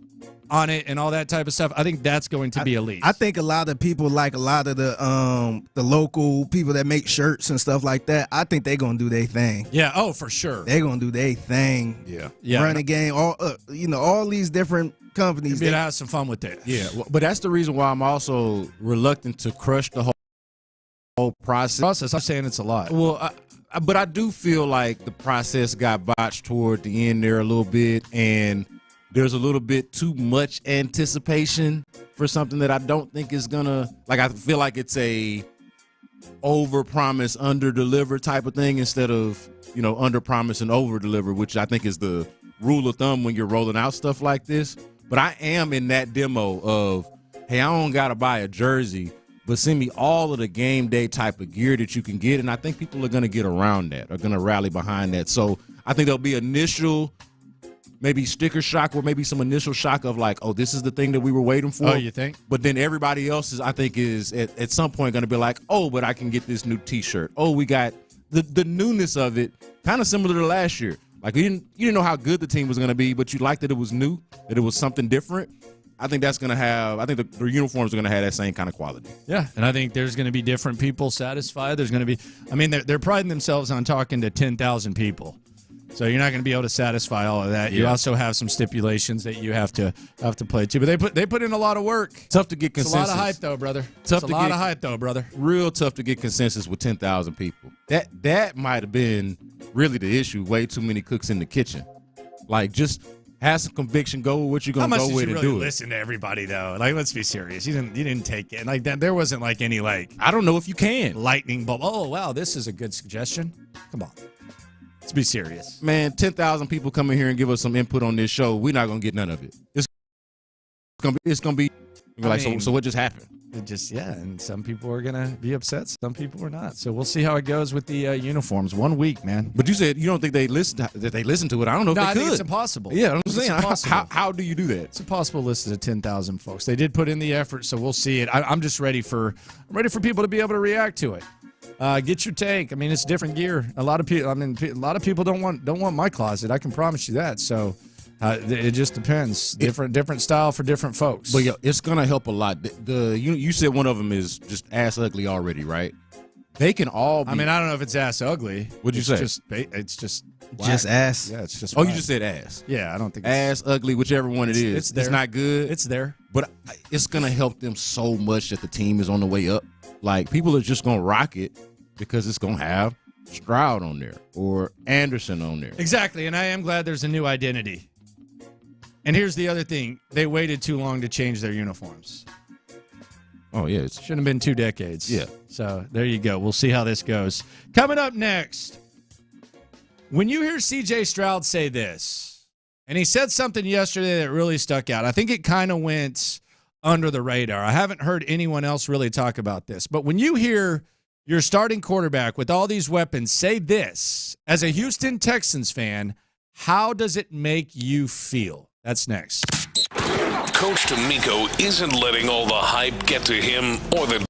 on it, and all that type of stuff. I think that's going to be elite. I think a lot of people, like a lot of the local people that make shirts and stuff like that, I think they're gonna do their thing. Yeah, oh for sure. They're gonna do their thing. Yeah. Run a game. All these different companies. You'll be able to have some fun with that. Yeah, but that's the reason why I'm also reluctant to crush the whole process. I'm saying it's a lot. Well, but I do feel like the process got botched toward the end there a little bit, and there's a little bit too much anticipation for something that I don't think is gonna, like, I feel like it's a over-promise, under-deliver type of thing instead of, under-promise and over-deliver, which I think is the rule of thumb when you're rolling out stuff like this. But I am in that demo of, hey, I don't gotta buy a jersey, but send me all of the game day type of gear that you can get, and I think people are gonna get around that, are gonna rally behind that. So I think there'll be initial maybe sticker shock or maybe some initial shock of like, oh, this is the thing that we were waiting for. Oh, you think? But then everybody else I think is at some point going to be like, oh, but I can get this new T-shirt. Oh, we got the newness of it, kind of similar to last year. Like you didn't know how good the team was going to be, but you liked that it was new, that it was something different. I think that's going to have, I think the uniforms are going to have that same kind of quality. Yeah, and I think there's going to be different people satisfied. There's going to be, I mean, they're priding themselves on talking to 10,000 people. So you're not going to be able to satisfy all of that. Yeah. You also have some stipulations that you have to play to. But they put in a lot of work. Tough to get consensus. It's a lot of hype, though, brother. Real tough to get consensus with 10,000 people. That might have been really the issue. Way too many cooks in the kitchen. Like, just have some conviction. Go with what you're going to go with and do it. Listen to everybody, though. Like, let's be serious. You didn't take it like that. There wasn't like any like. I don't know if you can. Lightning bolt. Oh wow, this is a good suggestion. Come on. Let's be serious. Man, 10,000 people come in here and give us some input on this show. We're not going to get none of it. It's going to be like, so what just happened? And some people are going to be upset. Some people are not. So we'll see how it goes with the uniforms. 1 week, man. But you said you don't think they listen to it. I don't know if they could. I think it's impossible. Yeah, I'm saying, how do you do that? It's impossible to listen to 10,000 folks. They did put in the effort, so we'll see it. I'm just ready for people to be able to react to it. Get your take. I mean, it's different gear. A lot of people don't want my closet. I can promise you that. So It just depends. Different style for different folks. But yeah, it's gonna help a lot. You said one of them is just ass ugly already, right? They can all be. I mean, I don't know if it's ass ugly. What'd you say? It's just ass. Yeah, it's just. Oh, whack. you just said ass. Yeah, I don't think ass ugly, whichever one it is. It's there. It's not good. It's there, but it's gonna help them so much that the team is on the way up. Like people are just gonna rock it because it's gonna have Stroud on there or Anderson on there. Exactly, and I am glad there's a new identity. And here's the other thing: they waited too long to change their uniforms. Oh, yeah. It shouldn't have been 2 decades. Yeah. So there you go. We'll see how this goes. Coming up next, when you hear C.J. Stroud say this, and he said something yesterday that really stuck out. I think it kind of went under the radar. I haven't heard anyone else really talk about this. But when you hear your starting quarterback with all these weapons say this, as a Houston Texans fan, how does it make you feel? That's next. Coach D'Amico isn't letting all the hype get to him or the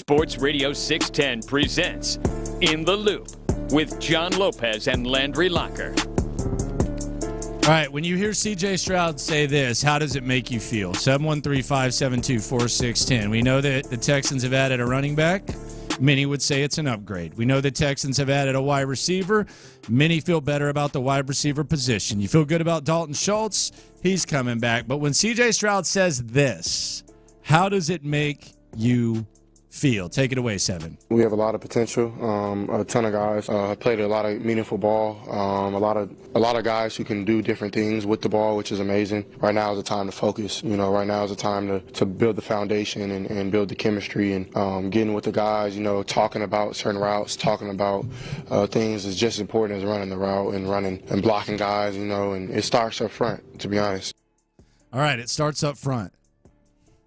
Sports Radio 610 presents In the Loop with John Lopez and Landry Locker. All right, when you hear C.J. Stroud say this, how does it make you feel? 713-572-4610. We know that the Texans have added a running back. Many would say it's an upgrade. We know the Texans have added a wide receiver. Many feel better about the wide receiver position. You feel good about Dalton Schultz. He's coming back. But when C.J. Stroud says this, how does it make you feel? Take it away, Seven. We have a lot of potential. A ton of guys played a lot of meaningful ball. A lot of guys who can do different things with the ball, which is amazing. Right now is the time to focus. Right now is the time to build the foundation and build the chemistry and getting with the guys. Talking about certain routes, talking about things is just as important as running the route and running and blocking guys. And it starts up front, to be honest. All right, it starts up front.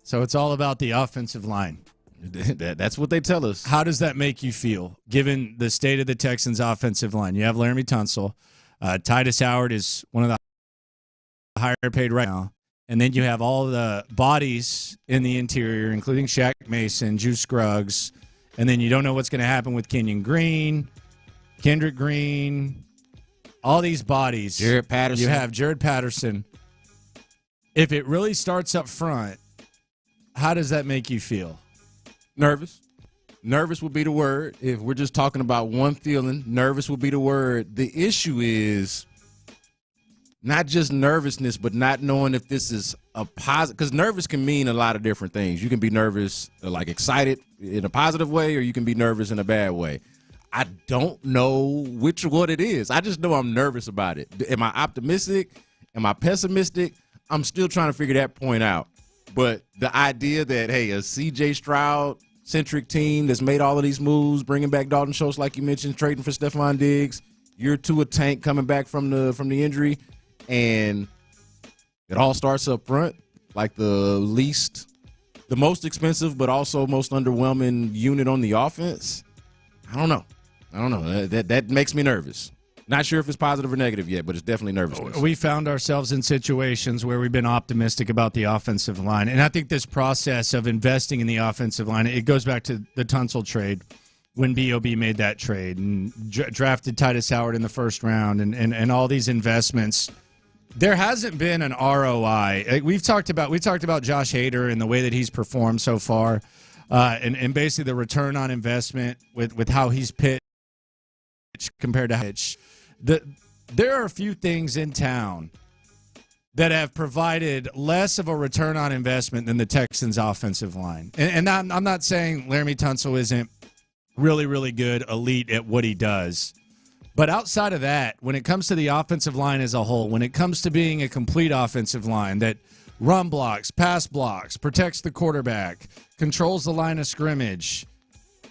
So it's all about the offensive line. That's what they tell us. How does that make you feel, given the state of the Texans' offensive line? You have Laramie Tunsil. Titus Howard is one of the higher paid right now. And then you have all the bodies in the interior, including Shaq Mason, Juice Scruggs. And then you don't know what's going to happen with Kenyon Green, Kendrick Green, all these bodies. Jared Patterson. You have Jared Patterson. If it really starts up front, how does that make you feel? Nervous. Nervous would be the word. If we're just talking about one feeling, nervous would be the word. The issue is not just nervousness, but not knowing if this is a positive. Because nervous can mean a lot of different things. You can be nervous, like excited in a positive way, or you can be nervous in a bad way. I don't know which one it is. I just know I'm nervous about it. Am I optimistic? Am I pessimistic? I'm still trying to figure that point out. But the idea that, hey, a C.J. Stroud-centric team that's made all of these moves, bringing back Dalton Schultz, like you mentioned, trading for Stefon Diggs, year two of Tank coming back from the injury, and it all starts up front, like the most expensive but also most underwhelming unit on the offense. I don't know. That makes me nervous. Not sure if it's positive or negative yet, but it's definitely nervousness. We found ourselves in situations where we've been optimistic about the offensive line. And I think this process of investing in the offensive line, it goes back to the Tunsil trade when B.O.B. made that trade and drafted Titus Howard in the first round and all these investments. There hasn't been an ROI. We talked about Josh Hader and the way that he's performed so far and basically the return on investment with how he's pitched compared to Hitch. There are a few things in town that have provided less of a return on investment than the Texans' offensive line. And I'm not saying Laramie Tunsil isn't really, really good, elite at what he does. But outside of that, when it comes to the offensive line as a whole, when it comes to being a complete offensive line that run blocks, pass blocks, protects the quarterback, controls the line of scrimmage,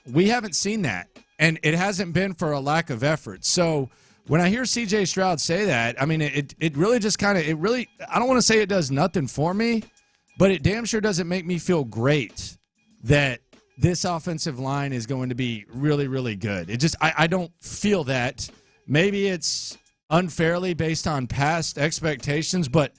we haven't seen that. And it hasn't been for a lack of effort. So when I hear C.J. Stroud say that, I mean, it really just kind of, I don't want to say it does nothing for me, but it damn sure doesn't make me feel great that this offensive line is going to be really, really good. It just, I don't feel that. Maybe it's unfairly based on past expectations, but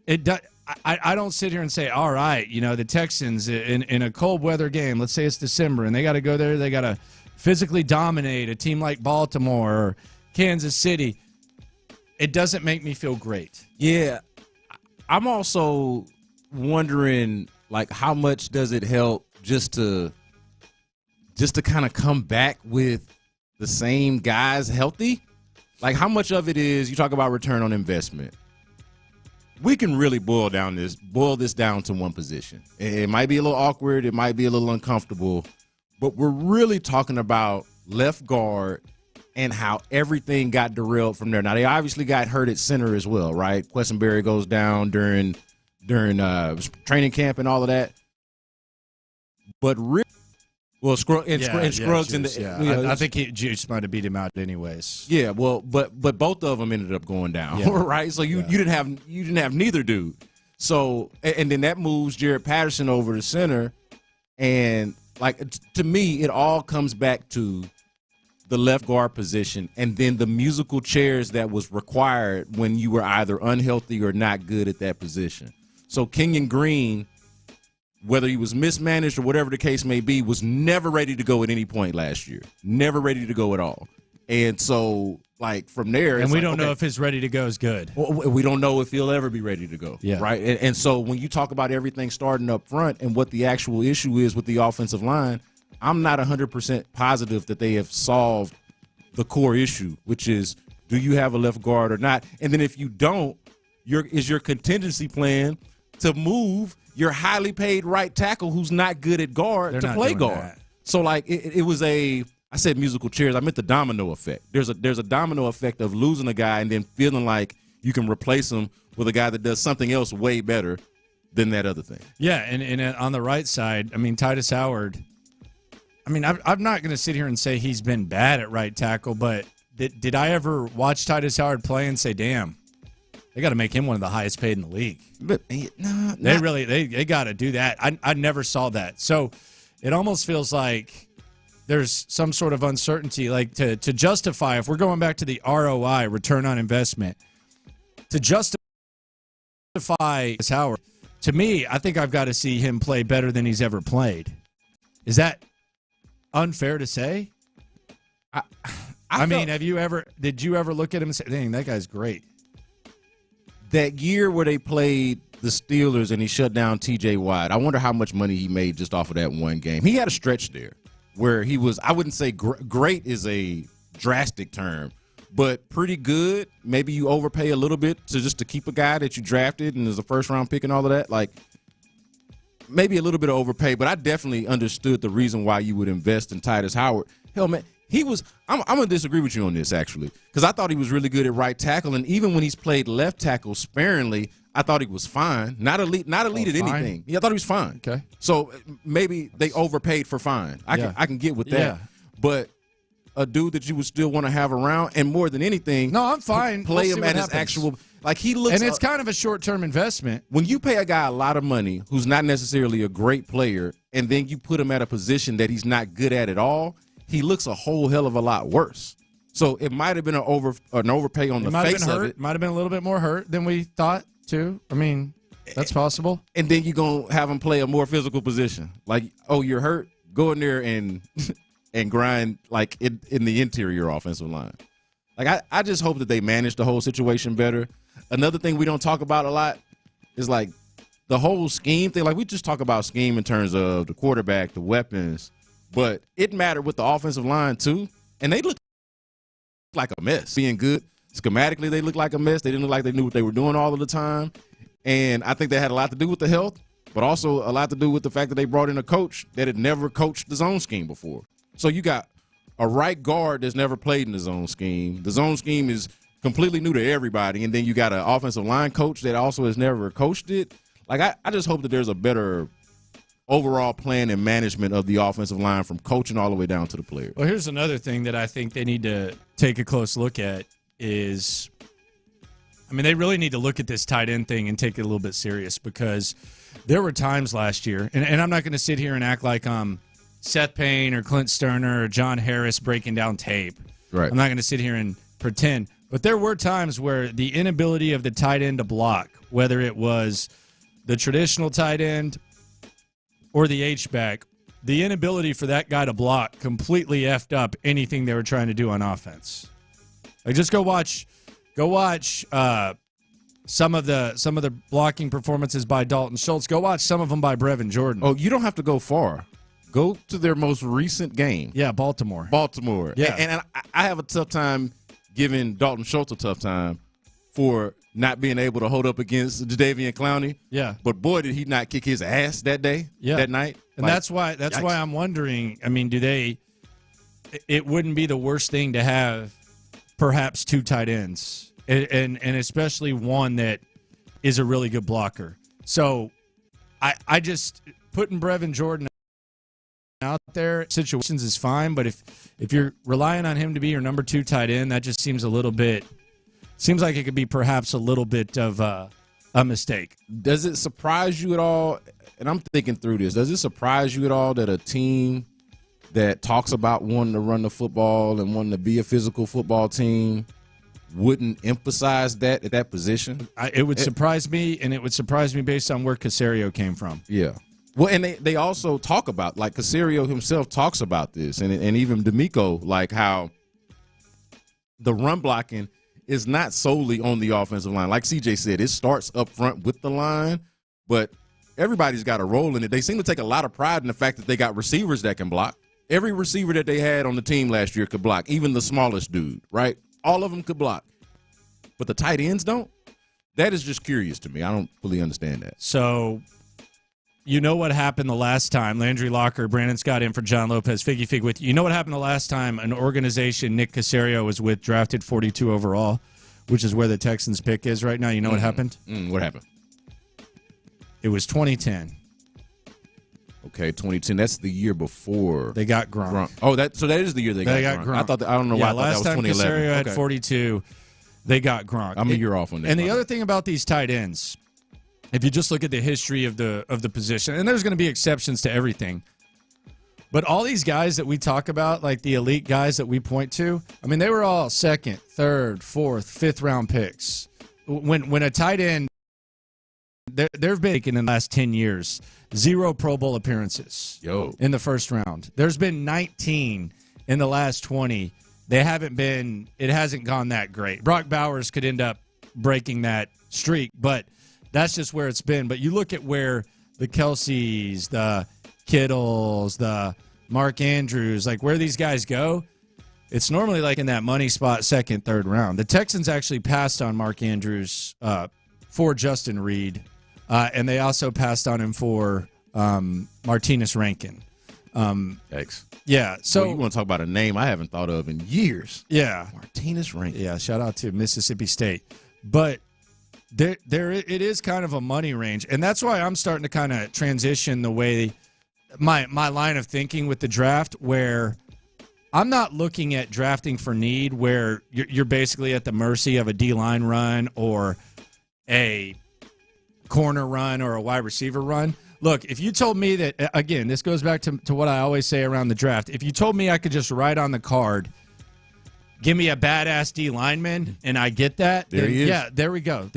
I don't sit here and say, all right, the Texans in a cold weather game, let's say it's December, and they got to go there, they got to physically dominate a team like Baltimore or Kansas City. It doesn't make me feel great. Yeah. I'm also wondering, like, how much does it help just to kind of come back with the same guys healthy? Like, how much of it is, you talk about return on investment. We can really boil this down to one position. It might be a little awkward. It might be a little uncomfortable. But we're really talking about left guard and how everything got derailed from there. Now, they obviously got hurt at center as well, right? Questenberry goes down during training camp and all of that. But really, Scruggs in the I think Juice might have beat him out anyways. Yeah, well, but both of them ended up going down, right? So you didn't have neither dude. So and then that moves Jared Patterson over to center, and like to me, it all comes back to the left guard position, and then the musical chairs that was required when you were either unhealthy or not good at that position. So Kenyon Green whether he was mismanaged or whatever the case may be, was never ready to go at any point last year. Never ready to go at all. And so, like, from there, and we don't know if his ready to go is good. We don't know if he'll ever be ready to go. Yeah. Right. And so when you talk about everything starting up front and what the actual issue is with the offensive line, I'm not 100% positive that they have solved the core issue, which is, do you have a left guard or not? And then if you don't, is your contingency plan to move your highly paid right tackle who's not good at guard to play guard? That. So, like, it was I said musical chairs. I meant the domino effect. There's a domino effect of losing a guy and then feeling like you can replace him with a guy that does something else way better than that other thing. Yeah, and on the right side, I mean, Titus Howard, I mean, I'm not going to sit here and say he's been bad at right tackle, but did I ever watch Titus Howard play and say, damn, they got to make him one of the highest paid in the league? But they got to do that. I never saw that. So it almost feels like there's some sort of uncertainty, like to justify, if we're going back to the ROI, return on investment, to justify Howard, to me, I think I've got to see him play better than he's ever played. Is that unfair to say? I mean, did you ever look at him and say, dang, that guy's great? That year where they played the Steelers and he shut down TJ Watt, I wonder how much money he made just off of that one game. He had a stretch there where he was, I wouldn't say great is a drastic term, but pretty good. Maybe you overpay a little bit to keep a guy that you drafted and is a first-round pick and all of that. Like, maybe a little bit of overpay, but I definitely understood the reason why you would invest in Titus Howard. Hell, man, he was – I'm going to disagree with you on this, actually, because I thought he was really good at right tackle, and even when he's played left tackle sparingly, I thought he was fine. Not elite at anything. Yeah, I thought he was fine. Okay. So maybe they overpaid for fine. I can get with that. Yeah. But a dude that you would still want to have around, and more than anything, no, I'm fine. Play him at his actual – like he looks – and it's kind of a short-term investment. When you pay a guy a lot of money who's not necessarily a great player, and then you put him at a position that he's not good at all, he looks a whole hell of a lot worse. So it might have been an overpay on the face of it. Might have been a little bit more hurt than we thought, too. I mean, that's possible. And then you're going to have him play a more physical position. Like, oh, you're hurt? Go in there and grind, like, in the interior offensive line. Like, I just hope that they manage the whole situation better. Another thing we don't talk about a lot is, like, the whole scheme thing. Like, we just talk about scheme in terms of the quarterback, the weapons. But it mattered with the offensive line, too. And they look like a mess. Being good, schematically, they look like a mess. They didn't look like they knew what they were doing all of the time. And I think that had a lot to do with the health, but also a lot to do with the fact that they brought in a coach that had never coached the zone scheme before. So you got a right guard that's never played in the zone scheme. The zone scheme is completely new to everybody. And then you got an offensive line coach that also has never coached it. Like, I just hope that there's a better overall plan and management of the offensive line from coaching all the way down to the players. Well, here's another thing that I think they need to take a close look at is, I mean, they really need to look at this tight end thing and take it a little bit serious, because there were times last year, and I'm not going to sit here and act like I'm Seth Payne or Clint Stoerner or John Harris breaking down tape. Right. I'm not going to sit here and pretend. But there were times where the inability of the tight end to block, whether it was the traditional tight end or the H-back, the inability for that guy to block completely effed up anything they were trying to do on offense. Like, just go watch some of the blocking performances by Dalton Schultz. Go watch some of them by Brevin Jordan. Oh, you don't have to go far. Go to their most recent game. Yeah, Baltimore. Yeah. And I have a tough time giving Dalton Schultz a tough time for not being able to hold up against Jadeveon Clowney. Yeah. But boy, did he not kick his ass that day, that night. And that's why I'm wondering, I mean, it wouldn't be the worst thing to have perhaps two tight ends, and especially one that is a really good blocker. So I just putting Brevin Jordan out there situations is fine, but if you're relying on him to be your number two tight end, that just seems like it could be perhaps a little bit of a mistake. Does it surprise you at all? And I'm thinking through this. Does it surprise you at all that a team that talks about wanting to run the football and wanting to be a physical football team wouldn't emphasize that at that position? It would surprise me, and it would surprise me based on where Caserio came from. Yeah. Well, and they also talk about, like, Caserio himself talks about this, and even D'Amico, like how the run blocking is not solely on the offensive line. Like CJ said, it starts up front with the line, but everybody's got a role in it. They seem to take a lot of pride in the fact that they got receivers that can block. Every receiver that they had on the team last year could block, even the smallest dude, right? All of them could block. But the tight ends don't? That is just curious to me. I don't fully understand that. So, you know what happened the last time? Landry Locker, Brandon Scott in for John Lopez, Figgy Fig with you. You know what happened the last time an organization Nick Caserio was with drafted 42 overall, which is where the Texans pick is right now? You know what happened? What happened? It was 2010. Okay, 2010. That's the year before they got Gronk. Oh, so that is the year they got Gronk. I don't know why I thought that was 2011. Last time Caserio had 42, they got Gronk. I'm a year off on that. And the other thing about these tight ends, if you just look at the history of the position, and there's going to be exceptions to everything, but all these guys that we talk about, like the elite guys that we point to, I mean, they were all second, third, fourth, fifth round picks. When a tight end, there have been in the last 10 years 0 Pro Bowl appearances in the first round. There's been 19 in the last 20. It hasn't gone that great. Brock Bowers could end up breaking that streak, but that's just where it's been. But you look at where the Kelce's, the Kittles, the Mark Andrews, like where these guys go, it's normally like in that money spot, second, third round. The Texans actually passed on Mark Andrews for Justin Reed, and they also passed on him for Martinez Rankin. Yikes. Yeah. So you want to talk about a name I haven't thought of in years. Yeah. Martinez Rankin. Yeah, shout out to Mississippi State. But there it is kind of a money range, and that's why I'm starting to kind of transition the way my line of thinking with the draft, where I'm not looking at drafting for need, where you're basically at the mercy of a D-line run or a corner run or a wide receiver run. Look, if you told me that, again, this goes back to what I always say around the draft. If you told me I could just write on the card, give me a badass D lineman, and I get that. There he is. Yeah, there we go.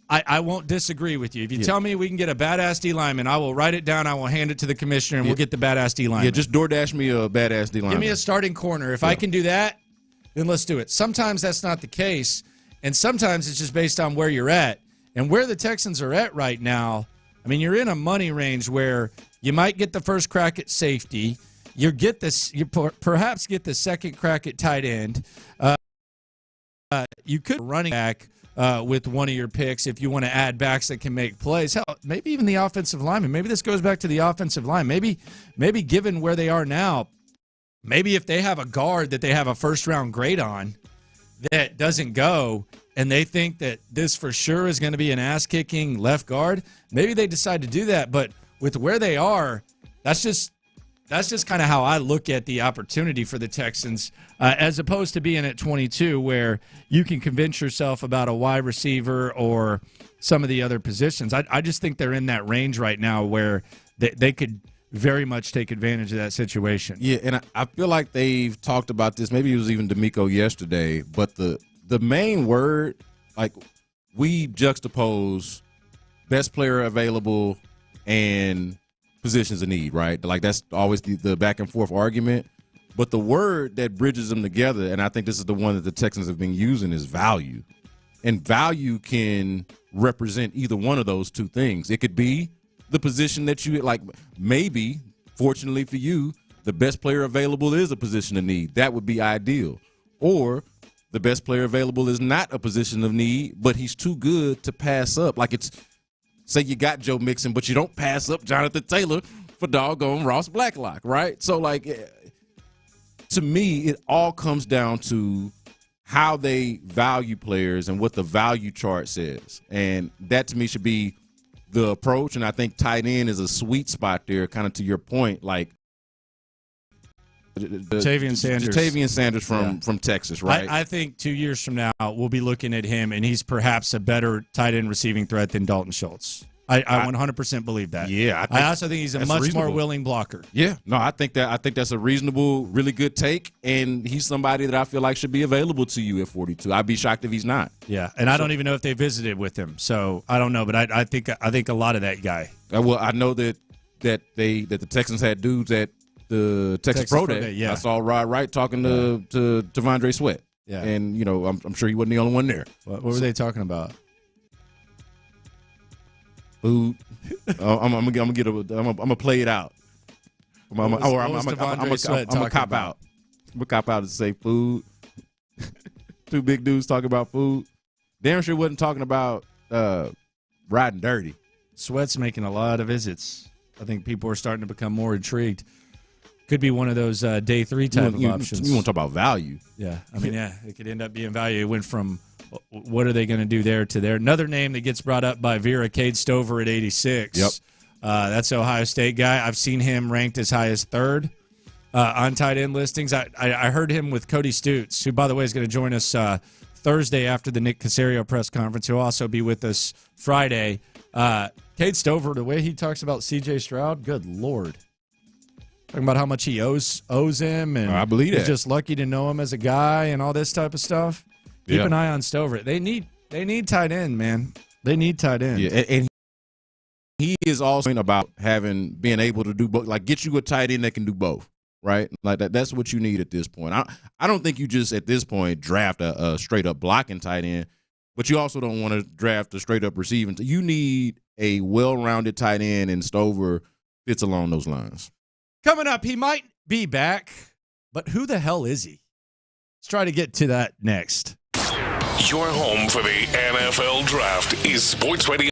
I won't disagree with you. If you tell me we can get a badass D lineman, I will write it down. I will hand it to the commissioner, and we'll get the badass D lineman. Yeah, just DoorDash me a badass D lineman. Give me a starting corner. If I can do that, then let's do it. Sometimes that's not the case, and sometimes it's just based on where you're at. And where the Texans are at right now, I mean, you're in a money range where you might get the first crack at safety. You perhaps get the second crack at tight end. You could running back with one of your picks if you want to add backs that can make plays. Hell, maybe even the offensive lineman. Maybe this goes back to the offensive line. Maybe given where they are now, maybe if they have a guard that they have a first-round grade on that doesn't go, and they think that this for sure is going to be an ass-kicking left guard, maybe they decide to do that. But with where they are, that's just kind of how I look at the opportunity for the Texans, as opposed to being at 22 where you can convince yourself about a wide receiver or some of the other positions. I just think they're in that range right now where they could very much take advantage of that situation. Yeah, and I feel like they've talked about this. Maybe it was even D'Amico yesterday, but the main word, like, we juxtapose best player available and positions of need, right? Like, that's always the back and forth argument. But the word that bridges them together, and I think this is the one that the Texans have been using, is value. And value can represent either one of those two things. It could be the position that you like. Maybe, fortunately for you, the best player available is a position of need. That would be ideal. Or the best player available is not a position of need, but he's too good to pass up. Like, it's, say you got Joe Mixon, but you don't pass up Jonathan Taylor for doggone Ross Blacklock, right? So, like, to me, it all comes down to how they value players and what the value chart says. And that, to me, should be the approach. And I think tight end is a sweet spot there, kind of to your point, like Jatavian Sanders from Texas, right? I think 2 years from now, we'll be looking at him, and he's perhaps a better tight end receiving threat than Dalton Schultz. I 100% believe that. Yeah, I also think he's a much more willing blocker. Yeah, no, I think that's a reasonable, really good take, and he's somebody that I feel like should be available to you at 42. I'd be shocked if he's not. Yeah, and I don't even know if they visited with him, so I don't know, but I think a lot of that guy. Well, I know that that the Texans had dudes at the Texas Pro Day. Yeah. I saw Rod Wright talking to Devondre Sweat. Yeah. And, you know, I'm sure he wasn't the only one there. What were they talking about? Food. I'm gonna play it out. I'm gonna cop out. I'm gonna cop out and say food. Two big dudes talking about food. Damn sure wasn't talking about riding dirty. Sweat's making a lot of visits. I think people are starting to become more intrigued. Could be one of those day 3 type of options. You want to talk about value? Yeah, I mean, yeah, it could end up being value. It went from what are they going to do there to there. Another name that gets brought up by Vera, Cade Stover at 86. Yep. That's the Ohio State guy. I've seen him ranked as high as 3rd on tight end listings. I heard him with Cody Stutes, who, by the way, is going to join us Thursday after the Nick Caserio press conference. He'll also be with us Friday. Cade Stover, the way he talks about C.J. Stroud, good Lord. Talking about how much he owes him, and I believe he's that. just lucky to know him as a guy and all this type of stuff. Keep an eye on Stover. They need tight end, man. They need tight end. Yeah, and he is also about being able to do both. Like, get you a tight end that can do both, right? Like that's what you need at this point. I don't think you just at this point draft a straight up blocking tight end, but you also don't want to draft a straight up receiving. You need a well-rounded tight end, and Stover fits along those lines. Coming up, he might be back, but who the hell is he? Let's try to get to that next. Your home for the NFL Draft is Sports Radio.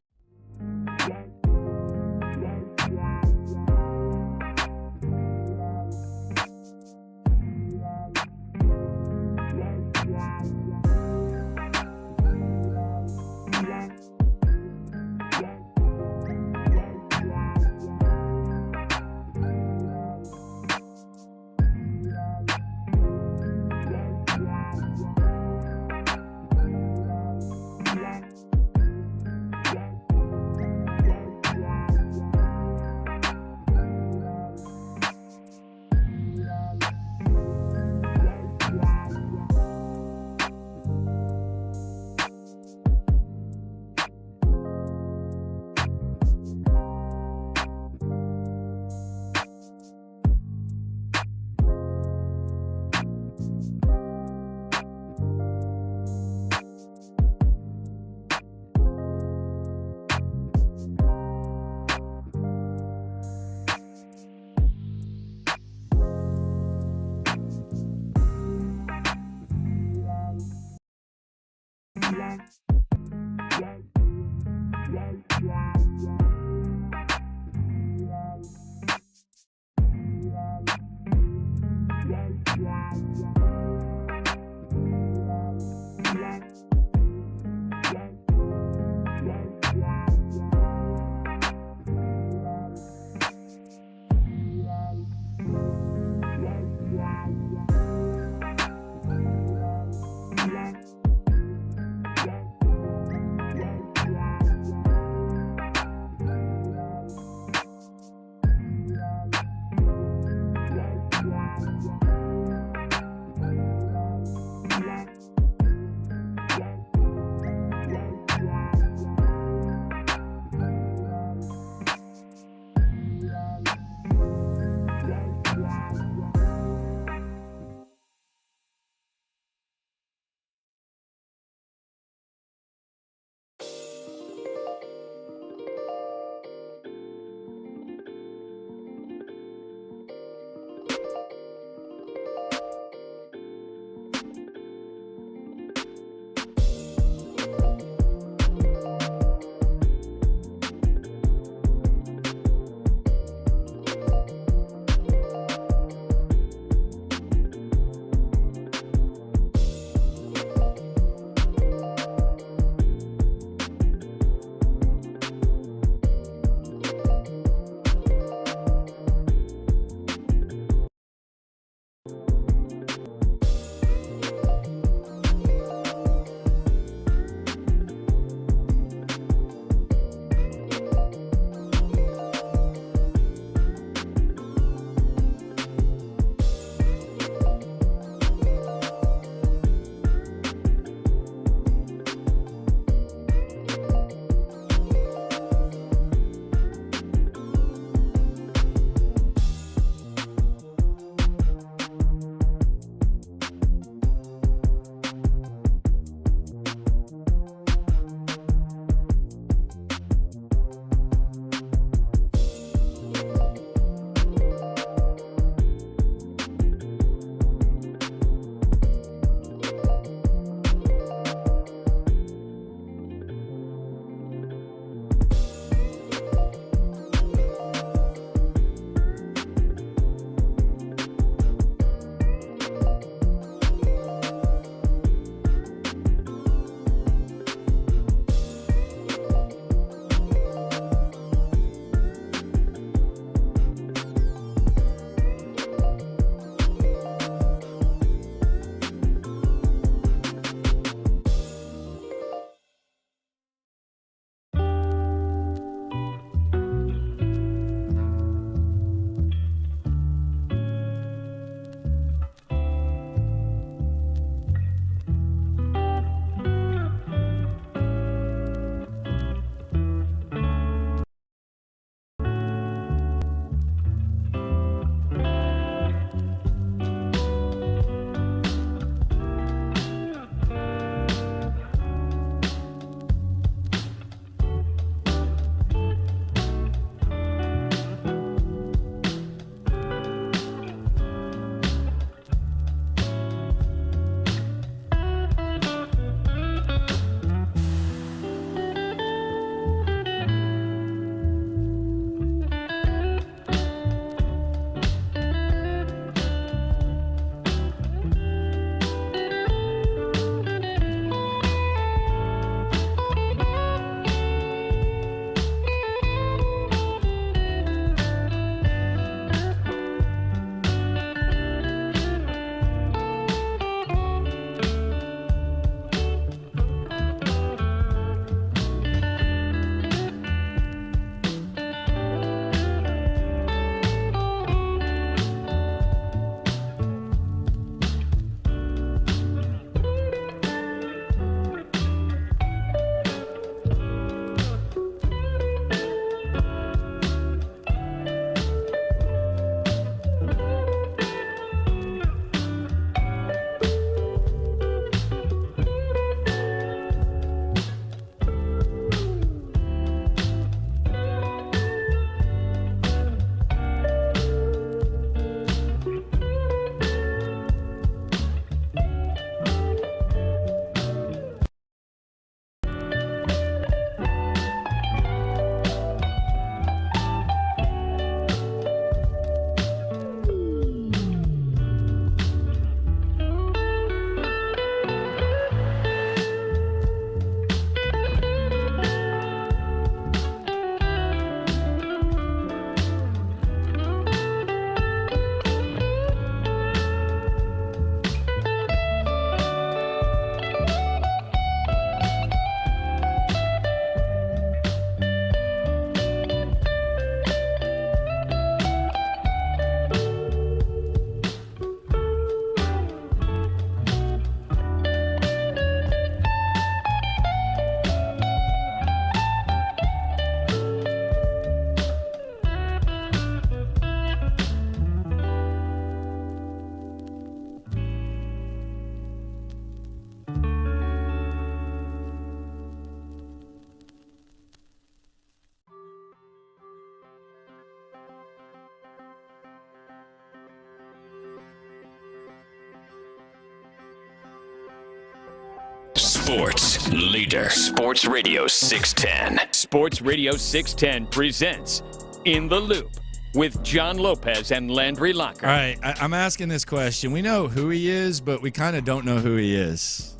sports leader. Sports Radio 610. Sports Radio 610 presents In the Loop with John Lopez and Landry Locker. All right, I'm asking this question. We know who he is, but we kind of don't know who he is.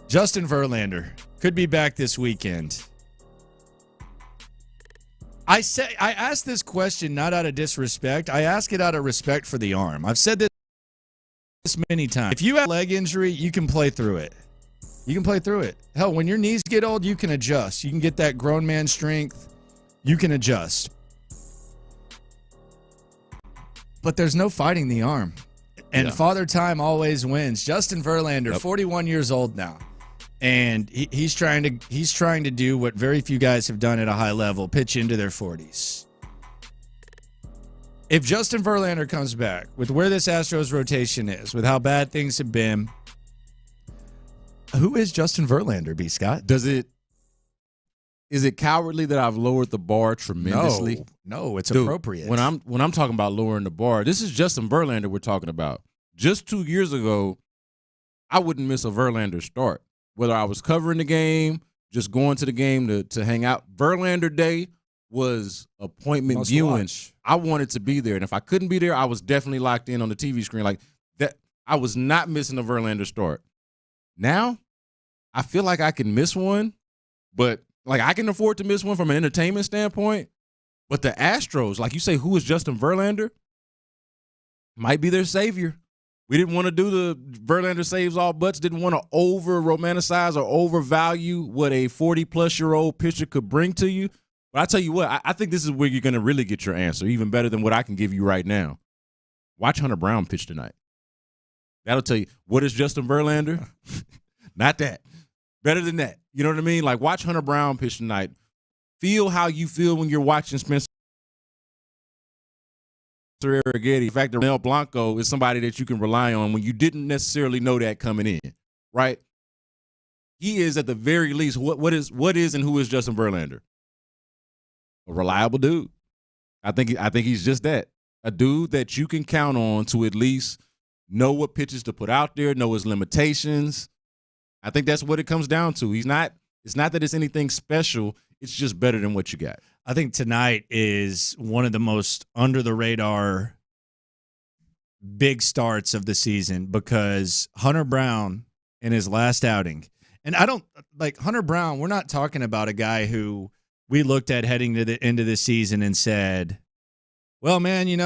Justin Verlander could be back this weekend. I asked this question not out of disrespect. I ask it out of respect for the arm. I've said this many times. If you have a leg injury, you can play through it. You can play through it. Hell, when your knees get old, you can adjust. You can get that grown man strength. You can adjust. But there's no fighting the arm. And Father Time always wins. Justin Verlander, 41 years old now. And he's trying to do what very few guys have done at a high level, pitch into their 40s. If Justin Verlander comes back with where this Astros rotation is, with how bad things have been, who is Justin Verlander, B. Scott? Is it cowardly that I've lowered the bar tremendously? No, it's appropriate. When I'm talking about lowering the bar, this is Justin Verlander we're talking about. Just 2 years ago, I wouldn't miss a Verlander start. Whether I was covering the game, just going to the game to hang out. Verlander Day was appointment viewing. I wanted to be there. And if I couldn't be there, I was definitely locked in on the TV screen. Like that, I was not missing a Verlander start. Now, I feel like I can miss one, but like I can afford to miss one from an entertainment standpoint. But the Astros, like you say, who is Justin Verlander? Might be their savior. We didn't want to do the Verlander saves all butts, didn't want to over-romanticize or overvalue what a 40-plus-year-old pitcher could bring to you. But I tell you what, I think this is where you're going to really get your answer, even better than what I can give you right now. Watch Hunter Brown pitch tonight. That'll tell you, what is Justin Verlander? Not that. Better than that. You know what I mean? Like, watch Hunter Brown pitch tonight. Feel how you feel when you're watching Spencer Arrighetti. In fact, Mel Blanco is somebody that you can rely on when you didn't necessarily know that coming in, right? He is at the very least what is and who is Justin Verlander? A reliable dude. I think he's just that. A dude that you can count on to at least know what pitches to put out there, know his limitations. I think that's what it comes down to. It's not that it's anything special. It's just better than what you got. I think tonight is one of the most under-the-radar big starts of the season because Hunter Brown in his last outing, and I don't like Hunter Brown, we're not talking about a guy who we looked at heading to the end of the season and said, well, man, you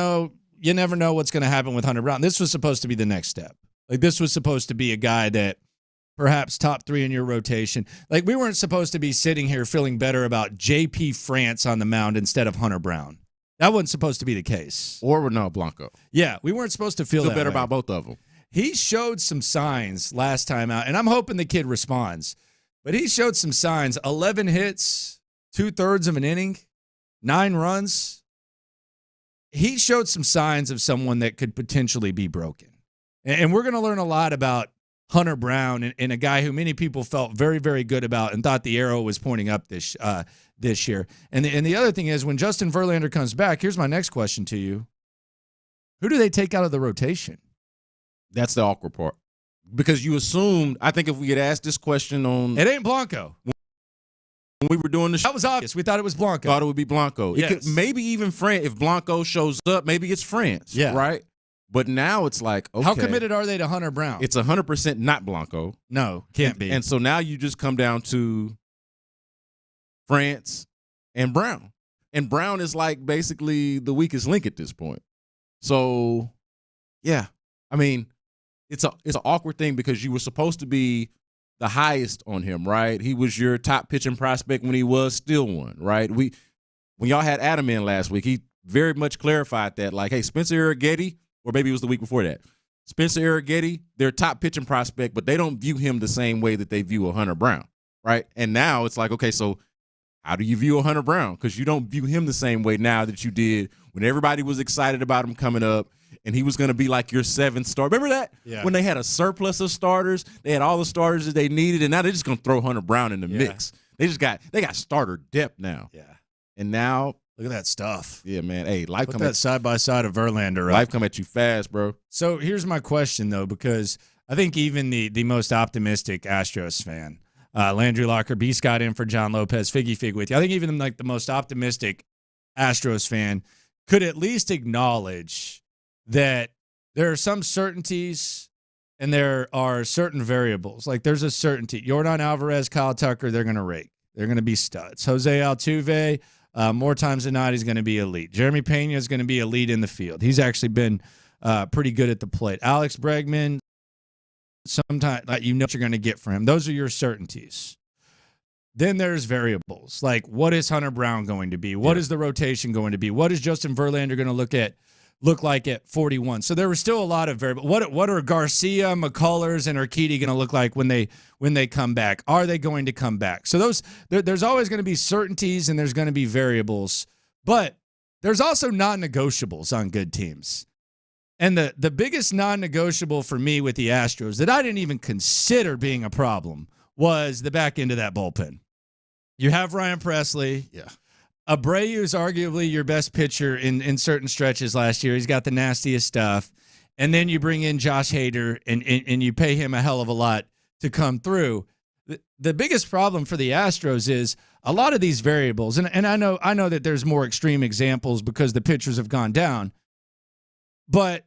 never know what's going to happen with Hunter Brown. This was supposed to be the next step. Like, this was supposed to be a guy that perhaps top 3 in your rotation. Like, we weren't supposed to be sitting here feeling better about J.P. France on the mound instead of Hunter Brown. That wasn't supposed to be the case. Or Ronald Blanco. Yeah, we weren't supposed to feel better way. about both of them. He showed some signs last time out, and I'm hoping the kid responds. But he showed some signs. 11 hits, 2/3 of an inning, 9 runs. He showed some signs of someone that could potentially be broken. And we're going to learn a lot about Hunter Brown and a guy who many people felt very, very good about and thought the arrow was pointing up this year. And the other thing is, when Justin Verlander comes back, here's my next question to you. Who do they take out of the rotation? That's the awkward part. Because you assumed, I think if we had asked this question on... It ain't Blanco. When we were doing the show. That was obvious. We thought it was Blanco. Thought it would be Blanco. Yes. It could, maybe even France. If Blanco shows up, maybe it's France. Yeah. Right? But now it's like, okay. How committed are they to Hunter Brown? It's 100% not Blanco. No, can't be. And so now you just come down to France and Brown. And Brown is like basically the weakest link at this point. So, yeah. I mean, it's an awkward thing because you were supposed to be the highest on him, right? He was your top pitching prospect when he was still one, right? When y'all had Adam in last week, he very much clarified that, like, hey, Spencer Arrighetti, or maybe it was the week before that, Spencer Arrighetti, their top pitching prospect, but they don't view him the same way that they view a Hunter Brown, right? And now it's like, okay, so how do you view a Hunter Brown? Because you don't view him the same way now that you did when everybody was excited about him coming up and he was going to be like your 7th star. Remember that? Yeah. When they had a surplus of starters, they had all the starters that they needed, and now they're just going to throw Hunter Brown in the mix. They got starter depth now. Yeah. And now look at that stuff. Yeah, man. Hey, life Put come that at side by side of Verlander. Right? Life come at you fast, bro. So here's my question though, because I think even the most optimistic Astros fan, Landry Locker, B. Scott in for John Lopez, Figgy Fig with you. I think even like the most optimistic Astros fan could at least acknowledge that there are some certainties and there are certain variables. Like there's a certainty. Yordan Alvarez, Kyle Tucker, they're going to rake. They're going to be studs. Jose Altuve, more times than not, he's going to be elite. Jeremy Pena is going to be elite in the field. He's actually been pretty good at the plate. Alex Bregman, sometimes like you know what you're going to get from him. Those are your certainties. Then there's variables. Like what is Hunter Brown going to be? What is the rotation going to be? What is Justin Verlander going to look like at 41? So there were still a lot of variables. What are Garcia, McCullers, and Urquidy going to look like when they come back? Are they going to come back? So there's always going to be certainties and there's going to be variables, but there's also non-negotiables on good teams. And the biggest non-negotiable for me with the Astros that I didn't even consider being a problem was the back end of that bullpen. You have Ryan Presley. Yeah. Abreu is arguably your best pitcher in certain stretches last year. He's got the nastiest stuff. And then you bring in Josh Hader and you pay him a hell of a lot to come through. The biggest problem for the Astros is a lot of these variables, and I know that there's more extreme examples because the pitchers have gone down, but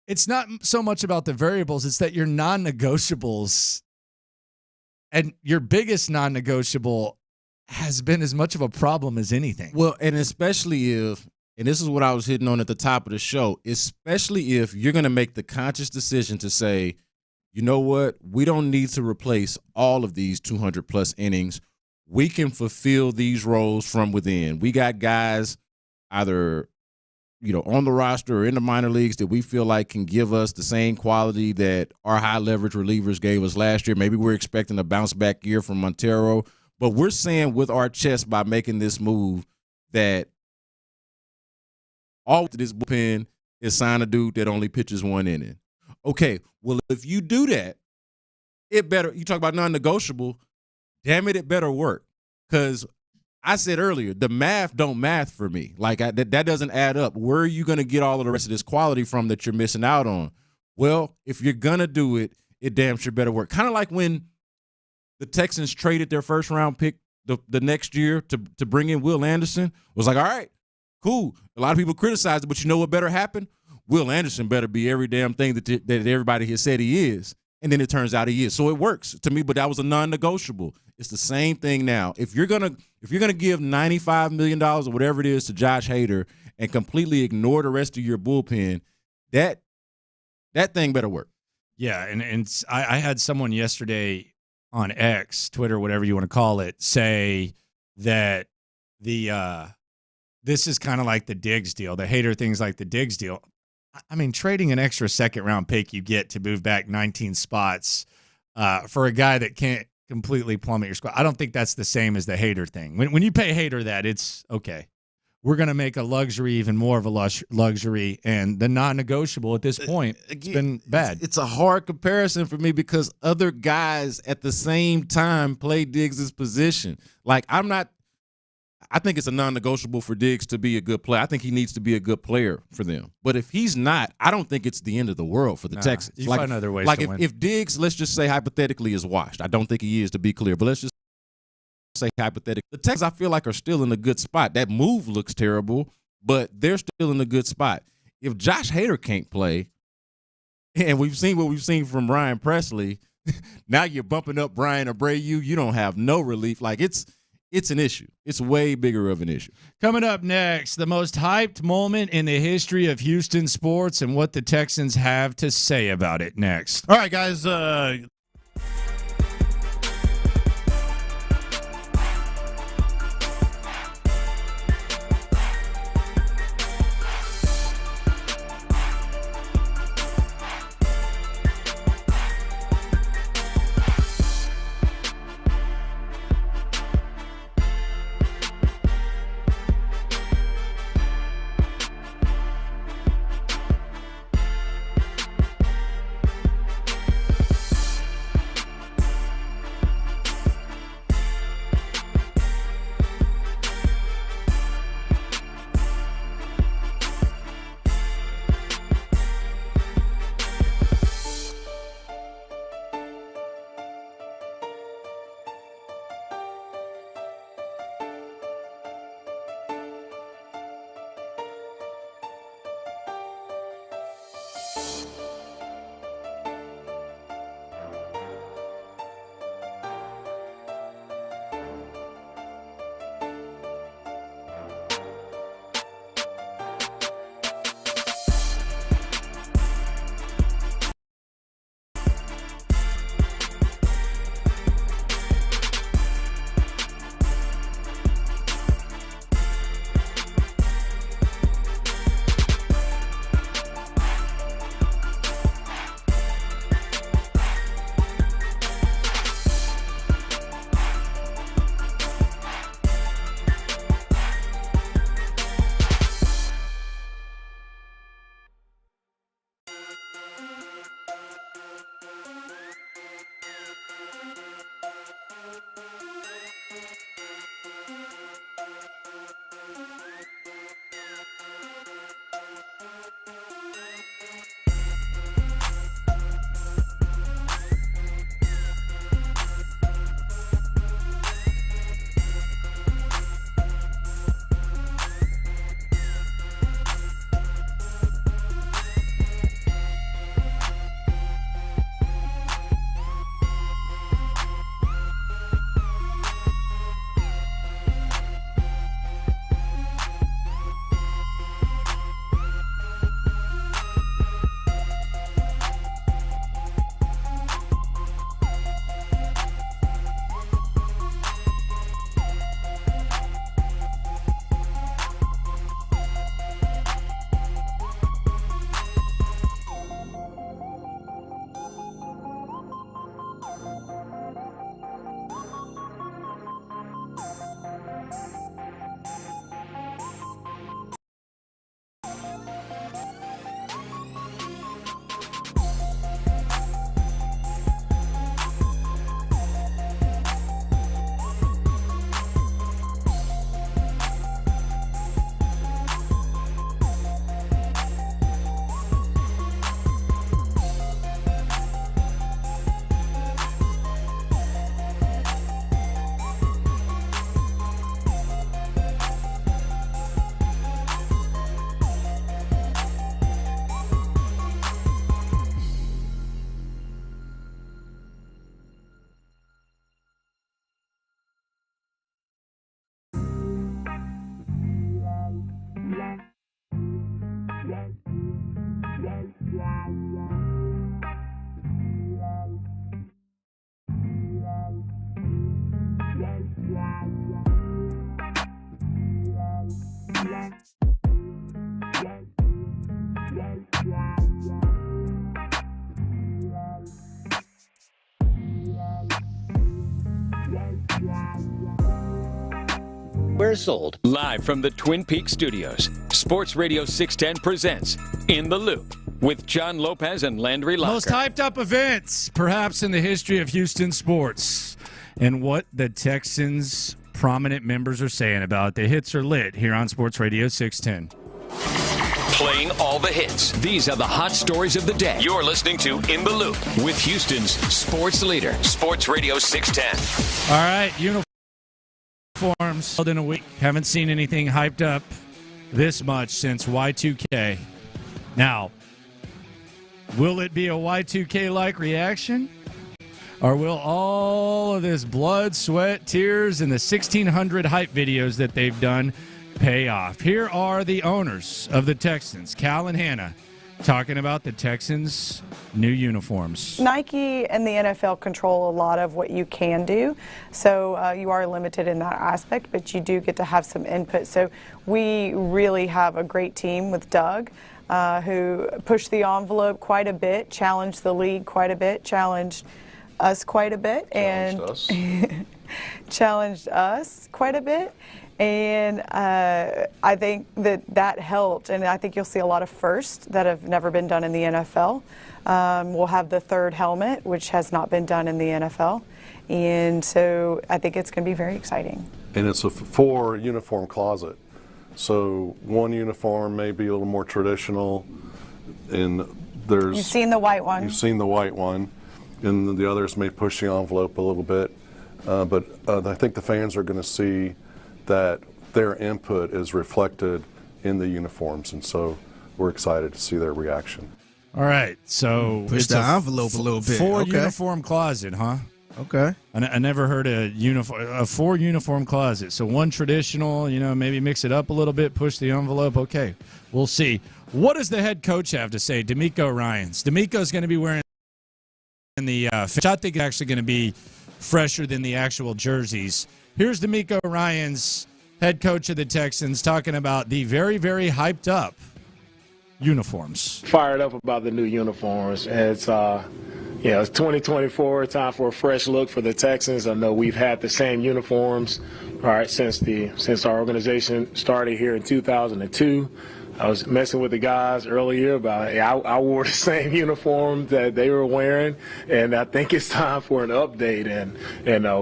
it's not so much about the variables, it's that your non-negotiables and your biggest non-negotiable has been as much of a problem as anything. Well, and especially if, and this is what I was hitting on at the top of the show, especially if you're going to make the conscious decision to say, you know what, we don't need to replace all of these 200-plus innings. We can fulfill these roles from within. We got guys either on the roster or in the minor leagues that we feel like can give us the same quality that our high-leverage relievers gave us last year. Maybe we're expecting a bounce-back year from Montero. But we're saying with our chest by making this move that all this bullpen is sign a dude that only pitches one inning. Okay, well, if you do that, it better – you talk about non-negotiable, damn it better work. Because I said earlier, the math don't math for me. Like, that doesn't add up. Where are you going to get all of the rest of this quality from that you're missing out on? Well, if you're going to do it, it damn sure better work. Kind of like when the Texans traded their first-round pick the next year to bring in Will Anderson. It was like, all right, cool. A lot of people criticized it, but you know what better happen? Will Anderson better be every damn thing that everybody has said he is. And then it turns out he is. So it works to me, but that was a non-negotiable. It's the same thing now. If you're gonna give $95 million or whatever it is to Josh Hader and completely ignore the rest of your bullpen, that thing better work. Yeah, and I had someone yesterday on X, Twitter, whatever you want to call it, say that this is kind of like the Diggs deal. The Hader thing's like the Diggs deal. I mean, trading an extra second-round pick you get to move back 19 spots for a guy that can't completely plummet your squad, I don't think that's the same as the Hader thing. When you pay Hader that, it's okay. We're going to make a luxury even more of a luxury, and the non-negotiable at this point, it's been bad. It's a hard comparison for me because other guys at the same time play Diggs' position. Like, I think it's a non-negotiable for Diggs to be a good player. I think he needs to be a good player for them. But if he's not, I don't think it's the end of the world for the Texans. You find other ways to win. If Diggs, let's just say hypothetically, is washed. I don't think he is, to be clear. But let's just say hypothetically. The Texans, I feel like, are still in a good spot. That move looks terrible, but they're still in a good spot. If Josh Hader can't play, and we've seen what we've seen from Ryan Presley, now you're bumping up Brian Abreu. You don't have no relief. Like, it's an issue. It's way bigger of an issue. Coming up next, the most hyped moment in the history of Houston sports and what the Texans have to say about it next. All right, guys. We're sold. Live from the Twin Peaks studios, Sports Radio 610 presents In the Loop with John Lopez and Landry Locker. Most hyped up events, perhaps in the history of Houston sports, and what the Texans' prominent members are saying about the hits are lit here on Sports Radio 610. Playing all the hits. These are the hot stories of the day. You're listening to In the Loop with Houston's sports leader, Sports Radio 610. All right, uniforms in a week. Haven't seen anything hyped up this much since Y2K. Now, will it be a Y2K-like reaction? Or will all of this blood, sweat, tears, and the 1,600 hype videos that they've done pay off? Here are the owners of the Texans, Cal and Hannah, talking about the Texans' new uniforms. Nike and the NFL control a lot of what you can do, so you are limited in that aspect, but you do get to have some input. So we really have a great team with Doug, who pushed the envelope quite a bit, challenged the league quite a bit, challenged us quite a bit, and challenged us quite a bit. And I think that helped, and I think you'll see a lot of firsts that have never been done in the NFL. We'll have the third helmet, which has not been done in the NFL, and so I think it's going to be very exciting. And it's a 4-uniform closet, so one uniform may be a little more traditional, and there's... You've seen the white one. You've seen the white one, and the others may push the envelope a little bit, but I think the fans are going to see that their input is reflected in the uniforms, and so we're excited to see their reaction. All right, so push it's the envelope a little bit. 4-uniform closet, huh? Okay. I never heard a 4-uniform closet. So one traditional, maybe mix it up a little bit, push the envelope. Okay, we'll see. What does the head coach have to say? D'Amico Ryans. D'Amico's going to be wearing the which I think is actually going to be fresher than the actual jerseys. Here's D'Amico Ryans, head coach of the Texans, talking about the very, very hyped up uniforms. Fired up about the new uniforms. And it's 2024, time for a fresh look for the Texans. I know we've had the same uniforms, all right, since our organization started here in 2002. I was messing with the guys earlier about I wore the same uniform that they were wearing, and I think it's time for an update. And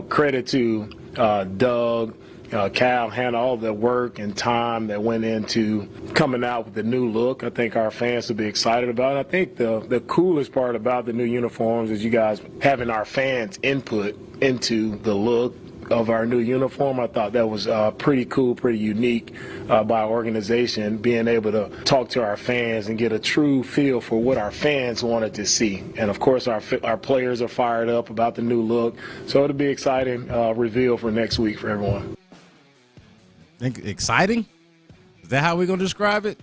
credit to Doug, Cal, Hannah, all the work and time that went into coming out with the new look. I think our fans will be excited about it. I think the coolest part about the new uniforms is you guys having our fans input into the look of our new uniform. I thought that was pretty cool, pretty unique by our organization, being able to talk to our fans and get a true feel for what our fans wanted to see. And of course, our players are fired up about the new look. So it'll be exciting reveal for next week for everyone. Think exciting? Is that how we're gonna describe it?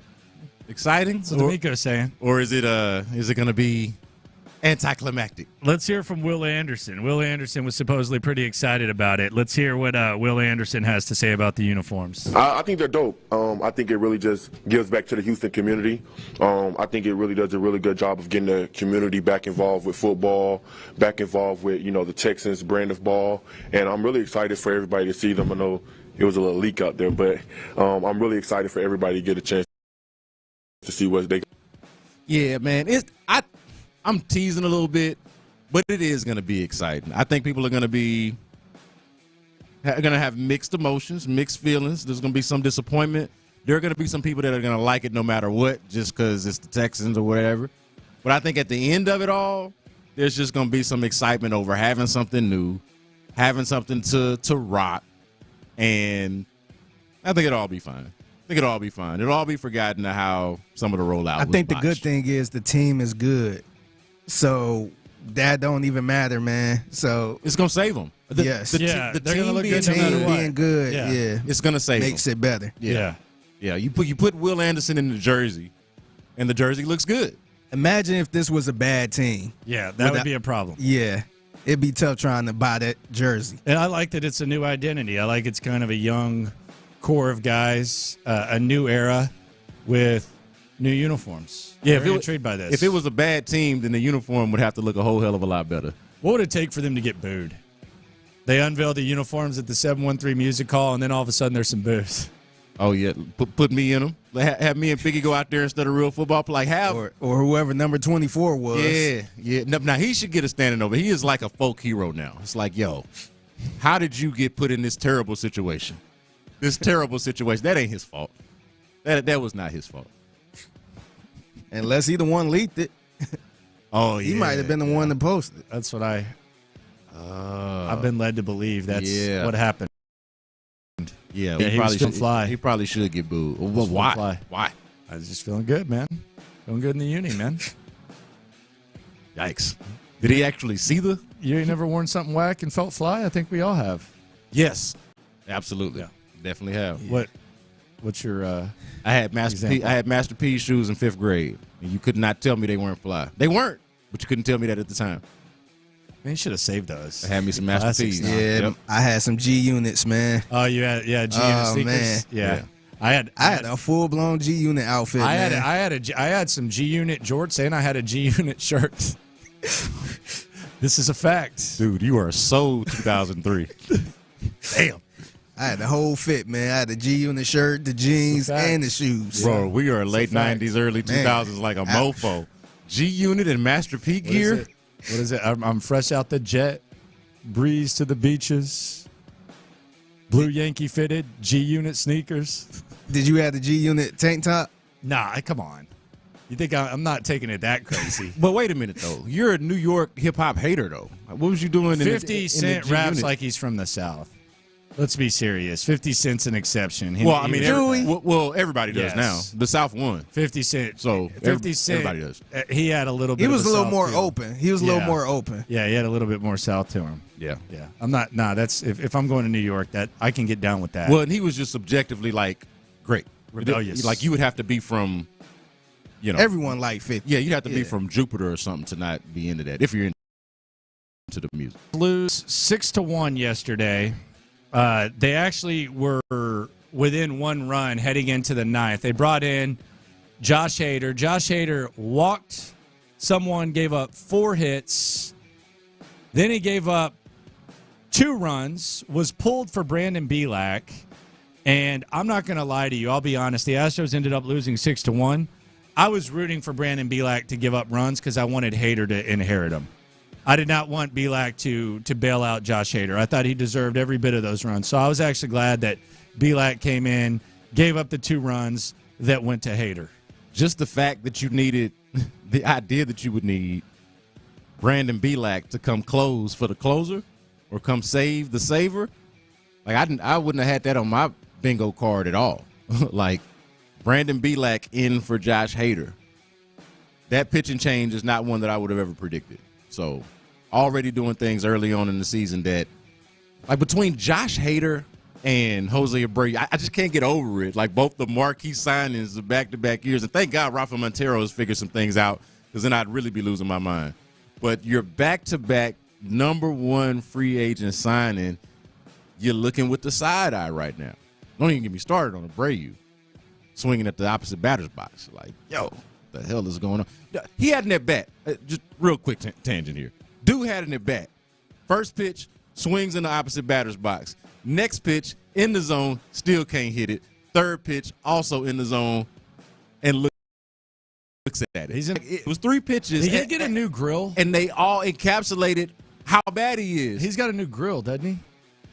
Exciting? That's what D'Amico's saying. Or is it going to be anticlimactic? Let's hear from Will Anderson. Will Anderson was supposedly pretty excited about it. Let's hear what Will Anderson has to say about the uniforms. I think they're dope. I think it really just gives back to the Houston community. I think it really does a really good job of getting the community back involved with football, back involved with, the Texans brand of ball. And I'm really excited for everybody to see them. I know it was a little leak out there, but I'm really excited for everybody to get a chance to see what they. Yeah, man. I'm teasing a little bit, but it is going to be exciting. I think people are going to have mixed emotions, mixed feelings. There's going to be some disappointment. There are going to be some people that are going to like it no matter what, just because it's the Texans or whatever. But I think at the end of it all, there's just going to be some excitement over having something new, having something to rock, and I think it'll all be fine. It'll all be fine. It'll all be forgotten to how some of the rollout was think botched. The good thing is the team is good. So that don't even matter, man. So it's gonna save them. Yes, the they're team gonna look being, good no matter what. Being good, yeah, it's gonna save makes them. it better. Yeah. You put Will Anderson in the jersey, and the jersey looks good. Imagine if this was a bad team. Yeah, that would be a problem. Yeah, it'd be tough trying to buy that jersey. And I like that it's a new identity. I like it's kind of a young core of guys, a new era with new uniforms. Yeah, Very intrigued by this. If it was a bad team, then the uniform would have to look a whole hell of a lot better. What would it take for them to get booed? They unveil the uniforms at the 713 Music Hall, and then all of a sudden there's some boos. Oh, yeah. Put me in them. Have me and Biggie go out there instead of real football. Or whoever number 24 was. Yeah. Now, he should get a standing ovation. He is like a folk hero now. It's like, yo, how did you get put in this terrible situation? This terrible situation. That ain't his fault. That was not his fault. Unless he the one leaked it. Oh, yeah. He might have been the one to post it. That's what I've been led to believe. That's what happened. Yeah, he probably should fly. He probably should get booed. Well, why? Why? I was just feeling good, man. Feeling good in the uni, man. Yikes. Did he actually see the? You ain't never worn something whack and felt fly? I think we all have. Yes, absolutely. Yeah. Definitely have. Yeah. What's your? I had Master P shoes in 5th grade, and you could not tell me they weren't fly. They weren't, but you couldn't tell me that at the time. Man, you should have saved those. I had me some Master P's. Yeah, yep. I had some G units, man. Oh, you had G unit sneakers. Man. Yeah. I had a full blown G unit outfit. I had some G unit jorts and I had a G unit shirt. This is a fact, dude. You are so 2003. Damn. I had the whole fit, man. I had the G unit shirt, the jeans, and the shoes. Bro, we are late 90s, early 2000s, like a mofo. G unit and Master P gear. What is it? I'm fresh out the jet, breeze to the beaches, blue Yankee fitted, G unit sneakers. Did you have the G unit tank top? Nah, come on. You think I'm not taking it that crazy? But wait a minute though. You're a New York hip hop hater though. What was you doing? 50 Cent raps like he's from the South. Let's be serious. 50 Cent's an exception. Everybody does now. The South won. 50 Cent. So 50 Cent. Everybody does. He had a little bit. He was of a little South more feel. open. He was a little more open. Yeah, he had a little bit more South to him. Yeah. I'm not. Nah, that's if I'm going to New York, that I can get down with that. Well, and he was just subjectively like great, rebellious. Like you would have to be from, everyone like 50. Yeah, you'd have to be from Jupiter or something to not be into that. If you're into the music. Lose 6-1 yesterday. They actually were within one run heading into the ninth. They brought in Josh Hader. Josh Hader walked someone, gave up 4 hits. Then he gave up 2 runs, was pulled for Brandon Belak. And I'm not going to lie to you. I'll be honest. The Astros ended up losing 6-1. I was rooting for Brandon Belak to give up runs because I wanted Hader to inherit them. I did not want Belak to bail out Josh Hader. I thought he deserved every bit of those runs. So I was actually glad that Belak came in, gave up the 2 runs that went to Hader. Just the fact that you needed, the idea that you would need Brandon Belak to come close for the closer or come save the saver, like I wouldn't have had that on my bingo card at all. Like Brandon Belak in for Josh Hader. That pitching change is not one that I would have ever predicted. So already doing things early on in the season that, like between Josh Hader and Jose Abreu, I just can't get over it. Like both the marquee signings of back-to-back years. And thank God Rafa Montero has figured some things out because then I'd really be losing my mind. But your back-to-back #1 free agent signing, you're looking with the side eye right now. Don't even get me started on Abreu swinging at the opposite batter's box. Like, yo, the hell is going on? He had an at-bat. Just real quick tangent here. Dude had an at-bat. First pitch, swings in the opposite batter's box. Next pitch, in the zone, still can't hit it. Third pitch, also in the zone, and looks at it. It was 3 pitches. He did get a new grill. And they all encapsulated how bad he is. He's got a new grill, doesn't he?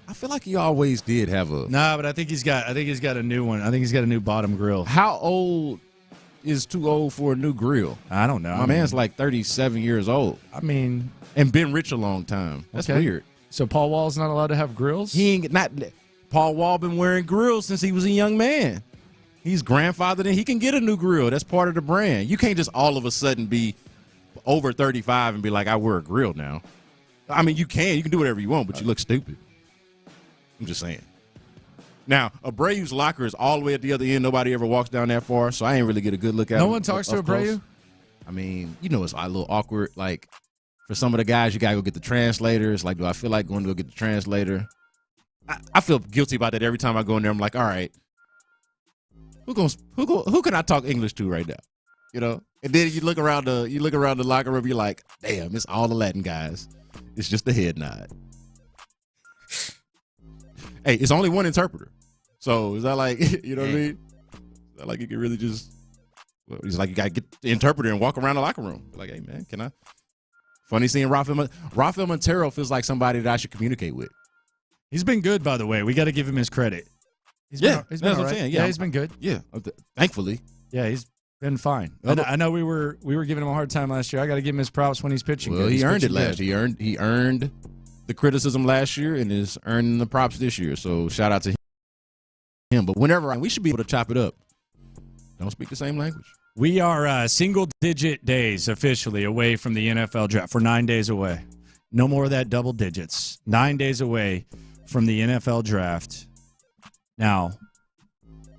I feel like he always did have a. Nah, but I think he's got a new one. I think he's got a new bottom grill. How old is too old for a new grill? I don't know. My man's like 37 years old. I mean, and been rich a long time. That's weird. So Paul Wall's not allowed to have grills? Paul Wall been wearing grills since he was a young man. He's grandfathered in. He can get a new grill. That's part of the brand. You can't just all of a sudden be over 35 and be like, I wear a grill now. I mean, you can do whatever you want, but you look stupid. I'm just saying. Now, Abreu's locker is all the way at the other end. Nobody ever walks down that far, so I ain't really get a good look at him. No one talks to Abreu? I mean, it's a little awkward. Like, for some of the guys, you got to go get the translators. Like, do I feel like going to go get the translator? I feel guilty about that every time I go in there. I'm like, all right, who can I talk English to right now? And then you look around the locker room, you're like, damn, it's all the Latin guys. It's just a head nod. Hey, it's only one interpreter. So is that like, you know what I mean? Is that like you can really just, it's like you got to get the interpreter and walk around the locker room. Like, hey, man, can I? Funny seeing Rafael Montero feels like somebody that I should communicate with. He's been good, by the way. We got to give him his credit. He's been that's what I'm right. saying. Yeah, he's been good. Yeah, thankfully. Yeah, he's been fine. I know we were giving him a hard time last year. I got to give him his props when he's pitching. Well, good. he earned it pitching last year. He earned the criticism last year and is earning the props this year. So shout out to him. But we should be able to chop it up. Don't speak the same language. We are single-digit days officially away from the NFL draft. We're 9 days away. No more of that double digits. 9 days away from the NFL draft. Now,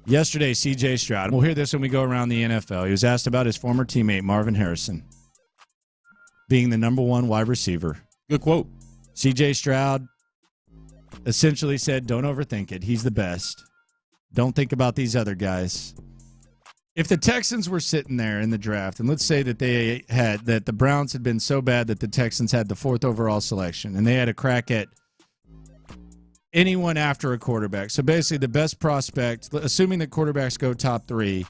yesterday, C.J. Stroud, we'll hear this when we go around the NFL. He was asked about his former teammate, Marvin Harrison, being the number one wide receiver. Good quote. C.J. Stroud essentially said, don't overthink it. He's the best. Don't think about these other guys. If the Texans were sitting there in the draft, and let's say that the Browns had been so bad that the Texans had the 4th overall selection, and they had a crack at anyone after a quarterback. So basically the best prospect, assuming that quarterbacks go top 3,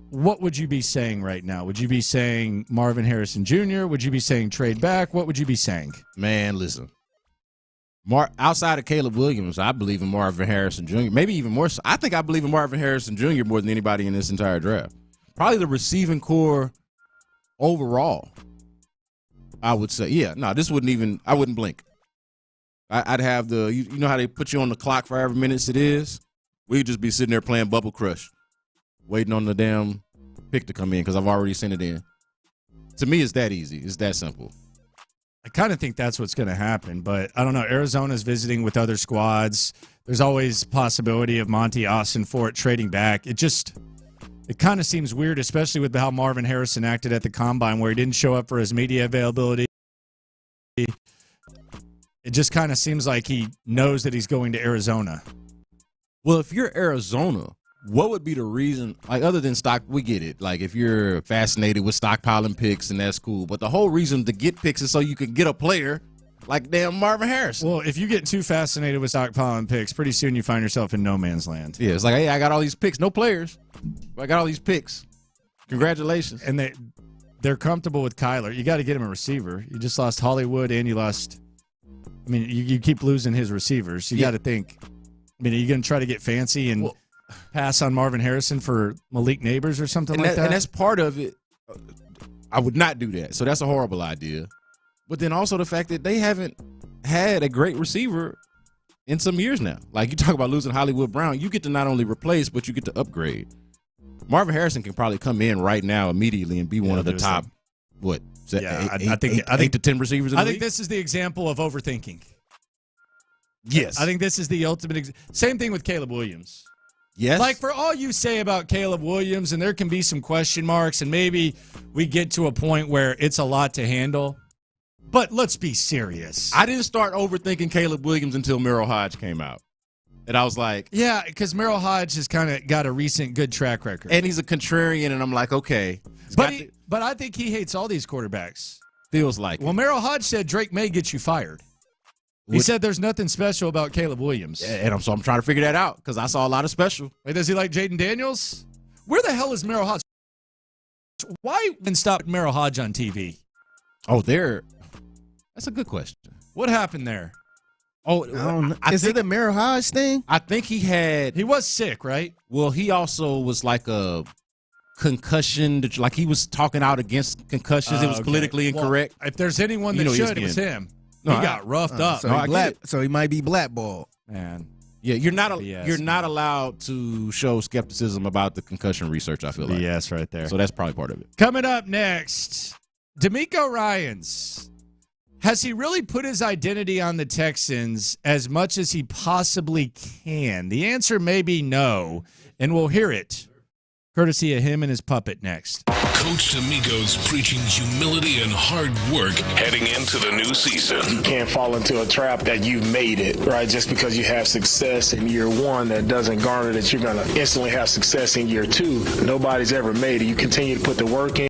what would you be saying right now? Would you be saying Marvin Harrison Jr.? Would you be saying trade back? What would you be saying? Man, listen. Outside of Caleb Williams, I believe in Marvin Harrison Jr. Maybe even more so. I think I believe in Marvin Harrison Jr. more than anybody in this entire draft. Probably the receiving core overall, I would say. Yeah, no, I wouldn't blink. I'd have you know how they put you on the clock for however minutes it is? We'd just be sitting there playing Bubble Crush, waiting on the damn pick to come in because I've already sent it in. To me, it's that easy. It's that simple. I kind of think that's what's going to happen, but I don't know. Arizona's visiting with other squads. There's always possibility of Monty Austin Fort trading back. It kind of seems weird, especially with how Marvin Harrison acted at the Combine where he didn't show up for his media availability. It just kind of seems like he knows that he's going to Arizona. Well, if you're Arizona, what would be the reason, like other than stock, we get it. Like if you're fascinated with stockpiling picks, and that's cool. But the whole reason to get picks is so you can get a player like damn Marvin Harrison. Well, if you get too fascinated with stockpiling picks, pretty soon you find yourself in no man's land. Yeah, it's like, hey, I got all these picks, no players. I got all these picks. Congratulations. And they're comfortable with Kyler. You got to get him a receiver. You just lost Hollywood and you lost, I mean, you keep losing his receivers. You got to think, I mean, are you going to try to get fancy and pass on Marvin Harrison for Malik Neighbors or something like that? And that's part of it. I would not do that. So that's a horrible idea. But then also the fact that they haven't had a great receiver in some years now. Like you talk about losing Hollywood Brown, you get to not only replace, but you get to upgrade. Marvin Harrison can probably come in right now immediately and be one of the top, I think to 10 receivers in the league? This is the example of overthinking. Yes. I think this is the ultimate. Same thing with Caleb Williams. Yes. Like for all you say about Caleb Williams, and there can be some question marks, and maybe we get to a point where it's a lot to handle. But let's be serious. I didn't start overthinking Caleb Williams until Merrill Hodge came out. And I was like... Yeah, because Merrill Hodge has kind of got a recent good track record. And he's a contrarian, and I'm like, okay. But I think he hates all these quarterbacks. Feels like Well, Merrill Hodge said Drake May get you fired. He said there's nothing special about Caleb Williams. And I'm trying to figure that out because I saw a lot of special. Wait, does he like Jaden Daniels? Where the hell is Merrill Hodge? Why didn't stop Merrill Hodge on TV? Oh, that's a good question. What happened there? Oh, is it a Merrill Hodge thing? I think he was sick, right? Well, he also was like a concussion, like he was talking out against concussions. It was politically incorrect. If there's anyone that should, it was him. No, he got roughed up. So he might be blackballed. Man. Yeah, you're not allowed to show skepticism about the concussion research, I feel like. Yes, right there. So that's probably part of it. Coming up next, DeMeco Ryans Has he really put his identity on the Texans as much as he possibly can? The answer may be no, and we'll hear it courtesy of him and his puppet next. Coach D'Amico's preaching humility and hard work heading into the new season. You can't fall into a trap that you've made it, right? Just because you have success in year one, that doesn't garner that you're going to instantly have success in year two. Nobody's ever made it. You continue to put the work in.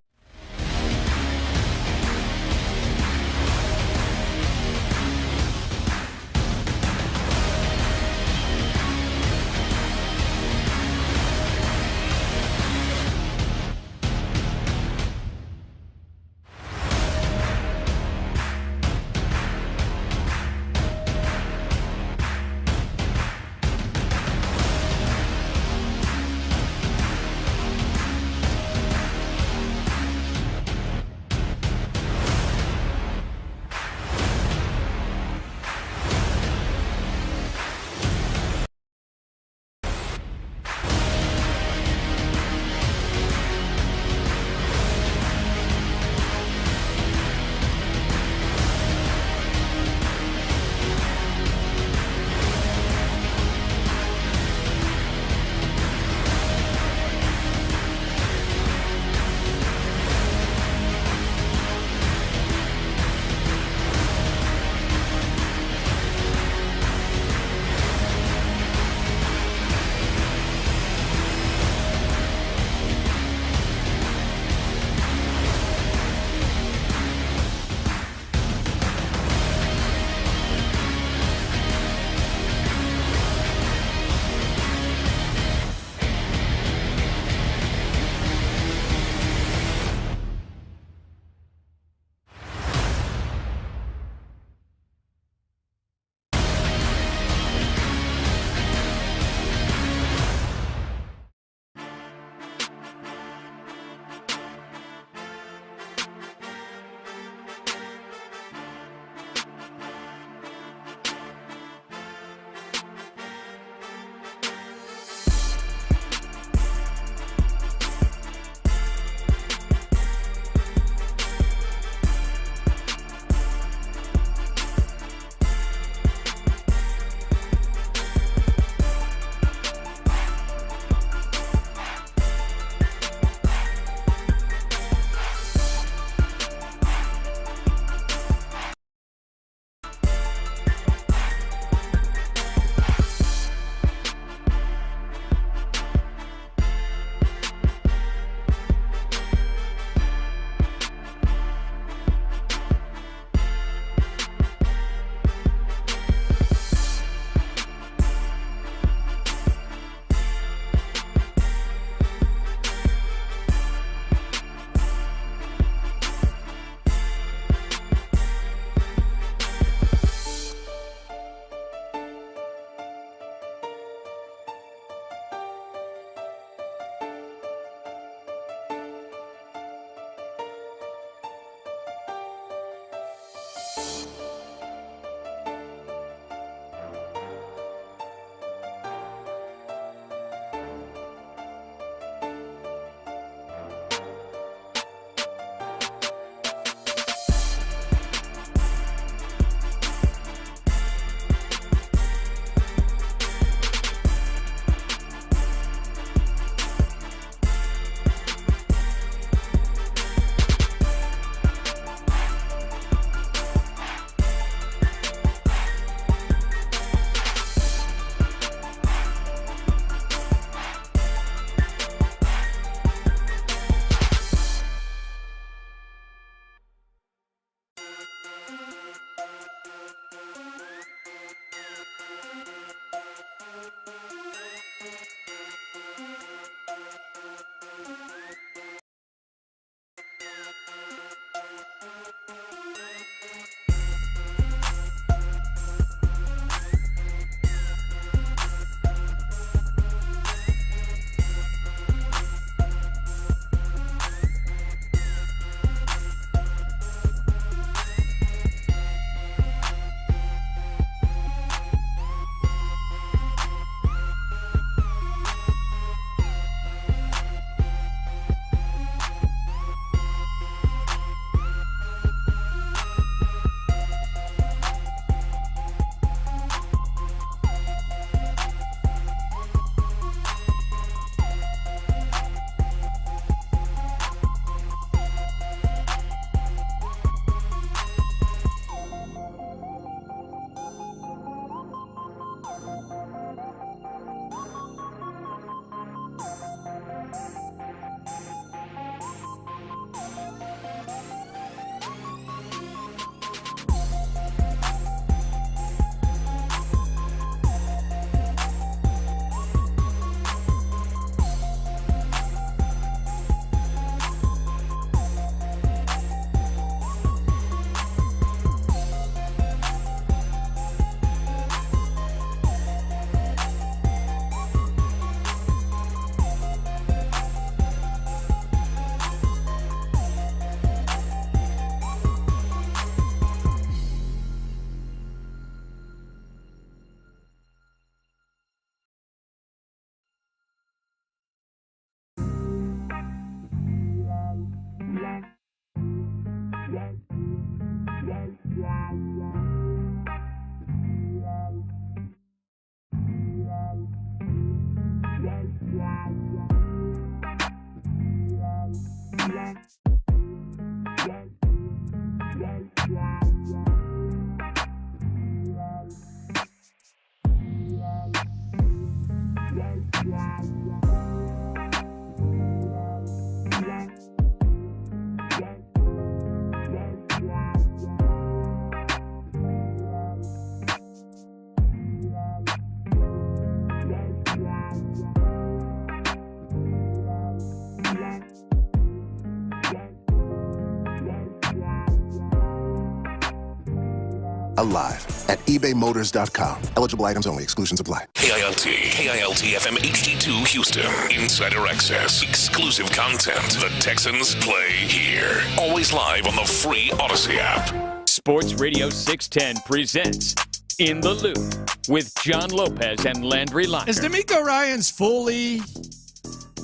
Alive at ebaymotors.com. Eligible items only. Exclusions apply. KILT FM HD2 Houston. Insider access. Exclusive content. The Texans play here. Always live on the free Odyssey app. Sports Radio 610 presents In the Loop with John Lopez and Landry Locker. Has DeMeco Ryans fully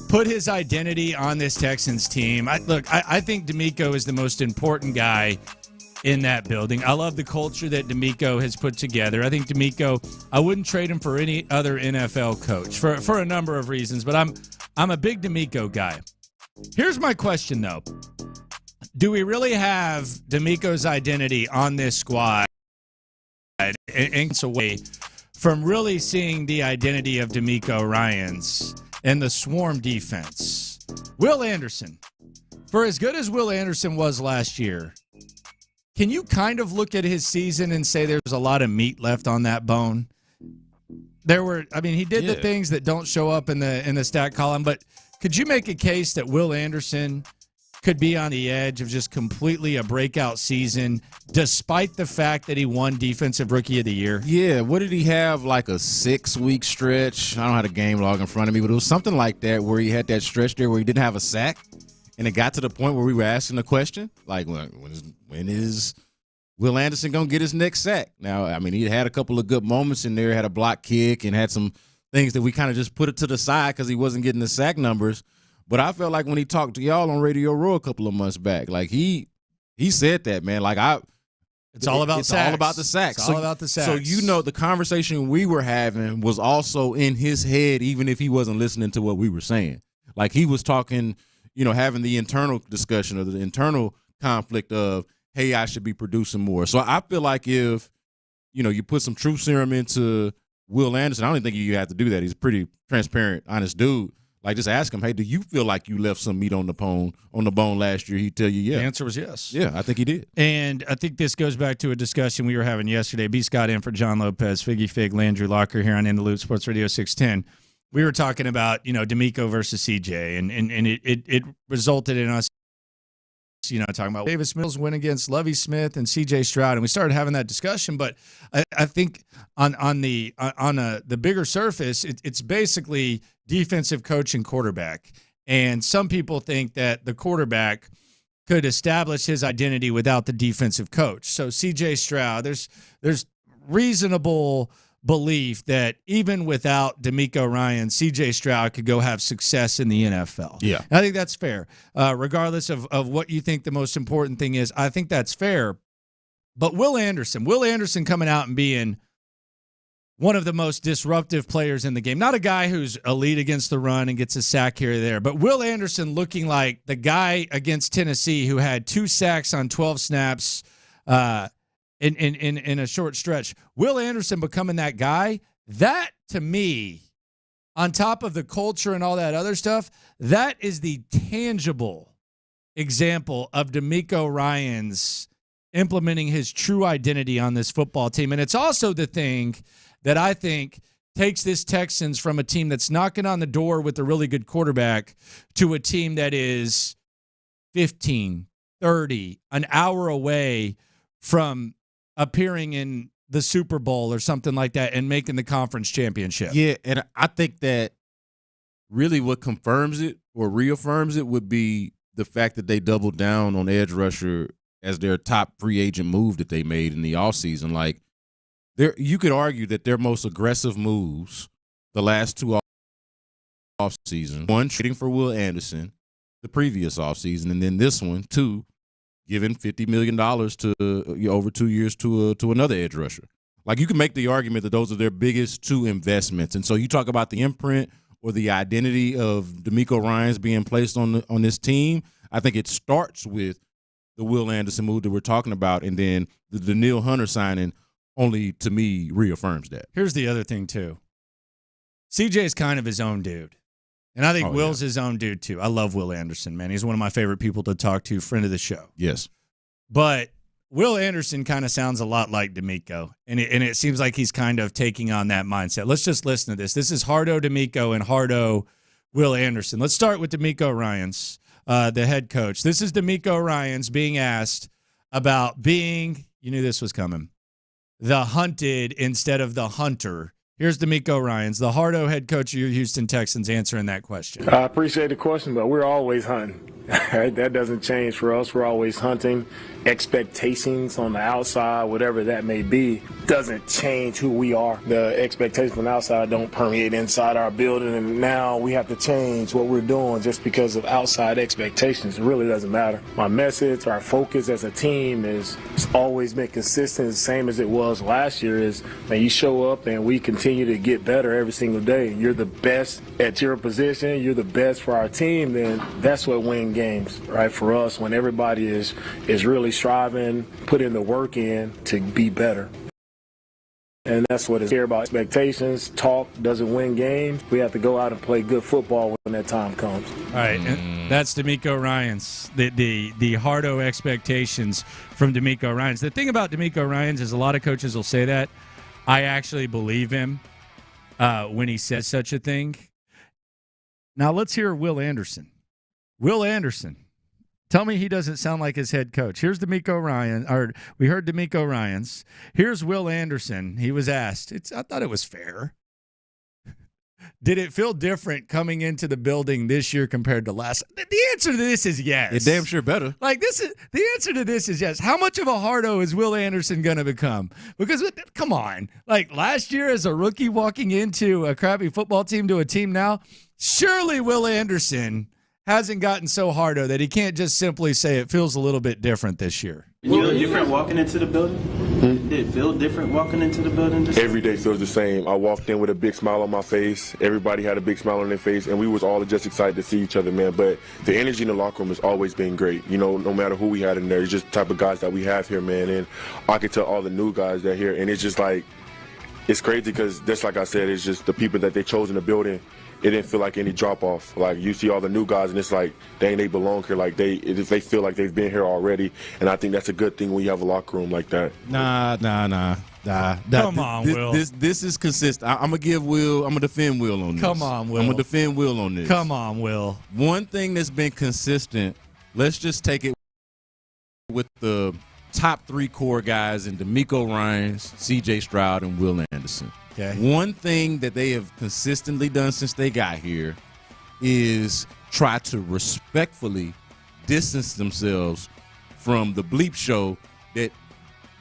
put his identity on this Texans team? I think DeMeco is the most important guy in that building. I love the culture that DeMeco has put together. I think DeMeco, I wouldn't trade him for any other NFL coach for a number of reasons, but I'm a big DeMeco guy. Here's my question, though. Do we really have DeMeco's identity on this squad and it's away from really seeing the identity of DeMeco Ryans and the swarm defense? Will Anderson, for as good as Will Anderson was last year, can you kind of look at his season and say there's a lot of meat left on that bone? He did the things that don't show up in the stat column, but could you make a case that Will Anderson could be on the edge of just completely a breakout season, despite the fact that he won Defensive Rookie of the Year? Yeah, what did he have, like a 6-week stretch? I don't have a game log in front of me, but it was something like that where he had that stretch there where he didn't have a sack, and it got to the point where we were asking the question, like, when is Will Anderson going to get his next sack? Now, I mean, he had a couple of good moments in there, had a block kick, and had some things that we kind of just put it to the side because he wasn't getting the sack numbers. But I felt like when he talked to y'all on Radio Row a couple of months back, like he said that, man. Like it's all about it's sacks. all about the sacks. It's all about the sacks. So the conversation we were having was also in his head, even if he wasn't listening to what we were saying. Like he was talking, having the internal discussion or the internal conflict of, hey, I should be producing more. So I feel like if you put some truth serum into Will Anderson, I don't even think you have to do that. He's a pretty transparent, honest dude. Like, just ask him, hey, do you feel like you left some meat on the bone last year? He'd tell you, yeah. The answer was yes. Yeah, I think he did. And I think this goes back to a discussion we were having yesterday. B. Scott in for John Lopez, Figgy Fig, Landry Locker here on In the Loop, Sports Radio 610. We were talking about, DeMeco versus CJ, and it resulted in us, talking about Davis Mills win against Lovie Smith and CJ Stroud, and we started having that discussion. But I think on the bigger surface, it's basically defensive coach and quarterback. And some people think that the quarterback could establish his identity without the defensive coach. So CJ Stroud, there's reasonable belief that even without DeMeco Ryans, CJ Stroud could go have success in the NFL. Yeah. I think that's fair. Regardless of what you think the most important thing is, I think that's fair. But Will Anderson coming out and being one of the most disruptive players in the game, not a guy who's elite against the run and gets a sack here or there, but Will Anderson looking like the guy against Tennessee who had 2 sacks on 12 snaps in a short stretch. Will Anderson becoming that guy, that to me, on top of the culture and all that other stuff, that is the tangible example of DeMeco Ryans implementing his true identity on this football team. And it's also the thing that I think takes this Texans from a team that's knocking on the door with a really good quarterback to a team that is 15, 30, an hour away from appearing in the Super Bowl or something like that and making the conference championship. Yeah, and I think that really what confirms it or reaffirms it would be the fact that they doubled down on edge rusher as their top free agent move that they made in the offseason. Like, you could argue that their most aggressive moves the last 2 offseasons, one, trading for Will Anderson the previous offseason, and then this one, 2, giving $50 million to over 2 years to another edge rusher. Like, you can make the argument that those are their biggest 2 investments. And so you talk about the imprint or the identity of DeMeco Ryans being placed on this team. I think it starts with the Will Anderson move that we're talking about, and then the Danielle Hunter signing only, to me, reaffirms that. Here's the other thing, too. CJ is kind of his own dude. And I think Will's his own dude, too. I love Will Anderson, man. He's one of my favorite people to talk to, friend of the show. Yes. But Will Anderson kind of sounds a lot like D'Amico, and it seems like he's kind of taking on that mindset. Let's just listen to this. This is Hardo D'Amico and Hardo Will Anderson. Let's start with D'Amico Ryans, the head coach. This is D'Amico Ryans being asked about being, you knew this was coming, the hunted instead of the hunter. Here's D'Amico Ryans, the Hardo head coach of your Houston Texans, answering that question. I appreciate the question, but we're always hunting. That doesn't change for us. We're always hunting. Expectations on the outside, whatever that may be, doesn't change who we are. The expectations from the outside don't permeate inside our building, and now we have to change what we're doing just because of outside expectations. It really doesn't matter. My message, our focus as a team it's always been consistent, the same as it was last year, is that you show up and we continue to get better every single day. You're the best at your position. You're the best for our team. Then that's what wins games, right? For us, when everybody is really striving, putting the work in to be better. And that's what it's here about. Expectations, talk doesn't win games. We have to go out and play good football when that time comes. All right, and that's D'Amico Ryans, the Hardo expectations from D'Amico Ryans. The thing about D'Amico Ryans is a lot of coaches will say that. I actually believe him when he says such a thing. Now let's hear Will Anderson. Will Anderson. Tell me he doesn't sound like his head coach. Here's D'Amico Ryan, or we heard D'Amico Ryans. Here's Will Anderson. He was asked. I thought it was fair. Did it feel different coming into the building this year compared to last? The answer to this is yes. It's damn sure better. Like the answer to this is yes. How much of a hardo is Will Anderson going to become? Because come on, like last year as a rookie walking into a crappy football team to a team now, surely Will Anderson hasn't gotten so hardo that he can't just simply say it feels a little bit different this year. You feel different walking into the building? Did it feel different walking into the building? Every day feels the same. I walked in with a big smile on my face. Everybody had a big smile on their face, and we was all just excited to see each other, man. But the energy in the locker room has always been great. You know, no matter who we had in there, it's just the type of guys that we have here, man. And I can tell all the new guys that are here, and it's just like, it's crazy because just like I said, it's just the people that they chose in the building. It didn't feel like any drop-off. Like, you see all the new guys, and it's like, they belong here. Like, they feel like they've been here already, and I think that's a good thing when you have a locker room like that. Nah. Come on, Will. This is consistent. I'm going to defend Will on this. Come on, Will. I'm going to defend Will on this. Come on, Will. One thing that's been consistent, let's just take it with the top three core guys in D'Amico Ryans, C.J. Stroud, and Will Anderson. Okay. One thing that they have consistently done since they got here is try to respectfully distance themselves from the bleep show that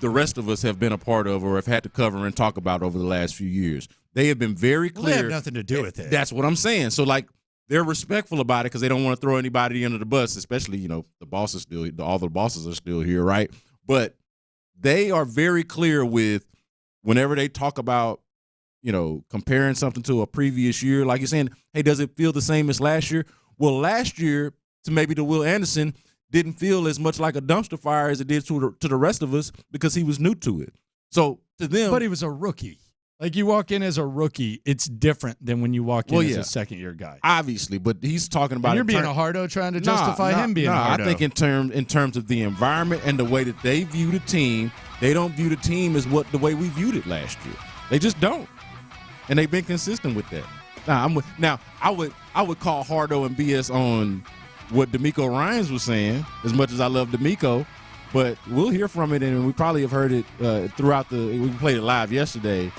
the rest of us have been a part of or have had to cover and talk about over the last few years. They have been very clear. They have nothing to do with it. That's what I'm saying. So, like, they're respectful about it because they don't want to throw anybody under the bus, especially, you know, the bosses all the bosses are still here, right? But they are very clear with whenever they talk about, you know, comparing something to a previous year, like you're saying, hey, does it feel the same as last year? Well, last year, to maybe to Will Anderson, didn't feel as much like a dumpster fire as it did to the rest of us because he was new to it. So to them, but he was a rookie. Like, you walk in as a rookie, it's different than when you walk in as a second-year guy. Obviously, but he's talking about. And you're being a hardo trying to justify him being a hardo. I think in terms of the environment and the way that they view the team, they don't view the team as the way we viewed it last year. They just don't. And they've been consistent with that. I would call hardo and BS on what D'Amico Ryans was saying, as much as I love D'Amico, but we'll hear from it, and we probably have heard it throughout we played it live yesterday.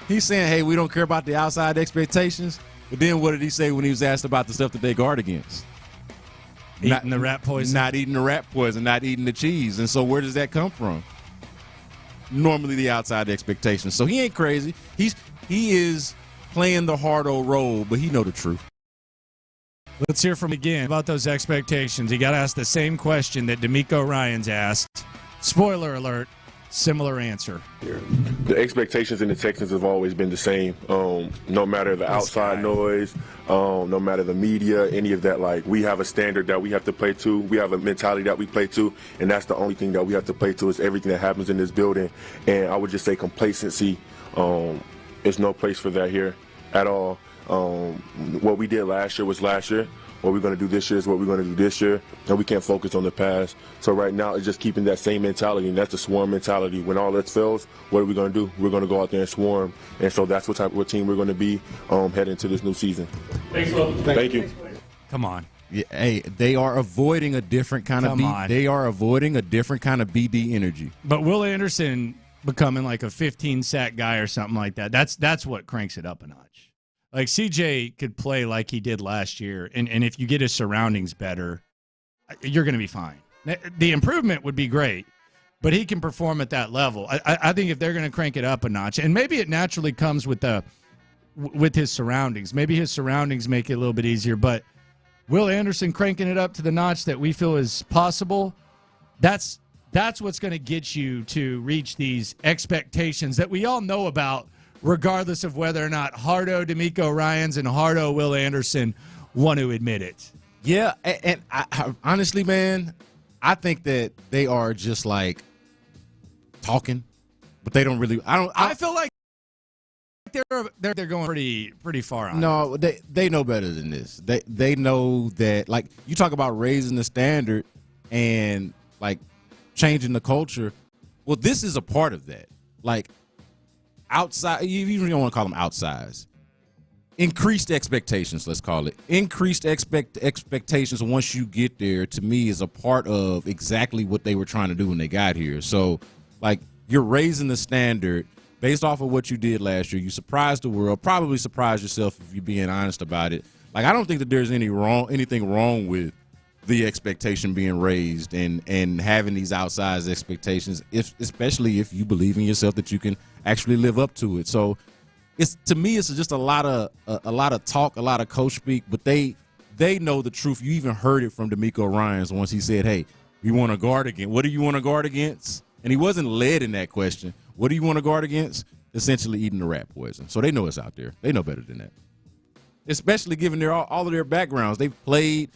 He's saying, hey, we don't care about the outside expectations, but then what did he say when he was asked about the stuff that they guard against? Eating the rat poison. Not eating the rat poison, not eating the cheese. And so where does that come from? Normally the outside expectations. So he ain't crazy. He is playing the hardo role, but he know the truth. Let's hear from him again about those expectations. He got asked the same question that D'Amico Ryans asked. Spoiler alert, Similar answer. The expectations in the Texans have always been the same. No matter the outside noise, no matter the media, any of that. Like, we have a standard that we have to play to. We have a mentality that we play to, and that's the only thing that we have to play to is everything that happens in this building. And I would just say complacency. There's no place for that here at all. What we did last year was last year. What we're going to do this year is what we're going to do this year, and we can't focus on the past. So right now it's just keeping that same mentality, and that's the swarm mentality. When all else fails, what are we going to do? We're going to go out there and swarm, and so that's what type of team we're going to be heading into this new season. Thanks, Will. Thank you. Come on. Yeah, hey, they are avoiding a different kind of They are avoiding a different kind of BD energy. But Will Anderson becoming like a 15-sack guy or something like that, that's what cranks it up a notch. Like, CJ could play like he did last year, and if you get his surroundings better, you're going to be fine. The improvement would be great, but he can perform at that level. I think if they're going to crank it up a notch, and maybe it naturally comes with his surroundings. Maybe his surroundings make it a little bit easier, but Will Anderson cranking it up to the notch that we feel is possible, that's what's going to get you to reach these expectations that we all know about, regardless of whether or not Hardo D'Amico Ryans and Hardo Will Anderson want to admit it. Yeah, and I honestly, man, I think that they are just like talking, but they don't really. I feel like they're going pretty far on. No, they know better than this. They know that, like, you talk about raising the standard and like changing the culture. Well, this is a part of that. Like, outside, you don't want to call them outsides. Increased expectations, let's call it. Increased expectations once you get there, to me, is a part of exactly what they were trying to do when they got here. So, like, you're raising the standard based off of what you did last year. You surprised the world, probably surprised yourself if you're being honest about it. Like, I don't think that there's anything wrong with the expectation being raised and having these outsized expectations, especially if you believe in yourself that you can actually live up to it. So to me it's just a lot of talk, a lot of coach speak, but they know the truth. You even heard it from D'Amico Ryans once he said, "Hey, you want to guard against? What do you want to guard against?" And he wasn't led in that question. What do you want to guard against? Essentially eating the rat poison. So they know it's out there. They know better than that. Especially given all of their backgrounds. They've played.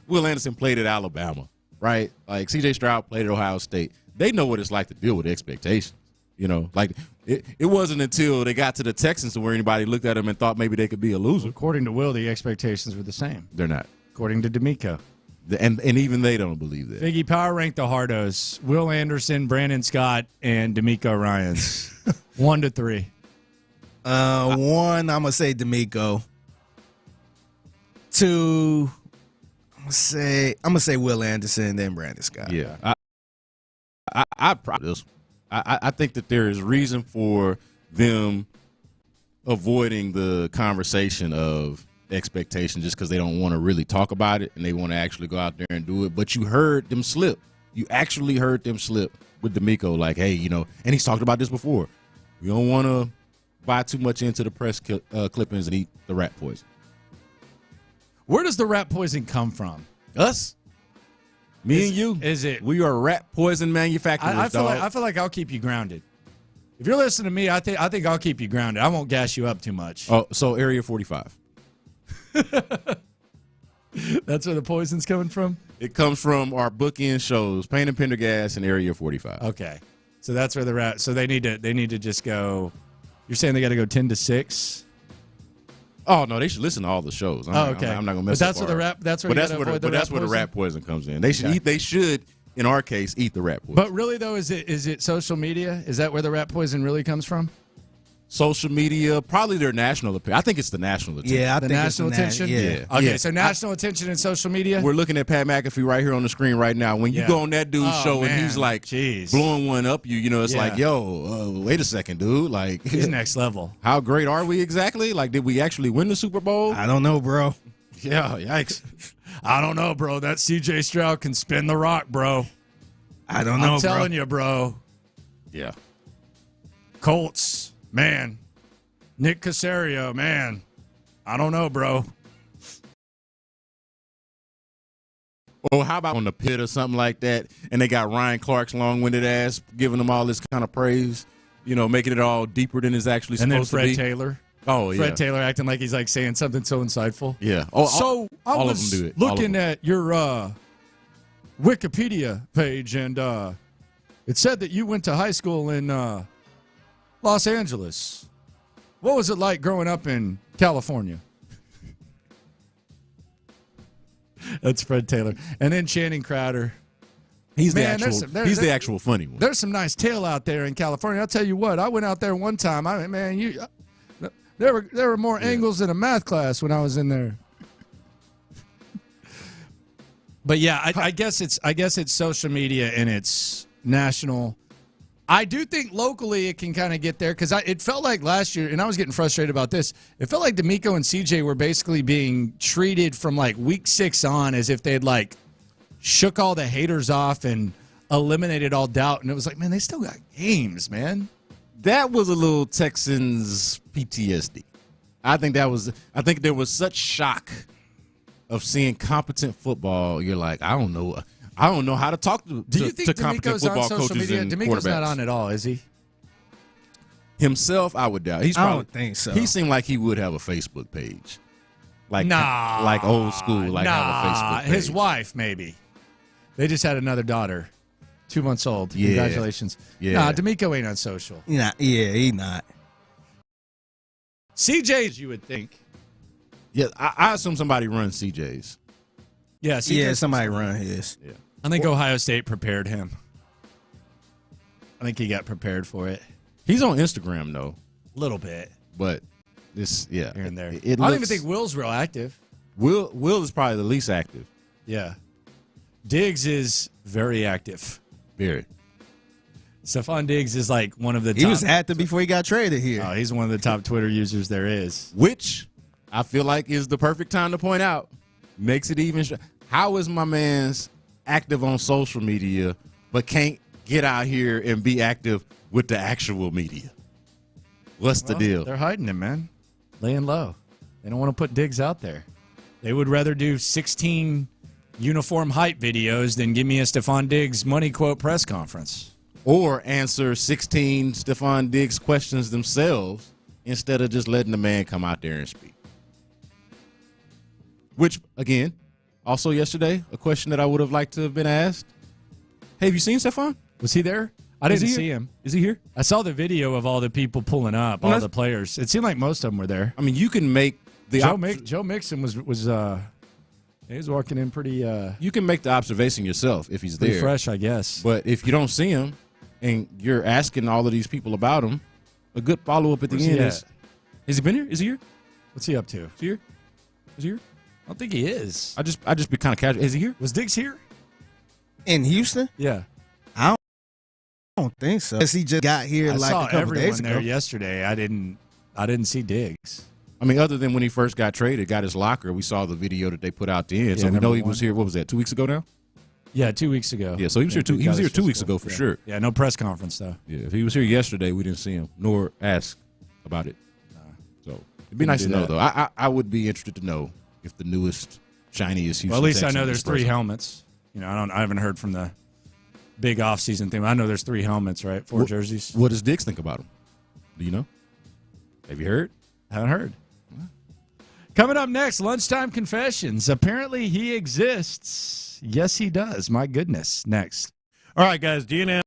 Will Anderson played at Alabama, right? Like, C.J. Stroud played at Ohio State. They know what it's like to deal with expectations. Like, it wasn't until they got to the Texans where anybody looked at them and thought maybe they could be a loser. According to Will, the expectations were the same. They're not. According to D'Amico. And even they don't believe that. Figgy, power rank the Hardos. Will Anderson, Brandon Scott, and D'Amico Ryans. 1 to 3. 1, I'm going to say D'Amico. 2, I'm gonna say Will Anderson, then Brandon Scott. Yeah, I think that there is reason for them avoiding the conversation of expectation just because they don't want to really talk about it and they want to actually go out there and do it. But you heard them slip. You actually heard them slip with D'Amico, like, hey, and he's talked about this before. We don't want to buy too much into the press clippings and eat the rat poison. Where does the rat poison come from? Us. Me and you. Is it? We are rat poison manufacturers, I feel like I'll keep you grounded. If you're listening to me, I think I'll keep you grounded. I won't gas you up too much. Oh, so Area 45. That's where the poison's coming from? It comes from our bookend shows, Payne and Pendergast and Area 45. Okay. So that's where the rat. So they need to just go. You're saying they got to go 10 to 6? Oh no, they should listen to all the shows. I'm not gonna mess. But that's where the rap. That's where. That's where the rat poison comes in. They should eat. They should, in our case, eat the rat poison. But really though, is it social media? Is that where the rat poison really comes from? Social media, probably their national opinion. I think it's the national attention. Yeah, I think national attention. Yeah. Okay, so national attention and social media. We're looking at Pat McAfee right here on the screen right now. When you go on that dude's show and he's like blowing one up, it's like, yo, wait a second, dude. Like, he's next level. How great are we exactly? Like, did we actually win the Super Bowl? I don't know, bro. Yeah, yikes. I don't know, bro. That C.J. Stroud can spin the rock, bro. I don't know, I'm telling you, bro. Yeah. Colts, man. Nick Caserio, man. I don't know, bro. Or how about on the pit or something like that, and they got Ryan Clark's long-winded ass giving them all this kind of praise, making it all deeper than it's actually supposed to be. And then Fred Taylor. Oh, yeah. Fred Taylor acting like he's like saying something so insightful. Yeah. So I all was of them do it. looking at your Wikipedia page, and it said that you went to high school in Los Angeles. What was it like growing up in California? That's Fred Taylor. And then Channing Crowder. He's Man, the actual funny one. There's some nice tail out there in California. I'll tell you what. I went out there one time. There were more angles than a math class when I was in there. But yeah, I guess it's social media and it's national. I do think locally it can kind of get there because it felt like last year, and I was getting frustrated about this. It felt like D'Amico and CJ were basically being treated from like week 6 on as if they'd like shook all the haters off and eliminated all doubt. And it was like, man, they still got games, man. That was a little Texans PTSD. I think there was such shock of seeing competent football. You're like, I don't know how to talk to Do you think competent D'Amico's football on social coaches media? and D'Amico's quarterbacks. not on at all, is he? Himself, I would doubt. I don't think so. He seemed like he would have a Facebook page. Like old school, have a Facebook page. His wife, maybe. They just had another daughter, 2 months old. Yeah. Congratulations. Yeah. Nah, D'Amico ain't on social. He not. CJ's, you would think. Yeah, I assume somebody runs CJ's. Yeah, CJ's somebody run his. Yeah. I think Ohio State prepared him. I think he got prepared for it. He's on Instagram, though. A little bit. But this, here and there. I don't even think Will's real active. Will is probably the least active. Yeah. Diggs is very active. Very. Stefon Diggs is like one of the top. He was active before he got traded here. Oh, he's one of the top Twitter users there is. Which I feel like is the perfect time to point out. Makes it even. How is my man's active on social media, but can't get out here and be active with the actual media? What's the deal? They're hiding him, man. Laying low. They don't want to put Diggs out there. They would rather do 16 uniform hype videos than give me a Stefon Diggs money quote press conference. Or answer 16 Stefon Diggs questions themselves instead of just letting the man come out there and speak. Which, again, also yesterday, a question that I would have liked to have been asked. Hey, have you seen Stefon? Was he there? I didn't see him. Is he here? I saw the video of all the people pulling up, all the players. It seemed like most of them were there. I mean, you can make the Joe Mixon was he was walking in pretty. You can make the observation yourself if he's there. Fresh, I guess. But if you don't see him and you're asking all of these people about him, a good follow up at the end is. Has he been here? Is he here? What's he up to? Is he here? Is he here? I don't think he is. I just be kind of casual. Is he here? Was Diggs here? In Houston? Yeah. I don't think so. He just got here like a couple days ago. There yesterday. I didn't see Diggs. I mean, other than when he first got traded, got his locker, we saw the video that they put out then. Yeah, so we know he was here. What was that? 2 weeks ago now? Yeah, 2 weeks ago. Yeah, so he was here. He was here 2 weeks ago for sure. Yeah, no press conference though. Yeah, if he was here yesterday, we didn't see him nor ask about it. So it'd be nice to know though. I would be interested to know if the newest shiniest Houston. Well, at least Texans I know there's is 3 present. helmets. I haven't heard from the big offseason thing. I know there's 3 helmets, right? 4 jerseys. What does Diggs think about him? Do you know? Have you heard? Haven't heard. Coming up next, Lunchtime Confessions. Apparently he exists. Yes, he does. My goodness. Next. All right, guys. Do you know?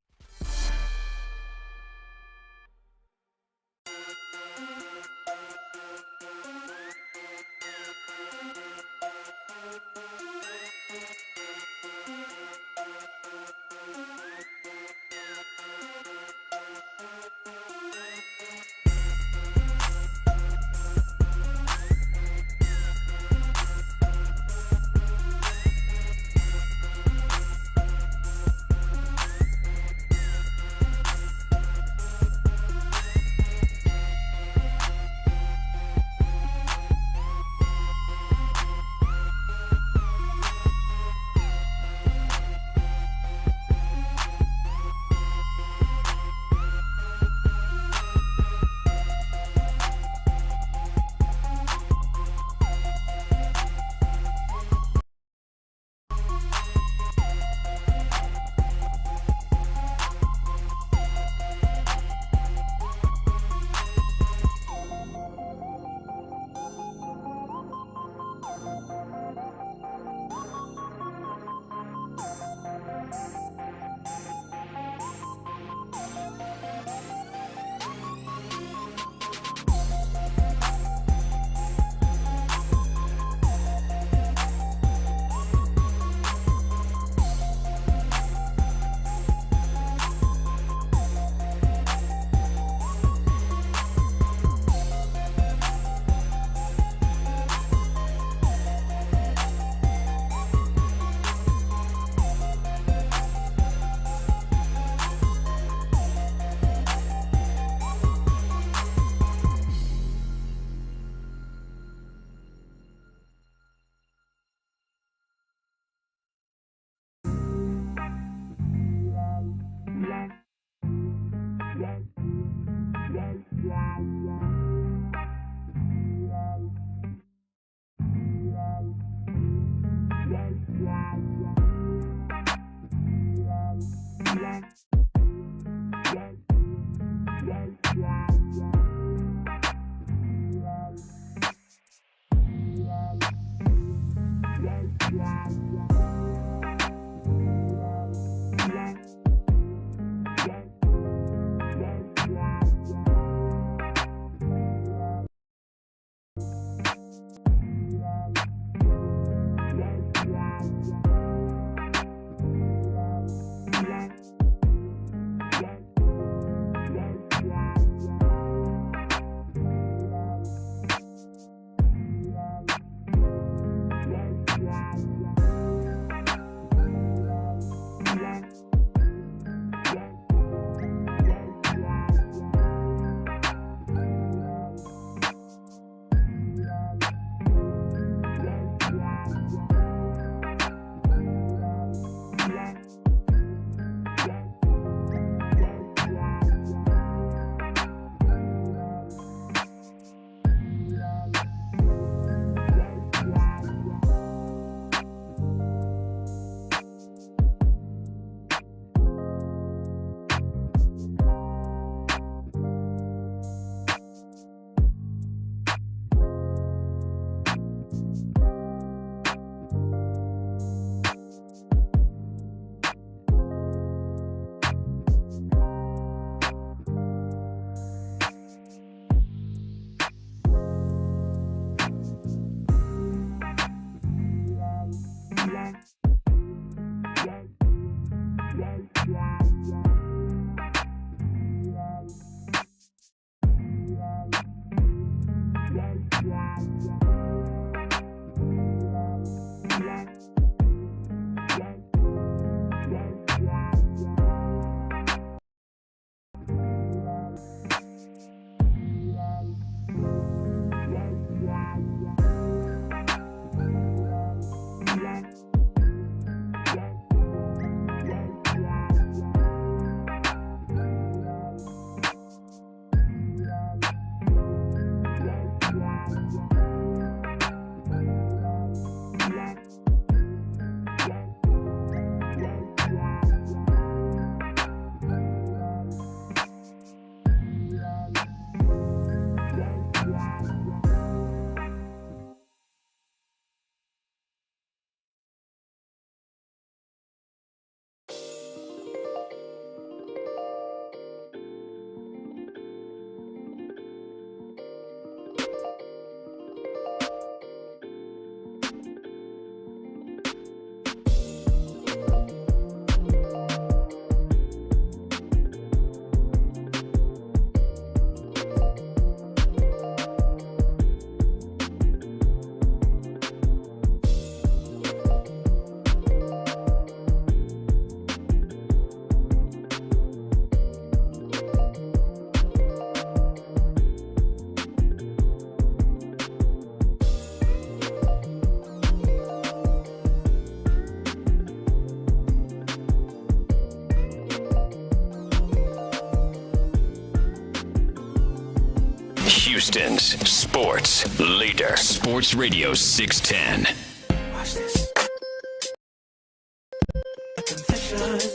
Houston's sports leader. Sports Radio 610.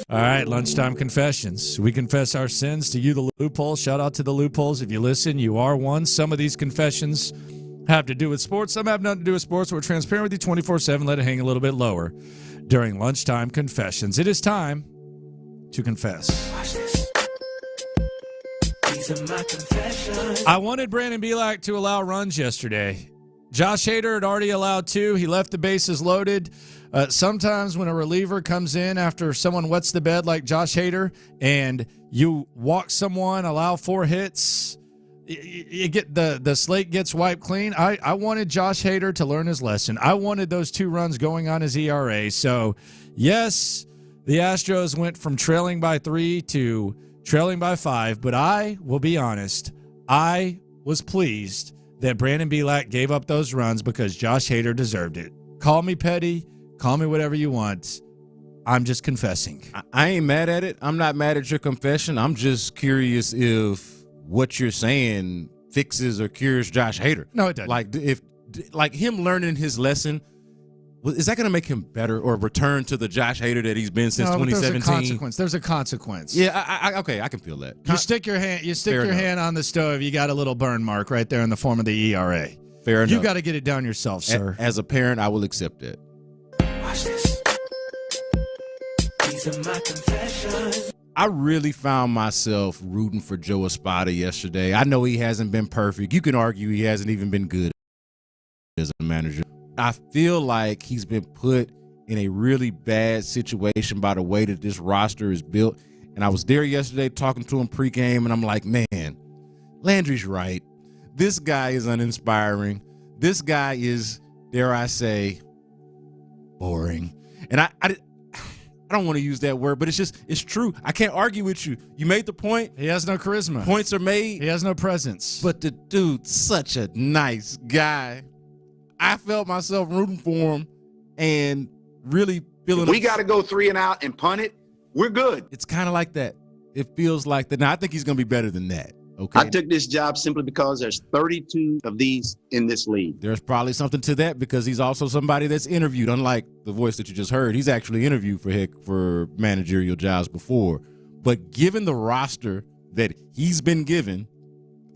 All right, lunchtime confessions. We confess our sins to you, the loopholes. Shout out to the loopholes. If you listen, you are one. Some of these confessions have to do with sports. Some have nothing to do with sports. We're transparent with you 24/7. Let it hang a little bit lower during lunchtime confessions. It is time to confess. These are my confessions. I wanted Brandon Bielak to allow runs yesterday. Josh Hader had already allowed 2. He left the bases loaded. Sometimes when a reliever comes in after someone wets the bed like Josh Hader and you walk someone, allow 4 hits, you get the slate gets wiped clean. I wanted Josh Hader to learn his lesson. I wanted those 2 runs going on his ERA. So, yes, the Astros went from trailing by 3 to trailing by 5, but I will be honest, I was pleased that Brandon Bielak gave up those runs because Josh Hader deserved it. Call me petty, call me whatever you want. I'm just confessing. I ain't mad at it. I'm not mad at your confession. I'm just curious if what you're saying fixes or cures Josh Hader. No, it doesn't. Like him learning his lesson, is that going to make him better or return to the Josh Hader that he's been since 2017? There's a consequence. Yeah, okay, I can feel that. You stick your hand on the stove, you got a little burn mark right there in the form of the ERA. Fair enough. You got to get it down yourself, sir. As a parent, I will accept it. Watch this. These are my confessions. I really found myself rooting for Joe Espada yesterday. I know he hasn't been perfect. You can argue he hasn't even been good as a manager. I feel like he's been put in a really bad situation by the way that this roster is built. And I was there yesterday talking to him pregame, and I'm like, man, Landry's right. This guy is uninspiring. This guy is, dare I say, boring. And I don't want to use that word, but it's true. I can't argue with you. You made the point. He has no charisma. Points are made. He has no presence. But the dude's such a nice guy. I felt myself rooting for him and really feeling. We got to go 3 and out and punt it. We're good. It's kind of like that. It feels like that. Now, I think he's going to be better than that. Okay. I took this job simply because there's 32 of these in this league. There's probably something to that because he's also somebody that's interviewed. Unlike the voice that you just heard, he's actually interviewed for managerial jobs before. But given the roster that he's been given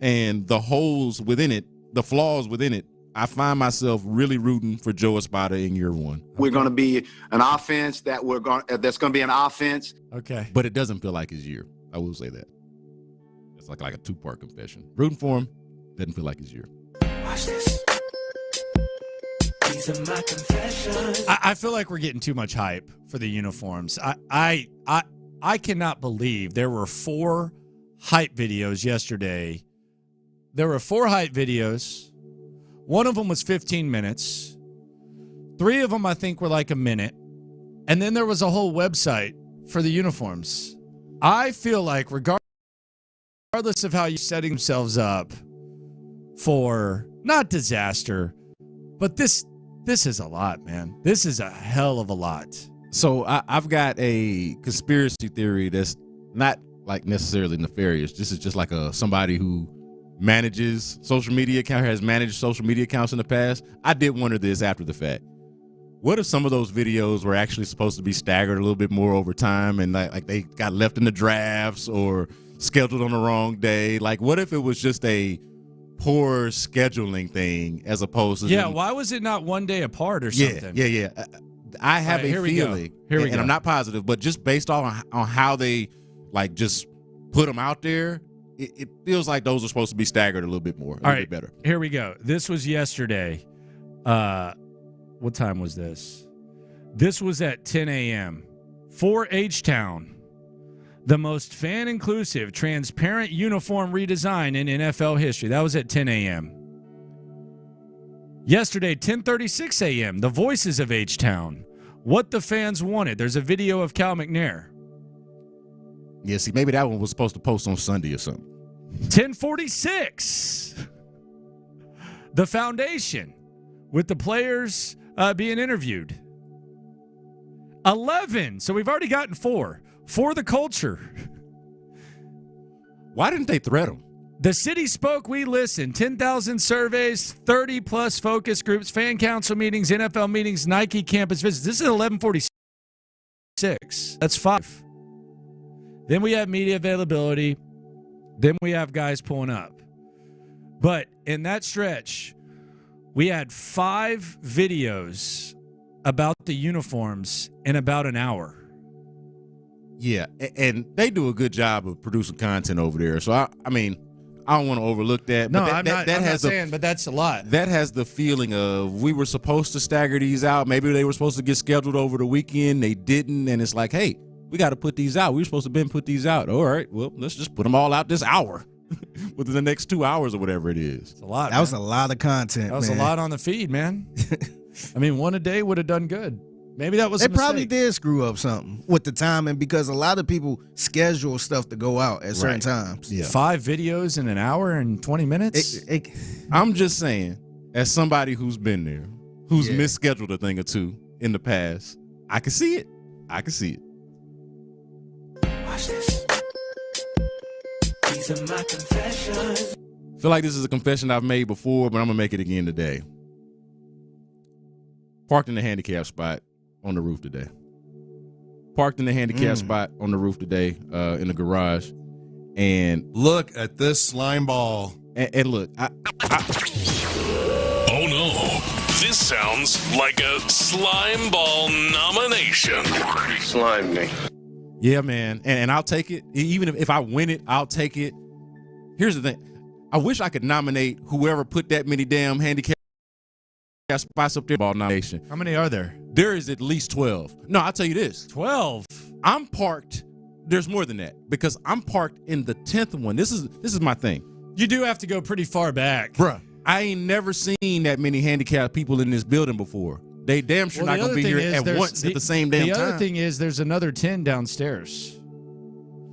and the holes within it, the flaws within it, I find myself really rooting for Joe Espada in year 1. We're going to be an offense that's going to be an offense. Okay. But it doesn't feel like his year. I will say that. It's like a 2-part confession. Rooting for him, doesn't feel like his year. Watch this. These are my confessions. I feel like we're getting too much hype for the uniforms. I cannot believe there were 4 hype videos yesterday. There were 4 hype videos. One of them was 15 minutes. 3 of them, I think, were like a minute. And then there was a whole website for the uniforms. I feel like regardless of how you're setting themselves up for, not disaster, but this is a lot, man. This is a hell of a lot. So I've got a conspiracy theory that's not like necessarily nefarious. This is just like somebody who manages social media account, has managed social media accounts in the past. I did wonder this after the fact. What if some of those videos were actually supposed to be staggered a little bit more over time and like they got left in the drafts or scheduled on the wrong day? Like, what if it was just a poor scheduling thing as opposed to why was it not one day apart or something? Yeah. I have a feeling, and I'm not positive, but just based on how they like just put them out there, it feels like those are supposed to be staggered a little bit more, a little bit better. Here we go. This was yesterday. What time was this? This was at 10 a.m. for H-Town. The most fan-inclusive, transparent uniform redesign in NFL history. That was at 10 a.m. Yesterday, 10:36 a.m., the voices of H-Town. What the fans wanted. There's a video of Cal McNair. Yeah, see, maybe that one was supposed to post on Sunday or something. 10:46. The Foundation with the players being interviewed. 11. So we've already gotten 4. For the culture. Why didn't they thread them? The city spoke, we listened. 10,000 surveys, 30-plus focus groups, fan council meetings, NFL meetings, Nike campus visits. This is 1146. That's 5. Then we have media availability. Then we have guys pulling up. But in that stretch, we had 5 videos about the uniforms in about an hour. Yeah, and they do a good job of producing content over there. So, I mean, I don't want to overlook that. No, but I'm not saying, but that's a lot. That has the feeling of we were supposed to stagger these out. Maybe they were supposed to get scheduled over the weekend. They didn't, and it's like, hey, we got to put these out. We were supposed to put these out. All right, well, let's just put them all out this hour within the next 2 hours or whatever it is. It's a lot. That was a lot of content. That was a lot on the feed, man. I mean, one a day would have done good. Maybe that was They a mistake. probably did screw up something with the timing because a lot of people schedule stuff to go out at certain times. Yeah. 5 videos in an hour and 20 minutes? I'm just saying, as somebody who's been there, who's misscheduled a thing or two in the past, I can see it. I can see it. Watch this. These are my confessions. I feel like this is a confession I've made before, but I'm going to make it again today. Parked in the handicap spot on the roof today. Parked in the handicap spot on the roof today in the garage. And look at this slime ball. And look, Oh no, this sounds like a slime ball nomination. Slime me. Yeah, man. And I'll take it. Even if I win it, I'll take it. Here's the thing. I wish I could nominate whoever put that many damn handicap spots up there ball nomination. How many are there? There is at least 12. No, I'll tell you this. 12? I'm parked. There's more than that because I'm parked in the 10th one. This is my thing. You do have to go pretty far back. Bruh, I ain't never seen that many handicapped people in this building before. They damn sure not going to be here at once at the same damn time. The other thing is there's another 10 downstairs.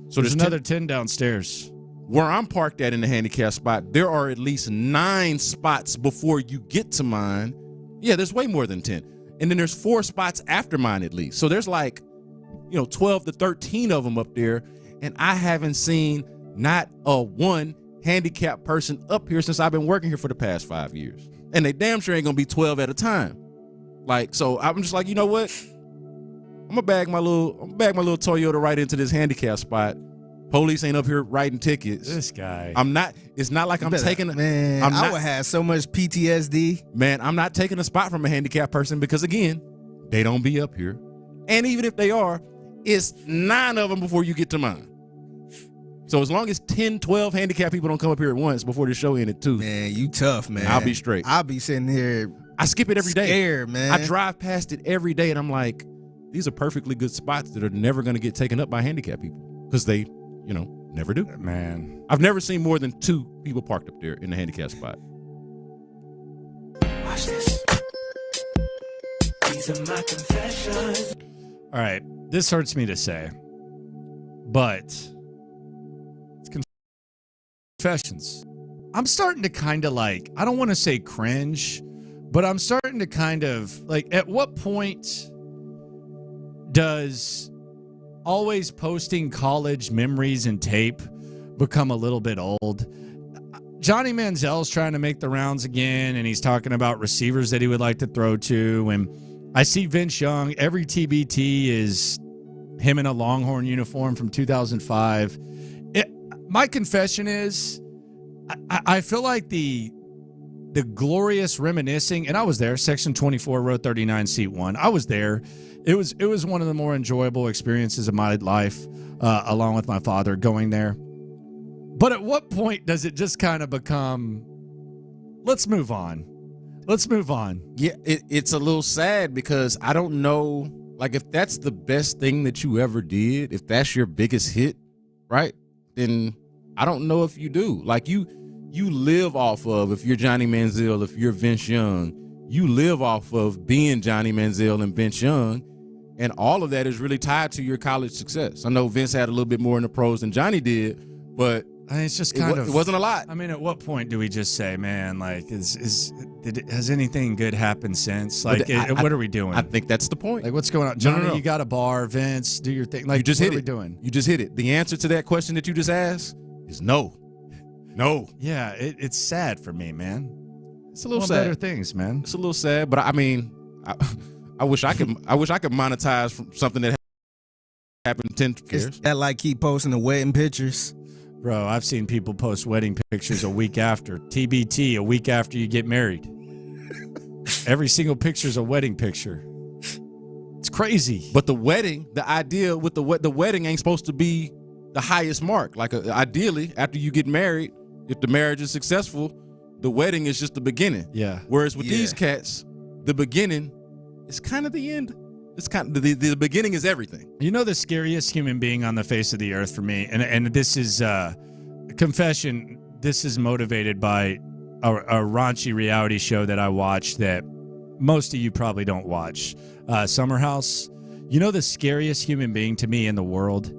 So there's another 10 downstairs. Where I'm parked at in the handicap spot, there are at least 9 spots before you get to mine. Yeah, there's way more than 10. And then there's 4 spots after mine at least. So there's like, 12 to 13 of them up there. And I haven't seen not a one handicapped person up here since I've been working here for the past 5 years. And they damn sure ain't going to be 12 at a time. Like, so I'm just like, you know what? I'm gonna bag my little Toyota right into this handicap spot. Police ain't up here writing tickets. This guy. I'm not. It's not like I'm taking. Man, I would have so much PTSD. Man, I'm not taking a spot from a handicapped person because again, they don't be up here. And even if they are, it's 9 of them before you get to mine. So as long as 10, 12 handicapped people don't come up here at once before the show ended too. Man, you tough, man. I'll be straight. I'll be sitting here. I skip it every day. Scared, man. I drive past it every day and I'm like, these are perfectly good spots that are never going to get taken up by handicapped people because they, never do. Man. I've never seen more than 2 people parked up there in the handicap spot. Watch this. These are my confessions. All right. This hurts me to say, but it's confessions. I'm starting to kind of I don't want to say cringe, but I'm starting to kind of at what point does always posting college memories and tape become a little bit old? Johnny Manziel's trying to make the rounds again, and he's talking about receivers that he would like to throw to. And I see Vince Young. Every TBT is him in a Longhorn uniform from 2005. My confession is I feel like the glorious reminiscing, and I was there, Section 24, row 39, seat 1. I was there. It was one of the more enjoyable experiences of my life, along with my father going there. But at what point does it just kind of become, let's move on? Let's move on. Yeah, it's a little sad because I don't know, if that's the best thing that you ever did, if that's your biggest hit, right? Then I don't know if you do. You live off of, if you're Johnny Manziel, if you're Vince Young, you live off of being Johnny Manziel and Vince Young, and all of that is really tied to your college success. I know Vince had a little bit more in the pros than Johnny did, but it's just it wasn't a lot. I mean, at what point do we just say, man, has anything good happened since? What are we doing? I think that's the point. What's going on? Johnny, no. You got a bar. Vince, do your thing. You just what hit are it. We doing? You just hit it. The answer to that question that you just asked is no. No. Yeah, it's sad for me, man. It's a little sad. Better sad. things, man. It's a little sad, but I mean, I wish I could monetize from something that happened 10 years. Is that like keep posting the wedding pictures? Bro, I've seen people post wedding pictures a week after. TBT, a week after you get married. Every single picture is a wedding picture. It's crazy. But the wedding, the idea with the wedding ain't supposed to be the highest mark. Like ideally, after you get married, if the marriage is successful, the wedding is just the beginning. Yeah. Whereas with these cats, the beginning is kind of the end. It's kind of the beginning is everything. You know the scariest human being on the face of the earth for me, and this is confession. This is motivated by a raunchy reality show that I watch that most of you probably don't watch. Summer House. You know the scariest human being to me in the world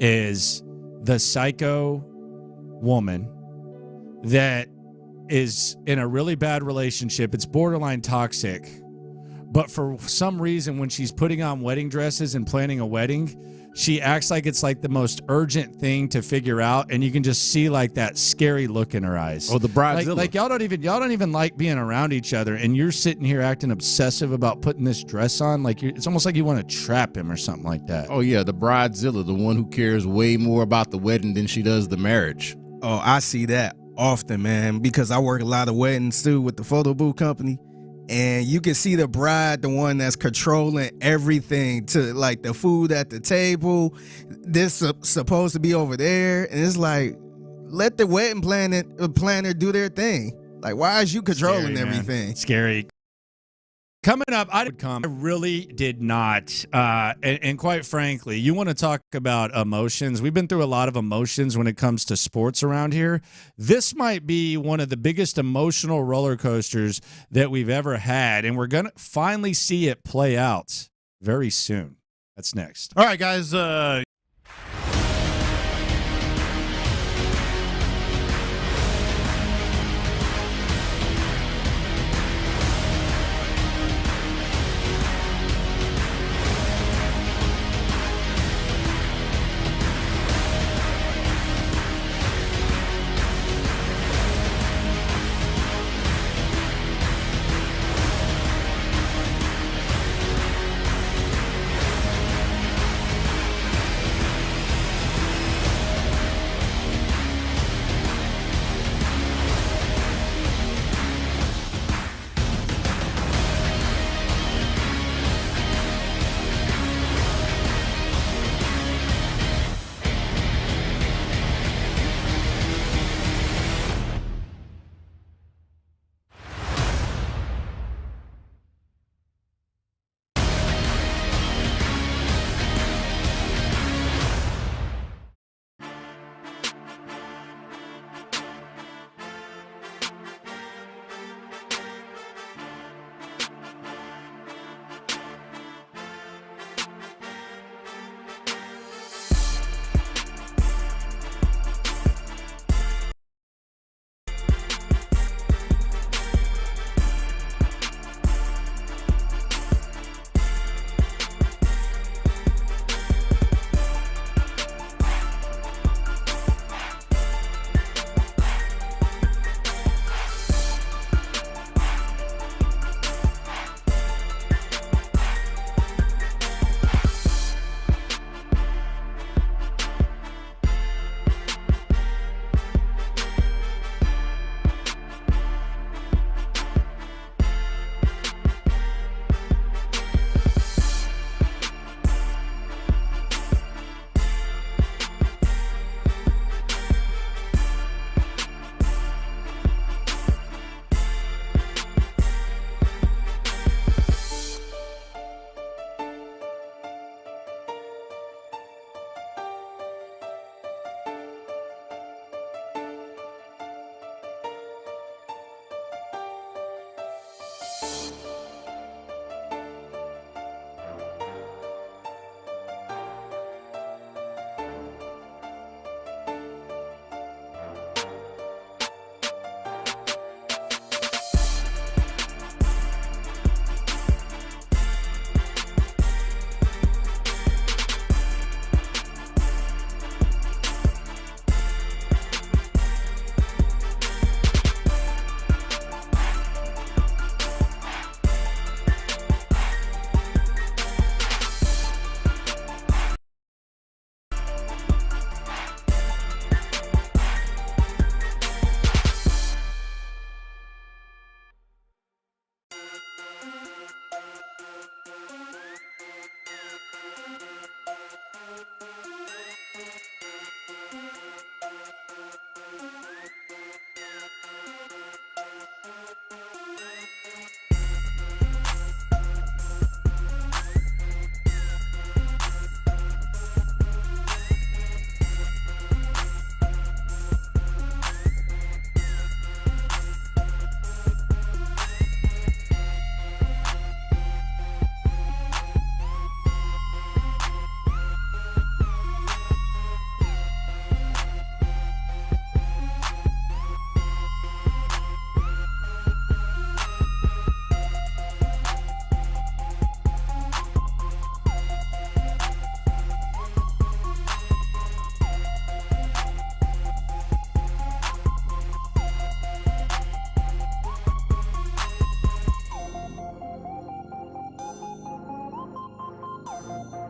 is the psycho woman that is in a really bad relationship. It's borderline toxic. But for some reason, when she's putting on wedding dresses and planning a wedding, she acts like it's like the most urgent thing to figure out, and you can just see like that scary look in her eyes. Oh, the bridezilla. Like y'all don't even like being around each other, and you're sitting here acting obsessive about putting this dress on. Like it's almost like you want to trap him or something like that. Oh yeah, the bridezilla, the one who cares way more about the wedding than she does the marriage. Oh, I see that often, man, because I work a lot of weddings too with the photo booth company. And you can see the bride, the one that's controlling everything, to like the food at the table. This supposed to be over there. And it's like, let the wedding planner do their thing. Like, why is you controlling everything? Scary. Coming up, I really did not. And quite frankly, you want to talk about emotions. We've been through a lot of emotions when it comes to sports around here. This might be one of the biggest emotional roller coasters that we've ever had. And we're going to finally see it play out very soon. That's next. All right, guys.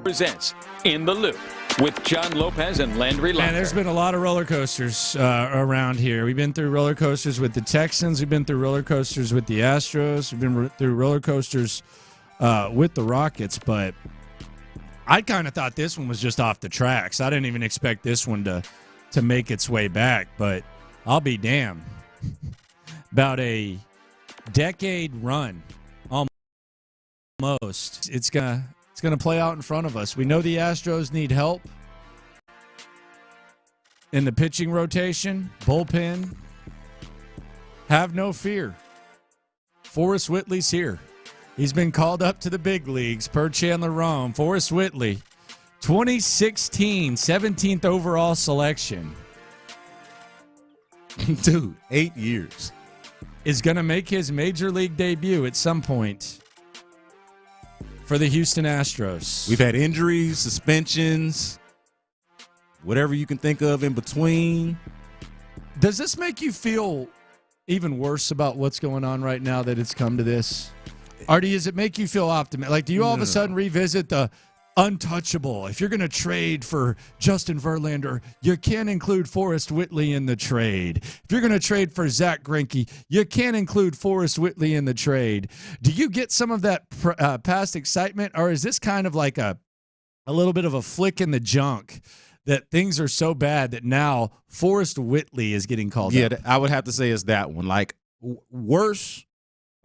presents In the Loop with John Lopez and Landry Locker. Man, there's been a lot of roller coasters around here. We've been through roller coasters with the Texans. We've been through roller coasters with the Astros. We've been through roller coasters with the Rockets. But I kind of thought this one was just off the tracks. I didn't even expect this one to make its way back. But I'll be damned. About a decade run, almost. It's gonna play out in front of us. We know the Astros need help in the pitching rotation, bullpen. Have no fear. Forrest Whitley's here. He's been called up to the big leagues per Chandler Rome. Forrest Whitley, 2016, 17th overall selection. Dude, 8 years. Is going to make his major league debut at some point for the Houston Astros. We've had injuries, suspensions, whatever you can think of in between. Does this make you feel even worse about what's going on right now that it's come to this? Or does it make you feel optimistic? Like, do you all of a sudden revisit the untouchable? If you're going to trade for Justin Verlander, you can't include Forrest Whitley in the trade. If you're going to trade for Zach Greinke, you can't include Forrest Whitley in the trade. Do you get some of that past excitement, or is this kind of like a little bit of a flick in the junk that things are so bad that now Forrest Whitley is getting called up? Yeah, I would have to say it's that one. Like, worse,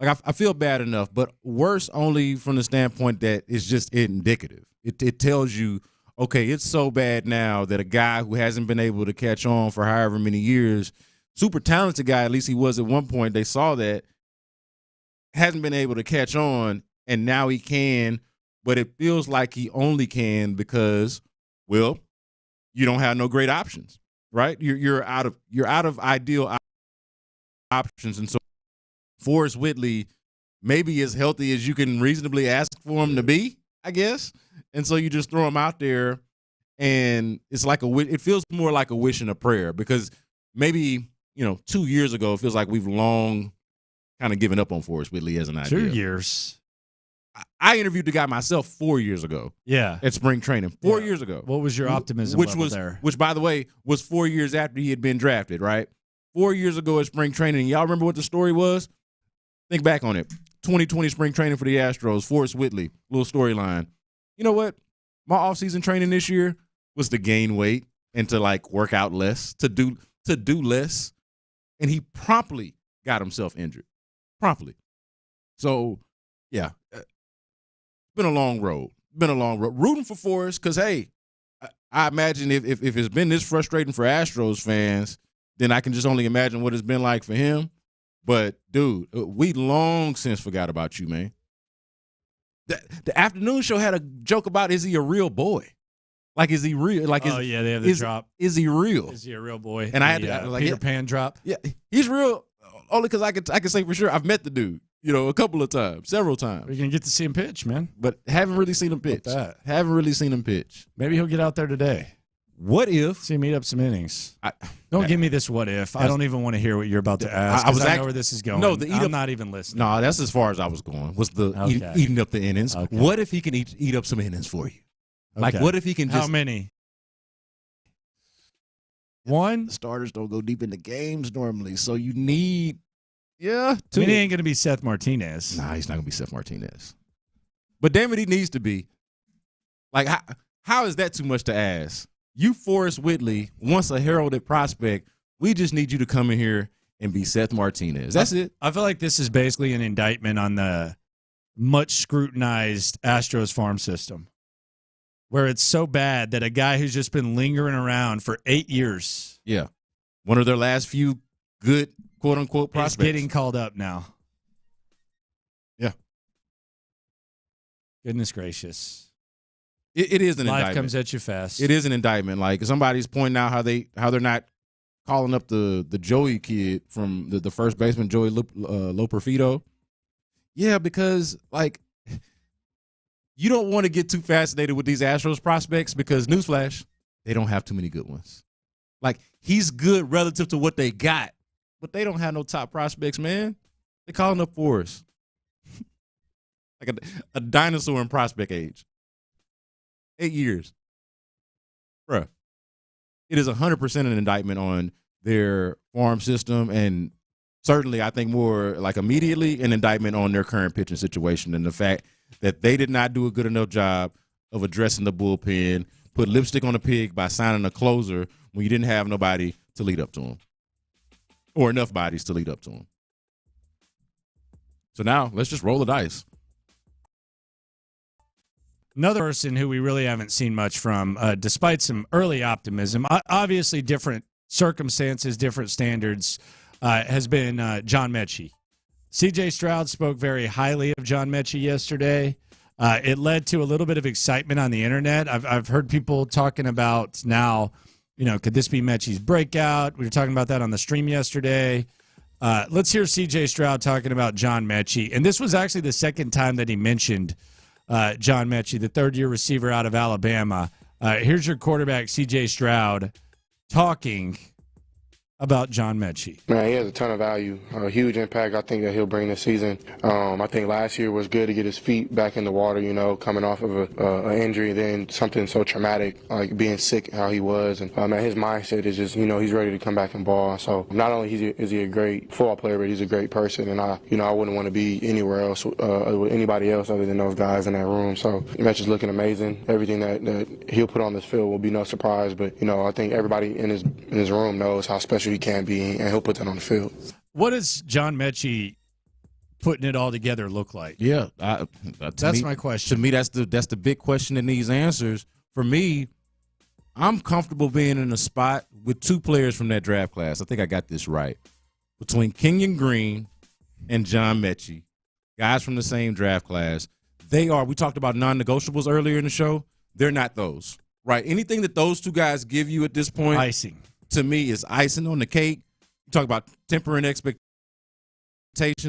like I feel bad enough, but worse only from the standpoint that it's just indicative. It tells you, okay, it's so bad now that a guy who hasn't been able to catch on for however many years, super talented guy, at least he was at one point, they saw that, hasn't been able to catch on, and now he can, but it feels like he only can because, well, you don't have no great options, right? You're out of ideal options, and so Forrest Whitley maybe as healthy as you can reasonably ask for him to be, I guess. And so you just throw him out there, and it's like it feels more like a wish and a prayer, because maybe, 2 years ago, it feels like we've long kind of given up on Forrest Whitley as an idea. 2 years. I interviewed the guy myself 4 years ago. Yeah. At spring training. 4 years ago. What was your optimism level there? Which, by the way, was 4 years after he had been drafted, right? 4 years ago at spring training. Y'all remember what the story was? Think back on it. 2020 spring training for the Astros, Forrest Whitley, little storyline. You know what? My offseason training this year was to gain weight and to work out less, to do less. And he promptly got himself injured. Promptly. So, yeah. Been a long road. Rooting for Forrest because, hey, I imagine if it's been this frustrating for Astros fans, then I can just only imagine what it's been like for him. But, dude, we long since forgot about you, man. The afternoon show had a joke about, is he a real boy? Like, is he real? Like, they have the drop. Is he real? Is he a real boy? And I had to, Peter Pan drop. Yeah, he's real. Only because I can say for sure I've met the dude, a couple of times, several times. We're gonna get to see him pitch, man. But haven't really seen him pitch. Haven't really seen him pitch. Maybe he'll get out there today. What if? See him eat up some innings. Don't give me this what if. I don't even want to hear what you're about to ask. I know where this is going. No, I'm not even listening. No, that's as far as I was going, was eating up the innings. Okay. What if he can eat up some innings for you? Okay. Like, what if he can just... How many? One? The starters don't go deep into games normally, so you need... Yeah, two. He ain't going to be Seth Martinez. Nah, he's not going to be Seth Martinez. But damn it, he needs to be. Like, how is that too much to ask? You, Forrest Whitley, once a heralded prospect, we just need you to come in here and be Seth Martinez. That's it. I feel like this is basically an indictment on the much scrutinized Astros farm system, where it's so bad that a guy who's just been lingering around for 8 years. Yeah. One of their last few good, quote-unquote, prospects. Is getting called up now. Yeah. Goodness gracious. It is an indictment. Life comes at you fast. It is an indictment. Like, somebody's pointing out how they're not calling up the Joey kid from the first baseman, Joey Loperfido. Yeah, because, you don't want to get too fascinated with these Astros prospects because, newsflash, they don't have too many good ones. Like, he's good relative to what they got, but they don't have no top prospects, man. They're calling up Forrest. Like a dinosaur in prospect age. 8 years. Bruh. It is 100% an indictment on their farm system, and certainly I think more like immediately an indictment on their current pitching situation and the fact that they did not do a good enough job of addressing the bullpen, put lipstick on a pig by signing a closer when you didn't have nobody to lead up to him or enough bodies to lead up to him. So now let's just roll the dice. Another person who we really haven't seen much from, despite some early optimism, obviously different circumstances, different standards, has been John Mechie. C.J. Stroud spoke very highly of John Mechie yesterday. It led to a little bit of excitement on the internet. I've heard people talking about now, could this be Mechie's breakout? We were talking about that on the stream yesterday. Let's hear C.J. Stroud talking about John Mechie. And this was actually the second time that he mentioned John Mechie, the third-year receiver out of Alabama. Here's your quarterback, C.J. Stroud, talking about John Mechie. Man, he has a ton of value, a huge impact I think that he'll bring this season. I think last year was good to get his feet back in the water, coming off of an injury, then something so traumatic like being sick, how he was. And man, his mindset is just, he's ready to come back and ball. So not only is he a great football player, but he's a great person. And I wouldn't want to be anywhere else with anybody else other than those guys in that room. So the match is looking amazing. Everything that he'll put on this field will be no surprise. But I think everybody in his room knows how special he can be, and he'll put that on the field. What does John Mechie putting it all together look like? Yeah, that's my question. To me, that's the big question that needs answers. For me, I'm comfortable being in a spot with two players from that draft class. I think I got this right. Between Kenyon Green and John Mechie, guys from the same draft class, we talked about non-negotiables earlier in the show. They're not those, right? Anything that those two guys give you at this point, icing. To me, is icing on the cake. You talk about tempering expectations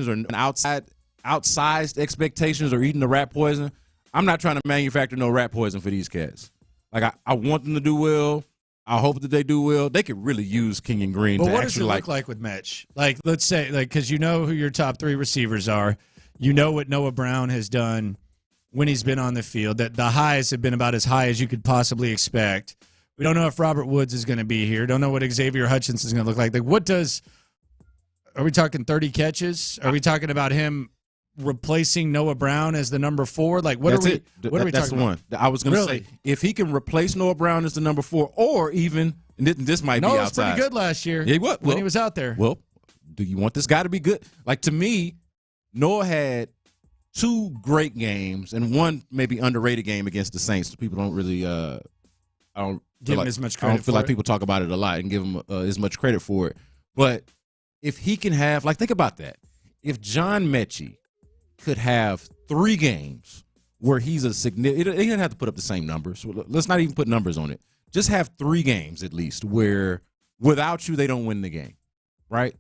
or outsized expectations or eating the rat poison. I'm not trying to manufacture no rat poison for these cats. Like, I want them to do well. I hope that they do well. They could really use Kenyon Green. But what does it look like with Mech? Like, let's say, because you know who your top three receivers are. You know what Noah Brown has done when he's been on the field, that the highs have been about as high as you could possibly expect. We don't know if Robert Woods is going to be here. Don't know what Xavier Hutchinson is going to look like. Are we talking 30 catches? Are we talking about him replacing Noah Brown as the number 4? Like, what are we talking about? That's the one. I was going to say, if he can replace Noah Brown as the number 4, or even, and this might be outside. Noah was pretty good last year when he was out there. Well, do you want this guy to be good? Like, to me, Noah had 2 great games and one maybe underrated game against the Saints. People don't really I don't give him as much credit. I don't feel like people talk about it a lot and give him as much credit for it. But if he can have, think about that. If John Mechie could have 3 games where he's a significant, he doesn't have to put up the same numbers. Let's not even put numbers on it. Just have 3 games at least where without you, they don't win the game, right?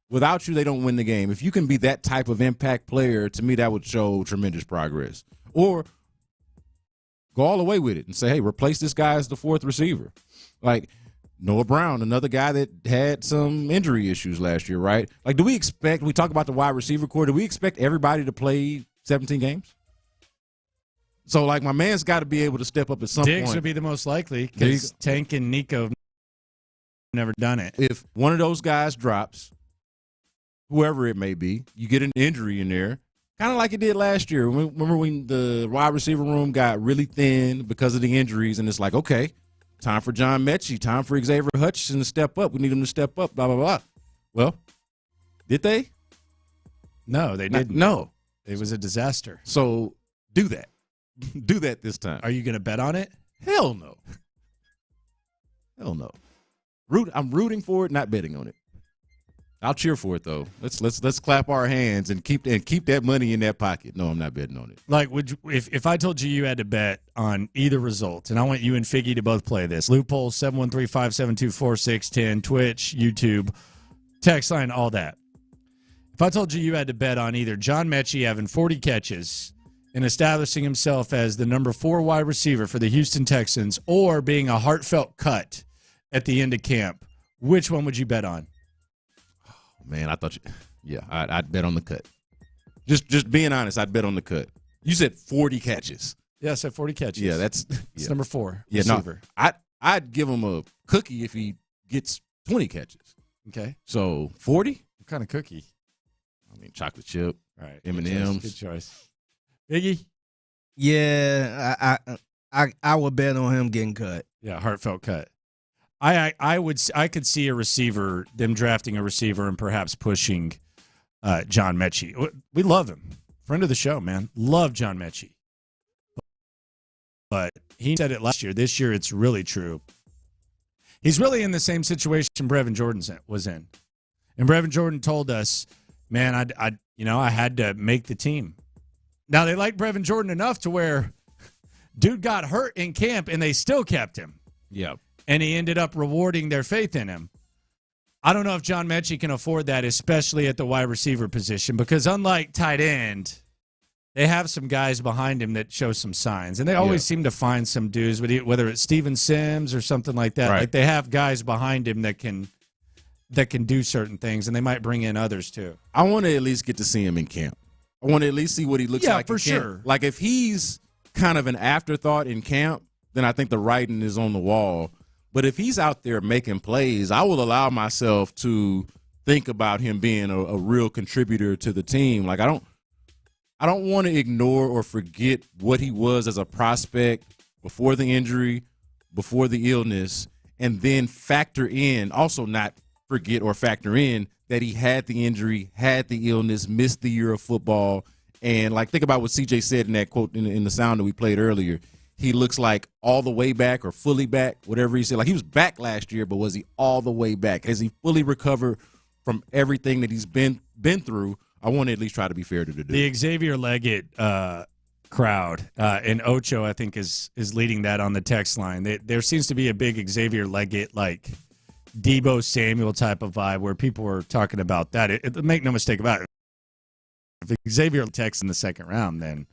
Without you, they don't win the game. If you can be that type of impact player, to me, that would show tremendous progress. Or go all the way with it and say, hey, replace this guy as the 4th receiver. Like Noah Brown, another guy that had some injury issues last year, right? Like, we talk about the wide receiver core, do we expect everybody to play 17 games? So, my man's got to be able to step up at some point. Diggs would be the most likely because Tank and Nico have never done it. If one of those guys drops, whoever it may be, you get an injury in there, kind of like it did last year. Remember when the wide receiver room got really thin because of the injuries, and it's like, okay, time for John Mechie, time for Xavier Hutchinson to step up. We need him to step up, blah, blah, blah. Well, did they? No, they didn't. No. It was a disaster. So do that. Do that this time. Are you going to bet on it? Hell no. Hell no. I'm rooting for it, not betting on it. I'll cheer for it though. Let's clap our hands and keep that money in that pocket. No, I'm not betting on it. Like, if I told you had to bet on either result, and I want you and Figgy to both play this. Loophole 713-572-4610, Twitch, YouTube, text line, all that. If I told you had to bet on either John Mechie having 40 catches and establishing himself as the number 4 wide receiver for the Houston Texans, or being a heartfelt cut at the end of camp, which one would you bet on? Man, I thought I'd bet on the cut. Just being honest, I'd bet on the cut. You said 40 catches. Yeah, I said 40 catches. Yeah, that's number 4. Yeah, receiver. no, I'd give him a cookie if he gets 20 catches. Okay. So 40? What kind of cookie? I mean, chocolate chip. All right. M&Ms. Good choice. Biggie? Yeah, I would bet on him getting cut. Yeah, heartfelt cut. I could see them drafting a receiver and perhaps pushing John Mechie. We love him. Friend of the show, man. Love John Mechie. But he said it last year. This year it's really true. He's really in the same situation Brevin Jordan was in. And Brevin Jordan told us, man, I had to make the team. Now, they like Brevin Jordan enough to where dude got hurt in camp and they still kept him. Yeah. And he ended up rewarding their faith in him. I don't know if John Mechie can afford that, especially at the wide receiver position, because unlike tight end, they have some guys behind him that show some signs. And they always seem to find some dudes, whether it's Steven Sims or something like that. Right. Like they have guys behind him that can do certain things, and they might bring in others too. I want to at least get to see him in camp. I want to at least see what he looks like for in camp. sure. Like if he's kind of an afterthought in camp, then I think the writing is on the wall. But if he's out there making plays, I will allow myself to think about him being a real contributor to the team. Like I don't want to ignore or forget what he was as a prospect before the injury, before the illness, and then not forget or factor in that he had the injury, had the illness, missed the year of football. And like, think about what CJ said in that quote in the sound that we played earlier. He looks like all the way back or fully back, whatever he said. Like he was back last year, but was he all the way back? Has he fully recovered from everything that he's been through? I want to at least try to be fair to the dude. The Xavier Leggett crowd and Ocho, I think, is leading that on the text line. There seems to be a big Xavier Leggett, like Debo Samuel type of vibe where people were talking about that. Make no mistake about it. If Xavier texts in the second round, then,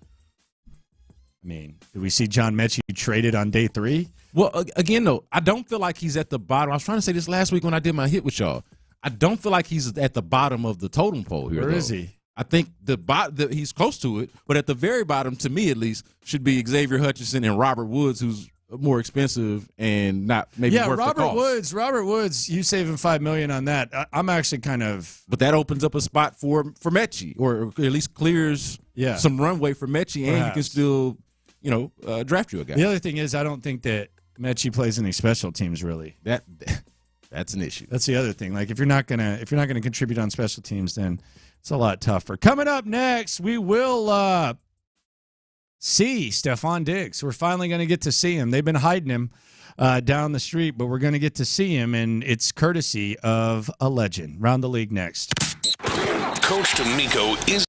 I mean, do we see John Mechie traded on day 3? Well, again, though, I don't feel like he's at the bottom. I was trying to say this last week when I did my hit with y'all. I don't feel like he's at the bottom of the totem pole here. Where is he? I think he's close to it, but at the very bottom, to me at least, should be Xavier Hutchinson and Robert Woods, who's more expensive and not maybe worth the cost. Robert Woods, you saving $5 million on that. I'm actually kind of. But that opens up a spot for Mechie, or at least clears some runway for Mechie, and you can still, draft you a guy. The other thing is, I don't think that Mechie plays any special teams really. That's an issue. That's the other thing. Like if you're not gonna contribute on special teams, then it's a lot tougher. Coming up next, we will see Stefon Diggs. We're finally going to get to see him. They've been hiding him down the street, but we're going to get to see him, and it's courtesy of a legend. Round the league next. Coach D'Amico is.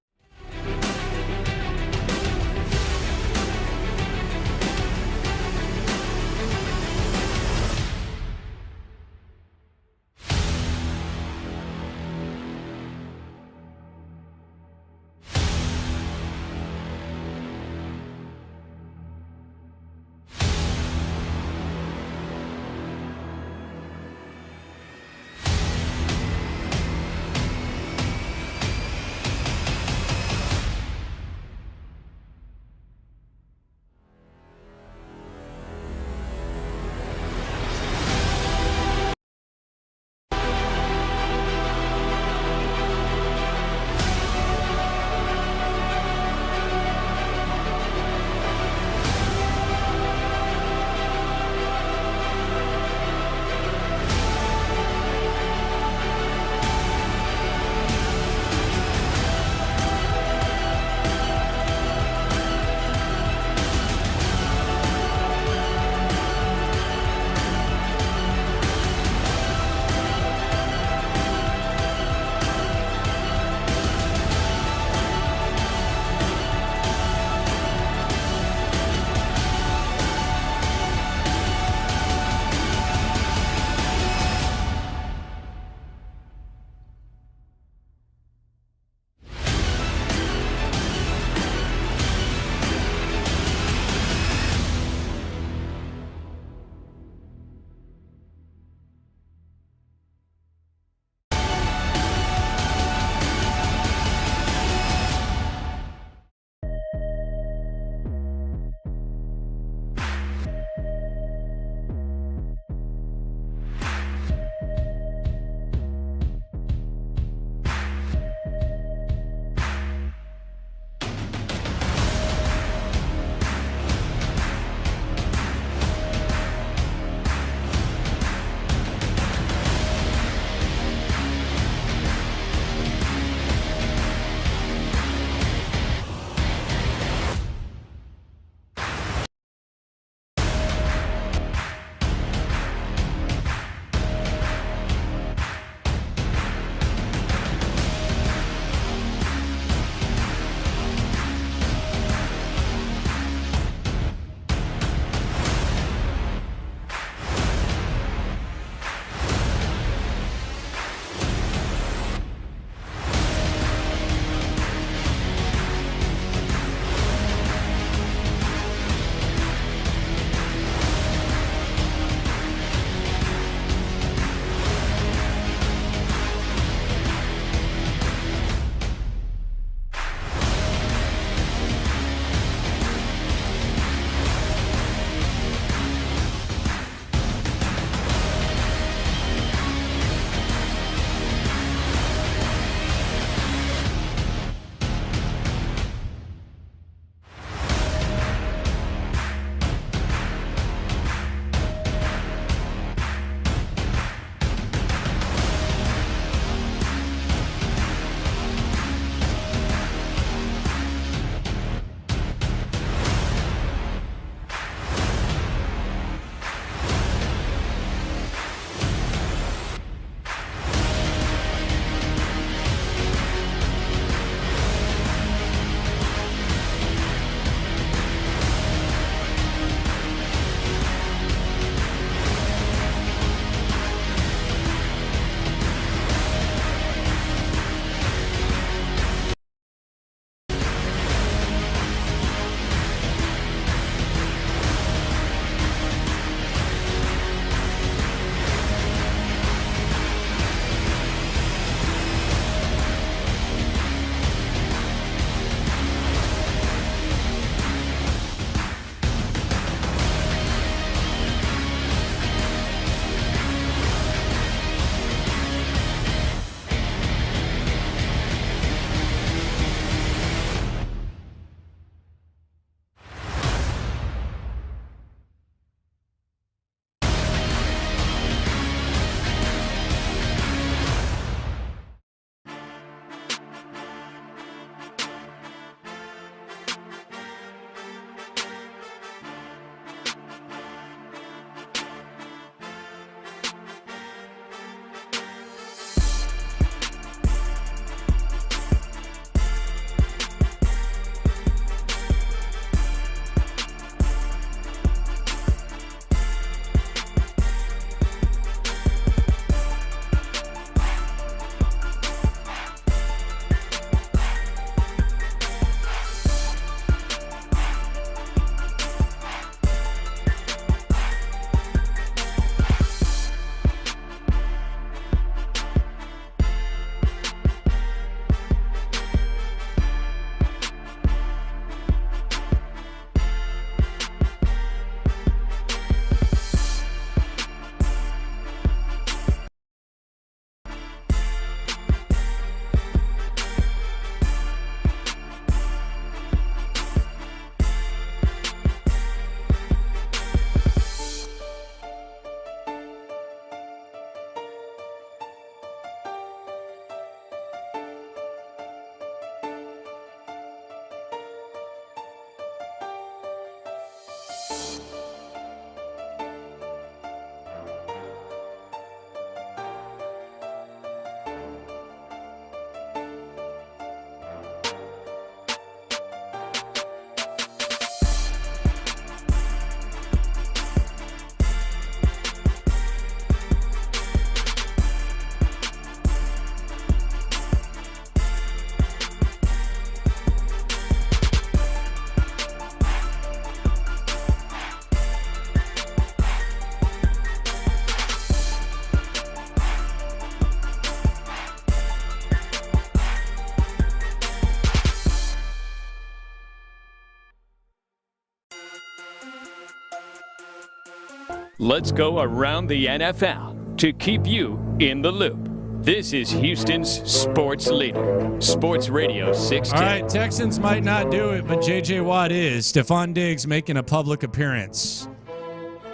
Let's go around the NFL to keep you in the loop. This is Houston's sports leader, Sports Radio 610. All right, Texans might not do it, but J.J. Watt is. Stefon Diggs making a public appearance.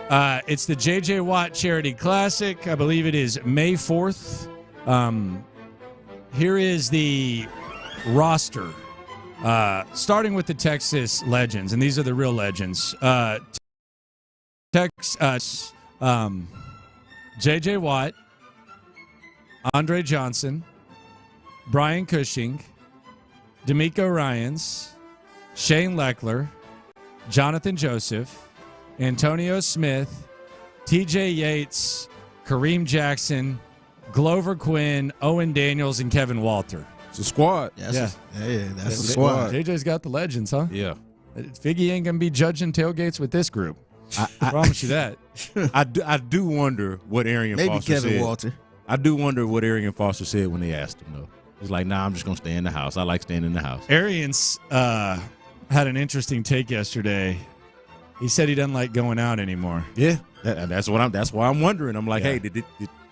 It's the J.J. Watt Charity Classic. I believe it is May 4th. Here is the roster, starting with the Texas legends, and these are the real legends. J.J. Watt, Andre Johnson, Brian Cushing, D'Amico Ryans, Shane Leckler, Jonathan Joseph, Antonio Smith, TJ Yates, Kareem Jackson, Glover Quinn, Owen Daniels, and Kevin Walter. It's a squad. That's a squad. JJ's got the legends, huh? Yeah. Figgy ain't going to be judging tailgates with this group. I promise you that. I do wonder what Arian Foster said. Maybe Kevin Walter. I do wonder what Arian Foster said when they asked him, though. He's like, nah, I'm just going to stay in the house. I like staying in the house. Arians had an interesting take yesterday. He said he doesn't like going out anymore. Yeah, that's why I'm wondering. I'm like, hey, did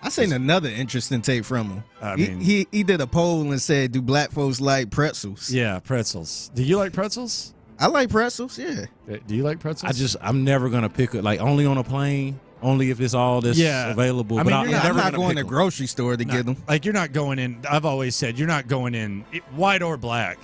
I seen another interesting take from him. I mean, he did a poll and said, "Do black folks like pretzels?" Yeah, pretzels. Do you like pretzels? I like pretzels. Yeah. Do you like pretzels? I'm never gonna pick it like only on a plane. Only if it's all this available. I mean, I'm not going to the grocery store to get them. Like, you're not going in. I've always said you're not going in white or black.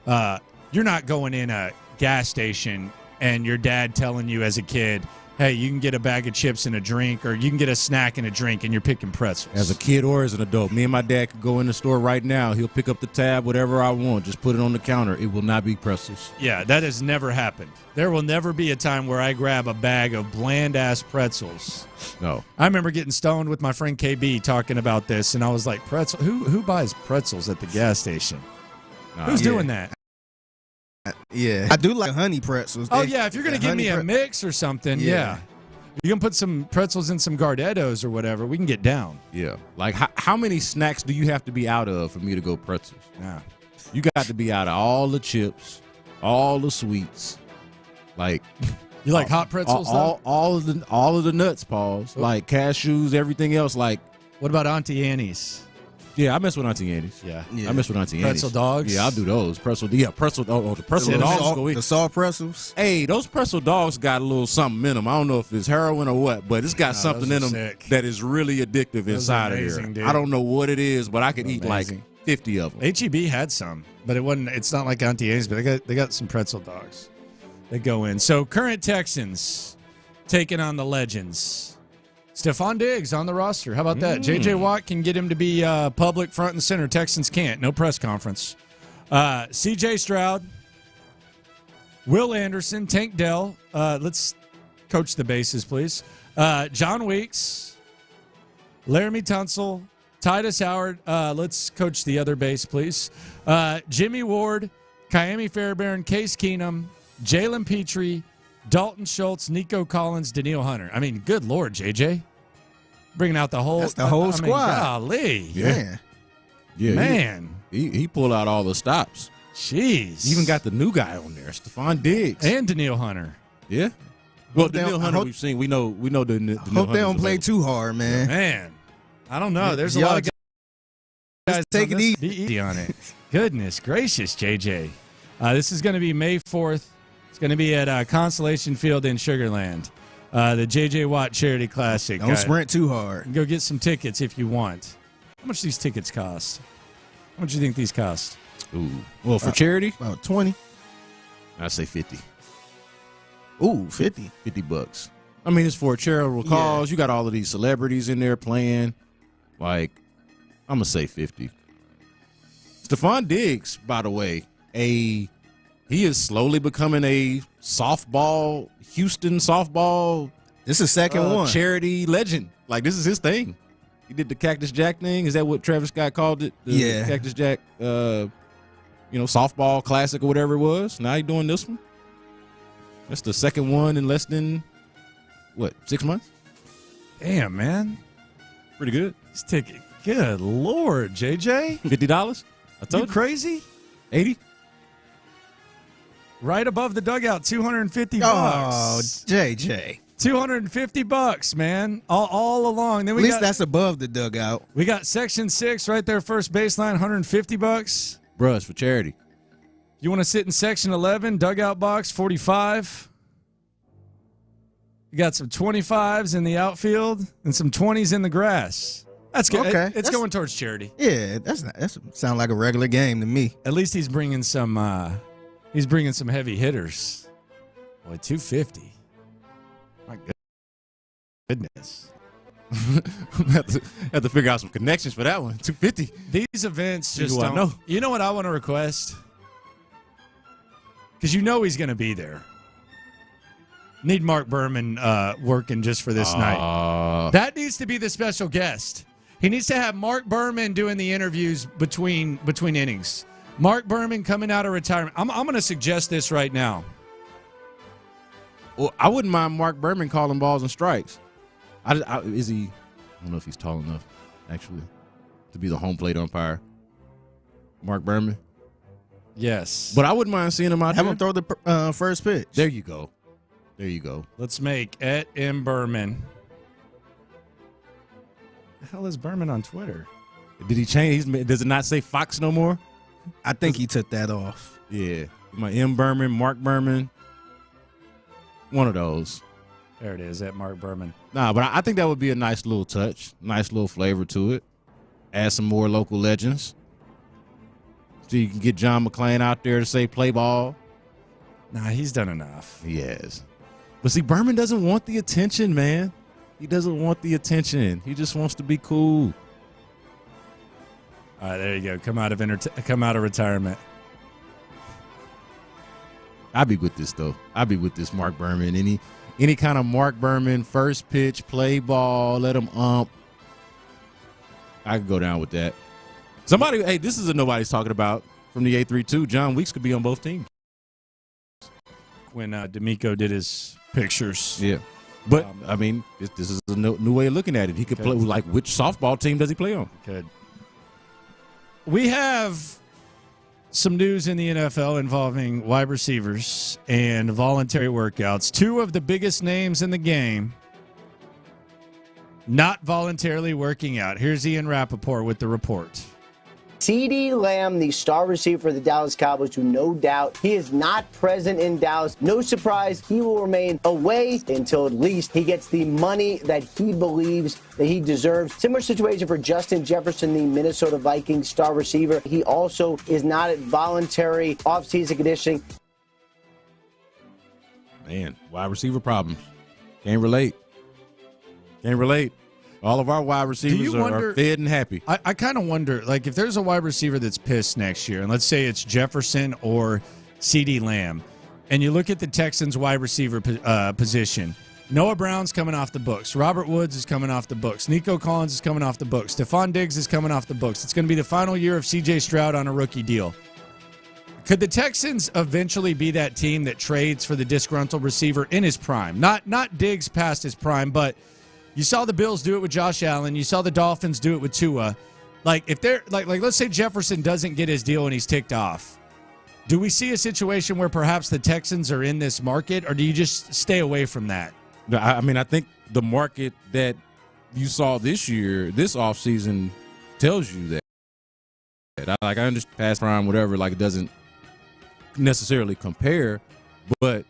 You're not going in a gas station and your dad telling you as a kid, hey, you can get a bag of chips and a drink, or you can get a snack and a drink, and you're picking pretzels. As a kid or as an adult, me and my dad could go in the store right now. He'll pick up the tab, whatever I want, just put it on the counter. It will not be pretzels. Yeah, that has never happened. There will never be a time where I grab a bag of bland-ass pretzels. No. I remember getting stoned with my friend KB talking about this, and I was like, pretzel? Who buys pretzels at the gas station? Who's doing that? Yeah. I do like honey pretzels. Oh, yeah, if you're going to give me a mix or something, yeah. You can put some pretzels in some Gardettos or whatever. We can get down. Yeah. Like, how many snacks do you have to be out of for me to go pretzels? Yeah. You got to be out of all the chips, all the sweets. Like, you like hot pretzels, all of the nuts, Pauls. Like cashews, everything else. Like, what about Auntie Annie's? Yeah, I mess with Auntie Annie's. Yeah. I mess with Auntie Annie's. Pretzel dogs? Yeah, I'll do those. The pretzel dogs go in. The salt pretzels? Hey, those pretzel dogs got a little something in them. I don't know if it's heroin or what, but it's got something in them that is really addictive inside of there. Dude. I don't know what it is, but I could eat like 50 of them. H-E-B had some, but it's not like Auntie Annie's, but they got some pretzel dogs. They go in. So current Texans taking on the legends. Stefon Diggs on the roster. How about that? J.J. Watt can get him to be public front and center. Texans can't. No press conference. C.J. Stroud, Will Anderson, Tank Dell. Let's coach the bases, please. John Weeks, Laramie Tunsil, Titus Howard. Let's coach the other base, please. Jimmy Ward, Ka'imi Fairbairn, Case Keenum, Jalen Petrie, Dalton Schultz, Nico Collins, Daniil Hunter. I mean, good Lord, JJ. Bringing out the whole... That's the whole squad. Golly. Yeah. Man. He pulled out all the stops. Jeez. He even got the new guy on there, Stefon Diggs. And Daniil Hunter. Yeah. Well, Daniil Hunter we've seen. We know the hope they don't play too hard, man. Man. I don't know. There's a lot of guys take it easy. Be easy on it. Goodness gracious, JJ. This is going to be May 4th. It's going to be at Constellation Field in Sugar Land. The J.J. Watt Charity Classic. Don't sprint too hard. Go get some tickets if you want. How much do these tickets cost? How much do you think these cost? Ooh. Well, for charity? About 20. I'd say 50. Ooh, 50. $50. I mean, it's for a charitable cause. You got all of these celebrities in there playing. Like, I'm going to say 50. Stefon Diggs, by the way, he is slowly becoming a Houston softball. This is second one. Charity legend. Like, this is his thing. He did the Cactus Jack thing. Is that what Travis Scott called it? The Cactus Jack, softball classic or whatever it was. Now he's doing this one. That's the second one in less than, 6 months? Damn, man. Pretty good. This ticket. Good Lord, JJ. $50? I told you. Crazy? 80? Right above the dugout, $250. Oh, JJ. $250, man, all along. Then At least that's above the dugout. We got Section 6 right there, first baseline, $150. Bruh, it's for charity. You want to sit in Section 11, dugout box, $45. You got some 25s in the outfield and some 20s in the grass. That's good. Okay. It's going towards charity. Yeah, that's sound like a regular game to me. At least he's bringing some heavy hitters. Boy, $250. My goodness. have to figure out some connections for that one. $250. These events just do I don't. know? You know what I want to request? Because you know he's going to be there. Need Mark Berman working just for this night. That needs to be the special guest. He needs to have Mark Berman doing the interviews between innings. Mark Berman coming out of retirement. I'm going to suggest this right now. Well, I wouldn't mind Mark Berman calling balls and strikes. Is he? I don't know if he's tall enough, actually, to be the home plate umpire. Mark Berman. Yes, but I wouldn't mind seeing him out there. Have him throw the first pitch. There you go. There you go. Let's make at M. Berman. The hell is Berman on Twitter? Did he change? Does it not say Fox no more? I think he took that off. Yeah. My M. Berman, Mark Berman. One of those. There it is, at Mark Berman. Nah, but I think that would be a nice little touch, nice little flavor to it. Add some more local legends. So you can get John McClain out there to say play ball. Nah, he's done enough. He has. But see, Berman doesn't want the attention, man. He doesn't want the attention. He just wants to be cool. All right, there you go. Come out of retirement. I'd be with this, though. I'd be with this Mark Berman. Any kind of Mark Berman, first pitch, play ball, let him ump. I could go down with that. Somebody, hey, this is a nobody's talking about from the 832. John Weeks could be on both teams. When D'Amico did his pictures. Yeah. But, I mean, this is a new way of looking at it. He could play, like, which softball team does he play on? Could. We have some news in the NFL involving wide receivers and voluntary workouts. Two of the biggest names in the game not voluntarily working out. Here's Ian Rappaport with the report. CeeDee Lamb, the star receiver for the Dallas Cowboys, who no doubt he is not present in Dallas. No surprise, he will remain away until at least he gets the money that he believes that he deserves. Similar situation for Justin Jefferson, the Minnesota Vikings star receiver. He also is not at voluntary offseason conditioning. Man, wide receiver problems. Can't relate. All of our wide receivers are fed and happy. I kind of wonder, like, if there's a wide receiver that's pissed next year, and let's say it's Jefferson or CeeDee Lamb, and you look at the Texans wide receiver position, Noah Brown's coming off the books. Robert Woods is coming off the books. Nico Collins is coming off the books. Stefon Diggs is coming off the books. It's going to be the final year of C.J. Stroud on a rookie deal. Could the Texans eventually be that team that trades for the disgruntled receiver in his prime? Not Diggs past his prime, but you saw the Bills do it with Josh Allen. You saw the Dolphins do it with Tua. Like, if they're like let's say Jefferson doesn't get his deal and he's ticked off. Do we see a situation where perhaps the Texans are in this market, or do you just stay away from that? I mean, I think the market that you saw this year, this offseason, tells you that. I understand past prime, whatever, like, it doesn't necessarily compare, but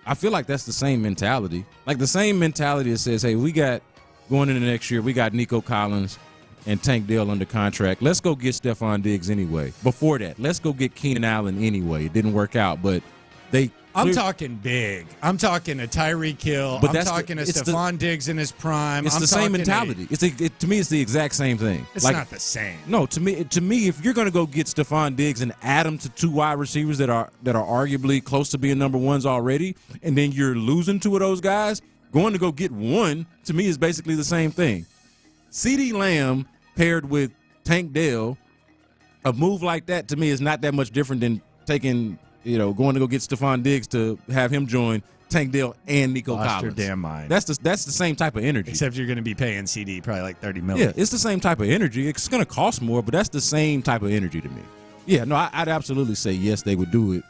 I feel like that's the same mentality. Like, the same mentality that says, hey, we got, going into next year, we got Nico Collins and Tank Dell under contract. Let's go get Stefon Diggs anyway. Before that, let's go get Keenan Allen anyway. It didn't work out, but I'm talking big. I'm talking a Tyreek Hill. I'm talking a Stefon Diggs in his prime. It's the same mentality. To me, it's the exact same thing. It's not the same. No, to me, if you're going to go get Stefon Diggs and add him to two wide receivers that are arguably close to being number ones already, and then you're losing two of those guys, going to go get one, to me, is basically the same thing. CeeDee Lamb paired with Tank Dell, a move like that to me is not that much different than taking, going to go get Stefon Diggs to have him join Tank Dell and Nico Collins. Lost your damn mind. That's the same type of energy. Except you're going to be paying CD probably like $30 million. Yeah, it's the same type of energy. It's going to cost more, but that's the same type of energy to me. Yeah, no, I'd absolutely say yes, they would do it.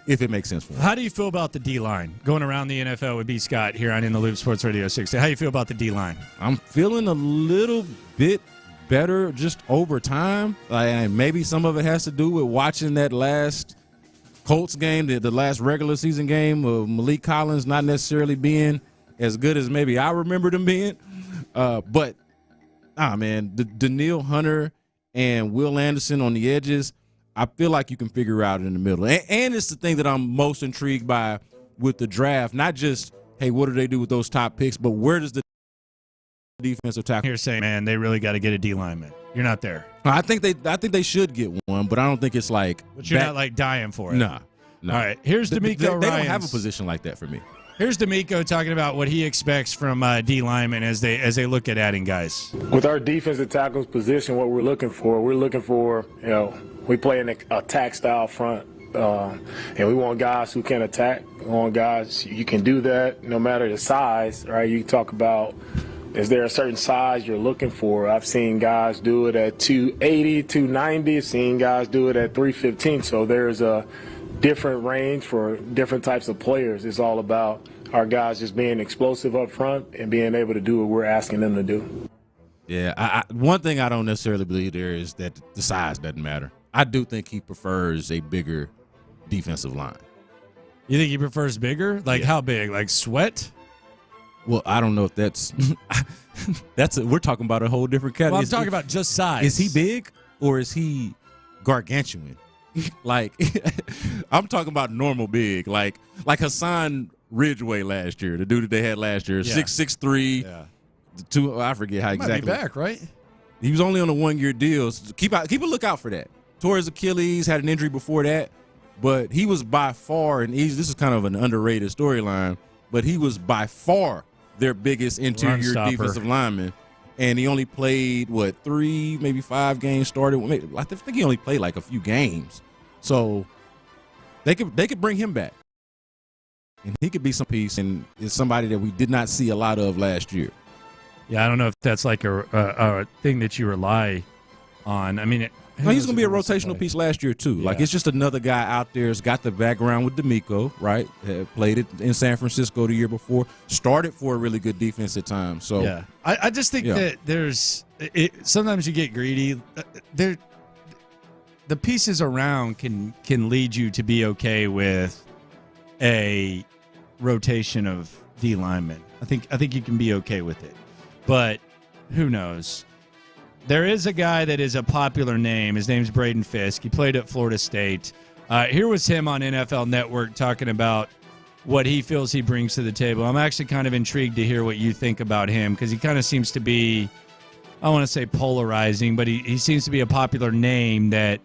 if it makes sense for him. How do you feel about the D-line? Going around the NFL with B. Scott here on In the Loop Sports Radio 60. How do you feel about the D-line? I'm feeling a little bit better just over time. And maybe some of it has to do with watching that last Colts game, the last regular season game of Malik Collins not necessarily being as good as maybe I remembered him being. But, man, the Danielle Hunter and Will Anderson on the edges, I feel like you can figure out in the middle. And it's the thing that I'm most intrigued by with the draft, not just, hey, what do they do with those top picks, but where does the defensive tackle. You're saying, man, they really got to get a D lineman. You're not there. I think they should get one, but I don't think it's like. But you're not like dying for it. Nah. All right. Here's D'Amico. They don't have a position like that for me. Here's D'Amico talking about what he expects from D linemen as they look at adding guys. With our defensive tackles position, what we're looking for, we play an attack style front. And we want guys who can attack. We want guys, you can do that no matter the size, right? You talk about, is there a certain size you're looking for? I've seen guys do it at 280, 290, seen guys do it at 315. So there's a different range for different types of players. It's all about our guys just being explosive up front and being able to do what we're asking them to do. Yeah, one thing I don't necessarily believe there is that the size doesn't matter. I do think he prefers a bigger defensive line. You think he prefers bigger? Like how big? Like Sweat? Well, I don't know if that's we're talking about a whole different category. Well, I'm talking about just size. Is he big or is he gargantuan? Like I'm talking about normal big, like Hassan Ridgeway last year, the dude that they had last year, 6'3", 2. I forget how exactly. Might be back, right? He was only on a 1-year deal. So keep a lookout for that. Tore his Achilles, had an injury before that, but he was by far, and this is kind of an underrated storyline, but he was by far their biggest interior defensive lineman. And he only played, 3, maybe 5 games started. I think he only played like a few games. So they could bring him back. And he could be some piece, and it's somebody that we did not see a lot of last year. Yeah, I don't know if that's like a thing that you rely on. I mean, he's going to be a rotational piece last year, too. Yeah. Like, it's just another guy out there who's got the background with D'Amico, right? Played it in San Francisco the year before. Started for a really good defense at times. So yeah, I just think that sometimes you get greedy. The pieces around can lead you to be okay with a rotation of D linemen. I think you can be okay with it. But who knows? There is a guy that is a popular name. His name's Braden Fisk. He played at Florida State. Here was him on NFL Network talking about what he feels he brings to the table. I'm actually kind of intrigued to hear what you think about him because he kind of seems to be, I don't want to say polarizing, but he seems to be a popular name that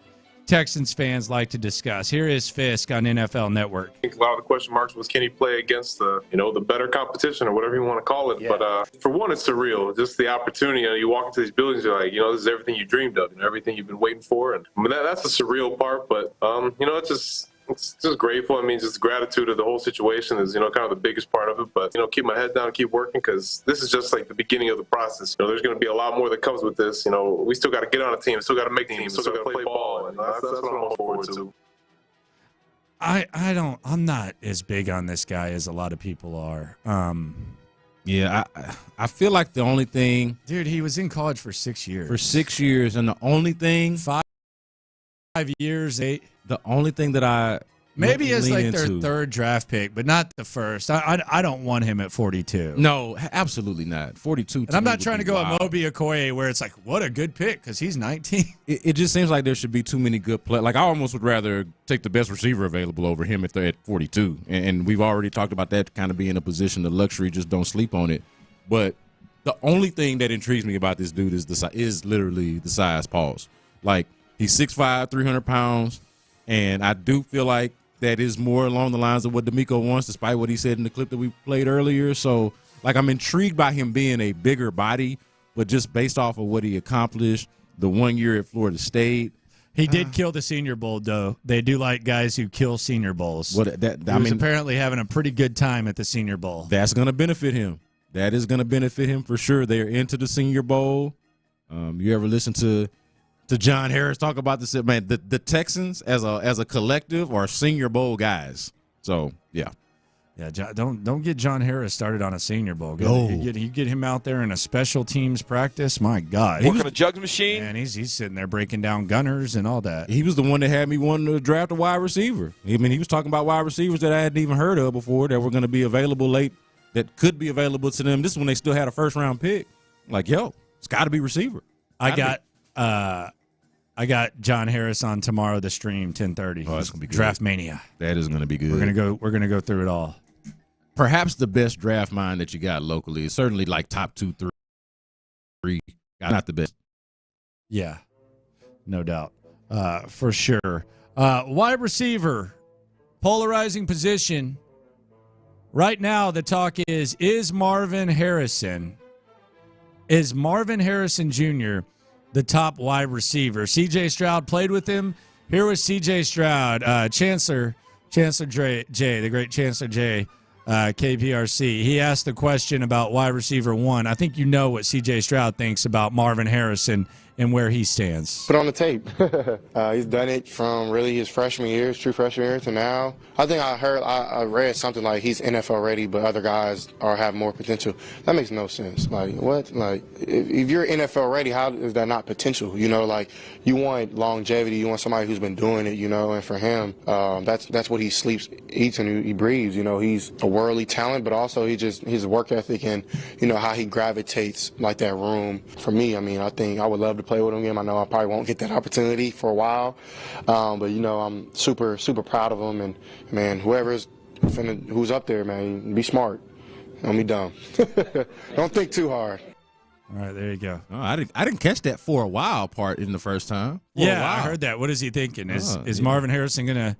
Texans fans like to discuss. Here is Fisk on NFL Network. I think a lot of the question marks was, can he play against the better competition or whatever you want to call it? Yeah. But for one, it's surreal. Just the opportunity. You walk into these buildings, you're like, this is everything you dreamed of, everything you've been waiting for. And I mean, that's the surreal part. But it's just grateful. I mean, just gratitude of the whole situation is, kind of the biggest part of it. But, keep my head down and keep working because this is just like the beginning of the process. There's going to be a lot more that comes with this. We still got to get on a team, still got to make teams, still got to play ball. And that's what I'm looking forward to. I'm not as big on this guy as a lot of people are. Yeah, I feel like the only thing. Dude, he was in college for 6 years. For 6 years, and the only thing. 5 years, 8. The only thing that I maybe as like their third draft pick, but not the first. I don't want him at 42. No, absolutely not. 42. And I'm not trying to go at Moby Okoye where it's like, what a good pick because he's 19. It just seems like there should be too many good players. Like I almost would rather take the best receiver available over him if they're at 42. And we've already talked about that kind of being a position of luxury. Just don't sleep on it. But the only thing that intrigues me about this dude is literally the size. Pause. Like he's 6'5", 300 pounds. And I do feel like that is more along the lines of what D'Amico wants, despite what he said in the clip that we played earlier. So, I'm intrigued by him being a bigger body, but just based off of what he accomplished, the 1 year at Florida State. He did kill the Senior Bowl, though. They do like guys who kill Senior Bowls. He was apparently having a pretty good time at the Senior Bowl. That's going to benefit him. That is going to benefit him for sure. They're into the Senior Bowl. You ever listen to to John Harris talk about this. Man, the Texans as a collective are Senior Bowl guys. So yeah. Yeah, don't get John Harris started on a Senior Bowl. You get him out there in a special teams practice. My God, working a jugs machine. And he's sitting there breaking down gunners and all that. He was the one that had me wanting to draft a wide receiver. I mean, he was talking about wide receivers that I hadn't even heard of before that were going to be available late, that could be available to them. This is when they still had a first-round pick. Like, yo, it's got to be receiver. I got John Harris on tomorrow. The stream 10:30. Oh, that's gonna be good. Draft Mania. That is going to be good. We're gonna go through it all. Perhaps the best draft mind that you got locally is certainly like top 2, 3. Not the best. Yeah, no doubt, for sure. Wide receiver, polarizing position. Right now, the talk is Marvin Harrison. Is Marvin Harrison Jr. the top wide receiver? C.J. Stroud played with him. Here was C.J. Stroud, Chancellor Jay, the great Chancellor Jay, KPRC. He asked the question about wide receiver 1. I think you know what C.J. Stroud thinks about Marvin Harrison and where he stands. Put on the tape. He's done it from really his freshman year, his true freshman year, to now. I think I read something like he's NFL ready, but other guys have more potential. That makes no sense. Like, what? Like, if you're NFL ready, how is that not potential? You know, like, you want longevity. You want somebody who's been doing it, you know, and for him, that's what he sleeps, eats, and he breathes. You know, he's a worldly talent, but also his work ethic and, you know, how he gravitates like that room. For me, I mean, I think I would love to play with him again. I know I probably won't get that opportunity for a while, but you know, I'm super proud of him. And man, who's up there, man, be smart. Don't be dumb. Don't think too hard. All right, there you go. Oh, I didn't catch that for a while part in the first time. Yeah, I heard that. What is he thinking? Is Marvin Harrison gonna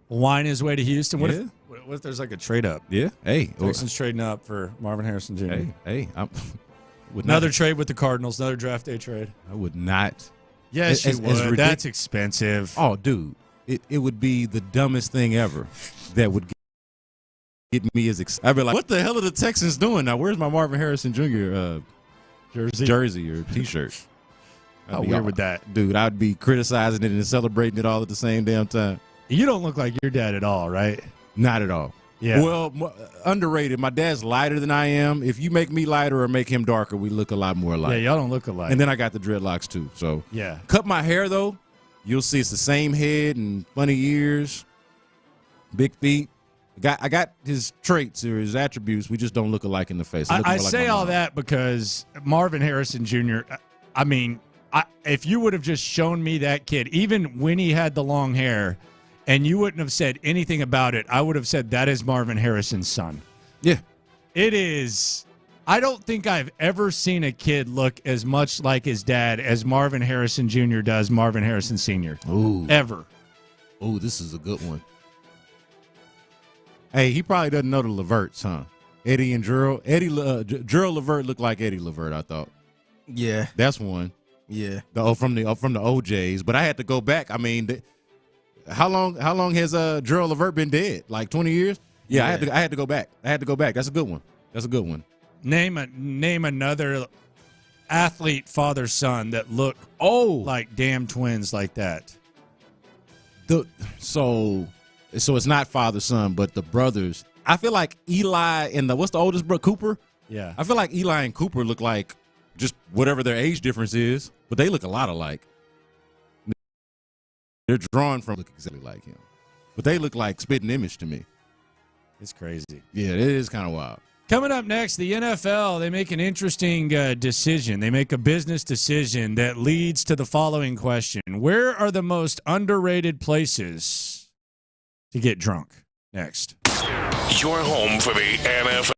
whine his way to Houston? What if there's like a trade up? Yeah. Hey, Texans trading up for Marvin Harrison Jr. Hey, another trade with the Cardinals, another draft day trade. I would not. Yes, you would. That's expensive. Oh, dude, it would be the dumbest thing ever. That would get me as excited. I'd be like, what the hell are the Texans doing now? Where's my Marvin Harrison Jr. jersey or T-shirt? How weird would that, dude? I'd be criticizing it and celebrating it all at the same damn time. You don't look like your dad at all, right? Not at all. Yeah. Well, underrated. My dad's lighter than I am. If you make me lighter or make him darker, we look a lot more alike. Yeah, y'all don't look alike. And then I got the dreadlocks too. So yeah. Cut my hair though, you'll see it's the same head and funny ears, big feet. I got his traits or his attributes. We just don't look alike in the face. I say all that because Marvin Harrison Jr., I mean, if you would have just shown me that kid, even when he had the long hair, and you wouldn't have said anything about it, I would have said that is Marvin Harrison's son. Yeah. It is. I don't think I've ever seen a kid look as much like his dad as Marvin Harrison Jr. does Marvin Harrison Sr. Ooh. Ever. Ooh, this is a good one. Hey, he probably doesn't know the Leverts, huh? Eddie and Gerald. Gerald Levert looked like Eddie Levert, I thought. Yeah. That's one. Yeah. From the OJs. But I had to go back. I mean, how long has Gerald Levert been dead? Like 20 years? Yeah, I had to go back. That's a good one. Name another athlete father-son that look like damn twins like that. So it's not father-son, but the brothers. I feel like Eli and what's the oldest brother, Cooper? Yeah. I feel like Eli and Cooper look like just whatever their age difference is, but they look a lot alike. They're drawn from look exactly like him, but they look like spitting image to me. It's crazy. Yeah, it is kind of wild. Coming up next, the NFL, they make an interesting decision. They make a business decision that leads to the following question. Where are the most underrated places to get drunk? Next. Your home for the NFL.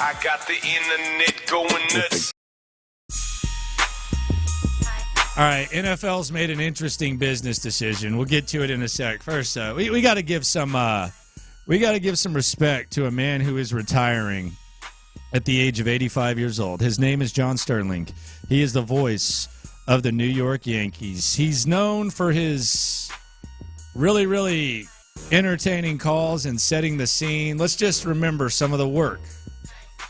I got the internet going nuts. All right, NFL's made an interesting business decision. We'll get to it in a sec. First, we got to give some respect to a man who is retiring at the age of 85 years old. His name is John Sterling. He is the voice of the New York Yankees. He's known for his really, really entertaining calls and setting the scene. Let's just remember some of the work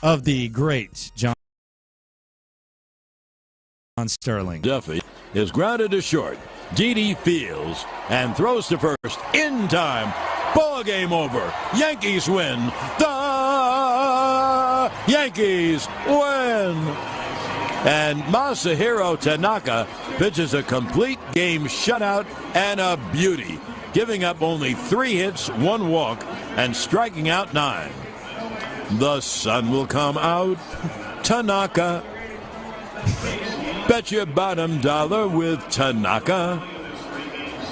of the great John Sterling. Duffy is grounded to short. Didi fields and throws to first in time. Ball game over. Yankees win. The Yankees win. And Masahiro Tanaka pitches a complete game shutout and a beauty, giving up only 3 hits, 1 walk, and striking out 9. The sun will come out. Tanaka. Bet your bottom dollar with Tanaka.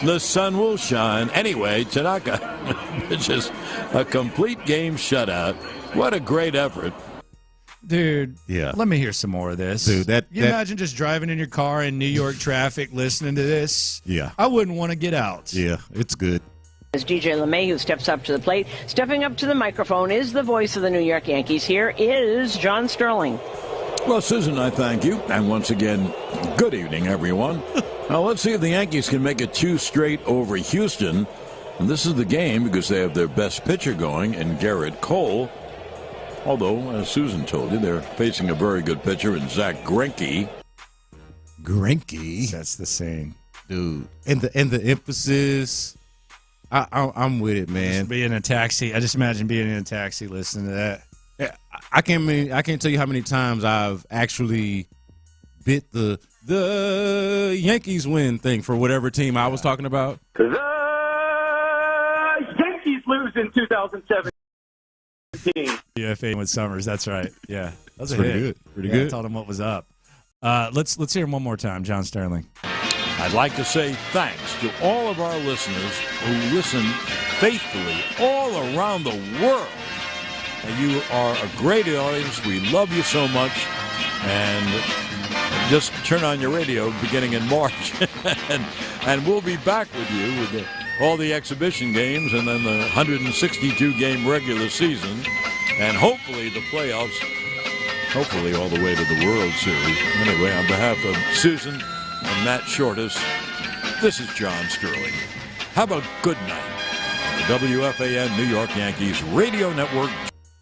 The sun will shine. Anyway, Tanaka pitches a complete game shutout. What a great effort. Dude, yeah. Let me hear some more of this. Dude, imagine just driving in your car in New York traffic listening to this? Yeah. I wouldn't want to get out. Yeah, it's good. As DJ LeMay, steps up to the plate, stepping up to the microphone, is the voice of the New York Yankees. Here is John Sterling. Well, Susan, I thank you. And once again, good evening, everyone. Now, let's see if the Yankees can make it 2 straight over Houston. And this is the game because they have their best pitcher going in Garrett Cole. Although, as Susan told you, they're facing a very good pitcher in Zach Greinke. Greinke? That's the same. Dude. And the emphasis. I'm with it, man. Just be in a taxi. I just imagine being in a taxi listening to that. Yeah, I can't tell you how many times I've actually bit the Yankees win thing for whatever team I was talking about. The Yankees lose in 2017. UFA with Summers. That's right. Yeah, that's pretty good. Pretty good. I told him what was up. Let's hear him one more time, John Sterling. I'd like to say thanks to all of our listeners who listen faithfully all around the world. And you are a great audience. We love you so much. And just turn on your radio beginning in March. and we'll be back with you with all the exhibition games and then the 162-game regular season. And hopefully the playoffs, hopefully all the way to the World Series. Anyway, on behalf of Susan and Matt Shortis, this is John Sterling. Have a good night on the WFAN New York Yankees Radio Network.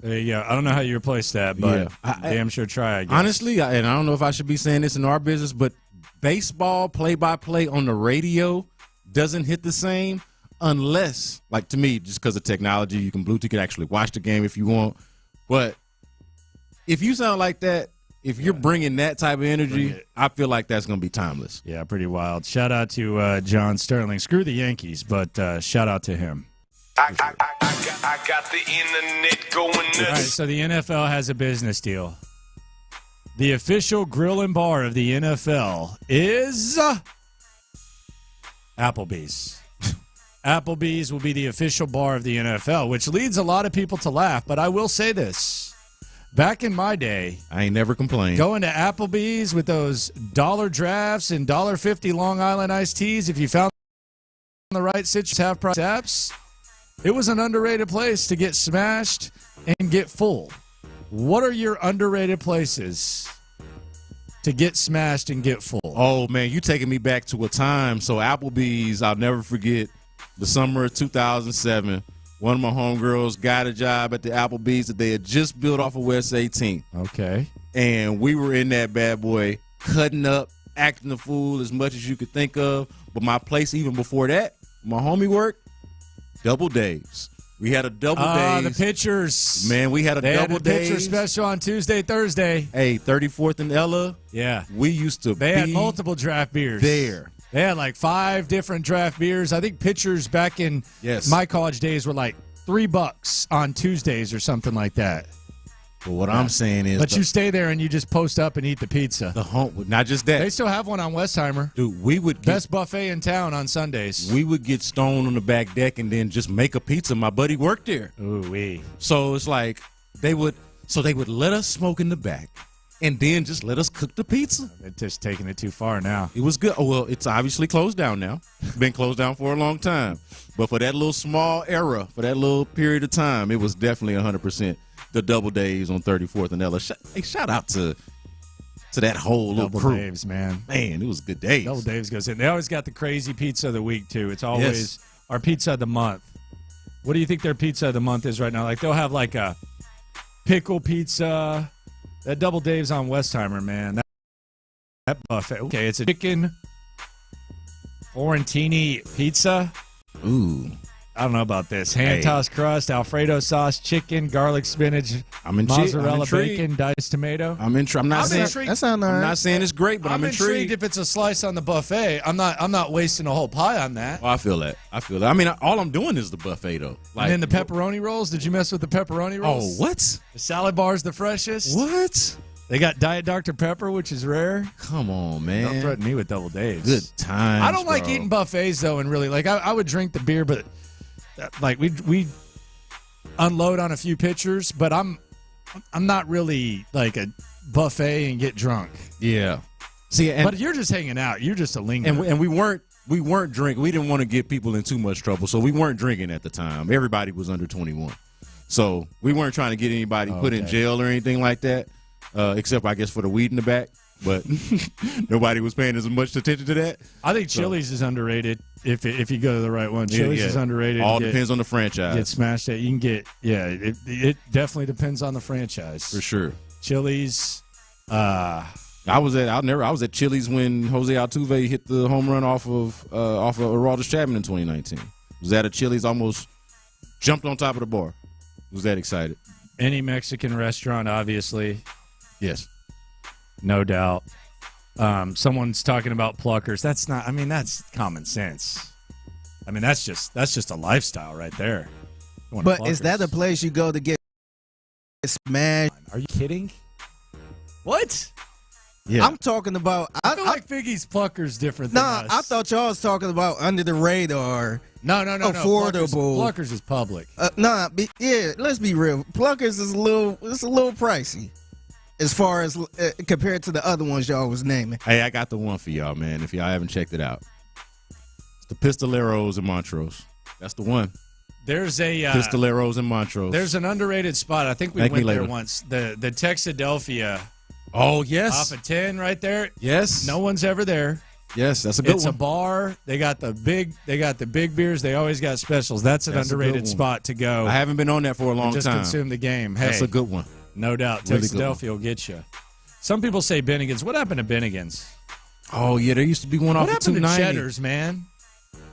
There you go. I don't know how you replace that, but damn sure try, I guess. Honestly, and I don't know if I should be saying this in our business, but baseball play-by-play on the radio doesn't hit the same unless, like to me, just because of technology, you can actually watch the game if you want. But if you sound like that, if you're bringing that type of energy, I feel like that's going to be timeless. Yeah, pretty wild. Shout out to John Sterling. Screw the Yankees, but shout out to him. I got the internet going nuts. All right, so the NFL has a business deal. The official grill and bar of the NFL is Applebee's. Applebee's will be the official bar of the NFL, which leads a lot of people to laugh. But I will say this. Back in my day, I ain't never complained. Going to Applebee's with those dollar drafts and $1.50 Long Island iced teas, if you found the right citrus half-price apps, it was an underrated place to get smashed and get full. What are your underrated places to get smashed and get full? Oh, man, you taking me back to a time. So Applebee's, I'll never forget the summer of 2007. One of my homegirls got a job at the Applebee's that they had just built off of West 18th. Okay. And we were in that bad boy cutting up, acting the fool as much as you could think of. But my place even before that, my homie worked, Double Days. We had a Double Days. The pitchers. Man, we had a Double Days. Pitcher special on Tuesday, Thursday. Hey, 34th and Ella. Yeah. We used to They had multiple draft beers. There. They had like 5 different draft beers. I think pitchers back in my college days were like $3 on Tuesdays or something like that. Well, what I'm saying is, but you stay there and you just post up and eat the pizza. The home, not just that. They still have one on Westheimer. Dude, we would best buffet in town on Sundays. We would get stoned on the back deck and then just make a pizza. My buddy worked there. Ooh wee. So it's like they would So they would let us smoke in the back and then just let us cook the pizza. They're just taking it too far now. It was good. Oh, well, it's obviously closed down now. Been closed down for a long time. But for that little small era, for that little period of time, it was definitely 100% the Double Days on 34th and Ella. Shout out to that whole little Double crew. Dave's, man. Man, it was good days. Double Dave's goes in. They always got the crazy pizza of the week, too. It's always our pizza of the month. What do you think their pizza of the month is right now? Like, they'll have like a pickle pizza. That Double Dave's on Westheimer, man. That buffet. Okay, it's a chicken Florentini pizza. Ooh. I don't know about this. Hand-tossed crust, Alfredo sauce, chicken, garlic, spinach, mozzarella, bacon, diced tomato. I'm intrigued. I'm not saying it's great, but I'm intrigued. If it's a slice on the buffet, I'm not wasting a whole pie on that. Oh, I feel that. I mean, all I'm doing is the buffet, though. Like, and then the pepperoni rolls. Did you mess with the pepperoni rolls? Oh, what? The salad bar's the freshest. What? They got Diet Dr. Pepper, which is rare. Come on, man. Don't threaten me with Double Daves. Good times, I don't like eating buffets, though, and really, like, I would drink the beer, but like we unload on a few pitchers, but I'm not really like a buffet and get drunk. Yeah. See, but you're just hanging out. You're just a linger. And we weren't drinking. We didn't want to get people in too much trouble, so we weren't drinking at the time. Everybody was under 21, so we weren't trying to get anybody put in jail or anything like that, except I guess for the weed in the back. But nobody was paying as much attention to that. I think Chili's is underrated if you go to the right one. Chili's is underrated. All depends on the franchise. Get smashed at. You can get it definitely depends on the franchise for sure. Chili's. I was at Chili's when Jose Altuve hit the home run off of Aroldis Chapman in 2019. Was at a Chili's, almost jumped on top of the bar. Was that excited? Any Mexican restaurant, obviously. Yes. No doubt. Someone's talking about Pluckers. That's common sense. I mean, that's just a lifestyle right there. But is that a place you go to get smashed? Are you kidding? What? Yeah. I'm talking about. I feel like Figgy's Pluckers different than us. I thought y'all was talking about under the radar. No. Affordable. Pluckers is public. Let's be real. Pluckers is a little pricey. As far as compared to the other ones y'all was naming. Hey, I got the one for y'all, man. If y'all haven't checked it out, it's the Pistoleros in Montrose. That's the one. There's a Pistoleros in Montrose. There's an underrated spot. I think we went there once. The Texadelphia. Oh yes, off of 10 right there. Yes, no one's ever there. Yes, that's a good one. It's a bar. They got the big beers. They always got specials. That's an underrated spot to go. I haven't been on that for a long time. Just consume the game. Hey, that's a good one. No doubt. Really Texadelphia will get you. Some people say Bennigan's. What happened to Bennigan's? Oh, yeah, there used to be one off of 290. What happened to Cheddar's, man?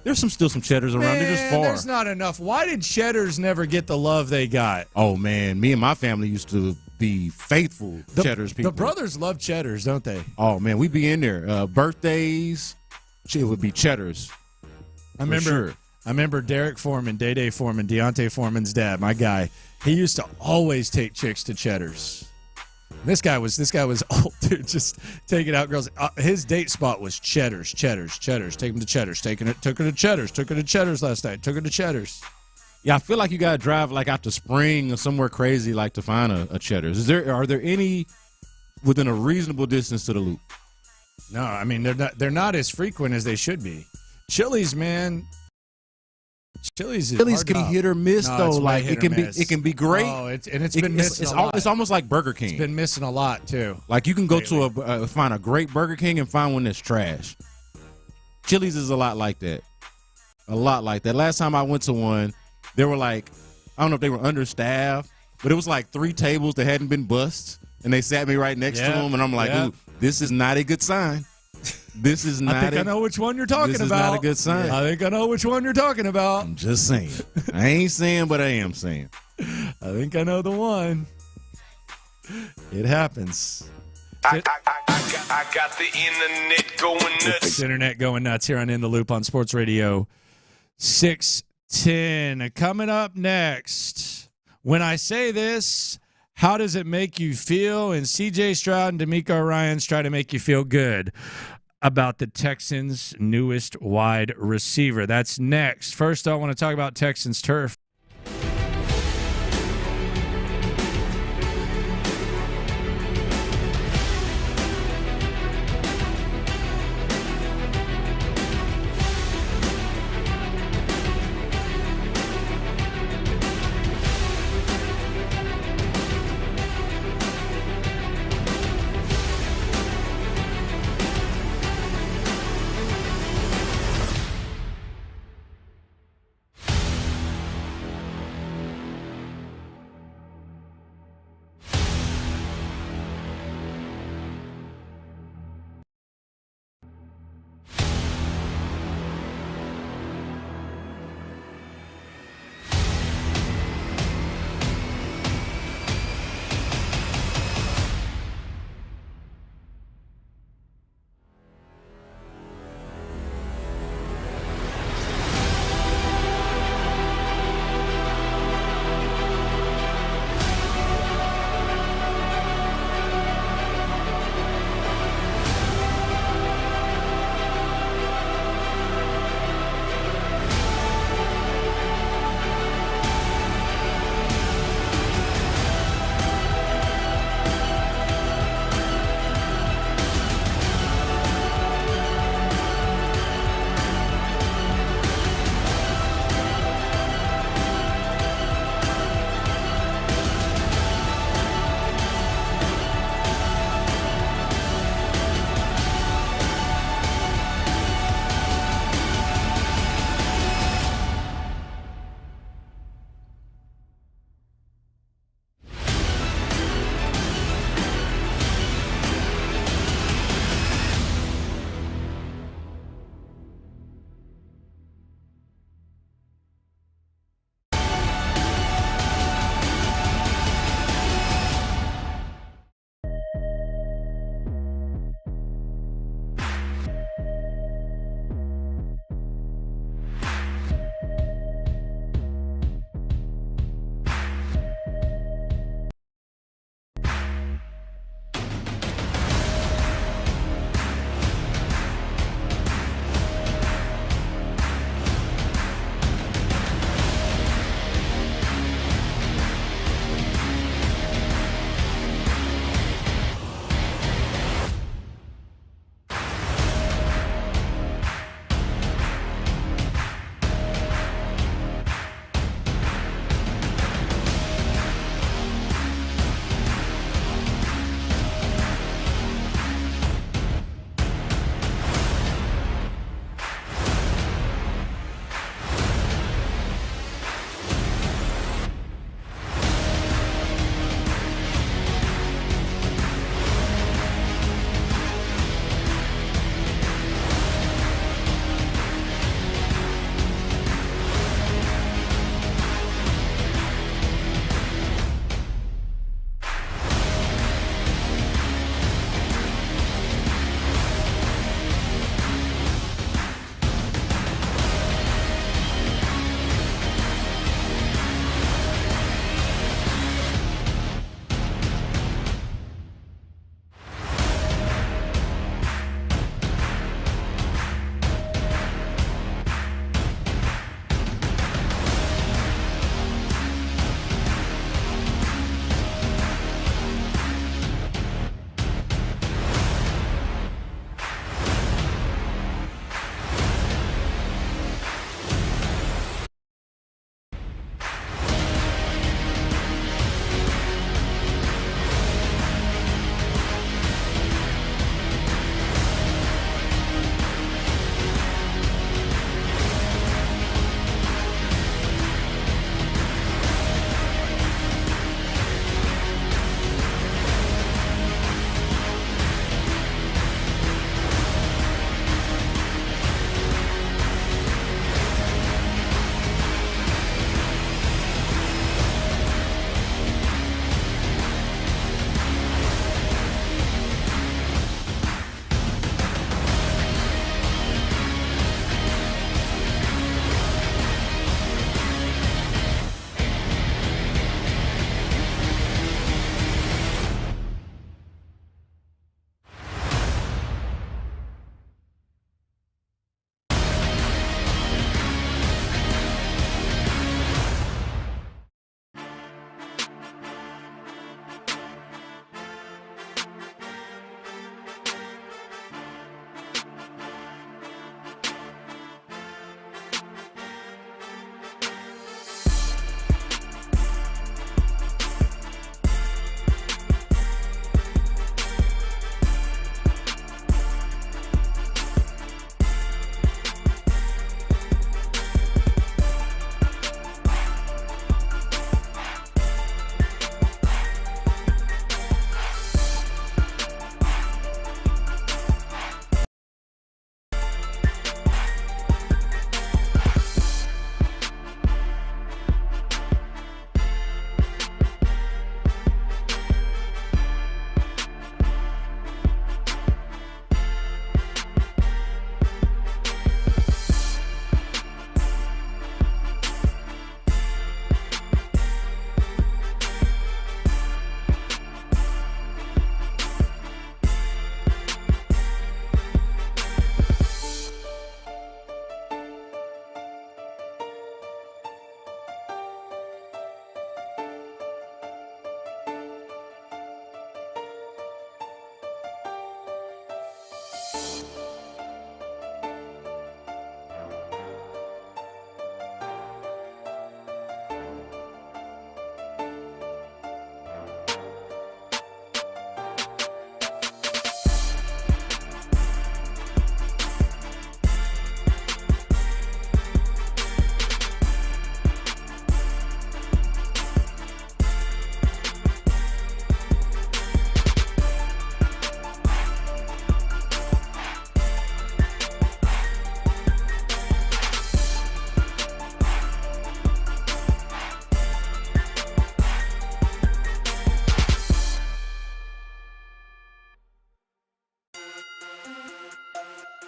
There's still some Cheddars around. They're just far. There's not enough. Why did Cheddar's never get the love they got? Oh, man. Me and my family used to be faithful Cheddar's people. The brothers love Cheddar's, don't they? Oh, man. We'd be in there. Birthdays, it would be Cheddar's. I remember Derek Foreman, Day Foreman, Deontay Foreman's dad, my guy. He used to always take chicks to Cheddar's. This guy was old, dude, just taking out girls. His date spot was Cheddar's. Take him to Cheddar's. Took her to Cheddar's. Took her to Cheddar's last night. Took her to Cheddar's. Yeah, I feel like you gotta drive like out to Spring or somewhere crazy like to find a Cheddar's. Are there any within a reasonable distance to the Loop? No, I mean they're not as frequent as they should be. Chili's, man. Chili's can hit or miss though. Like it can be great. Oh, it's been missing. It's almost like Burger King. It's been missing a lot too. Like you can go to find a great Burger King and find one that's trash. Chili's is a lot like that. A lot like that. Last time I went to one, they were like, I don't know if they were understaffed, but it was like 3 tables that hadn't been bussed, and they sat me right next to them, and I'm like, ooh, this is not a good sign. This is not. I think I know which one you're talking about. This is not a good sign. I think I know which one you're talking about. I'm just saying. I ain't saying, but I am saying. I think I know the one. It happens. I got the internet going nuts. Internet going nuts here on In the Loop on Sports Radio 610. Coming up next, when I say this, how does it make you feel? And C.J. Stroud and D'Amico Ryans try to make you feel good about the Texans' newest wide receiver. That's next. First, I want to talk about Texans turf.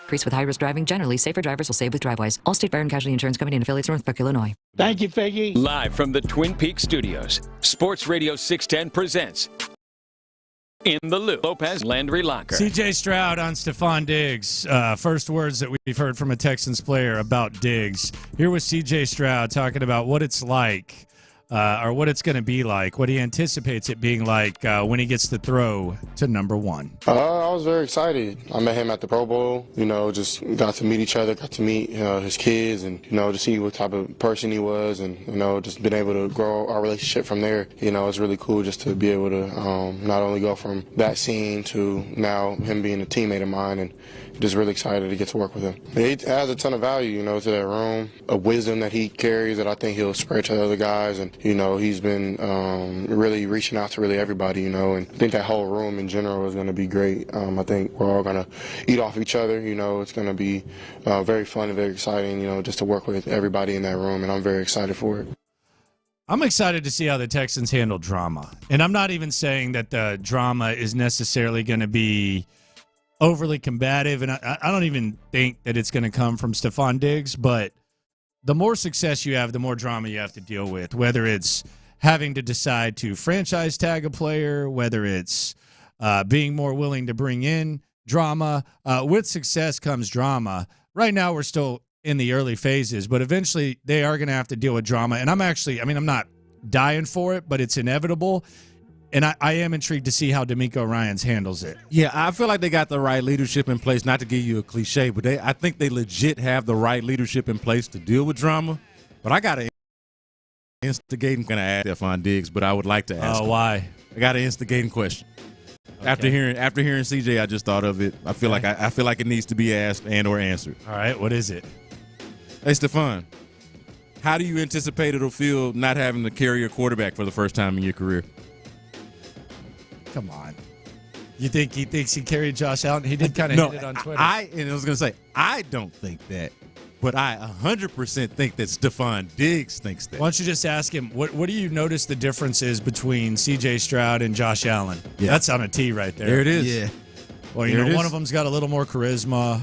Increase with high-risk driving. Generally, safer drivers will save with Drivewise. Allstate Fire and Casualty Insurance Company and affiliates, Northbrook, Illinois. Thank you, Figgy. Live from the Twin Peaks studios, Sports Radio 610 presents In the Loop. Lopez Landry Locker. CJ Stroud on Stefon Diggs. First words that we've heard from a Texans player about Diggs. Here was CJ Stroud talking about what it's like, or what it's going to be like, what he anticipates it being like when he gets to throw to number one. I was very excited. I met him at the Pro Bowl, just got to meet each other, got to meet his kids, and, to see what type of person he was, and, just been able to grow our relationship from there. It's really cool just to be able to not only go from that scene to now him being a teammate of mine, and just really excited to get to work with him. He has a ton of value, to that room, a wisdom that he carries that I think he'll spread to the other guys, and, he's been really reaching out to really everybody, and I think that whole room in general is going to be great. I think we're all going to eat off each other, it's going to be very fun and very exciting, just to work with everybody in that room, and I'm very excited for it. I'm excited to see how the Texans handle drama. And I'm not even saying that the drama is necessarily going to be overly combative, and I don't even think that it's going to come from Stefon Diggs, but the more success you have, the more drama you have to deal with, whether it's having to decide to franchise tag a player, whether it's being more willing to bring in drama. With success comes drama. Right now we're still in the early phases, but eventually they are going to have to deal with drama. And I'm not dying for it, but it's inevitable. And I am intrigued to see how D'Amico Ryans handles it. Yeah, I feel like they got the right leadership in place, not to give you a cliche, but I think they legit have the right leadership in place to deal with drama. But I got to instigate. I'm going to ask Stefon Diggs, but I would like to ask him. Why? I got an instigating question. Okay. After hearing CJ, I just thought of it. I feel like I feel like it needs to be asked and or answered. All right, what is it? Hey, Stefon, how do you anticipate it'll feel not having to carry a quarterback for the first time in your career? Come on. You think he thinks he carried Josh Allen? He did kind of hit it on Twitter. I was going to say, I don't think that, but I 100% think that Stefon Diggs thinks that. Why don't you just ask him, what do you notice the difference is between C.J. Stroud and Josh Allen? Yeah. That's on a T right there. There it is. Yeah. Well, one of them's got a little more charisma.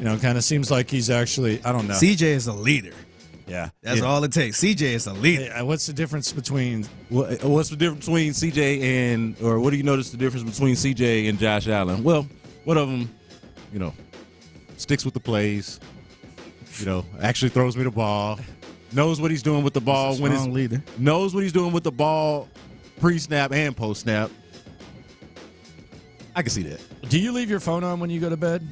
Kind of seems like he's actually, I don't know. CJ is a leader. Yeah. That's all it takes. CJ is a leader. Hey, what's the difference between what's the difference between CJ or what do you notice the difference between CJ and Josh Allen? Well, one of them, sticks with the plays, actually throws me the ball, knows what he's doing with the ball knows what he's doing with the ball pre-snap and post-snap. I can see that. Do you leave your phone on when you go to bed?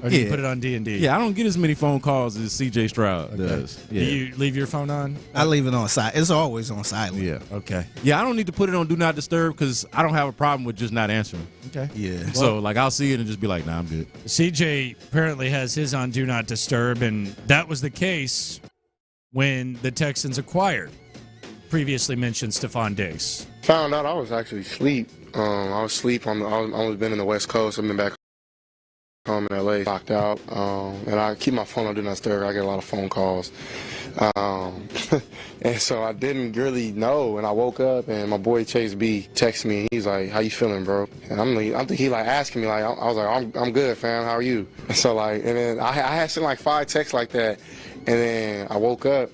Or do you put it on D&D? Yeah, I don't get as many phone calls as C.J. Stroud does. Yeah. Do you leave your phone on? I leave it on silent. It's always on silent. Yeah. Okay. Yeah, I don't need to put it on Do Not Disturb because I don't have a problem with just not answering. Okay. Yeah. So, I'll see it and just be like, nah, I'm good. C.J. apparently has his on Do Not Disturb, and that was the case when the Texans acquired previously mentioned Stefon Diggs. Found out I was actually asleep. I was asleep. I was been in the West Coast. I've been back home in LA, locked out, and I keep my phone on Do Not Disturb. I get a lot of phone calls, and so I didn't really know. And I woke up, and my boy Chase B texted me. He's like, "How you feeling, bro?" And I think he asking me, I was like, "I'm good, fam. How are you?" So and then I had sent 5 texts like that, and then I woke up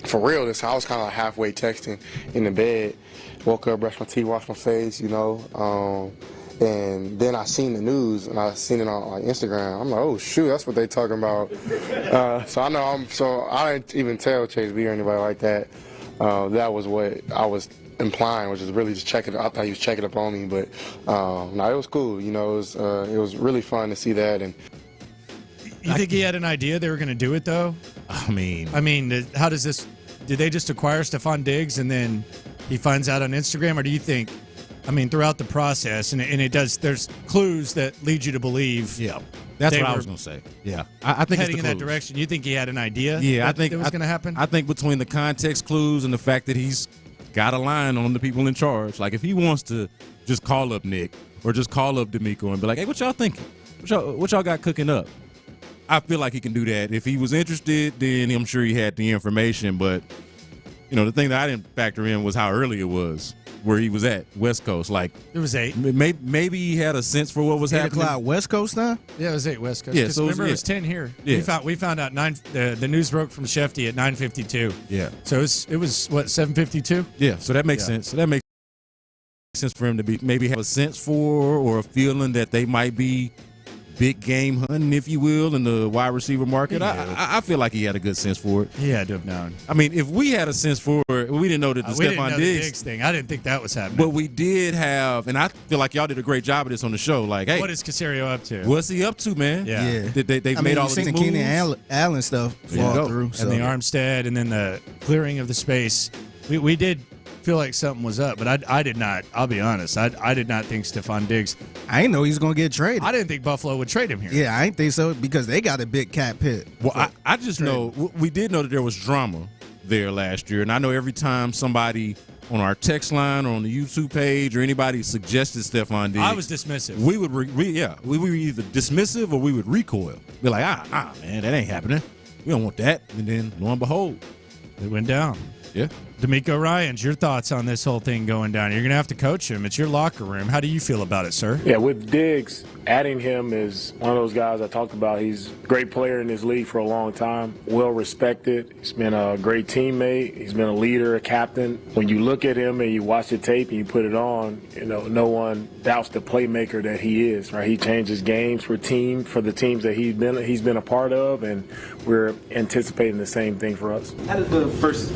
for real. I was kind of halfway texting in the bed. Woke up, brushed my teeth, washed my face, And then I seen the news, and I seen it on Instagram. I'm like, oh shoot, that's what they talking about. So I didn't even tell Chase B or anybody like that. That was what I was implying, which is really just checking. I thought he was checking up on me, but no, it was cool. It was really fun to see that. And you think he had an idea they were going to do it though? I mean, how does this? Did they just acquire Stefon Diggs and then he finds out on Instagram, or do you think? Throughout the process, and it does. There's clues that lead you to believe. Yeah, that's what I was going to say. Yeah, I think heading it's in that direction. You think he had an idea? Yeah, I think it was going to happen. I think between the context clues and the fact that he's got a line on the people in charge, if he wants to just call up Nick or just call up D'Amico and be like, "Hey, what y'all thinking? What y'all got cooking up?" I feel like he can do that. If he was interested, then I'm sure he had the information. But the thing that I didn't factor in was how early it was. where he was at, West Coast. Like it was 8. Maybe he had a sense for what was 8 happening. o'clock West Coast time? Yeah, it was 8 West Coast. Yeah, so remember it was 10 here. Yeah. We found out the news broke from Shefty at 9:52. Yeah. So it was what, 7:52? Yeah, so that makes sense. So that makes sense for him to be maybe have a sense for or a feeling that they might be big game hunting, if you will, in the wide receiver market. I feel like he had a good sense for it. He had to have known. I mean, if we had a sense for it, we didn't know that the Stefon Diggs thing. I didn't think that was happening. But we did have, and I feel like y'all did a great job of this on the show. Like, hey, what is Caserio up to? What's he up to, man? Yeah. They've made all of these moves. Keenan Allen stuff fall through. And the Armstead, and then the clearing of the space. We did feel like something was up, but I did not. I'll be honest. I did not think Stefon Diggs. I didn't know he was going to get traded. I didn't think Buffalo would trade him here. Yeah, I didn't think so because they got a big cap hit. Well, I just know we did know that there was drama there last year, and I know every time somebody on our text line or on the YouTube page or anybody suggested Stefon Diggs, I was dismissive. We would we were either dismissive or we would recoil. Be like, nah, man, that ain't happening. We don't want that. And then lo and behold, it went down. Yeah. D'Amico Ryans, your thoughts on this whole thing going down? You're going to have to coach him. It's your locker room. How do you feel about it, sir? Yeah, with Diggs, adding him is one of those guys I talked about. He's a great player in this league for a long time, well respected. He's been a great teammate. He's been a leader, a captain. When you look at him and you watch the tape and you put it on, no one doubts the playmaker that he is, right? He changes games for the teams that he's been a part of, and we're anticipating the same thing for us. How did the first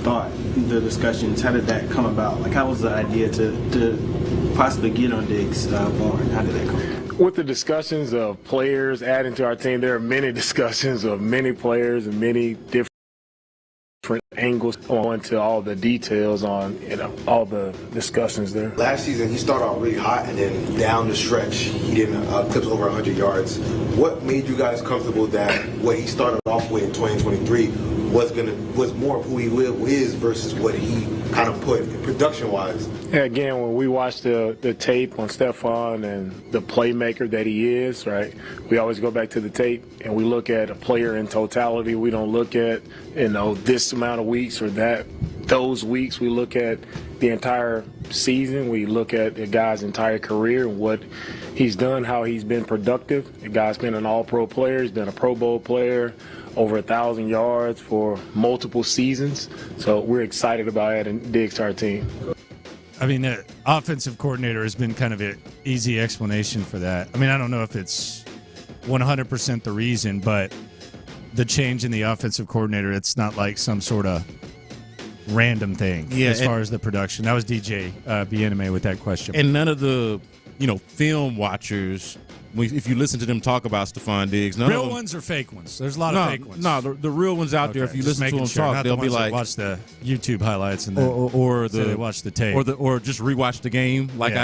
thought, the discussions, how did that come about? Like, how was the idea to possibly get on Diggs born? How did that come? With the discussions of players adding to our team, there are many discussions of many players and many different angles on to all the details on all the discussions there. Last season he started off really hot, and then down the stretch he didn't clips over 100 yards. What made you guys comfortable that what he started off with in 2023 was more of who he is versus what he kind of put production-wise? Yeah, again, when we watch the tape on Stefon and the playmaker that he is, right, we always go back to the tape and we look at a player in totality. We don't look at, this amount of weeks or those weeks. We look at the entire season. We look at the guy's entire career and what he's done, how he's been productive. The guy's been an all-pro player. He's been a Pro Bowl player, over 1,000 yards for multiple seasons. So we're excited about adding Diggs to our team. I mean, the offensive coordinator has been kind of an easy explanation for that. I mean, I don't know if it's 100% the reason, but the change in the offensive coordinator, it's not like some sort of random thing as far as the production. That was DJ Bieneme with that question. And none of the, film watchers, if you listen to them talk about Stefon Diggs, real ones or fake ones? There's a lot of fake ones. No, the real ones out there. If you listen to them talk, they'll be like, watch the YouTube highlights and then or they watch the tape, or just rewatch the game, like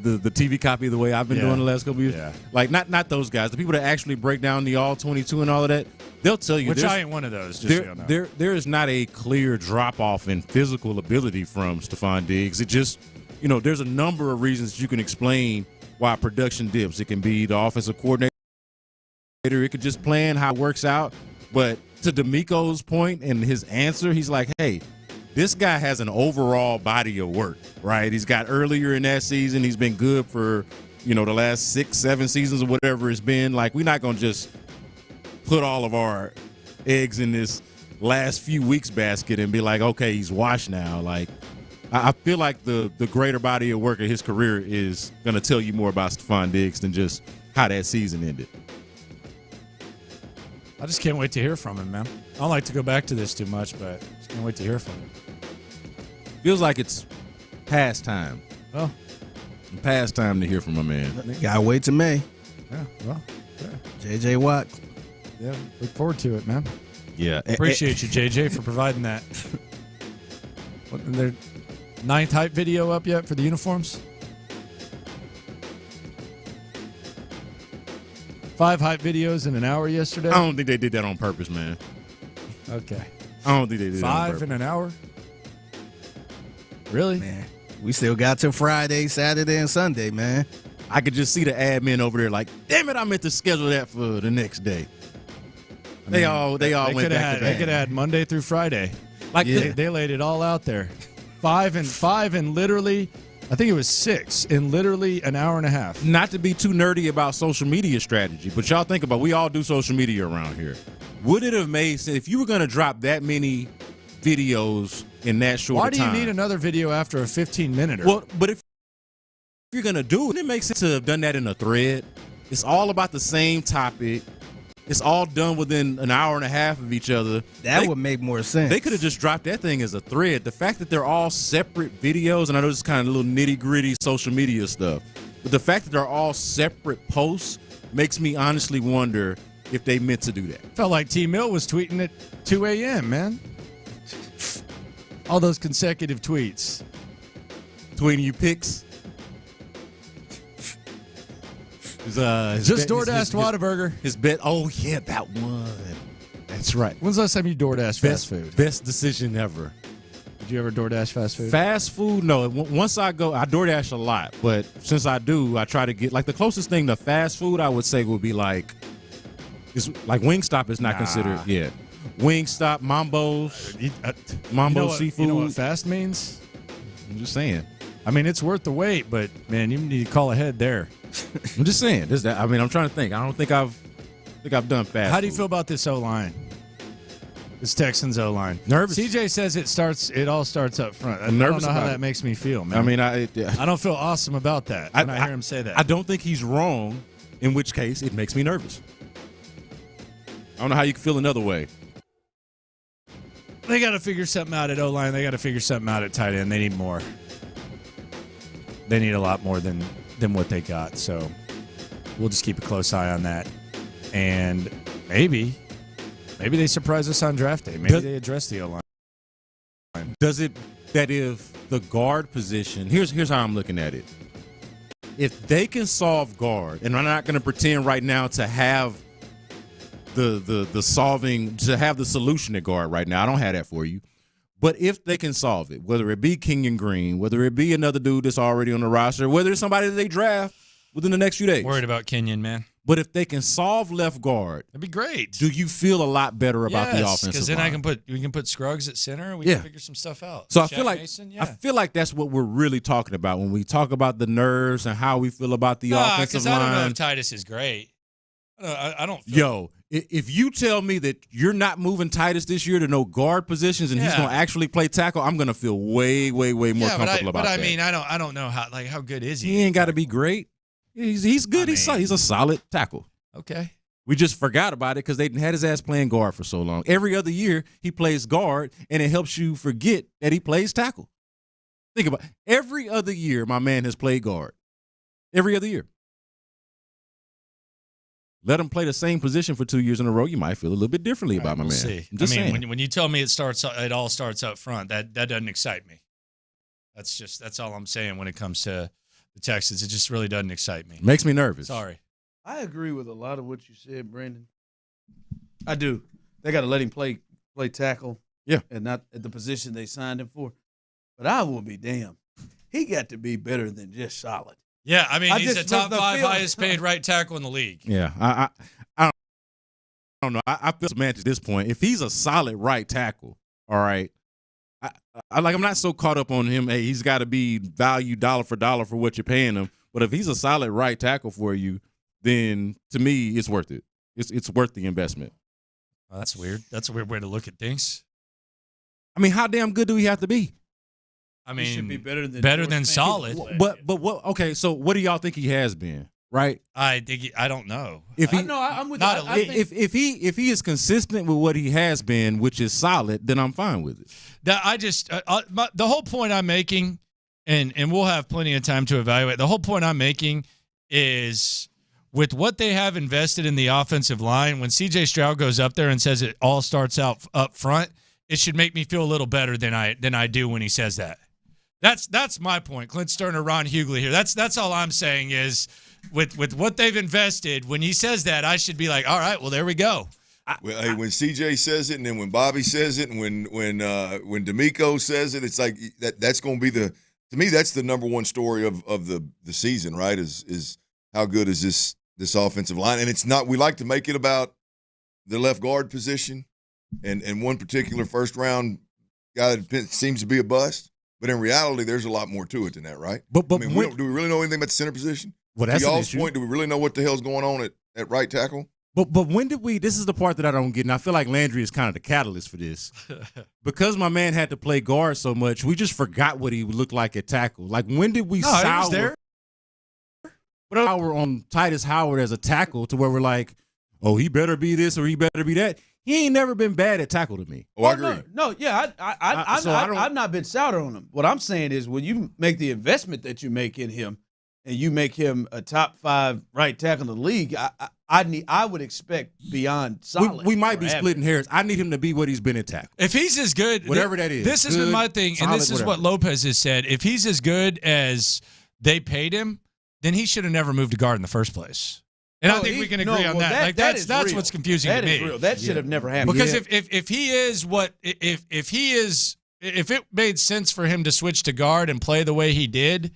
the TV copy the way I've been doing the last couple years. Yeah. Like not those guys. The people that actually break down the all 22 and all of that, they'll tell you. Which I ain't one of those. Just so you know. There is not a clear drop off in physical ability from Stefon Diggs. It just, there's a number of reasons you can explain why production dips. It can be the offensive coordinator. It could just plan how it works out. But to D'Amico's point and his answer, he's like, hey, this guy has an overall body of work, right? He's got earlier in that season. He's been good for, the last 6-7 seasons or whatever it's been. Like, we're not going to just put all of our eggs in this last few weeks basket and be like, okay, he's washed now. Like, I feel like the greater body of work of his career is going to tell you more about Stefon Diggs than just how that season ended. I just can't wait to hear from him, man. I don't like to go back to this too much, but I just can't wait to hear from him. Feels like it's past time. Well, past time to hear from my man. Gotta wait till May. Yeah, well, JJ Watt. Yeah, look forward to it, man. Yeah. Appreciate you, JJ, for providing that. Their 9th hype video up yet for the uniforms? 5 hype videos in an hour yesterday? I don't think they did that on purpose, man. Okay. I don't think they did 5 in an hour? Really? Man, we still got till Friday, Saturday, and Sunday, man. I could just see the admin over there like, damn it, I meant to schedule that for the next day. They all went back to back. They could have had Monday through Friday. Like they laid it all out there. 5 and literally, I think it was 6 in literally an hour and a half. Not to be too nerdy about social media strategy, but y'all think about, we all do social media around here. Would it have made sense if you were going to drop that many videos in that short Why time? do you need another video after a 15-minute? Well, but if you're going to do it, it makes sense to have done that in a thread. It's all about the same topic. It's all done within an hour and a half of each other. That would make more sense. They could have just dropped that thing as a thread. The fact that they're all separate videos, and I know this is kind of a little nitty-gritty social media stuff, but the fact that they're all separate posts makes me honestly wonder if they meant to do that. Felt like T. Mill was tweeting at 2 a.m., man. All those consecutive tweets. Tweeting you pics. Just DoorDashed Whataburger. His bet. Oh, yeah, that one. That's right. When's the last time you DoorDashed fast food? Best decision ever. Did you ever DoorDash fast food? Fast food? No. Once I go, I DoorDash a lot. But since I do, I try to get, like, the closest thing to fast food I would say would be like Wingstop is not considered. Yeah. Wingstop, Mambo's, Seafood. You know what fast means? I'm just saying. I mean, it's worth the wait, but, man, you need to call ahead there. I'm just saying. I'm trying to think. I don't think I've done fast. How do you feel about this O-line? This Texans O-line. Nervous. CJ says it all starts up front. I don't know how that makes me feel, man. I mean, I don't feel awesome about that when I hear him say that. I don't think he's wrong, in which case it makes me nervous. I don't know how you can feel another way. They got to figure something out at O-line. They got to figure something out at tight end. They need more. They need a lot more than what they got. So we'll just keep a close eye on that. And maybe they surprise us on draft day. Maybe they address the O-line. Does it that if the guard position, here's how I'm looking at it. If they can solve guard, and I'm not going to pretend right now to have the solution at guard right now. I don't have that for you. But if they can solve it, whether it be Kenyon Green, whether it be another dude that's already on the roster, whether it's somebody that they draft within the next few days. Worried about Kenyon, man. But if they can solve left guard, that'd be great. Do you feel a lot better about the offensive line? Because then we can put Scruggs at center. We can figure some stuff out. So Shaq I feel like that's what we're really talking about when we talk about the nerves and how we feel about the offensive line. I don't know if Titus is great. I don't feel Yo, if you tell me that you're not moving Titus this year to no guard positions and he's going to actually play tackle, I'm going to feel way, way, way more comfortable about that. But I mean, I don't know how good is he? He ain't got to be great. He's good. He's a solid tackle. Okay. We just forgot about it because they had his ass playing guard for so long. Every other year he plays guard, and it helps you forget that he plays tackle. Think about it. Every other year my man has played guard. Every other year. Let him play the same position for 2 years in a row. You might feel a little bit differently about my man. See. When you tell me it all starts up front, that doesn't excite me. That's all I'm saying when it comes to the Texans. It just really doesn't excite me. Makes me nervous. Sorry. I agree with a lot of what you said, Brandon. I do. They got to let him play tackle. Yeah. And not at the position they signed him for. But I will be damned. He got to be better than just solid. Yeah, I mean, he's the top 5 highest paid right tackle in the league. Yeah, I don't know. I feel man at this point. If he's a solid right tackle, all right, I'm not so caught up on him. Hey, he's got to be valued dollar for dollar for what you're paying him. But if he's a solid right tackle for you, then to me, it's worth it. It's worth the investment. Well, that's weird. That's a weird way to look at things. I mean, how damn good do we have to be? I mean, he should be better than solid. But what? Okay, so what do y'all think he has been? Right? I don't know. I'm with that. If he is consistent with what he has been, which is solid, then I'm fine with it. The whole point I'm making, and we'll have plenty of time to evaluate. The whole point I'm making is with what they have invested in the offensive line. When C.J. Stroud goes up there and says it all starts out up front, it should make me feel a little better than I do when he says that. That's my point. Clint Stoerner, Ron Hughley here. That's all I'm saying is with what they've invested, when he says that, I should be like, all right, well, there we go. Well, when CJ says it, and then when Bobby says it, and when D'Amico says it, it's like that's going to be to me that's the number one story of the season, right? Is how good is this offensive line? And it's not. We like to make it about the left guard position and one particular first round guy that seems to be a bust. But in reality, there's a lot more to it than that, right? But I mean, do we really know anything about the center position? Well, that's to an y'all's issue. point, do we really know what the hell's going on at right tackle? But when did we – this is the part that I don't get, and I feel like Landry is kind of the catalyst for this. Because my man had to play guard so much, we just forgot what he looked like at tackle. Like, when did we sour – he was there. We're on Titus Howard as a tackle to where we're like, oh, he better be this or he better be that. He ain't never been bad at tackle to me. Oh, I agree. No, yeah, I've not been soured on him. What I'm saying is when you make the investment that you make in him and you make him a top 5 right tackle in the league, I would expect beyond solid. We might be splitting hairs. I need him to be what he's been at tackle. If he's as good, whatever that is. This has been my thing, and this is what Lopez has said. If he's as good as they paid him, then he should have never moved to guard in the first place. And I think we can agree on that. Like that's what's confusing to me. That is real. That should have never happened. Because if he is what if it made sense for him to switch to guard and play the way he did,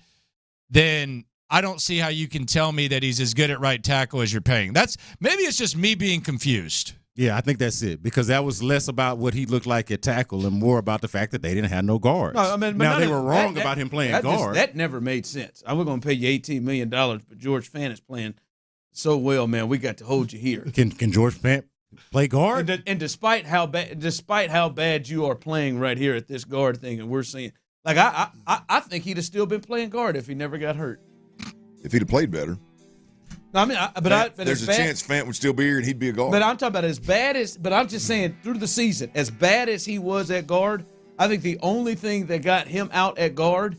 then I don't see how you can tell me that he's as good at right tackle as you're paying. Maybe it's just me being confused. Yeah, I think that's it, because that was less about what he looked like at tackle and more about the fact that they didn't have no guards. No, I mean, now, they were wrong about him playing guard. That never made sense. I was going to pay you $18 million, but George Fant is playing so well, man. We got to hold you here. Can George Fant play guard? And despite how bad you are playing right here at this guard thing, and we're seeing, like, I think he'd have still been playing guard if he never got hurt. If he'd have played better. No, I mean, but there's a chance Fant would still be here and he'd be a guard. But I'm talking about as bad as. But I'm just saying, through the season, as bad as he was at guard, I think the only thing that got him out at guard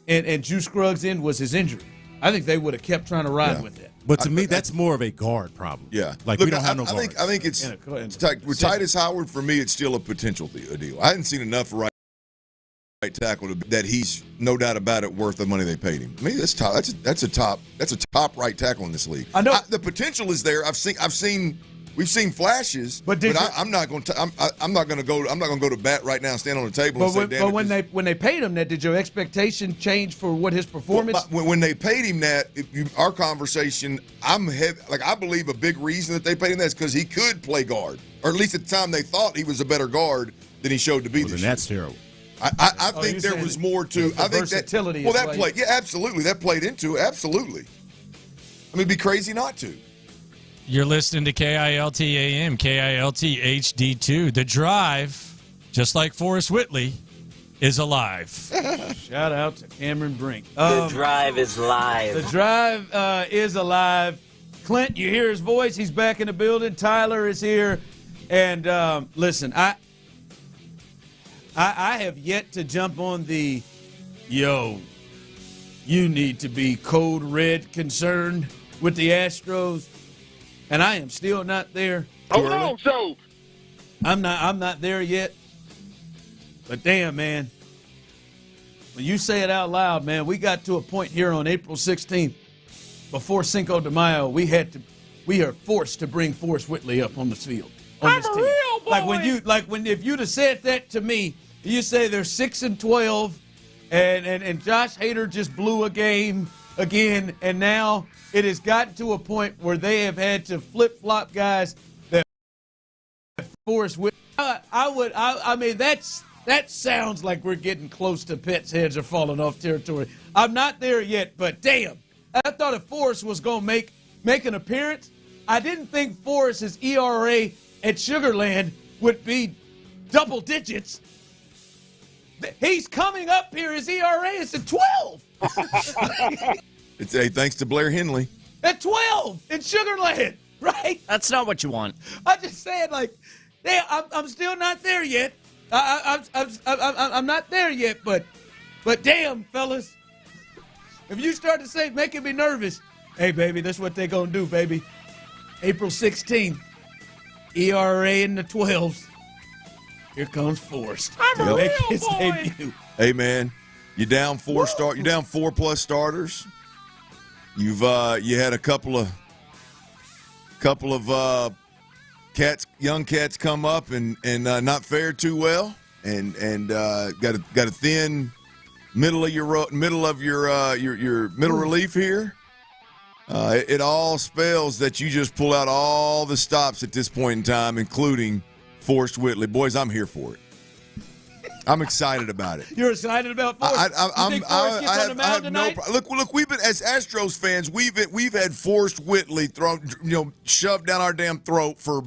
and Juice Scruggs in was his injury. I think they would have kept trying to ride with that. But to me, that's more of a guard problem. Yeah, like look, we don't have no guards. I think it's with Titus Howard. For me, it's still a potential deal. I hadn't seen enough right tackle that he's no doubt about it worth the money they paid him. I mean, that's a top right tackle in this league. I know the potential is there. We've seen flashes, but I'm not going to go to bat right now and stand on the table. But when they paid him that, did your expectation change for what his performance? When they paid him that, our conversation, I believe a big reason that they paid him that is because he could play guard, or at least at the time they thought he was a better guard than he showed to be. This year. That's terrible. I think there was more to. I think versatility. That played. Yeah, absolutely. That played into it. Absolutely. I mean, it'd be crazy not to. You're listening to KILT AM, KILT HD2. The Drive, just like Forrest Whitley, is alive. Shout out to Cameron Brink. The Drive is live. The Drive is alive. Clint, you hear his voice. He's back in the building. Tyler is here. And listen, I have yet to jump on the, you need to be code red concerned with the Astros. And I am still not there. Hold on, so I'm not there yet. But damn, man, when you say it out loud, man, we got to a point here on April 16th before Cinco de Mayo. We are forced to bring Forrest Whitley up on the field. I'm a real boy. If you'd have said that to me, you say they're 6-12, and Josh Hader just blew a game again, and now it has gotten to a point where they have had to flip-flop guys that Forrest Whitley. I mean, that sounds like we're getting close to pets' heads are falling off territory. I'm not there yet, but damn, I thought if Forrest was going to make an appearance, I didn't think Forrest's ERA at Sugar Land would be double digits. He's coming up here. His ERA is at 12. It's thanks to Blair Henley. At 12 in Sugar Land, right? That's not what you want. I'm just saying, like, damn, I'm still not there yet. I'm not there yet, but damn, fellas, if you start to say making me nervous, hey, baby, that's what they're gonna do, baby. April 16th, ERA in the 12s. Here comes Forrest. I'm a real his boy. debut. Hey man, you down 4+ starters. You had a couple of young cats come up and not fare too well, and got a thin middle of your middle relief here. It all spells that you just pull out all the stops at this point in time, including Forrest Whitley. Boys, I'm here for it. I'm excited about it. You're excited about Forrest? You think Forrest gets on the mound tonight? Look. We've been, as Astros fans, we've had Forrest Whitley thrown, shoved down our damn throat for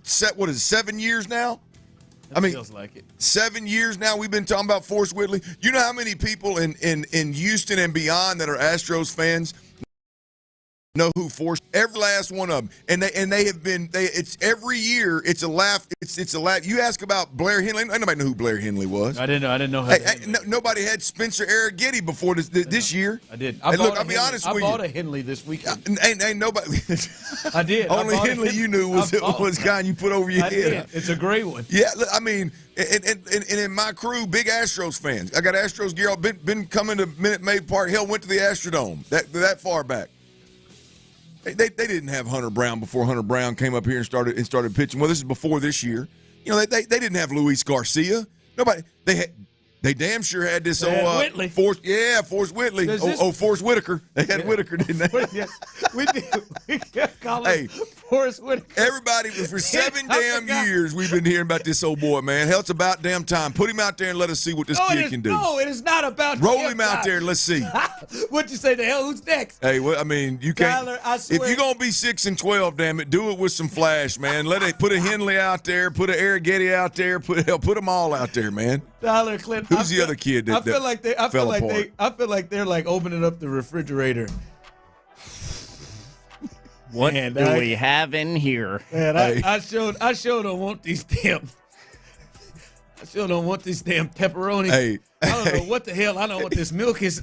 7 years now. Feels like it. 7 years now we've been talking about Forrest Whitley. You know how many people in Houston and beyond that are Astros fans know who Forrest? Every last one of them, and they have been. It's every year. It's a laugh. It's a laugh. You ask about Blair Henley. Nobody knew who Blair Henley was. I didn't know. Nobody had Spencer Arrighetti before this year. I did. I'll be honest with you. I bought a Henley this weekend. Ain't nobody. I did. Only Henley you knew was kind you put over your head. Did. It's a great one. Yeah, I mean, and in my crew, big Astros fans. I got Astros gear. Been coming to Minute Maid Park. Hell, went to the Astrodome. That far back. They didn't have Hunter Brown before Hunter Brown came up here and started pitching. Well, this is before this year. They didn't have Luis Garcia. Nobody. They damn sure had this Whitley. Forrest Whitley. Forrest Whitaker. They had Whitaker, didn't they? Yes, we did. We kept calling Forrest Whitaker. Everybody, for 7 damn years, we've been hearing about this old boy, man. Hell, it's about damn time. Put him out there and let us see what this kid can do. No, it is not about Roll him out there and let's see. What'd you say? The hell, who's next? Hey, well, I mean, you can't. Tyler, I swear. If you're gonna be 6-12, damn it, do it with some flash, man. Put a Henley out there, put an Arrighetti out there, put them all out there, man. Tyler Clinton. Who's the other kid I feel like they're like opening up the refrigerator. What do we have in here? Man, I sure don't want these damn. I sure don't want this damn pepperoni. Hey, I don't know what the hell. I don't know what this milk is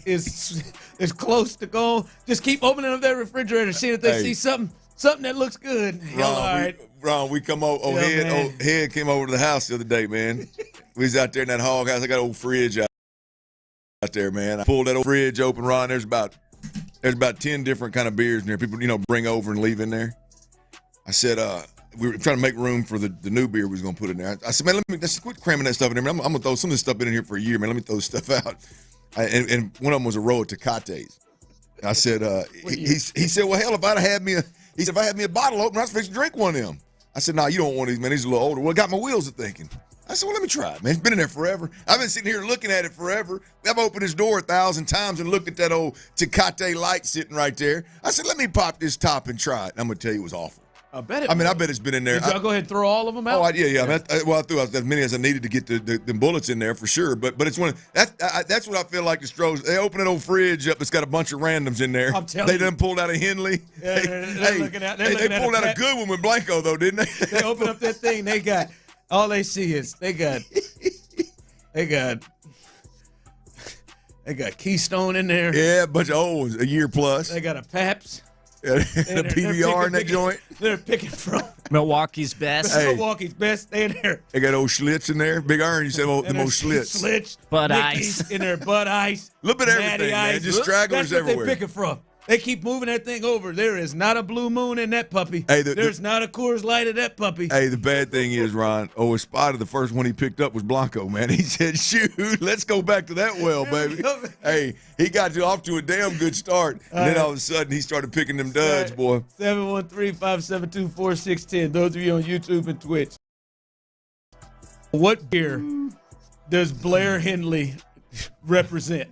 close to gone. Just keep opening up that refrigerator, seeing if they see something that looks good. Hell, all right. Ron, we come over. Head came over to the house the other day, man. We was out there in that hog house. I got an old fridge out there, man. I pulled that old fridge open, Ron. There's about 10 different kind of beers in there. People, bring over and leave in there. I said, we were trying to make room for the new beer we was gonna put in there. I said, man, let's quit cramming that stuff in there. Man, I'm gonna throw some of this stuff in here for a year, man. Let me throw this stuff out. And one of them was a row of Tecates. I said, he said, well, hell, if I had me a bottle opener, I was fixing to drink one of them. I said, nah, you don't want these, man. These are a little older. Well, it got my wheels a thinking. I said, well, let me try it, man. It's been in there forever. I've been sitting here looking at it forever. I've opened this door 1,000 times and looked at that old Tecate light sitting right there. I said, let me pop this top and try it. And I'm going to tell you, it was awful. I bet it's been in there. Did y'all go ahead and throw all of them out? Oh, yeah. I threw out as many as I needed to get the bullets in there for sure. But it's that's what I feel like the Stros. They open an old fridge up that's got a bunch of randoms in there. I'm telling you. They done pulled out a Henley. Yeah, they pulled out a good one with Blanco, though, didn't they? They open up that thing. They got all they see is they got Keystone in there. Yeah, a bunch of a year plus. They got a Pabst. The PBR in that joint. They're picking from Milwaukee's best. Milwaukee's best. They in there. They got old Schlitz in there. Big Iron, you said them old Schlitz. Schlitz. Bud Ice. In there, Bud Ice. A little bit of everything, man. Just stragglers everywhere. That's what they're picking from. They keep moving that thing over. There is not a Blue Moon in that puppy. Hey, There's not a Coors Light in that puppy. Hey, the bad thing is, Ron, his spotted the first one he picked up was Blanco, man. He said, shoot, let's go back to that well, baby. Hey, he got off to a damn good start. And then all of a sudden, he started picking them duds, boy. 713-572-4610. Those of you on YouTube and Twitch. What beer does Blair Henley represent?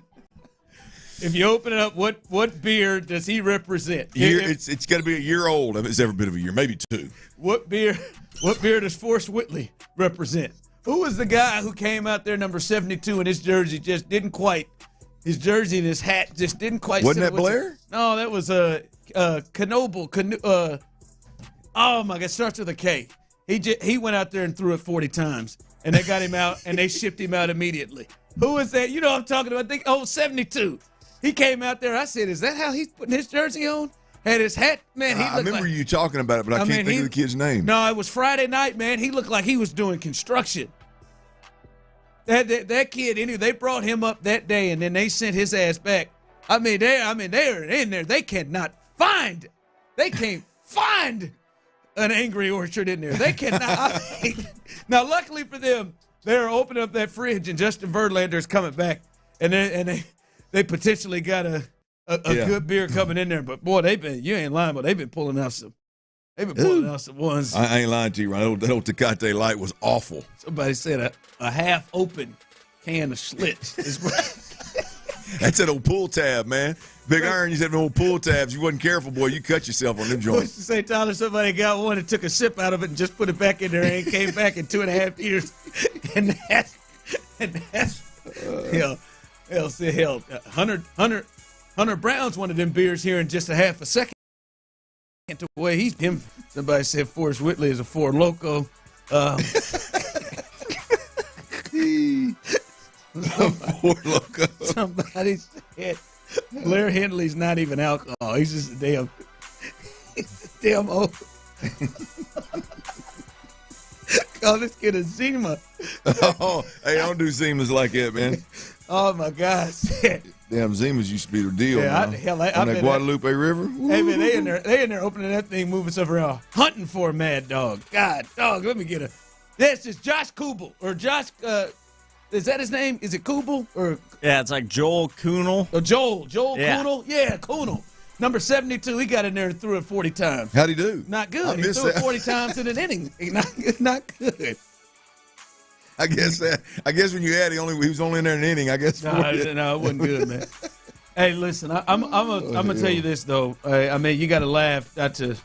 If you open it up, what beer does he represent? It's got to be a year old. If it's ever been of a year, maybe 2. What beer does Forrest Whitley represent? Who was the guy who came out there number 72 and his jersey just didn't quite, his jersey and his hat just didn't quite. Wasn't that Blair? No, that was Knoble. Oh my God, starts with a K. He went out there and threw it 40 times, and they got him out and they shipped him out immediately. Who is that? You know what I'm talking about? I think 72. He came out there. I said, is that how he's putting his jersey on? Had his hat, man. He I remember you talking about it, but I can't think of the kid's name. No, it was Friday night, man. He looked like he was doing construction. That kid, anyway, they brought him up that day, and then they sent his ass back. They're in there. They can't find an Angry Orchard in there. They cannot. Now, luckily for them, they're opening up that fridge, and Justin Verlander's coming back, and they potentially got a good beer coming in there. But boy, you ain't lying, but they've been pulling out some They've been pulling out some ones. I ain't lying to you, Ron. That old Tecate Light was awful. Somebody said a half-open can of Schlitz. That's that old pull tab, man. Big Iron used to have old pull tabs. You wasn't careful, boy. You cut yourself on them What's joints. to say, Tyler, somebody got one and took a sip out of it and just put it back in there and came back in 2.5 years. And that's Hunter Brown's one of them beers here in just a half a second. The way he's him, somebody said Forrest Whitley is a Four Loko. Somebody said Blair Hindley's not even alcohol. He's just a damn old. Call this kid a Zima. Oh, hey, I don't do Zimas like that, man. Oh my gosh. Damn, Zimas used to be the deal. Yeah, on that Guadalupe River. Hey man, they in there opening that thing, moving stuff around, hunting for a mad dog. God, dog, let me get a. This is Josh Kubel or Josh. Is that his name? Is it Kubel or? Yeah, it's like Joel Kuhnel. Oh, Joel Kuhnel. Yeah, Kuhnel. Number 72. He got in there and threw it 40 times. How'd he do? Not good. He threw it 40 times in an inning. Not good. I guess when you add, he was only in there an inning. I guess. No, it wasn't good, man. Hey, listen, I'm gonna tell you this though. I mean, you got to laugh, not to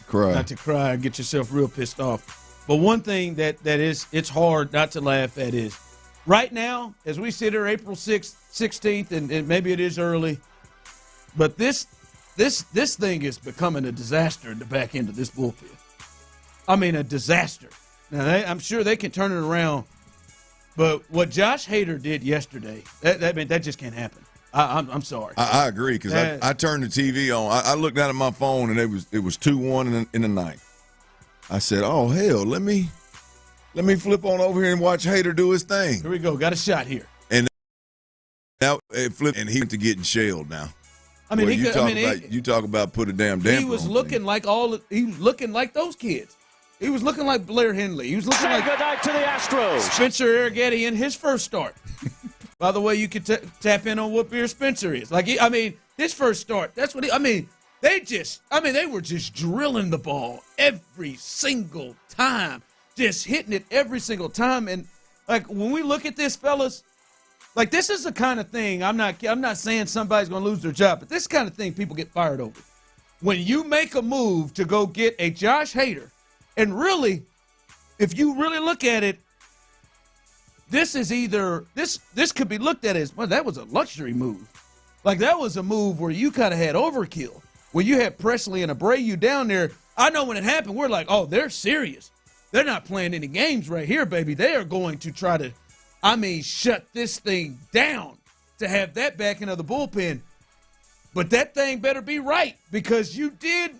cry and get yourself real pissed off. But one thing that is, it's hard not to laugh at is, right now, as we sit here April 6th, 16th, and maybe it is early, but this thing is becoming a disaster in the back end of this bullpen. I mean, a disaster. Now, I'm sure they can turn it around, but what Josh Hader did yesterday, that just can't happen. I'm sorry. I agree, because I turned the TV on. I looked down at my phone, and it was 2-1 in the ninth. I said, "Oh hell, let me flip on over here and watch Hader do his thing." Here we go. Got a shot here. And now it flipped, and he went to getting shelled now. I mean, you talk about put a damn damper. He was looking like those kids. He was looking like Blair Hindley. He was looking like good night to the Astros. Spencer Arrighetti in his first start. By the way, you could tap in on what beer Spencer is. His first start. That's what they were just drilling the ball every single time, just hitting it every single time. And like when we look at this, fellas, like this is the kind of thing. I'm not saying somebody's going to lose their job, but this kind of thing people get fired over. When you make a move to go get a Josh Hader, and really, if you really look at it, this is either this could be looked at as, well, that was a luxury move. Like that was a move where you kind of had overkill. When you had Presley and Abreu down there, I know when it happened, we're like, oh, they're serious. They're not playing any games right here, baby. They are going to try to, shut this thing down to have that back into the bullpen. But that thing better be right, because you did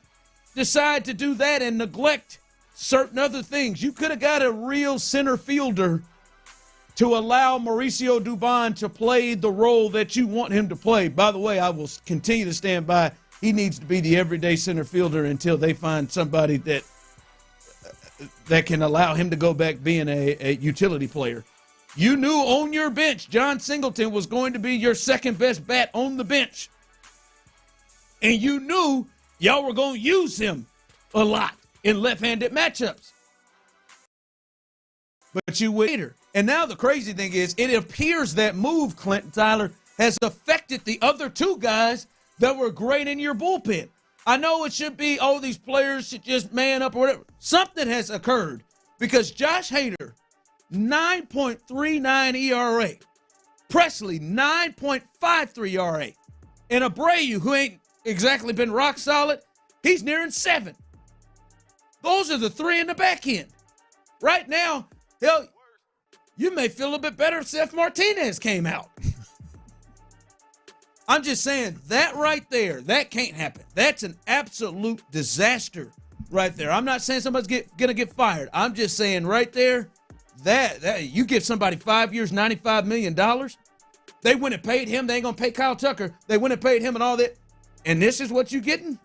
decide to do that and neglect certain other things. You could have got a real center fielder to allow Mauricio Dubon to play the role that you want him to play. By the way, I will continue to stand by. He needs to be the everyday center fielder until they find somebody that can allow him to go back being a utility player. You knew on your bench John Singleton was going to be your second best bat on the bench. And you knew y'all were going to use him a lot in left-handed matchups. But you waited. And now the crazy thing is, it appears that move, Clinton Tyler, has affected the other two guys that were great in your bullpen. I know it should be, these players should just man up or whatever. Something has occurred, because Josh Hader, 9.39 ERA. Presley, 9.53 ERA. And Abreu, who ain't exactly been rock solid, he's nearing 7. Those are the three in the back end. Right now, hell, you may feel a bit better if Seth Martinez came out. I'm just saying, that right there, that can't happen. That's an absolute disaster right there. I'm not saying somebody's going to get fired. I'm just saying right there, that you give somebody 5 years, $95 million, they went and paid him. They ain't going to pay Kyle Tucker. They went and paid him and all that. And this is what you're getting?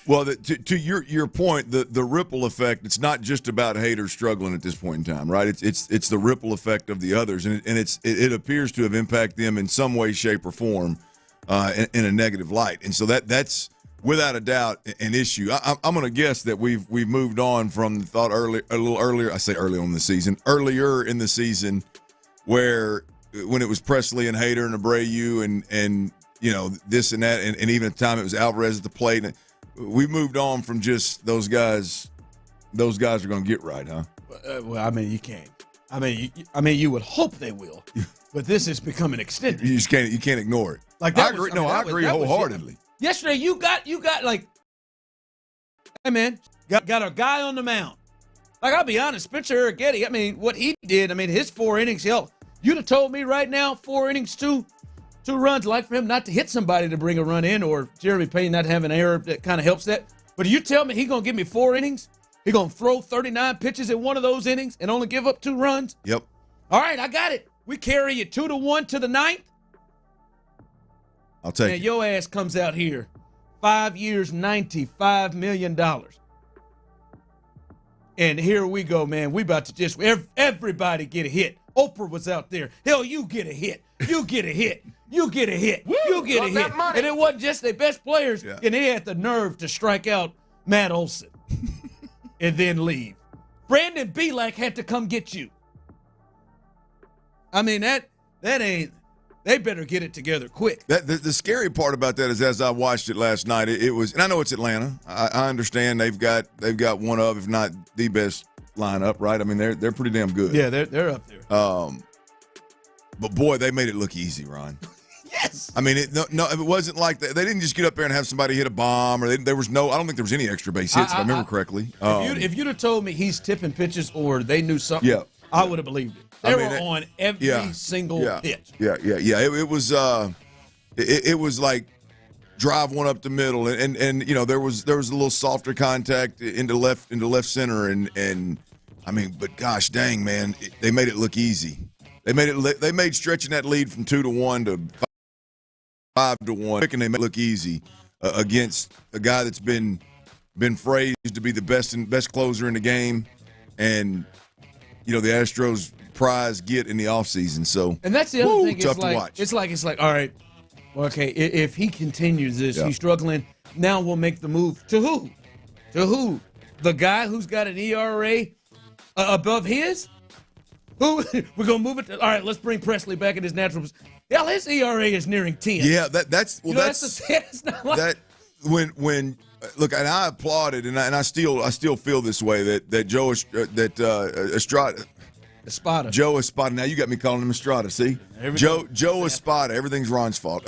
Well, to your point, the ripple effect, it's not just about Hader struggling at this point in time, right? It's the ripple effect of the others, and it appears to have impacted them in some way, shape, or form in a negative light. And so that's without a doubt, an issue. I'm going to guess that we've moved on from the thought a little earlier. I say early on in the season, earlier in the season, where when it was Presley and Hader and Abreu and this and that, and even at the time it was Alvarez at the plate. And we moved on from just those guys. Those guys are going to get right, huh? Well, I mean, you can't. I mean, you would hope they will, but this is becoming extended. You just can't. You can't ignore it. Like I agree. I agree wholeheartedly. Yesterday, you got like, hey man, got a guy on the mound. Like, I'll be honest, Spencer Arrighetti. I mean, what he did. I mean, his 4 innings. Hell, you'd have told me right now, 4 innings, two runs. Like for him not to hit somebody to bring a run in, or Jeremy Payne not have an error that kind of helps that. But you tell me he's gonna give me 4 innings. He's going to throw 39 pitches in one of those innings and only give up 2 runs? Yep. All right, I got it. We carry you 2-1 to the 9th. I'll take it. Your ass comes out here. 5 years, $95 million. And here we go, man. We about to just everybody get a hit. Oprah was out there. Hell, you get a hit. You get a hit. You get a hit. You get a hit. And it wasn't just their best players. Yeah. And they had the nerve to strike out Matt Olson. And then leave. Brandon Belak had to come get you. I mean, that ain't. They better get it together quick. The scary part about that is, as I watched it last night, it was, and I know it's Atlanta. I understand they've got one of, if not the best lineup, right? I mean, they're pretty damn good. Yeah, they're up there. But boy, they made it look easy, Ron. Yes. I mean, it wasn't like they didn't just get up there and have somebody hit a bomb, or there was no. I don't think there was any extra base hits, if I remember correctly. If you'd have told me he's tipping pitches or they knew something, I would have believed it. They were on every single pitch. Yeah. It was like drive one up the middle, and there was a little softer contact into left center, and I mean, but gosh dang, man, they made it look easy. They made stretching that lead from 2-1 to 5-1, and they made it look easy against a guy that's been phrased to be the best closer in the game, and the Astros prize get in the offseason. So, and that's the other thing. Tough to watch. It's like all right, okay, if he continues this, he's struggling. Now we'll make the move to who? To who? The guy who's got an ERA above his? Who? We're gonna move it. All right, let's bring Presley back in his natural. Hell, his ERA is nearing 10. Yeah, that's not like that. When look, and I applauded, and I still feel this way that Joe Estrada. Espada. Joe Espada. Now you got me calling him Estrada. See, Joe Espada. Everything's Ron's fault.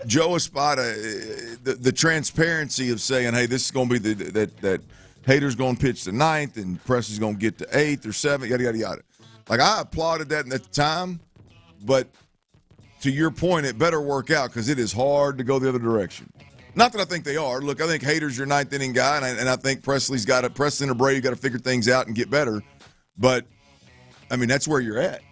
Joe Espada. The transparency of saying, hey, this is going to be that Hader's going to pitch the 9th and Presley's going to get to 8th or 7th. Yada yada yada. Like, I applauded that at the time, but to your point, it better work out because it is hard to go the other direction. Not that I think they are. Look, I think Hader's your 9th inning guy, and I think Presley or Brady got to figure things out and get better. But I mean, that's where you're at.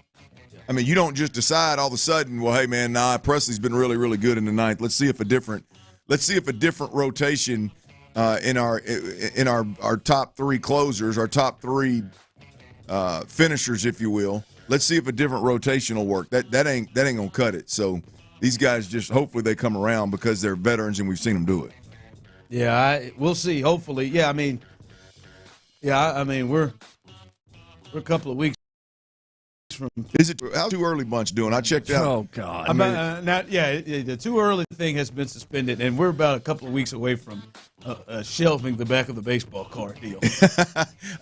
I mean, you don't just decide all of a sudden, well, hey man, Presley's been really, really good in the 9th. Let's see if a different rotation in our top 3 closers, our top 3 finishers, if you will. Let's see if a different rotation will work. That ain't gonna cut it. So these guys just hopefully they come around because they're veterans and we've seen them do it. Yeah, we'll see. Hopefully, I mean, we're a couple of weeks from. Is it how's Too Early bunch doing? I checked out. Oh God! The Too Early thing has been suspended, and we're about a couple of weeks away from shelving the back of the baseball card deal.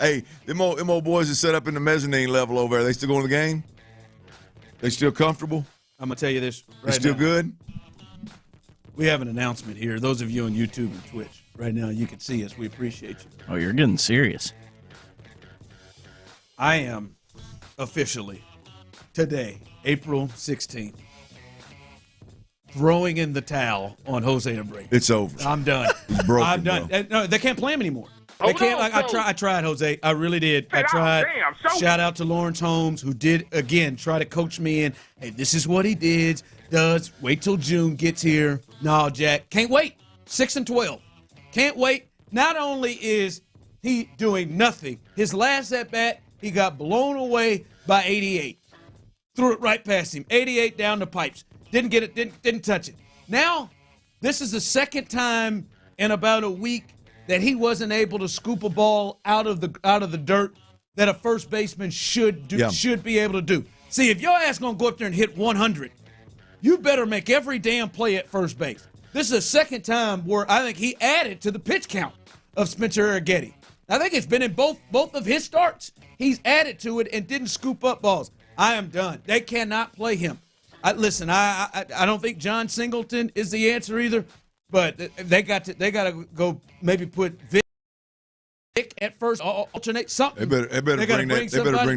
Hey, them old boys that set up in the mezzanine level over there, they still going to the game? They still comfortable? I'm gonna tell you this. They still good? We have an announcement here. Those of you on YouTube and Twitch right now, you can see us. We appreciate you. Oh, you're getting serious. I am officially today, April 16th, throwing in the towel on Jose Abreu. It's over. I'm done. He's broken, I'm done. No, they can't play him anymore. They can't. I tried, Jose. I really did. I tried. Shout out to Lawrence Holmes, who did again try to coach me in. Hey, this is what he does. Wait till June gets here. No, Jack, can't wait. 6-12. Can't wait. Not only is he doing nothing, his last at bat, he got blown away by 88. Threw it right past him. 88 down the pipes. Didn't get it. Didn't touch it. Now, this is the second time in about a week that he wasn't able to scoop a ball out of the dirt that a first baseman should be able to do. See, if your ass going to go up there and hit 100, you better make every damn play at first base. This is the second time where I think he added to the pitch count of Spencer Arrighetti. I think it's been in both of his starts. He's added to it and didn't scoop up balls. I am done. They cannot play him. I don't think John Singleton is the answer either, but they got to go maybe put Vic at first, alternate something. They better bring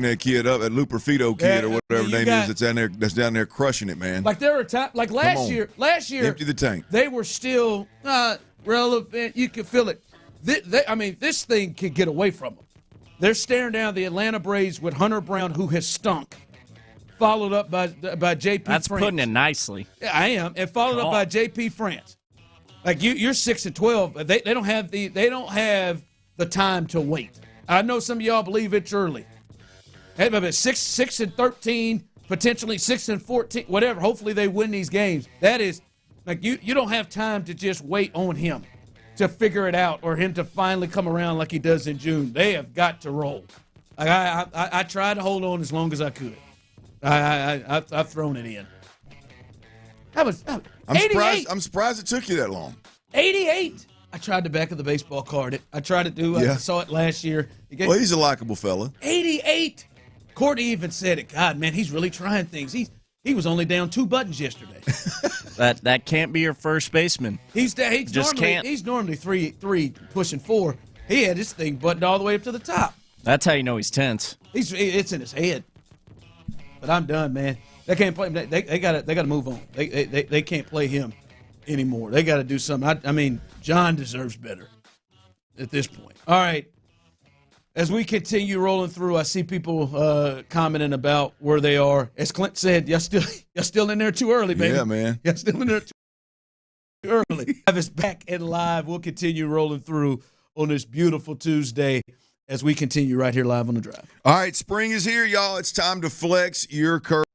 that kid up, that Luperfido kid or whatever his name is that's down there crushing it, man. Like there were times, like last year, empty the tank. They were still relevant. You could feel it. This thing could get away from them. They're staring down the Atlanta Braves with Hunter Brown, who has stunk, followed up by J.P. That's France. putting it nicely. Yeah, I am, and followed up by J.P. France. Like you're 6-12. They don't have the time to wait. I know some of y'all believe it's early. Hey, 6-13, potentially 6-14, whatever. Hopefully they win these games. That is like you don't have time to just wait on him to figure it out or him to finally come around like he does in June. They have got to roll. I tried to hold on as long as I could. I've thrown it in. I'm surprised it took you that long. 88. I tried the back of the baseball card. I tried to do. I saw it last year. Well, he's a likable fella. 88. Courtney even said it. God, man, he's really trying things. He was only down 2 buttons yesterday. That can't be your first baseman. He's normally 3 pushing 4. He had his thing buttoned all the way up to the top. That's how you know he's tense. It's in his head. But I'm done, man. They can't play him. They got to move on. They can't play him anymore. They got to do something. I mean, John deserves better at this point. All right. As we continue rolling through, I see people commenting about where they are. As Clint said, y'all still in there too early, baby. Yeah, man. Y'all still in there too early. Have us back and live. We'll continue rolling through on this beautiful Tuesday as we continue right here live on The Drive. All right, spring is here, y'all. It's time to flex your curve.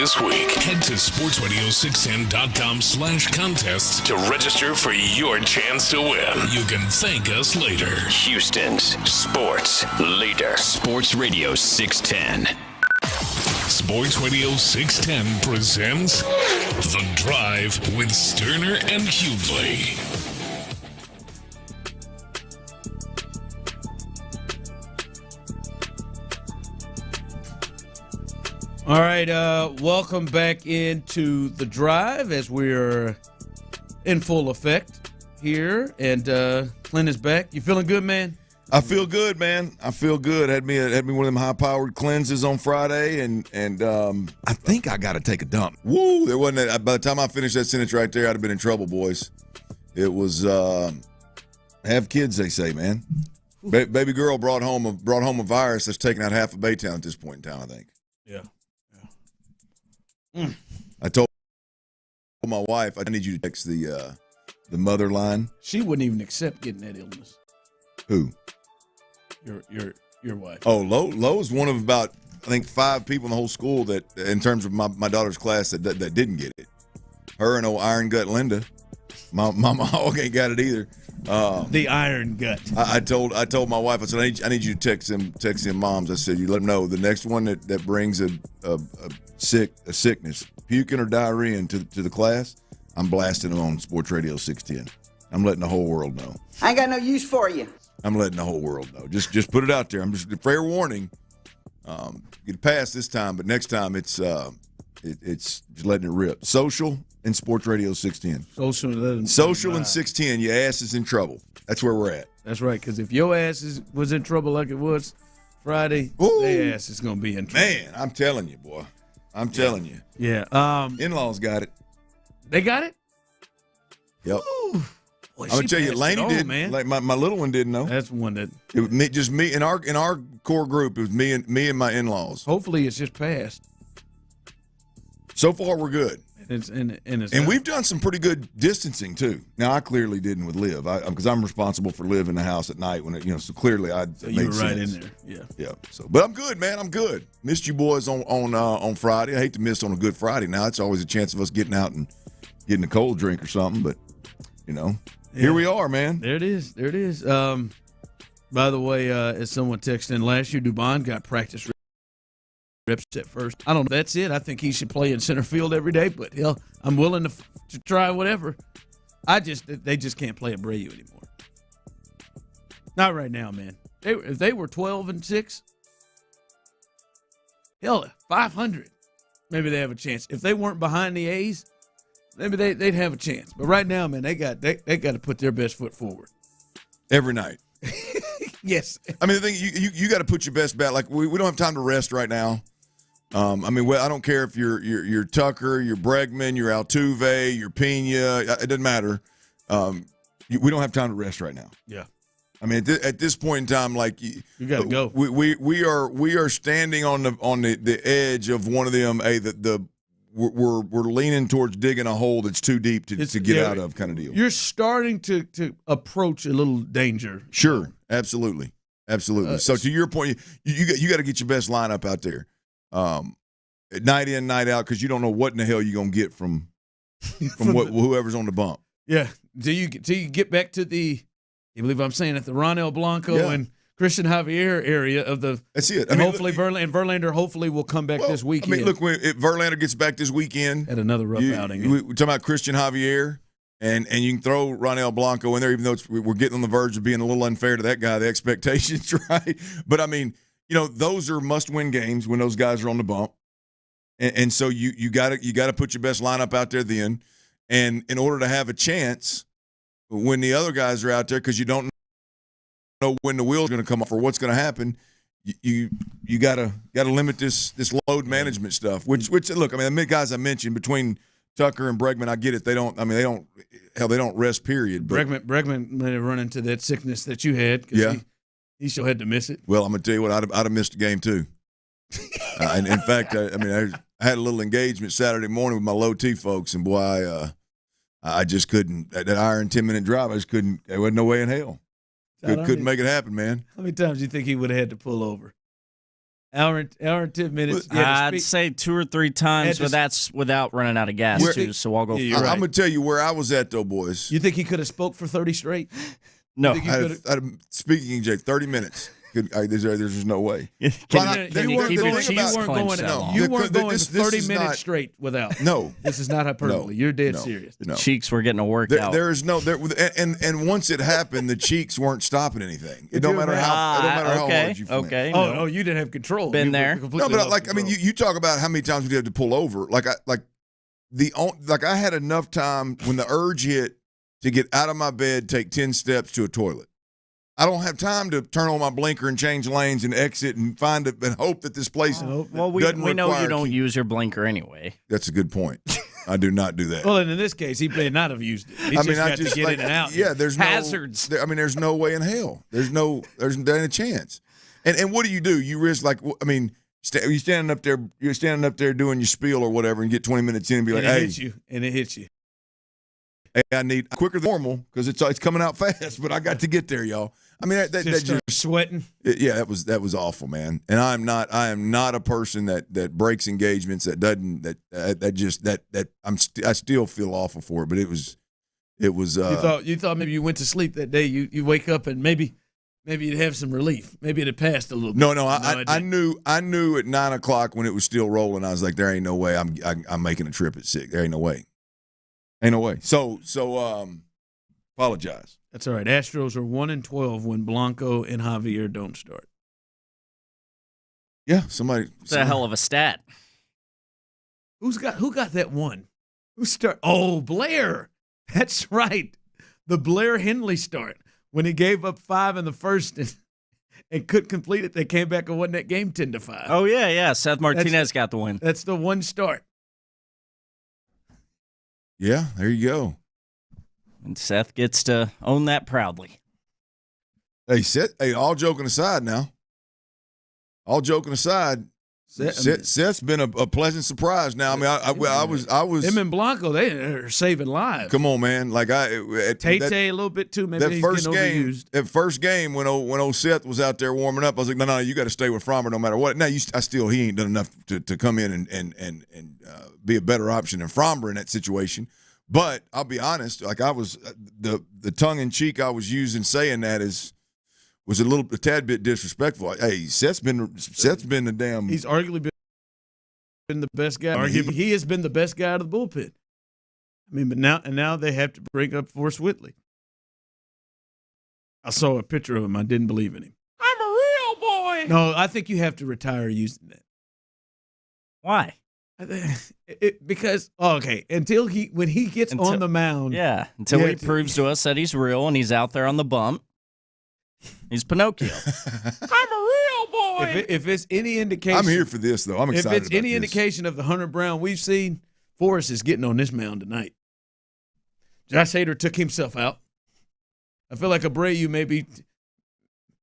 this week. Head to sportsradio610.com/contests to register for your chance to win. You can thank us later. Houston's sports leader. Sports Radio 610. Sports Radio 610 presents The Drive with Stoerner and Hughley. All right, welcome back into The Drive as we're in full effect here. And Clint is back. You feeling good, man? I feel good, man. I feel good. Had me one of them high-powered cleanses on Friday, and I think I got to take a dump. Woo! There wasn't. By the time I finished that sentence right there, I'd have been in trouble, boys. It was have kids, they say, man. Baby girl brought home a virus that's taken out half of Baytown at this point in time, I think. Yeah. I told my wife I need you to text the mother line. She wouldn't even accept getting that illness. Who? Your wife. Oh, Lo is one of about, I think, 5 people in the whole school that, in terms of my daughter's class, that didn't get it. Her and old Iron Gut Linda. My hog ain't got it either. The Iron Gut. I told my wife, I said, I need you to text them moms. I said, you let them know the next one that brings a sickness, puking or diarrhea into the class, I'm blasting them on Sports Radio 610. I'm letting the whole world know. I ain't got no use for you. I'm letting the whole world know. Just put it out there. I'm just a fair warning. Get past this time, but next time it's just letting it rip. Social and Sports Radio 610. Social and 610. Your ass is in trouble. That's where we're at. That's right. Because if your ass was in trouble like it was Friday, their ass is going to be in trouble. Man, I'm telling you, boy. I'm telling you. Yeah. In-laws got it. They got it. Yep. Ooh. Boy, I'm gonna tell you, Laney did. Man. Like my little one didn't know. That's one that it was me in our core group. It was me and my in-laws. Hopefully, it's just passed. So far, we're good. And we've done some pretty good distancing too. Now, I clearly didn't with Liv, because I'm responsible for Liv in the house at night when so clearly I so you were right in there. Yeah. So, but I'm good, man. I'm good. Missed you boys on Friday. I hate to miss on a Good Friday. Now it's always a chance of us getting out and getting a cold drink or something, but here we are, man. There it is. By the way, as someone texted in last year, Dubon got practice reps at first. I don't know. That's it. I think he should play in center field every day, but hell, I'm willing to try whatever. They just can't play Abreu anymore. Not right now, man. If they were 12-6, hell, 500, maybe they have a chance. If they weren't behind the A's, maybe they'd have a chance. But right now, man, they got to put their best foot forward every night. Yes. I mean, the thing you got to put your best bat. Like we don't have time to rest right now. I don't care if you're Tucker, you're Bregman, you're Altuve, you're Pena. It doesn't matter. We don't have time to rest right now. Yeah. I mean, at this point in time, like you got to go. We are standing on the edge of one of them. We're leaning towards digging a hole that's too deep to get out of, kind of deal. You're starting to approach a little danger. Sure, absolutely. So to your point, you got to get your best lineup out there, night in, night out, because you don't know what in the hell you're gonna get from whoever's on the bump. Yeah. Do you get back to the? You believe I'm saying at the Ronel Blanco and Christian Javier area of the. That's it. And hopefully Verlander hopefully will come back this weekend. I mean, look, if Verlander gets back this weekend, at another rough outing. We're talking about Christian Javier, and you can throw Ronel Blanco in there, even though we're getting on the verge of being a little unfair to that guy, the expectations, right? But I mean, those are must-win games when those guys are on the bump, and so you got to put your best lineup out there then, and in order to have a chance when the other guys are out there, because you don't know when the wheel's going to come off or what's going to happen, you gotta limit this load management stuff. Which look, I mean, the guys I mentioned between Tucker and Bregman, I get it. They don't rest. Period. But Bregman may have run into that sickness that you had. Yeah, he still had to miss it. Well, I'm gonna tell you what, I'd have missed a game too. And in fact, I had a little engagement Saturday morning with my low T folks, and boy, I just couldn't. That iron 10-minute drive, I just couldn't. There wasn't no way in hell. Couldn't make it happen, man. How many times do you think he would have had to pull over? Hour and 10 minutes. I'd say 2 or 3 times, but that's without running out of gas, too, so I'll go I'm going to tell you where I was at, though, boys. You think he could have spoke for 30 straight? No. Speaking, EJ, 30 minutes. There's no way. You weren't going 30 minutes straight without. No. This is not hyperbole. You're dead serious. The cheeks were getting a workout. And once it happened, the cheeks weren't stopping anything. It don't matter how hard you went. Okay. Oh, you didn't have control. Been there. No, but you talk about how many times we had to pull over. I had enough time when the urge hit to get out of my bed, take 10 steps to a toilet. I don't have time to turn on my blinker and change lanes and exit and find it and hope that this place well, we know you don't use your blinker anyway. That's a good point. I do not do that. Well, and in this case, he may not have used it. He's got to get in and out. Yeah, there's hazards. There's no way in hell. There ain't a chance. And what do? You risk you're standing up there doing your spiel or whatever, and get 20 minutes in and be like, hey, it hits you. Hey, I need quicker than normal because it's coming out fast, but I got to get there, y'all. I mean, that just sweating. Yeah, that was awful, man. And I am not a person that breaks engagements. I still feel awful for it, but it was. You thought maybe you went to sleep that day. You wake up and maybe you'd have some relief. Maybe it had passed a little bit. No, I knew at 9:00 when it was still rolling. I was like, there ain't no way I'm making a trip at 6. There ain't no way. Ain't no way. So apologize. That's all right. Astros are 1-12 when Blanco and Javier don't start. Yeah, It's a hell of a stat. Who got that one? Who start? Oh, Blair. That's right. The Blair Henley start when he gave up 5 in the first and couldn't complete it. They came back and won that game 10-5. Oh yeah. Seth Martinez got the win. That's the one start. Yeah, there you go. And Seth gets to own that proudly. Hey, Seth. Hey, all joking aside now. All joking aside, Seth's been a pleasant surprise. Now, I mean, I was. Him and Blanco, they are saving lives. Come on, man. Like Tate a little bit too. Maybe he's getting overused. That first game when old Seth was out there warming up, I was like, no, you got to stay with Frommer no matter what. Now he ain't done enough to come in and be a better option than Frommer in that situation. But I'll be honest, like I was the tongue in cheek I was using saying that was a tad bit disrespectful. Hey, Seth's been the damn. He's arguably been the best guy. He has been the best guy out of the bullpen. I mean, but now they have to bring up Forrest Whitley. I saw a picture of him. I didn't believe in him. I'm a real boy. No, I think you have to retire using that. Why? Because until when he gets on the mound, until he proves to us that he's real and he's out there on the bump, he's Pinocchio. I'm a real boy. If it's any indication, I'm here for this though. I'm excited. If it's any indication of the Hunter Brown we've seen, Forrest is getting on this mound tonight. Josh Hader took himself out. I feel like Abreu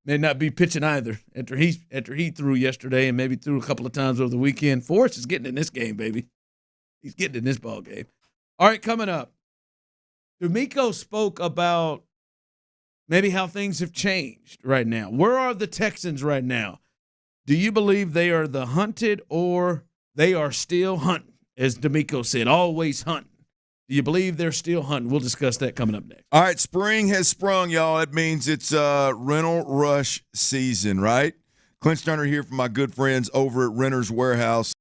may not be pitching either after he threw yesterday and maybe threw a couple of times over the weekend. Forrest is getting in this game, baby. He's getting in this ball game. All right, coming up. D'Amico spoke about maybe how things have changed right now. Where are the Texans right now? Do you believe they are the hunted or they are still hunting? As D'Amico said, always hunting. Do you believe they're still hunting? We'll discuss that coming up next. All right, spring has sprung, y'all. That means it's rental rush season, right? Clint Stoerner here from my good friends over at Renter's Warehouse.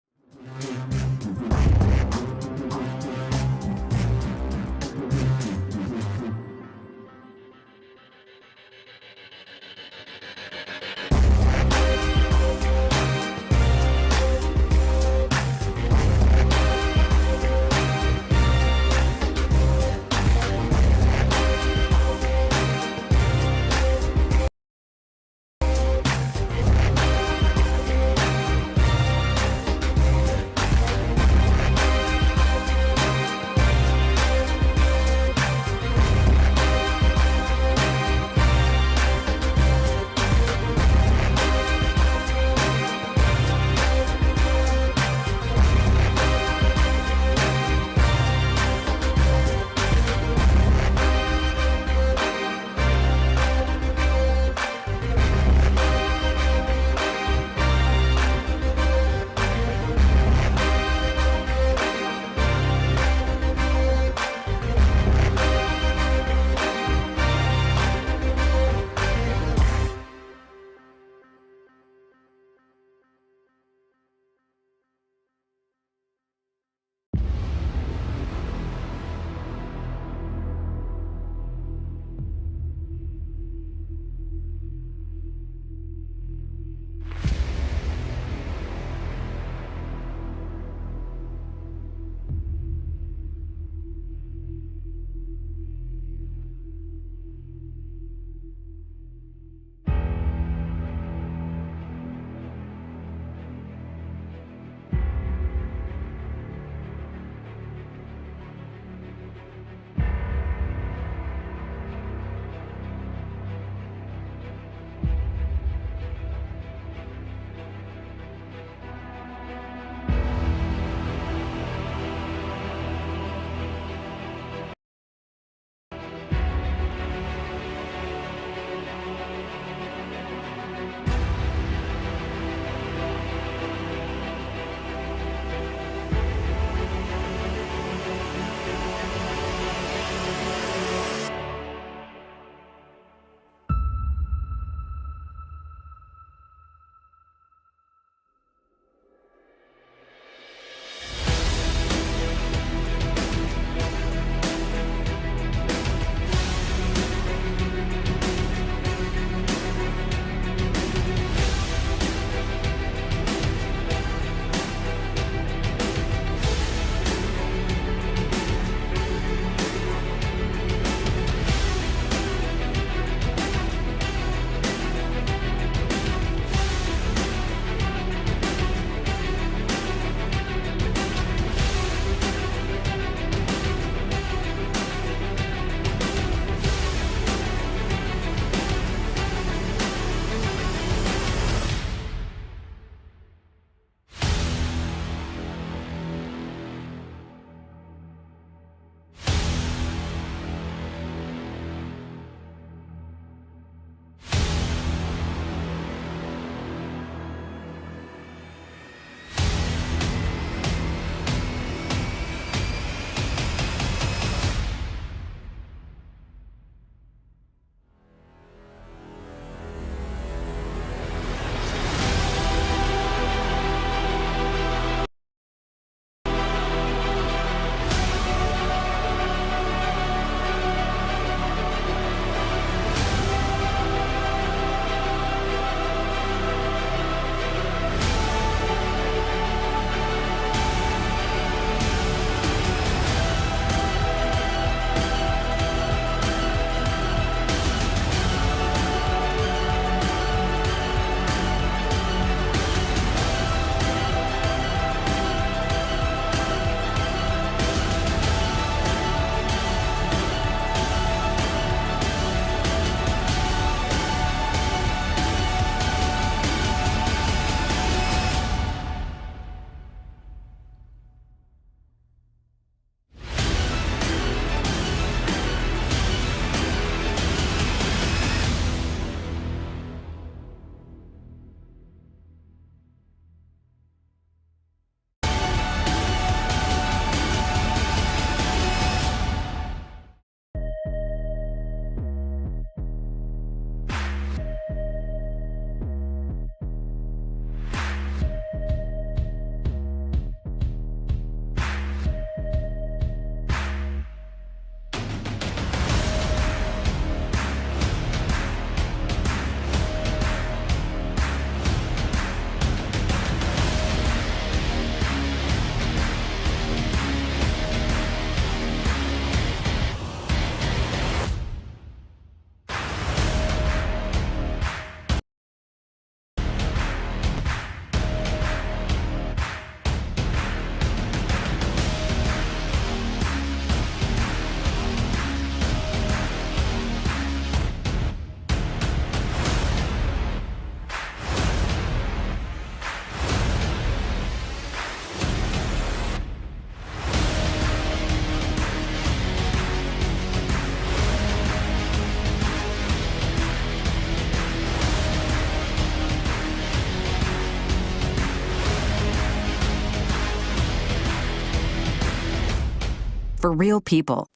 for real people.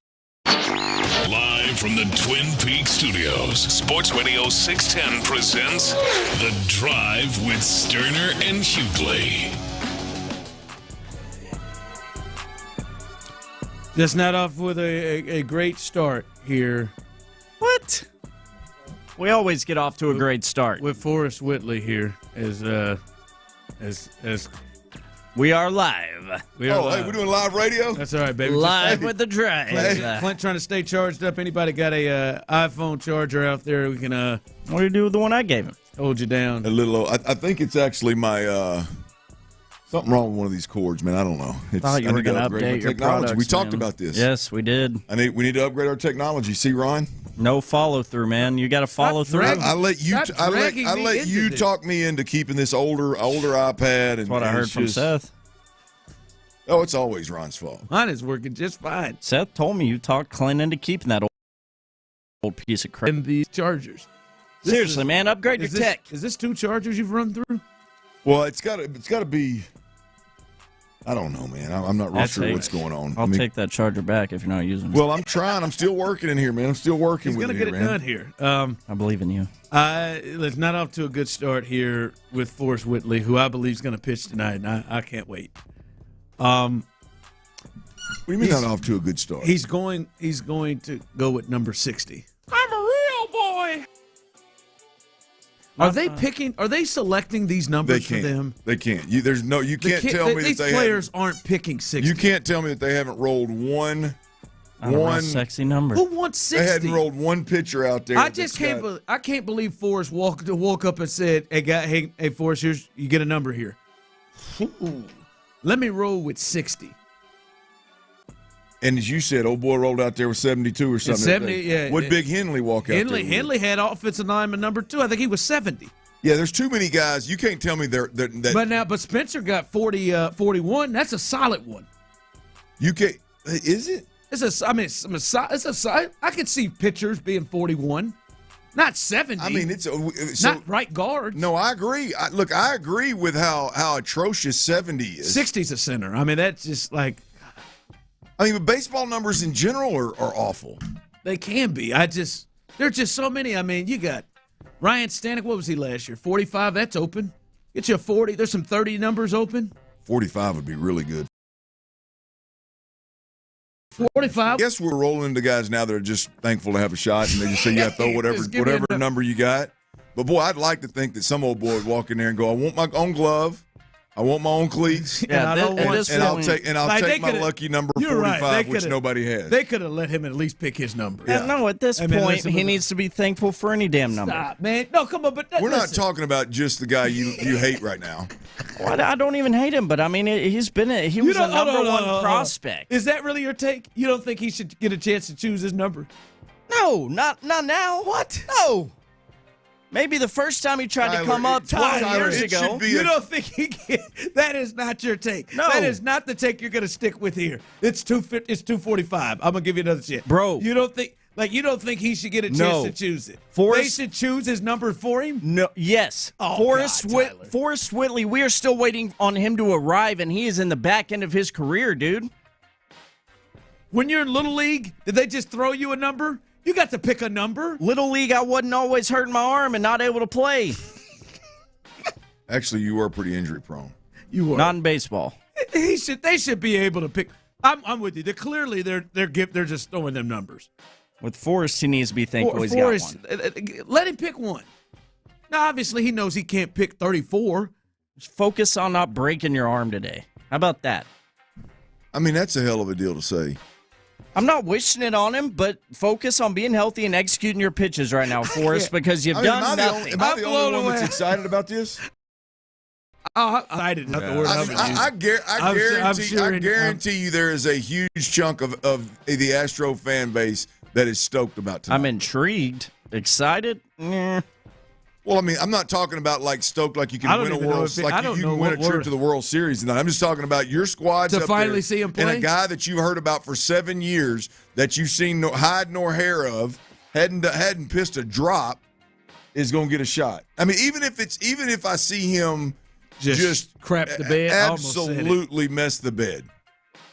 Live from the Twin Peaks studios, Sports Radio 610 presents The Drive with Stoerner and Hughley. Just not off with a great start here. What? We always get off to a great start. With Forrest Whitley here as we are live. We are live. Hey, we're doing live radio? That's all right, baby. Live with the drive. Clint trying to stay charged up. Anybody got a iPhone charger out there? We can what do you do with the one I gave him? Hold you down. A little. I think it's actually my something wrong with one of these cords, man. I don't know. Thought you were going to update your technology. products, We talked man. about this. Yes, we did. We need to upgrade our technology. See, Ron? No follow through, man. You got to follow through. I let you talk me into keeping this older iPad. And that's what I heard from Seth. Oh, it's always Ron's fault. Mine is working just fine. Seth told me you talked Clint into keeping that old piece of crap. And these chargers. Seriously, man, upgrade your tech. Is this 2 chargers you've run through? Well, it's got to be. I don't know, man. I'm not real sure what's going on. I'll take that charger back if you're not using it. Well, I'm trying. I'm still working in here, man. I'm still working. He's with gonna it get here, it man. done here. I believe in you. Let's not off to a good start here with Forrest Whitley, who I believe is going to pitch tonight, and I can't wait. What do you mean not off to a good start? He's going to go with number 60. I'm a real boy. Are they picking? Are they selecting these numbers for them? They can't. You can't tell me these that players aren't picking 60. You can't tell me that they haven't rolled one sexy number. Who wants 60? They hadn't rolled one pitcher out there. I just can't. I can't believe Forrest woke up and said, "Hey, Forrest, you get a number here. Ooh, let me roll with 60." And as you said, old boy rolled out there with 72 or something. 70, yeah. What Big Henley walk out there with? Henley had offensive lineman number 2. I think he was 70. Yeah, there's too many guys. You can't tell me that. But Spencer got 41. That's a solid one. You can't. Is it? I could see pitchers being 41. Not 70. I mean, not right guards. No, I agree. I agree with how atrocious 70 is. 60's a center. I mean, that's just like. I mean, but baseball numbers in general are awful. They can be. There's just so many. I mean, you got Ryan Stanek. What was he last year? 45. That's open. Get you a 40. There's some 30 numbers open. 45 would be really good. 45. I guess we're rolling into guys now that are just thankful to have a shot, and they just say, "Yeah, throw whatever number you got." But boy, I'd like to think that some old boy would walk in there and go, "I want my own glove. I want my own cleats, yeah, I'll take my lucky number 45, which nobody has." They could have let him at least pick his number. Yeah. No, at this point, he needs to be thankful for any damn number. Stop, man. No, come on. But we're not talking about just the guy you hate right now. Well, I don't even hate him, but I mean, he was a number one prospect. Is that really your take? You don't think he should get a chance to choose his number? No, not now. What? No. Maybe the first time he tried to come up 12 years ago. You don't think he can? That is not your take. No. That is not the take you're going to stick with here. It's 245. I'm going to give you another chance. Bro. You don't think he should get a chance to choose it? They should choose his number for him? No. Yes. Oh, Forrest Whitley, we are still waiting on him to arrive, and he is in the back end of his career, dude. When you're in Little League, did they just throw you a number? You got to pick a number. Little League, I wasn't always hurting my arm and not able to play. Actually, you were pretty injury prone. You were. Not in baseball. They should be able to pick. I'm with you. Clearly, they're just throwing them numbers. With Forrest, he needs to be thankful he's got one. Let him pick one. Now, obviously, he knows he can't pick 34. Just focus on not breaking your arm today. How about that? I mean, that's a hell of a deal to say. I'm not wishing it on him, but focus on being healthy and executing your pitches right now, Forrest, because you've done nothing. Am I the only one that's excited about this? I didn't have the word. I guarantee you there is a huge chunk of the Astro fan base that is stoked about tonight. I'm intrigued. Excited? Well, I mean, I'm not talking about like stoked like you can win a World Series, like you can win a trip to the World Series. And I'm just talking about your squad's to up finally there, see him play, and a guy that you heard about for 7 years that you've seen no hide nor hair of, hadn't pissed a drop, is going to get a shot. I mean, even if I see him just crap the bed, absolutely mess the bed.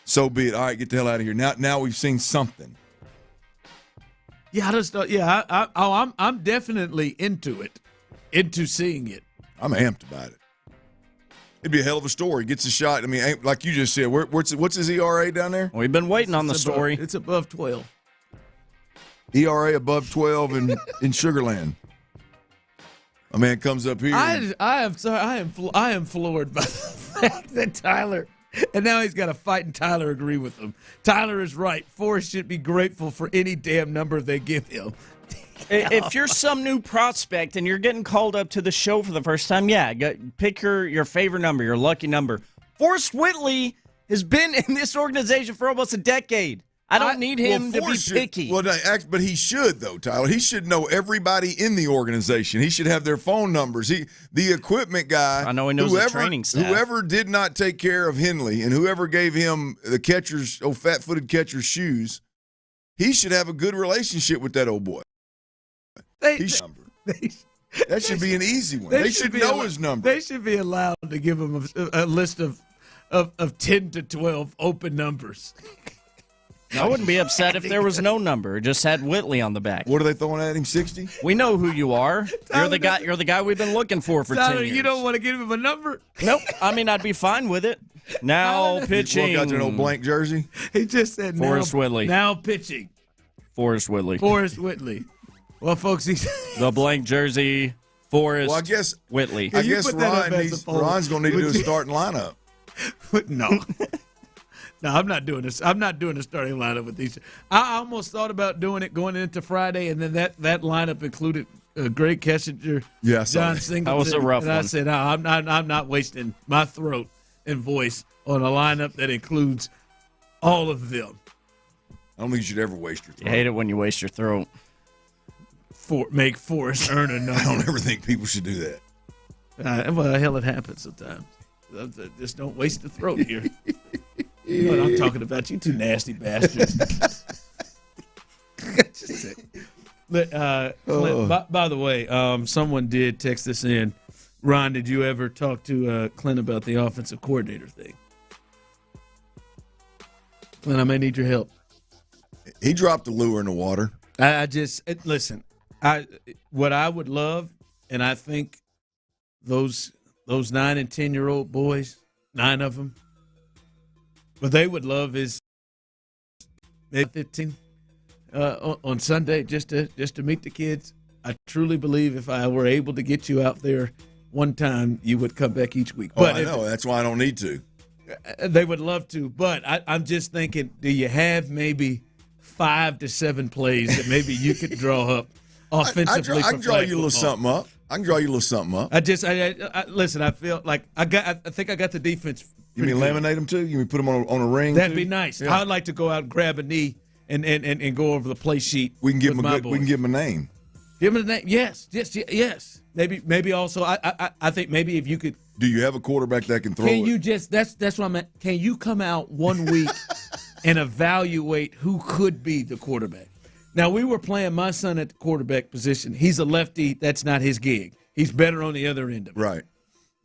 so be it. All right, get the hell out of here. Now we've seen something. Yeah, I'm definitely into it, into seeing it. I'm amped about it. It'd be a hell of a story. Gets a shot. I mean, like you just said, what's his ERA down there? We've been waiting on the story. It's above 12. ERA above 12 in Sugarland. A man comes up here. I am floored by the fact that Tyler, and now he's got to fight and Tyler agree with him. Tyler is right. Forrest should be grateful for any damn number they give him. If you're some new prospect and you're getting called up to the show for the first time, pick your favorite number, your lucky number. Forrest Whitley has been in this organization for almost a decade. I don't need him to be picky. But he should, though, Tyler. He should know everybody in the organization. He should have their phone numbers. The equipment guy. I know he knows the training staff. Whoever did not take care of Henley and whoever gave him the fat-footed catcher's shoes, he should have a good relationship with that old boy. That should be an easy one. They should know his number. They should be allowed to give him a list of 10 to 12 open numbers. I wouldn't be upset if there was no number. It just had Whitley on the back. What are they throwing at him, 60? We know who you are. You're the guy we've been looking for 10 years. You don't want to give him a number? Nope. I mean, I'd be fine with it. Now pitching. Just walk out there in an old blank jersey? He just said Forrest Whitley. Now pitching. Forrest Whitley. Forrest Whitley. Well, folks, the blank jersey, Forrest Whitley. I guess Ron's going to need to do a starting lineup. No. No, I'm not doing this. I'm not doing a starting lineup with these. I almost thought about doing it going into Friday, and then that lineup included Greg Kessinger, John Singleton. That was a rough one. I said, I'm not wasting my throat and voice on a lineup that includes all of them. I don't think you should ever waste your throat. You hate it when you waste your throat. Make Forrest earn a number. I don't ever think people should do that. Well, hell, it happens sometimes. Just don't waste the throat here. You know what I'm talking about, you two nasty bastards. Clint, by the way, someone did text us in. Ron, did you ever talk to Clint about the offensive coordinator thing? Clint, I may need your help. He dropped the lure in the water. Listen. What I would love, and I think those 9 and 10-year-old boys, 9 of them, what they would love is maybe 15 on Sunday just to meet the kids. I truly believe if I were able to get you out there one time, you would come back each week. But I know. That's why I don't need to. They would love to, but I'm just thinking, do you have maybe 5 to 7 plays that maybe you could draw up offensively? I can draw you a little something up. Listen, I feel like I think I got the defense. You mean laminate them too? You mean put them on a ring? That'd too? be nice. Yeah. I'd like to go out and grab a knee and go over the play sheet. We can give them we can give them a name. Give them a name. Yes. Maybe also I think maybe if you could. Do you have a quarterback that can throw? Can you just that's what I'm at. Can you come out one week and evaluate who could be the quarterback? Now we were playing my son at the quarterback position. He's a lefty. That's not his gig. He's better on the other end of it.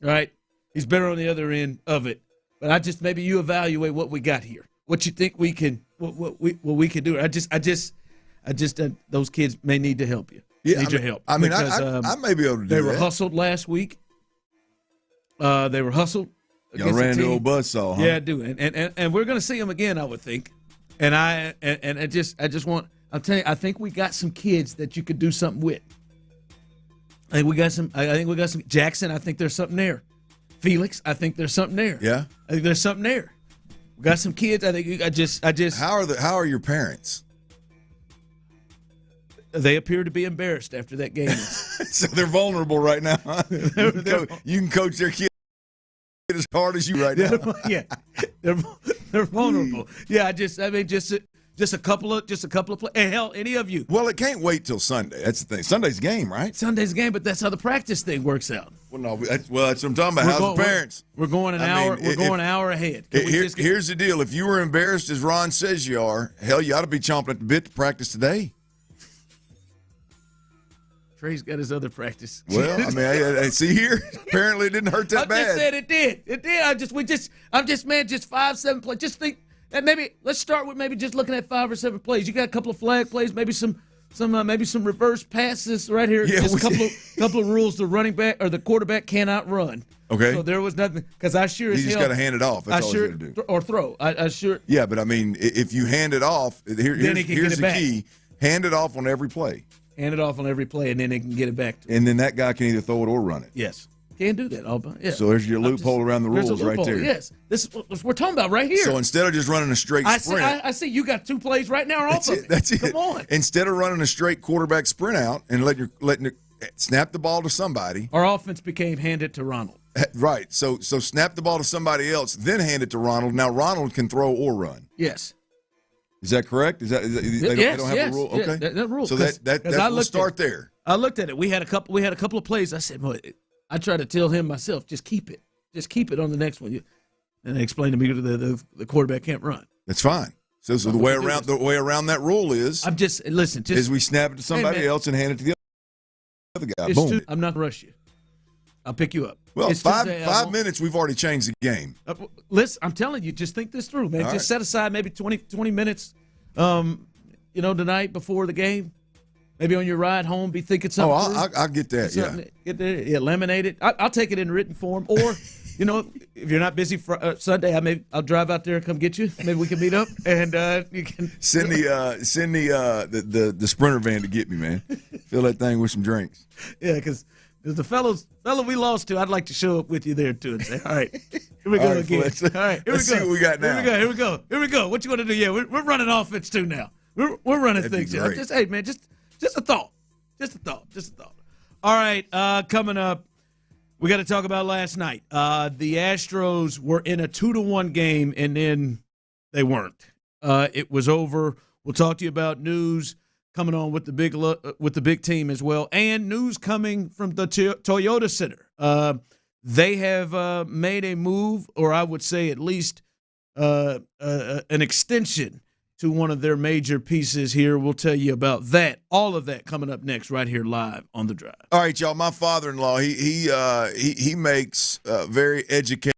Right. He's better on the other end of it. But maybe you evaluate what we got here. What you think we can what we can do. I just those kids may need to help you. Need your help. I mean, because, I may be able to do that. They were hustled last week. They were hustled. Y'all ran the old buzzsaw, huh? Yeah, I do. And we're going to see them again, I would think. And I just want. I'll tell you. I think we got some kids that you could do something with. I think we got some. Jackson. I think there's something there. Felix. I think there's something there. Yeah. I think there's something there. We got some kids. I think I just. How are your parents? They appear to be embarrassed after that game. So they're vulnerable right now. You can coach their kid as hard as you right now. Yeah, they're vulnerable. Yeah, just a couple of play. And hell, any of you. Well, it can't wait till Sunday. That's the thing. Sunday's a game, right? Sunday's a game, but that's how the practice thing works out. Well, no, that's what I'm talking about. How's the parents? We're going an hour. We're going an hour ahead. Here's the deal. If you were embarrassed as Ron says you are, hell, you ought to be chomping at the bit to practice today. Trey's got his other practice. Well, I mean, I see here. Apparently, it didn't hurt that bad. I just said it did. It did. I'm just 5-7 play. Just think And maybe let's start with maybe just looking at 5 or 7 plays. You got a couple of flag plays, maybe some reverse passes right here. Yeah, just a couple of rules. The running back or the quarterback cannot run. Okay. So there was nothing because I sure as You just hell got to hand it off. That's all he's going to do. Or throw. I sure. Yeah, but I mean, if you hand it off, here's the key: hand it off on every play. Hand it off on every play, and then they can get it back to him. And then that guy can either throw it or run it. Yes. Can't do that. Yeah. So there's your loophole around the rules right there. Yes. This is what we're talking about right here. So instead of just running a straight sprint. I see you got 2 plays right now off of it. That's it. Come on. Instead of running a straight quarterback sprint out and letting it snap the ball to somebody. Our offense became hand it to Ronald. Right. So snap the ball to somebody else, then hand it to Ronald. Now Ronald can throw or run. Yes. Is that correct? They don't have a rule? Okay. That rule. So we'll start there. I looked at it. We had a couple of plays. I said, I tried to tell him myself, just keep it. Just keep it on the next one. And they explained to me the quarterback can't run. That's fine. So the way around that rule is is we snap it to somebody else and hand it to the other guy. Boom. I'm not gonna rush you. I'll pick you up. Well, five minutes, we've already changed the game. Listen, I'm telling you, just think this through, man. Just set aside maybe 20 minutes, tonight before the game. Maybe on your ride home, be thinking something. I'll get that, Get there, laminate it. I'll take it in written form. Or, if you're not busy for Sunday, I'll drive out there and come get you. Maybe we can meet up and you can send the Sprinter van to get me, man. Fill that thing with some drinks. Yeah, because the fellow we lost to, I'd like to show up with you there too and say, all right, here we go again. All right, here we go. See what we got now. Here we go. What you want to do? Yeah, we're running offense too now. We're running things. Just a thought. All right, coming up, we got to talk about last night. The Astros were in a 2-1 game, and then they weren't. It was over. We'll talk to you about news coming on with the big team as well, and news coming from the Toyota Center. They have made a move, or I would say at least an extension to one of their major pieces here. We'll tell you about that. All of that coming up next right here live on The Drive. All right, y'all. My father-in-law, he makes very educated